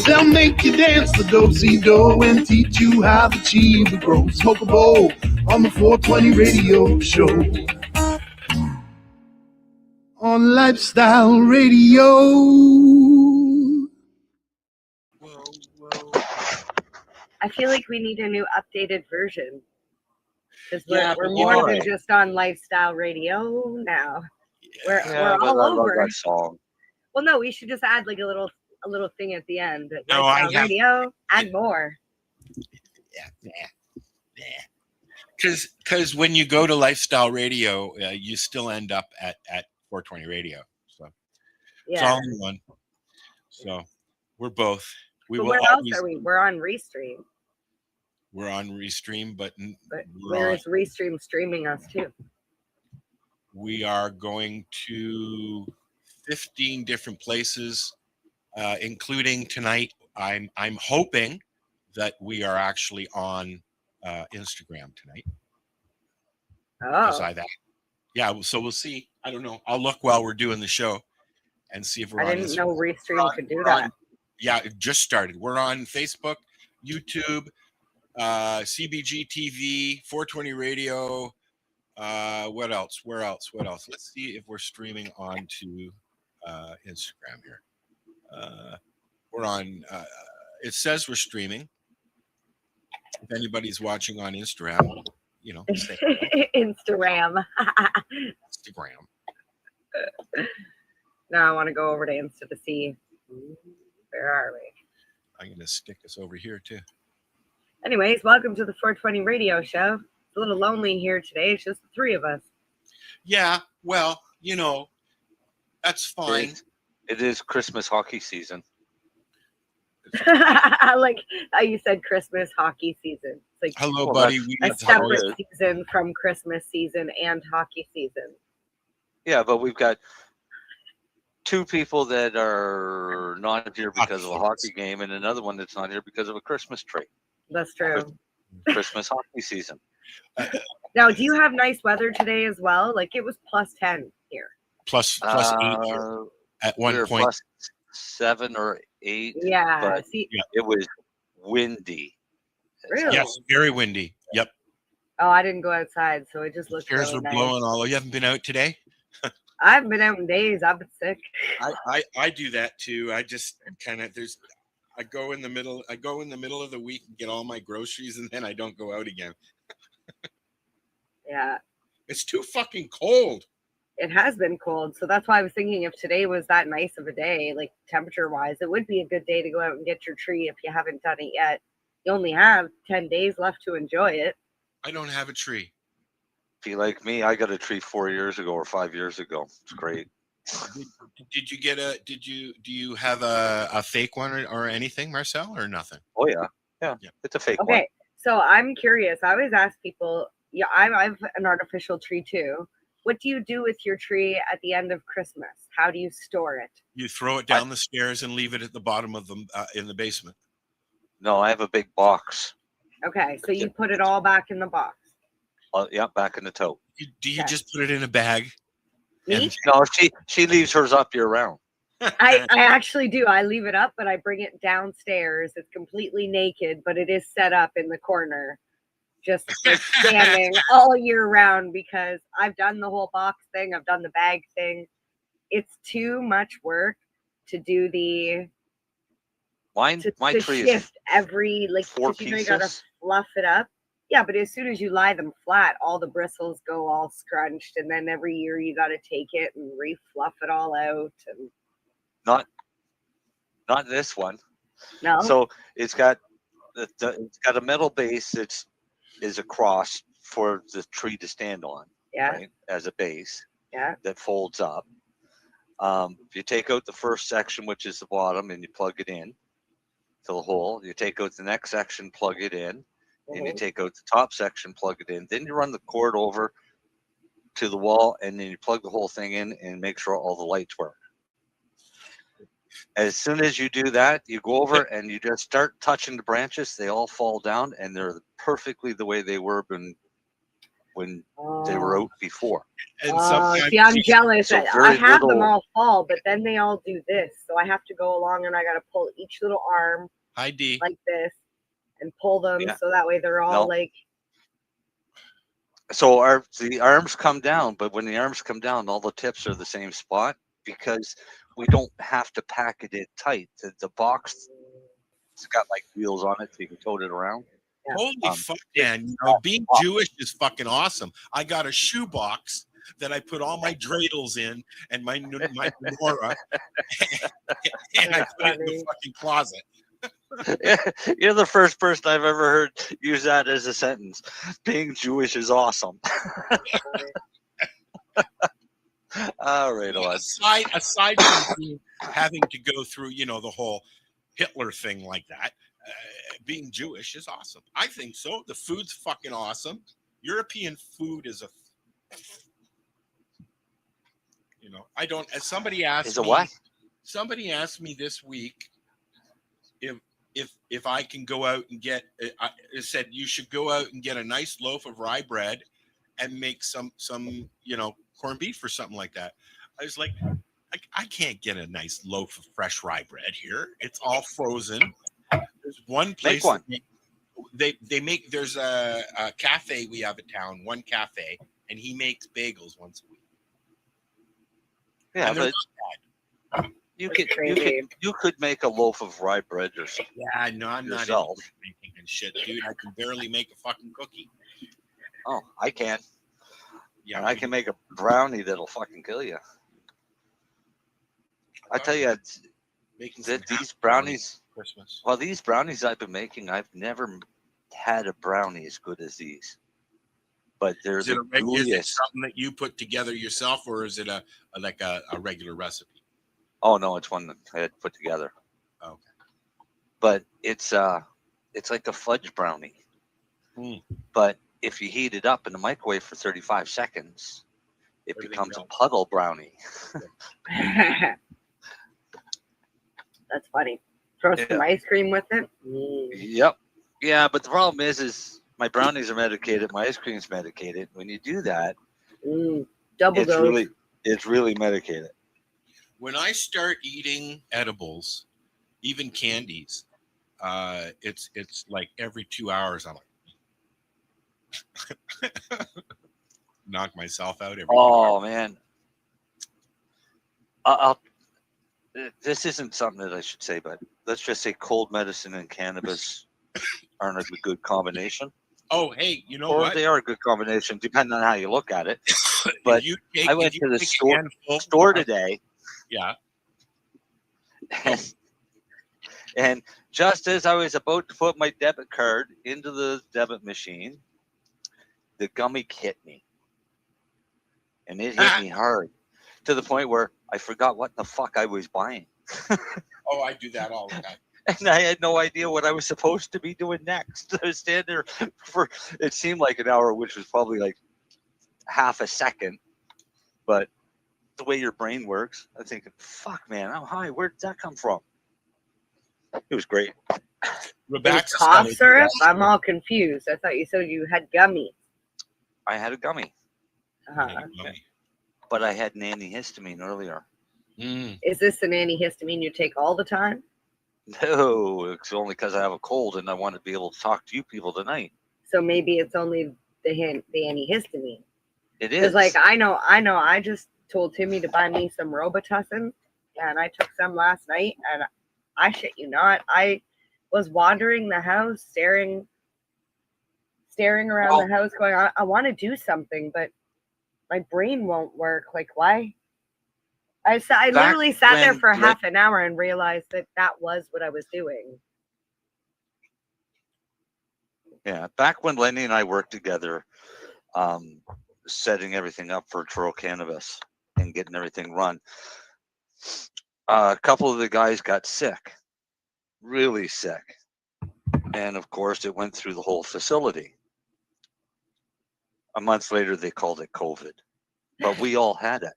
They'll make you dance the do-si-do and teach you how the chiva grows. Smoke a bowl on the 420 radio show. On Lifestyle Radio. I feel like we need a new updated version. Because Yeah, we're but more you're than right. just on Lifestyle Radio now. We're Yeah, but all I love over. that song. Well, no, we should just add like a little thing at the end. No, I Lifestyle have- Radio, add more. Because when you go to Lifestyle Radio, you still end up at 420 Radio. So it's Yeah. all in one. So we're both. We But will where else always. are we? We're on Restream. We're on Restream, but But we're where on- is Restream streaming us too? we are going to 15 different places, including tonight. I'm hoping that we are actually on Instagram tonight. Oh. Yeah, so we'll see. I don't know. I'll look while we're doing the show and see if we're I on didn't Instagram. know Restream could do We're that. on- yeah, it just started. We're on Facebook, YouTube, CBG TV, 420 Radio. What else? Where else? Let's see if we're streaming onto Instagram here. We're on. It says we're streaming. If anybody's watching on Instagram, say Instagram. Instagram. Now I want to go over to Insta to see where are we. I'm gonna stick this over here too. Anyways, welcome to the 420 Radio Show. It's a little lonely here today. It's just the three of us. Yeah, well, that's fine. It is Christmas hockey season. Like how you said Christmas hockey season. It's like Hello, buddy. a separate season from Christmas season and hockey season. Yeah, but we've got two people that are not here because of a hockey game and another one that's not here because of a Christmas tree. That's true. Christmas hockey season. Now, do you have nice weather today as well? Like it was plus 10 here. Plus 8 here at one we were point. plus 7 or 8. Yeah, But see- it was windy. Really? Yes, very windy. Yep. Oh, I didn't go outside, so it just looked Chairs really were nice. blowing all. You haven't been out today? I haven't been out in days. I've been sick. I do that too. I just kind of I go in the middle of the week and get all my groceries and then I don't go out again. Yeah, It's too fucking cold. it has been cold. So that's why I was thinking if today was that nice of a day, like temperature wise, it would be a good day to go out and get your tree if you haven't done it yet. You only have 10 days left to enjoy it. I don't have a tree. If you like me, I got a tree 4 years ago or 5 years ago. It's great. Did you get do you have a fake one or anything, Marcel, or nothing? Oh yeah. It's a fake one. Okay, so I'm curious. I always ask people, yeah, I've an artificial tree too. What do you do with your tree at the end of Christmas? How do you store it? You throw it down the stairs and leave it at the bottom of the in the basement. No, I have a big box. Okay, so you put it all back in the box. Yeah, back in the tote. Do you just put it in a bag? Me? No, she leaves hers up year round. I actually do. I leave it up, but I bring it downstairs. It's completely naked, but it is set up in the corner, just standing all year round because I've done the whole box thing. I've done the bag thing. It's too much work to do the My to tree is shift every like 4 'cause you gotta pieces. fluff it up. Yeah, but as soon as you lie them flat, all the bristles go all scrunched, and then every year you got to take it and refluff it all out. And Not this one. no, So it's got it's got a metal base that is a cross for the tree to stand on. Yeah. Right, as a base. Yeah. That folds up. If you take out the first section, which is the bottom, and you plug it in to the hole, you take out the next section, plug it in, and you take out the top section, plug it in. Then you run the cord over to the wall, and then you plug the whole thing in and make sure all the lights work. As soon as you do that, you go over and you just start touching the branches. They all fall down, and they're perfectly the way they were when they were out before. And see, I'm jealous. So I very have them little- all fall, but then they all do this. So I have to go along and I got to pull each little arm Hi, D. like this and pull them Yeah. so that way they're all No. like. So the arms come down, but when the arms come down, all the tips are the same spot because we don't have to pack it tight. The box, it's got like wheels on it so you can tote it around. Holy fuck, man. You know, being Jewish is fucking awesome. I got a shoebox that I put all my dreidels in and my menorah, and I put it in the fucking closet. You're the first person I've ever heard use that as a sentence. Being Jewish is awesome. All right, Well, on. aside from having to go through, you know, the whole Hitler thing like that, being Jewish is awesome. I think so. The food's fucking awesome. European food is a, you know, I don't. As somebody asked Is a me, what? Somebody asked me this week if I can go out and get. I said you should go out and get a nice loaf of rye bread and make some you know, corned beef or something like that. I was like, I can't get a nice loaf of fresh rye bread here. It's all frozen. There's one place. Make one. They make. There's a cafe we have in town. One cafe, and he makes bagels once a week. Yeah, And they're but not bad. you could make a loaf of rye bread or something. Yeah, no, I'm not yourself. making and shit, dude. I can barely make a fucking cookie. Oh, I can. Yeah, and I can make a brownie that'll fucking kill you. I tell you, these brownies. Christmas. Well, these brownies I've been making, I've never had a brownie as good as these. But they're Is it, the is it gooeyest. something that you put together yourself, or is it a regular recipe? Oh no, it's one that I had put together. Okay. But it's like a fudge brownie. But if you heat it up in the microwave for 35 seconds, it becomes a puddle brownie. That's funny. Throw some ice cream with it. Yep. Yeah, but the problem is my brownies are medicated, my ice cream's medicated. When you do that, double it's dose. it's really medicated. When I start eating edibles, even candies, it's like every 2 hours I'm like knock myself out every 2 hours. Man. This isn't something that I should say, but let's just say cold medicine and cannabis aren't a good combination. Oh, hey, you know or what? they are a good combination, depending on how you look at it. But take- I went if you to the take a store handful- today, Yeah. and just as I was about to put my debit card into the debit machine, the gummy hit me. And it hit me hard to the point where I forgot what the fuck I was buying. Oh, I do that all the time. And I had no idea what I was supposed to be doing next. I was standing there for, it seemed like an hour, which was probably like half a second. But the way your brain works, I'm thinking, fuck, man, I'm high. Where did that come from? It was great. Rebecca's Cough syrup? I'm all confused. I thought you said you had gummies. I had a gummy, Uh-huh. but I had an antihistamine earlier. Is this an antihistamine you take all the time? No, it's only because I have a cold and I want to be able to talk to you people tonight. So maybe it's only the antihistamine. It Because is. like I know. I just told Timmy to buy me some Robitussin, and I took some last night, and I shit you not, I was wandering the house, staring around the house, going, I want to do something, but my brain won't work. Like, why? I literally sat there for half an hour and realized that was what I was doing. Yeah, back when Lenny and I worked together, setting everything up for Truro Cannabis and getting everything run, a couple of the guys got sick, really sick. And of course, it went through the whole facility. A month later, they called it COVID. But we all had it.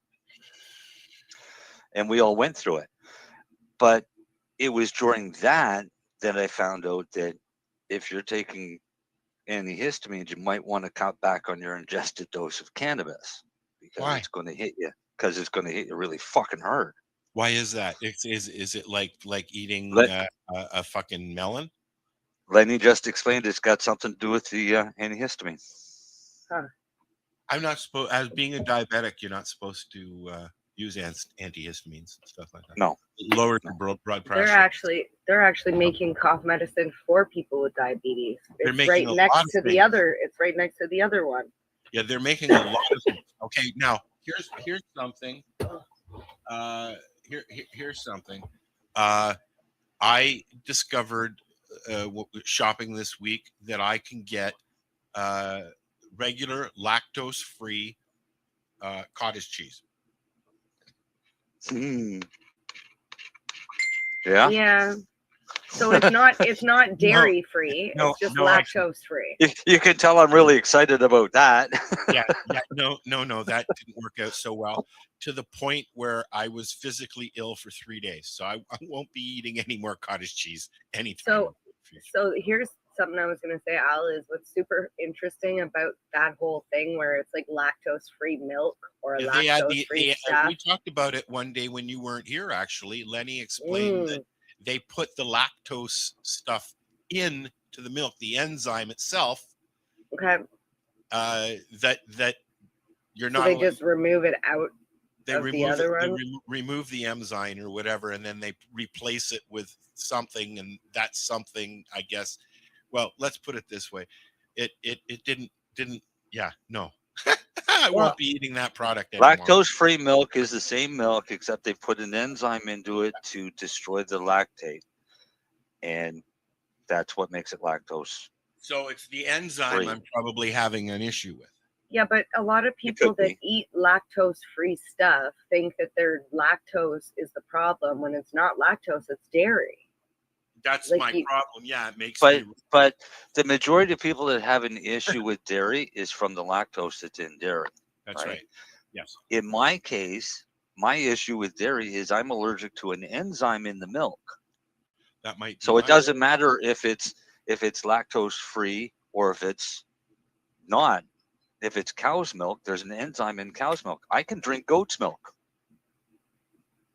And we all went through it. But it was during that I found out that if you're taking antihistamines, you might want to cut back on your ingested dose of cannabis. Because Why? it's going to hit you. Because it's going to hit you really fucking hard. Why is that? Is it like eating a fucking melon? Lenny just explained it's got something to do with the antihistamine. Huh. I'm not supposed, as being a diabetic, you're not supposed to use antihistamines and stuff like that. No. Lower the blood pressure. They're actually making cough medicine for people with diabetes. They're It's making right a next lot of to the things. other. It's right next to the other one. Yeah, they're making a lot of things. Okay, now here's something. Here's something. I discovered shopping this week that I can get regular lactose-free cottage cheese. Yeah. Yeah. So it's not dairy free. No, it's just no, lactose free. You can tell I'm really excited about that. yeah, no, that didn't work out so well, to the point where I was physically ill for 3 days. So I won't be eating any more cottage cheese anytime. So here's something I was going to say, Al, is what's super interesting about that whole thing where it's like lactose-free milk or lactose-free stuff. We talked about it one day when you weren't here, actually. Lenny explained that they put the lactose stuff into the milk, the enzyme itself. Okay. That you're So not. they just remove it out. They of remove the other it, one? they remove the enzyme or whatever, and then they replace it with something, and that's something, I guess. Well, let's put it this way: it didn't. Yeah, no, I won't be eating that product anymore. Lactose-free milk is the same milk, except they put an enzyme into it to destroy the lactate, and that's what makes it lactose. So it's the enzyme I'm probably having an issue with. Yeah, but a lot of people that eat lactose-free stuff think that their lactose is the problem when it's not lactose, it's dairy. That's Like my you- problem. Yeah, it makes But me. but the majority of people that have an issue with dairy is from the lactose that's in dairy. That's right. Yes. In my case, my issue with dairy is I'm allergic to an enzyme in the milk. That might. So it doesn't matter if it's lactose free or if it's not. If it's cow's milk, there's an enzyme in cow's milk. I can drink goat's milk.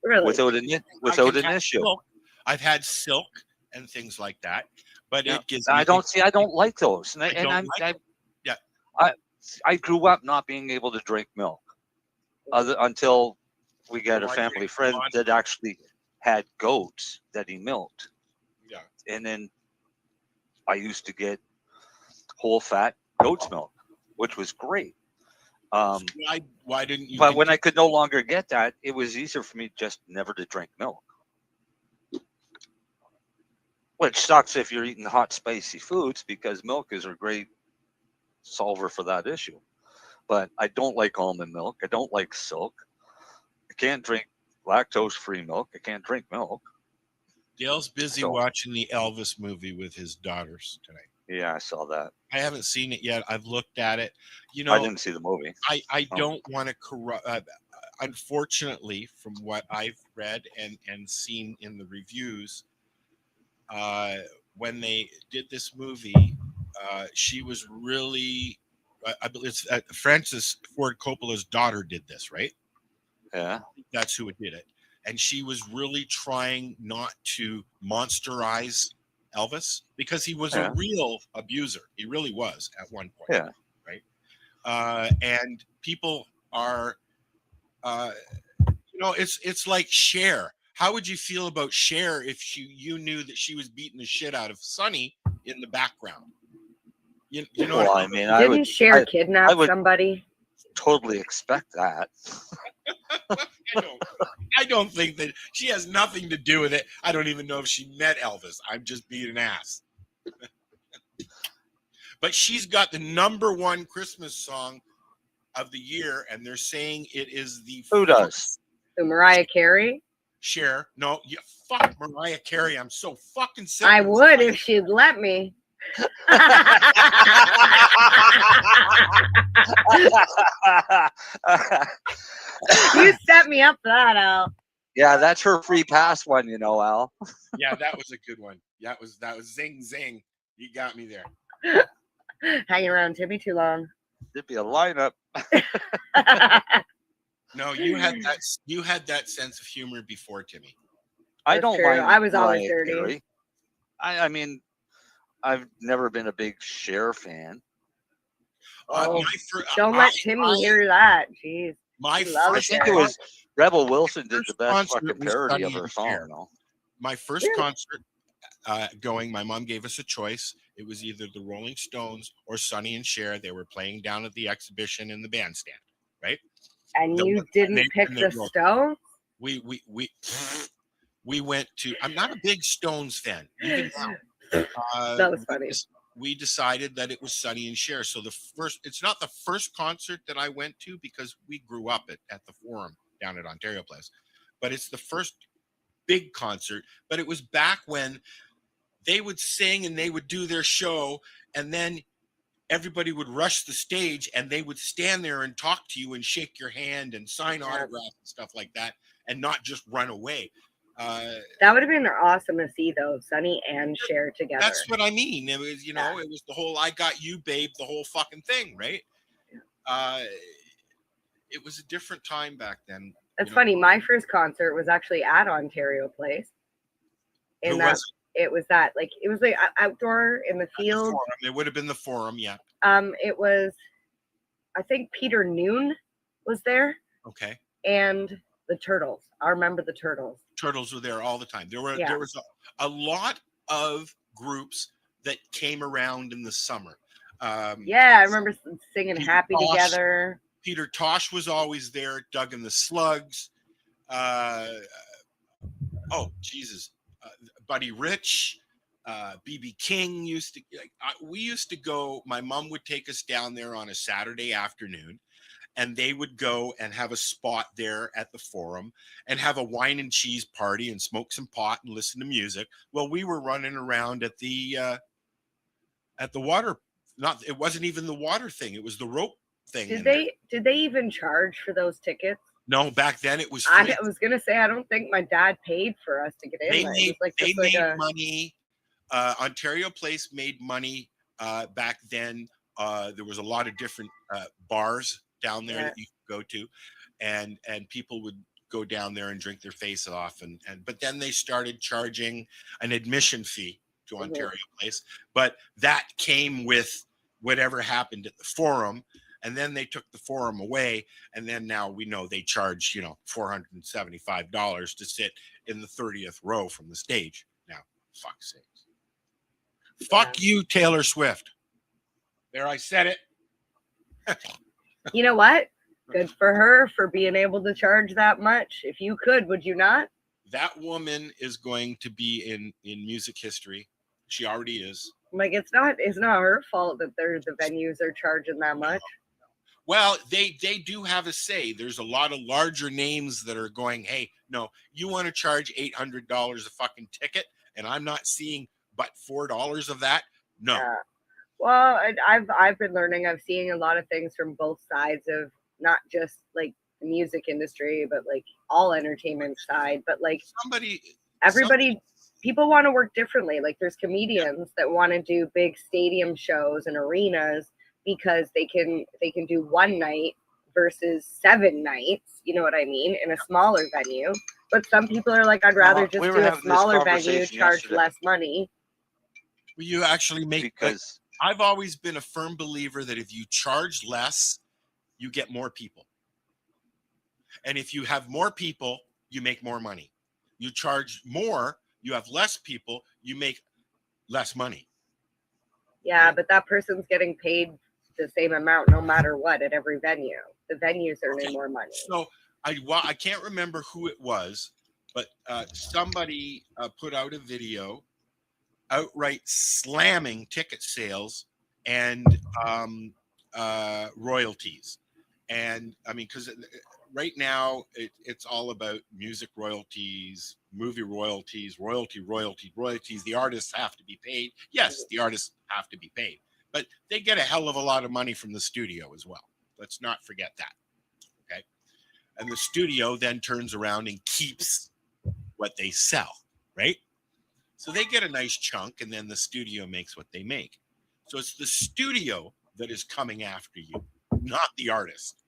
Really? Without an issue. Silk. I've had silk and things like that, but it gives. I don't like those, I grew up not being able to drink milk, until we got a family friend that actually had goats that he milked. Yeah. And then I used to get whole fat goat's milk, which was great. Why didn't you? But when I could no longer get that, it was easier for me just never to drink milk. Which sucks if you're eating hot, spicy foods, because milk is a great solver for that issue. But I don't like almond milk. I don't like silk. I can't drink lactose-free milk. I can't drink milk. Dale's busy watching the Elvis movie with his daughters tonight. Yeah, I saw that. I haven't seen it yet. I've looked at it. You know, I didn't see the movie. I don't want to corrupt. Unfortunately, from what I've read and seen in the reviews, when they did this movie, she was really, I believe it's Francis Ford Coppola's daughter did this, right? Yeah. That's who did it. And she was really trying not to monsterize Elvis because he was a real abuser. He really was at one point. Yeah. Right. And people are, it's like Cher. How would you feel about Cher if you knew that she was beating the shit out of Sonny in the background? You know Well, what I mean, Didn't Cher kidnap somebody? Totally expect that. I don't think that she has nothing to do with it. I don't even know if she met Elvis. I'm just being an ass. But she's got the #1 Christmas song of the year, and they're saying it is the Who does? So Mariah Carey? Cher. No, you fuck Mariah Carey. I'm so fucking sick. I of this would guy. if she'd let me. You set me up for that, Al. Yeah, that's her free pass one, you know, Al. Yeah, that was a good one. That was zing zing. You got me there. Hanging around Timmy too long. There'd be a lineup. No, you had that sense of humor before Timmy. I That's don't true. mind. I was always Mariah dirty. Carey. I mean, I've never been a big Cher fan. Oh, don't let Timmy hear that. Jeez. My He loves I think Cher. it was Rebel Wilson did the best concert fucking was parody of Sonny her and song. Cher. No? My first concert going, my mom gave us a choice. It was either the Rolling Stones or Sonny and Cher. They were playing down at the exhibition in the bandstand, right? And you And didn't pick and the wrote- Stones? We went to. I'm not a big Stones fan. Even now. That was funny. We decided that it was Sonny and Cher. So it's not the first concert that I went to because we grew up at the Forum down at Ontario Place, but it's the first big concert. But it was back when they would sing and they would do their show, and then everybody would rush the stage and they would stand there and talk to you and shake your hand and sign autographs and stuff like that, and not just run away. That would have been awesome to see, though, Sonny and Cher together. That's what I mean. It was, it was the whole "I got you, babe," the whole fucking thing, right? It was a different time back then. That's funny. My first concert was actually at Ontario Place. Who was it was that, like, it was like outdoor in the field. It would have been the Forum, yeah. It was, I think Peter Noon was there. Okay. And the Turtles. I remember the Turtles. Turtles were there all the time. There was a lot of groups that came around in the summer. Yeah, I remember singing "Happy Together." Peter Tosh was always there. Doug and the Slugs. Jesus, Buddy Rich, BB King used to. We used to go. My mom would take us down there on a Saturday afternoon, and they would go and have a spot there at the Forum and have a wine and cheese party and smoke some pot and listen to music. Well, we were running around at the water. It wasn't even the water thing. It was the rope thing. Did they even charge for those tickets? No, back then it was free. I was gonna say I don't think my dad paid for us to get in. They made money. Ontario Place made money back then. There was a lot of different bars down there that you could go to, and people would go down there and drink their face off, but then they started charging an admission fee to Ontario Place, but that came with whatever happened at the Forum, and then they took the Forum away, and then now we know they charge $475 to sit in the 30th row from the stage. Now, fuck's sakes. Fuck you, Taylor Swift. There, I said it. You know what? Good for her for being able to charge that much. If you could, would you not? That woman is going to be in music history. She already is. Like, it's not her fault that the venues are charging that much. Well, they do have a say. There's a lot of larger names that are going, hey, no, you want to charge $800 a fucking ticket, and I'm not seeing but $4 of that? No. Yeah. Well, I've been learning. I'm seeing a lot of things from both sides of not just like the music industry, but like all entertainment side. But like people want to work differently. Like there's comedians that want to do big stadium shows and arenas because they can do one night versus 7 nights. You know what I mean? In a smaller venue. But some people are like, I'd rather just do a smaller venue, charge less money. Will you actually make? Because I've always been a firm believer that if you charge less, you get more people. And if you have more people, you make more money. You charge more, you have less people, you make less money. Yeah, but that person's getting paid the same amount no matter what at every venue. The venue's earning more money. So I can't remember who it was, but somebody put out a video outright slamming ticket sales and royalties. And I mean, because right now it's all about music royalties, movie royalties, royalties. The artists have to be paid. Yes, the artists have to be paid, but they get a hell of a lot of money from the studio as well. Let's not forget that. Okay. And the studio then turns around and keeps what they sell, right? So they get a nice chunk, and then the studio makes what they make. So it's the studio that is coming after you, not the artist,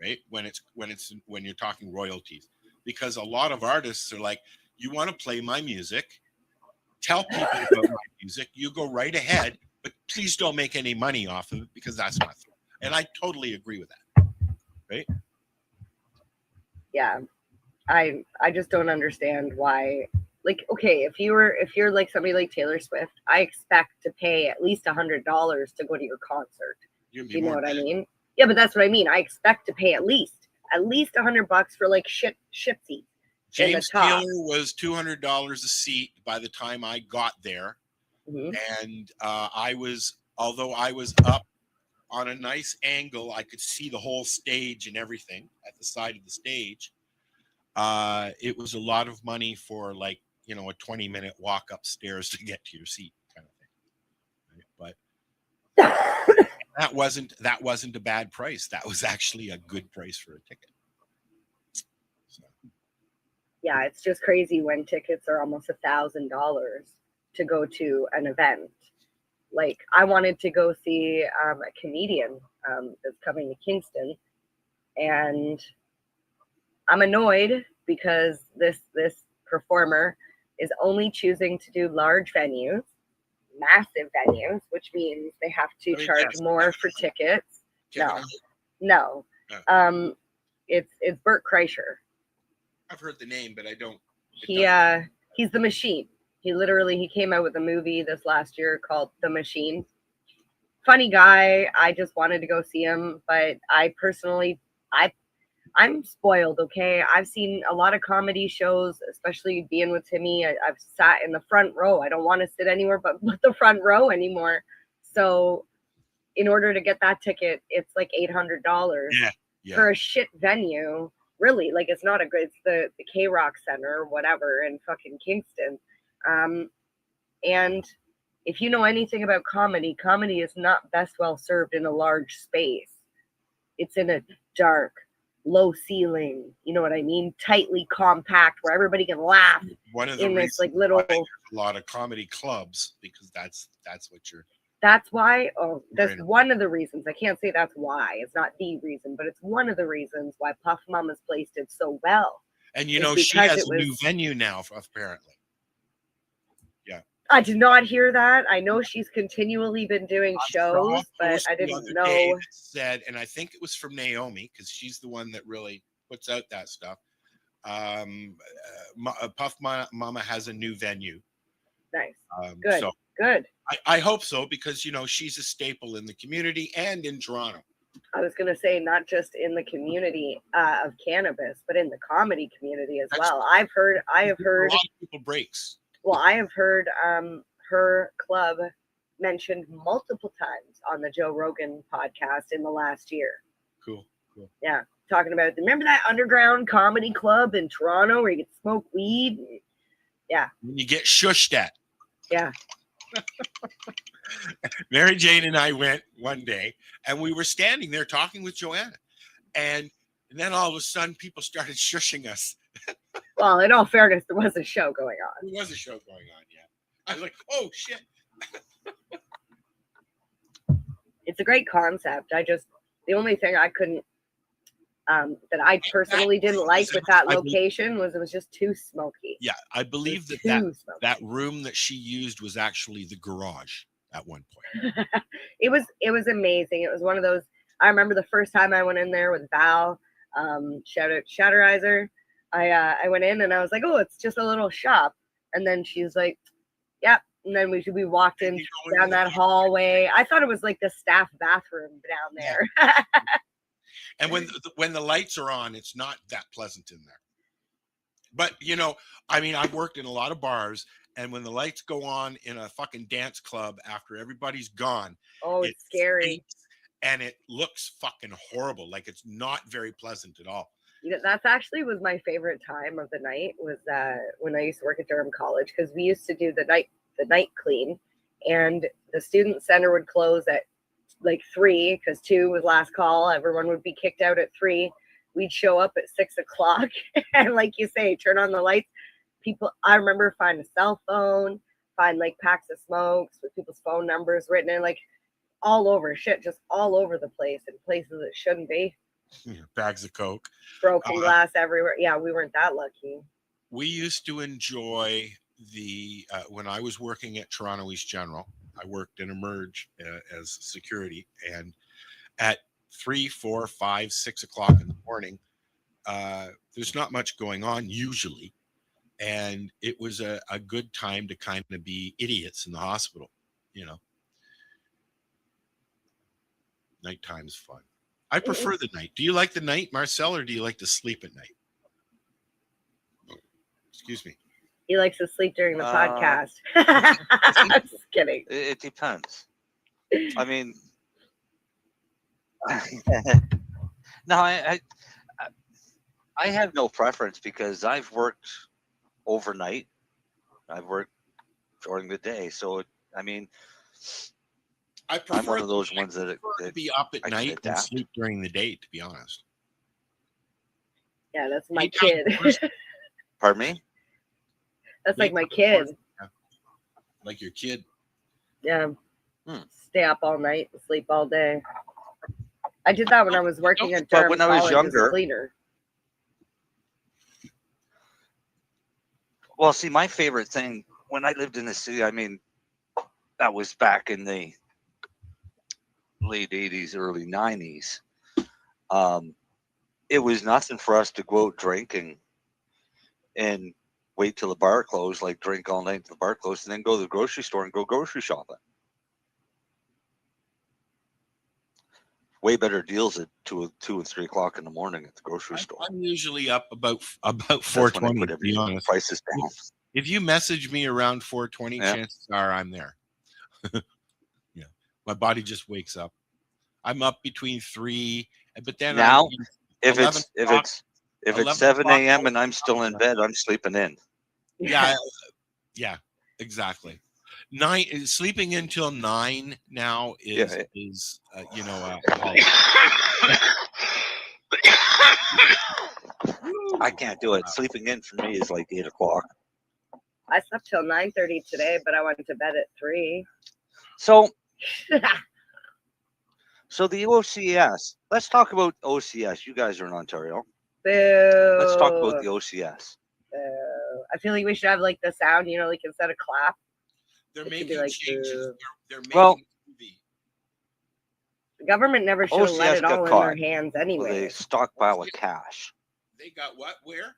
right? When you're talking royalties, because a lot of artists are like, you want to play my music, tell people about my music, you go right ahead, but please don't make any money off of it, because that's not fair. And I totally agree with that, right? Yeah, I just don't understand why. Like, okay, if you're like somebody like Taylor Swift, I expect to pay at least $100 to go to your concert. Do you know what I mean? Yeah, but that's what I mean. I expect to pay at least $100 for like shipsy. James Taylor was $200 a seat by the time I got there, and although I was up on a nice angle, I could see the whole stage and everything at the side of the stage. It was a lot of money for like, a 20-minute walk upstairs to get to your seat kind of thing. Right? But that wasn't a bad price. That was actually a good price for a ticket. So. Yeah, it's just crazy when tickets are almost $1,000 to go to an event. Like, I wanted to go see a comedian that's coming to Kingston, and I'm annoyed because this performer is only choosing to do large venues, massive venues, which means they have to charge more for tickets. No. It's Bert Kreischer. I've heard the name, but I don't. He's the Machine. He came out with a movie this last year called The Machine. Funny guy. I just wanted to go see him, but I'm spoiled, okay? I've seen a lot of comedy shows, especially being with Timmy. I've sat in the front row. I don't want to sit anywhere but the front row anymore. So in order to get that ticket, it's like $800 for a shit venue. Really, like, it's not it's the K-Rock Center or whatever in fucking Kingston. And if you know anything about comedy is not best well served in a large space. It's in a dark, low ceiling, you know what I mean? Tightly compact where everybody can laugh. One of the in reasons this like little a lot of comedy clubs, because that's what you're. That's why. Oh, that's one of the reasons. I can't say that's why. It's not the reason, but it's one of the reasons why Puff Mama's placed it so well. And she has a new venue now, apparently. Yeah. I did not hear that. I know she's continually been doing shows, but I didn't know. Said, and I think it was from Naomi, because she's the one that really puts out that stuff. Puff Mama has a new venue. Nice. Good. I hope so, because she's a staple in the community and in Toronto. I was going to say not just in the community of cannabis, but in the comedy community as well. I have heard a lot of people breaks. Well, I have heard her club mentioned multiple times on the Joe Rogan podcast in the last year. Cool. Yeah, talking about, remember that underground comedy club in Toronto where you could smoke weed? Yeah. When you get shushed at. Yeah. Mary Jane and I went one day, and we were standing there talking with Joanna, and then all of a sudden people started shushing us. Well, in all fairness, there was a show going on. There was a show going on, yeah. I was like, oh shit. It's a great concept. The only thing I couldn't that I personally didn't like with that location was it was just too smoky. Yeah, I believe that room that she used was actually the garage at one point. It was amazing. It was one of those. I remember the first time I went in there with Val. Shout out Shatterizer. I went in and I was like, oh, it's just a little shop. And then she's like, yep. And then we walked in down that hallway. I thought it was like the staff bathroom down there. Yeah. And when the lights are on, it's not that pleasant in there. But I've worked in a lot of bars, and when the lights go on in a fucking dance club after everybody's gone, oh, it's scary. and it looks fucking horrible. Like it's not very pleasant at all. That's actually was my favorite time of the night was when I used to work at Durham College, because we used to do the night clean, and the student center would close at like 3 because 2 was last call. Everyone would be kicked out at 3. We'd show up at 6 o'clock and, like you say, turn on the lights. People, I remember, find a cell phone, find like packs of smokes with people's phone numbers written in, like all over, shit, just all over the place in places it shouldn't be. Bags of Coke, broken glass everywhere. Yeah, we weren't that lucky. We used to enjoy the when I was working at Toronto East General, I worked in Emerge as security, and at 3, 4, 5, 6 o'clock in the morning, there's not much going on usually, and it was a good time to kind of be idiots in the hospital, you know. Nighttime's fun. I prefer the night. Do you like the night, Marcel, or do you like to sleep at night? Oh, excuse me. He likes to sleep during the podcast. I'm just kidding. It depends. I mean, no, I have no preference because I've worked overnight. I've worked during the day, so I mean, I'm one of those ones that to be up at night and sleep during the day, to be honest. Yeah, that's my kid. Pardon me? That's like my kid. Like your kid. Yeah. Stay up all night and sleep all day. I did that when I was working at Durham when I was College younger, as a cleaner. Well, see, my favorite thing when I lived in the city, I mean, that was back in the late 80s, early 90s. It was nothing for us to go out drinking and wait till the bar closed, like drink all night till the bar closed, and then go to the grocery store and go grocery shopping. Way better deals at 2 and 3 o'clock in the morning at the grocery store. I'm usually up about 4:20. To be honest, prices down. If you message me around 4:20, Yeah. chances are I'm there. Yeah, my body just wakes up. I'm up between 3, but then Now, if 11 it's 7 a.m. and I'm still in bed, I'm sleeping in. Yeah, yeah, exactly. 9 sleeping until 9 now is you know I can't do it. Sleeping in for me is like 8 o'clock. I slept till 9:30 today, but I went to bed at 3. So the OCS. Let's talk about OCS. You guys are in Ontario. Boo. Let's talk about the OCS. Boo. I feel like we should have like the sound, you know, like instead of clap. They're it should making be like, changes. They're making Well, the government never should have let OCS it got all in caught their hands with anyway. a stockpile of cash. They got what? Where?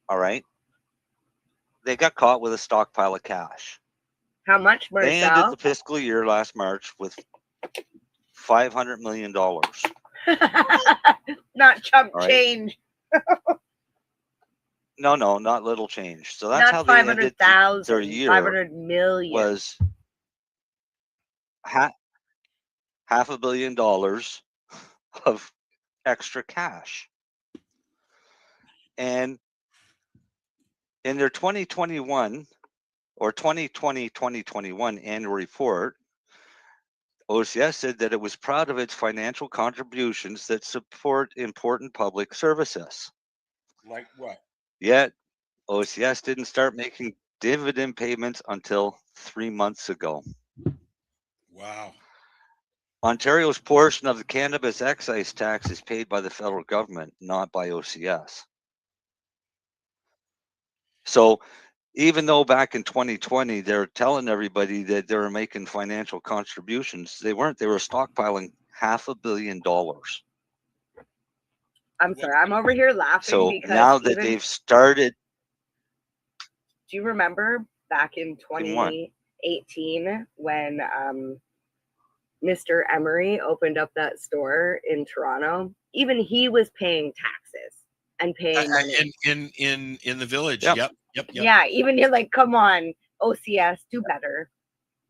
All right. They got caught with a stockpile of cash. How much, Marcel? They ended the fiscal year last March with $500 million. Not chump All right. change. No, not little change. So that's Not how they ended 500,000. their year. 500 million. Was $500 million of extra cash. And in their 2021 or 2020-2021 annual report, OCS said that it was proud of its financial contributions that support important public services. Like what? Yet, OCS didn't start making dividend payments until 3 months ago. Wow. Ontario's portion of the cannabis excise tax is paid by the federal government, not by OCS. So even though back in 2020, they're telling everybody that they were making financial contributions, they weren't. They were stockpiling $500 million. I'm sorry, I'm over here laughing So because now that they've started. Do you remember back in 2018 when Mr. Emery opened up that store in Toronto? Even he was paying taxes and paying money. In the village. Yep. Yep. Yeah, even you're like, come on, OCS, do better.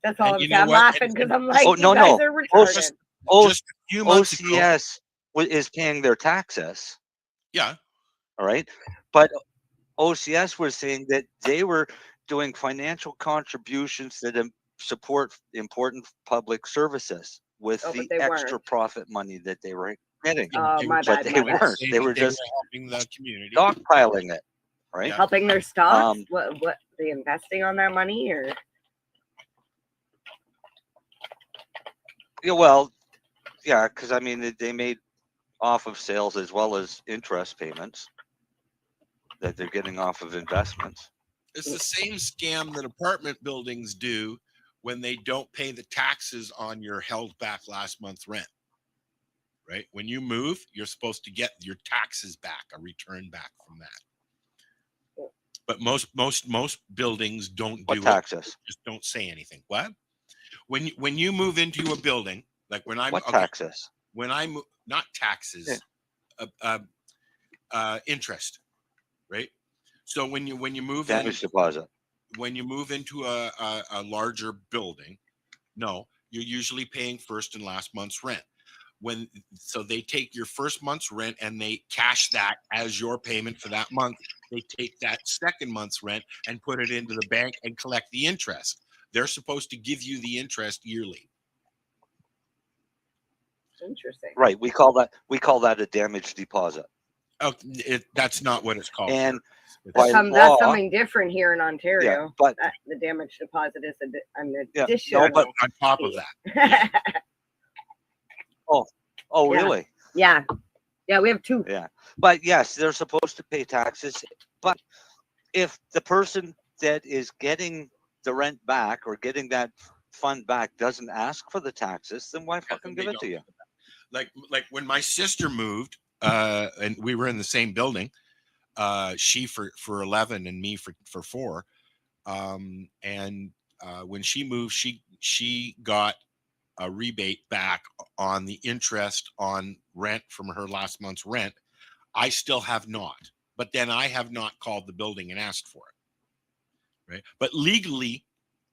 That's all And I'm you saying. know I'm what? laughing because I'm like, Oh, you guys are retarded. just a few months ago. OCS is paying their taxes. Yeah. All right. But OCS was saying that they were doing financial contributions that support important public services with the extra profit money that they were getting. But they weren't. They were just helping the community, stockpiling it, right? Helping their stocks. What they investing on that money or? Yeah, well, yeah, because I mean they made off of sales as well as interest payments that they're getting off of investments. It's the same scam that apartment buildings do when they don't pay the taxes on your held back last month's rent. Right? When you move, you're supposed to get your taxes back, a return back from that. But most buildings don't do taxes? It. Just don't say anything. What? When you move into a building, like when I'm taxes? When I move, not taxes, interest, right? So when you move damage deposit, when you move into a larger building, no, you're usually paying first and last month's rent. So they take your first month's rent and they cash that as your payment for that month. They take that second month's rent and put it into the bank and collect the interest. They're supposed to give you the interest yearly. Interesting. Right. We call that a damage deposit. Oh, that's not what it's called. And that's something different here in Ontario. Yeah, but the damage deposit is an yeah, addition. no, but on top of that. Oh, really? Yeah. Yeah, we have two. Yeah. But yes, they're supposed to pay taxes. But if the person that is getting the rent back or getting that fund back doesn't ask for the taxes, then why fucking give it to you? Like when my sister moved, and we were in the same building, she for 11 and me for 4. And when she moved, she got a rebate back on the interest on rent from her last month's rent. I still have not, but then I have not called the building and asked for it. Right. But legally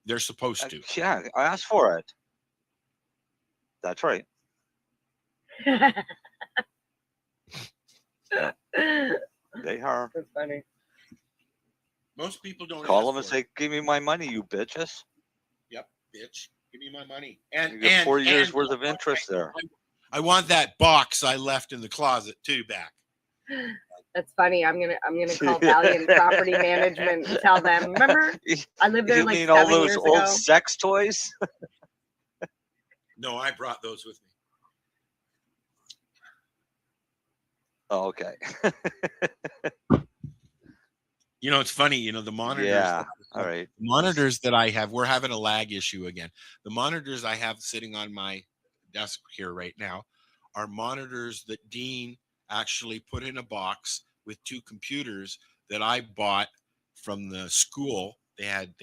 they're supposed to. Yeah, I asked for it. That's right. They are. That's funny. Most people don't call them and say, "Give me my money, you bitches." Yep, bitch. Give me my money. And you get 4 years worth of interest there. I want that box I left in the closet too back. That's funny. I'm gonna call Valiant Property Management and tell them. Remember, I lived there like 7 years ago. You mean all those old sex toys? No, I brought those with me. Oh, okay. You know, it's funny, you know, the monitors. Yeah. All right. The monitors that I have, we're having a lag issue again. The monitors I have sitting on my desk here right now are monitors that Dean actually put in a box with 2 computers that I bought from the school. They had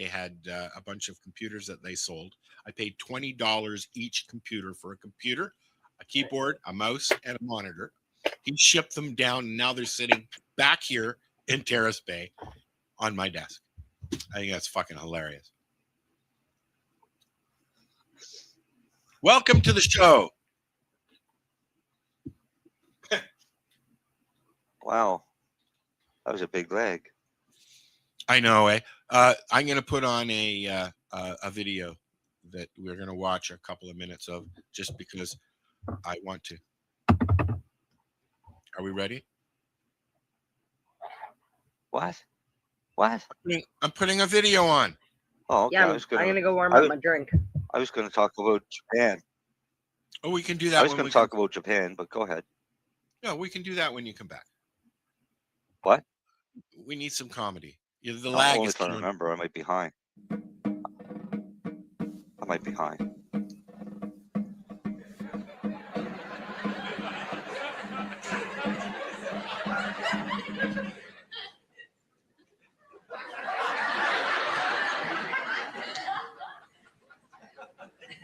a bunch of computers that they sold. I paid $20 each computer for a computer, a keyboard, a mouse, and a monitor. He shipped them down, and now they're sitting back here in Terrace Bay on my desk. I think that's fucking hilarious. Welcome to the show. Wow. That was a big leg. I know, eh? I'm going to put on a video that we're going to watch a couple of minutes of just because I want to. Are we ready? What? I'm putting a video on. Oh, okay. Yeah, I'm going to go warm up my drink. I was going to talk about Japan. Oh, we can do that. I was going to talk about Japan, but go ahead. No, we can do that when you come back. What? We need some comedy. The No, lag only is if I remember. I might be high.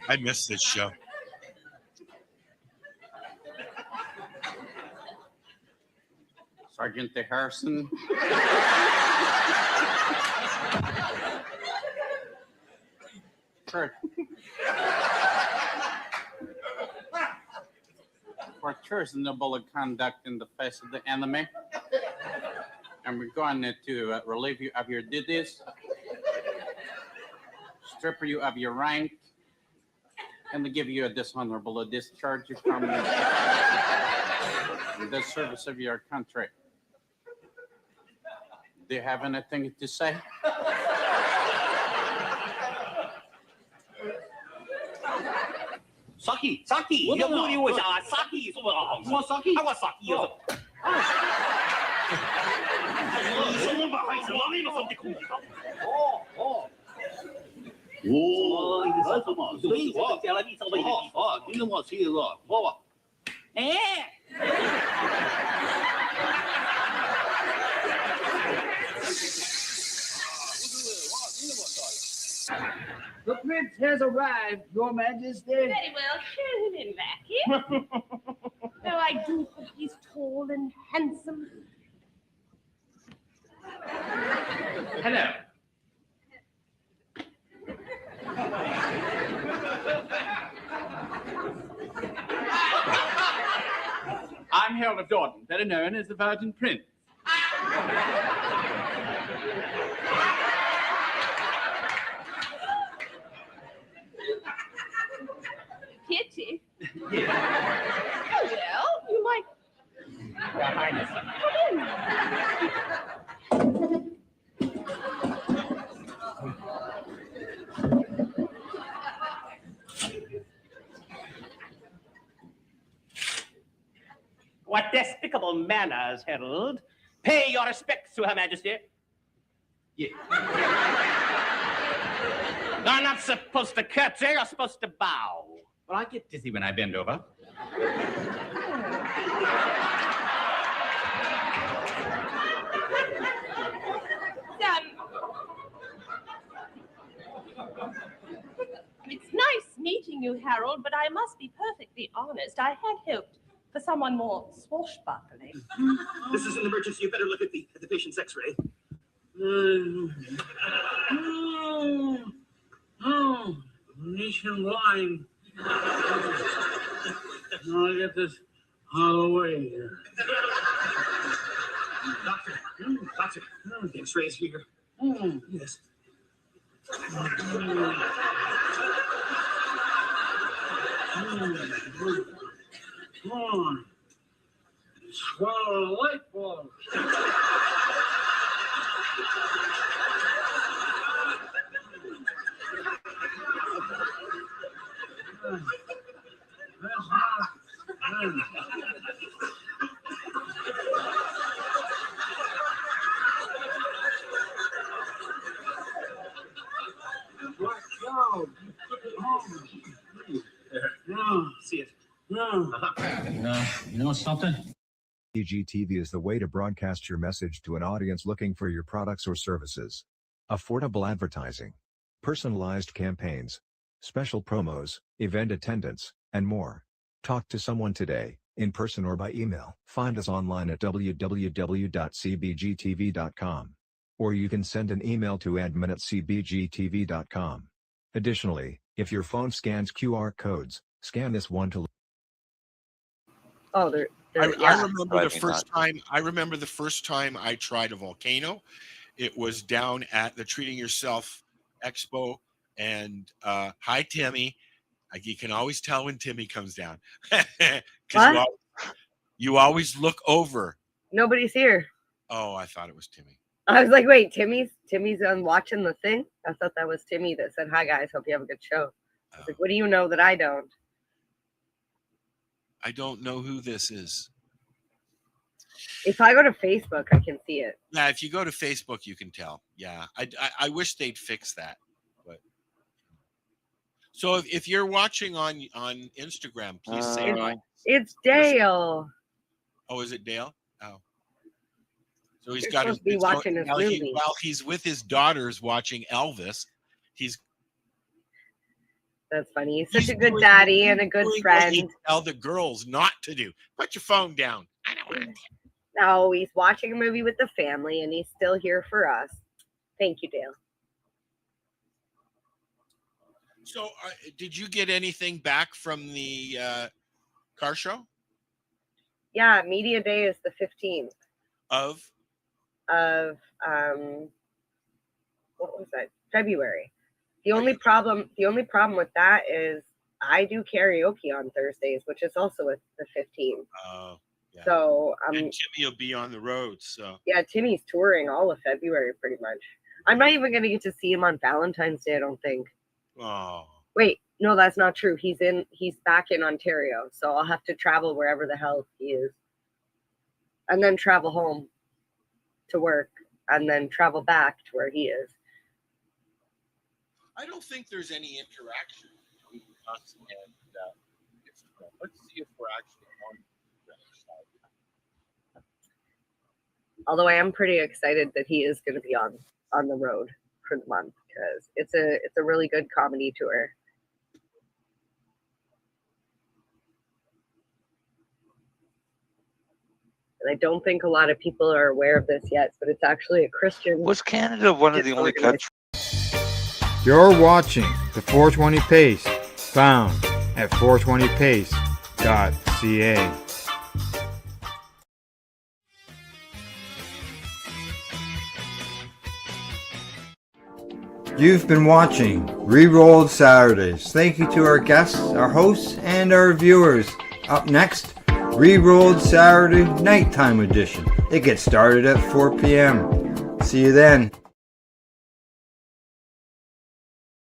I missed this show. Sergeant Harrison. Sure. for treasonable conduct in the face of the enemy. And we're going to relieve you of your duties, strip you of your rank, and to give you a dishonorable discharge from the service of your country. Do you have anything to say? Saki,要不理我一下啊 ，Saki 说不好，我 Saki， 我 Saki 有。什么吧，还是哪里嘛，上的空气高。哦，你说什么？所以我讲了，你找到一个地方，你跟我说一个，好吧？哎。The prince has arrived, Your Majesty. Very well, show him in back here. Oh, I do hope he's tall and handsome. Hello. I'm Harold of Jordan, better known as the Virgin Prince. Pity. Oh, well, you might. Your Highness. What despicable manners, Herald. Pay your respects to Her Majesty. Yeah. You're not supposed to curtsy, you're supposed to bow. Well, I get dizzy when I bend over. It's nice meeting you, Harold, but I must be perfectly honest. I had hoped for someone more swashbuckling. This is an emergency. You better look at the patient's x-ray. Nationwide. Now I get this out of the way here. Doctor, the x-ray is here. Yes. Come on. Swallow a light bulb. See it. You know something? CBGTV is the way to broadcast your message to an audience looking for your products or services. Affordable advertising, personalized campaigns, special promos, event attendance, and more. Talk to someone today, in person or by email. Find us online at www.cbgtv.com. Or you can send an email to admin@cbgtv.com. Additionally, if your phone scans QR codes, scan this one to. Oh, they're I yeah. remember the first time. I remember the first time I tried a volcano. It was down at the Treating Yourself Expo, and hi Timmy. You can always tell when Timmy comes down because you always look over. Nobody's here. Oh, I thought it was Timmy. I was like, wait, Timmy's on watching the thing? I thought that was Timmy that said, hi guys, hope you have a good show. I was like, what do you know that I don't? I don't know who this is. If I go to Facebook, I can see it. Yeah, if you go to Facebook, you can tell. Yeah, I wish they'd fix that. But so if you're watching on Instagram, please say hi. It's Dale. Oh, is it Dale? Oh, so he's You're got supposed to be watching his movie. While he's with his daughters watching Elvis. That's funny. He's such a good daddy and a good friend. Tell the girls not to do. Put your phone down. I don't want to. No, he's watching a movie with the family, and he's still here for us. Thank you, Dale. So, did you get anything back from the car show? Yeah, Media Day is the 15th of what was that? February. The only problem with that is I do karaoke on Thursdays, which is also the 15th. Oh, yeah. So and Timmy will be on the road. So yeah, Timmy's touring all of February pretty much. I'm not even gonna get to see him on Valentine's Day, I don't think. oh, Wait, no, that's not true. He's back in Ontario, so I'll have to travel wherever the hell he is. And then travel home to work and then travel back to where he is. I don't think there's any interaction between us and Instagram. Let's see if we're actually on the side. Although I am pretty excited that he is going to be on the road for the month because it's a really good comedy tour. And I don't think a lot of people are aware of this yet, but it's actually a Christian. Was Canada one of the only countries? You're watching the 420 Pace, found at 420pace.ca. You've been watching Rerolled Saturdays. Thank you to our guests, our hosts, and our viewers. Up next, Rerolled Saturday Nighttime Edition. It gets started at 4 p.m. See you then.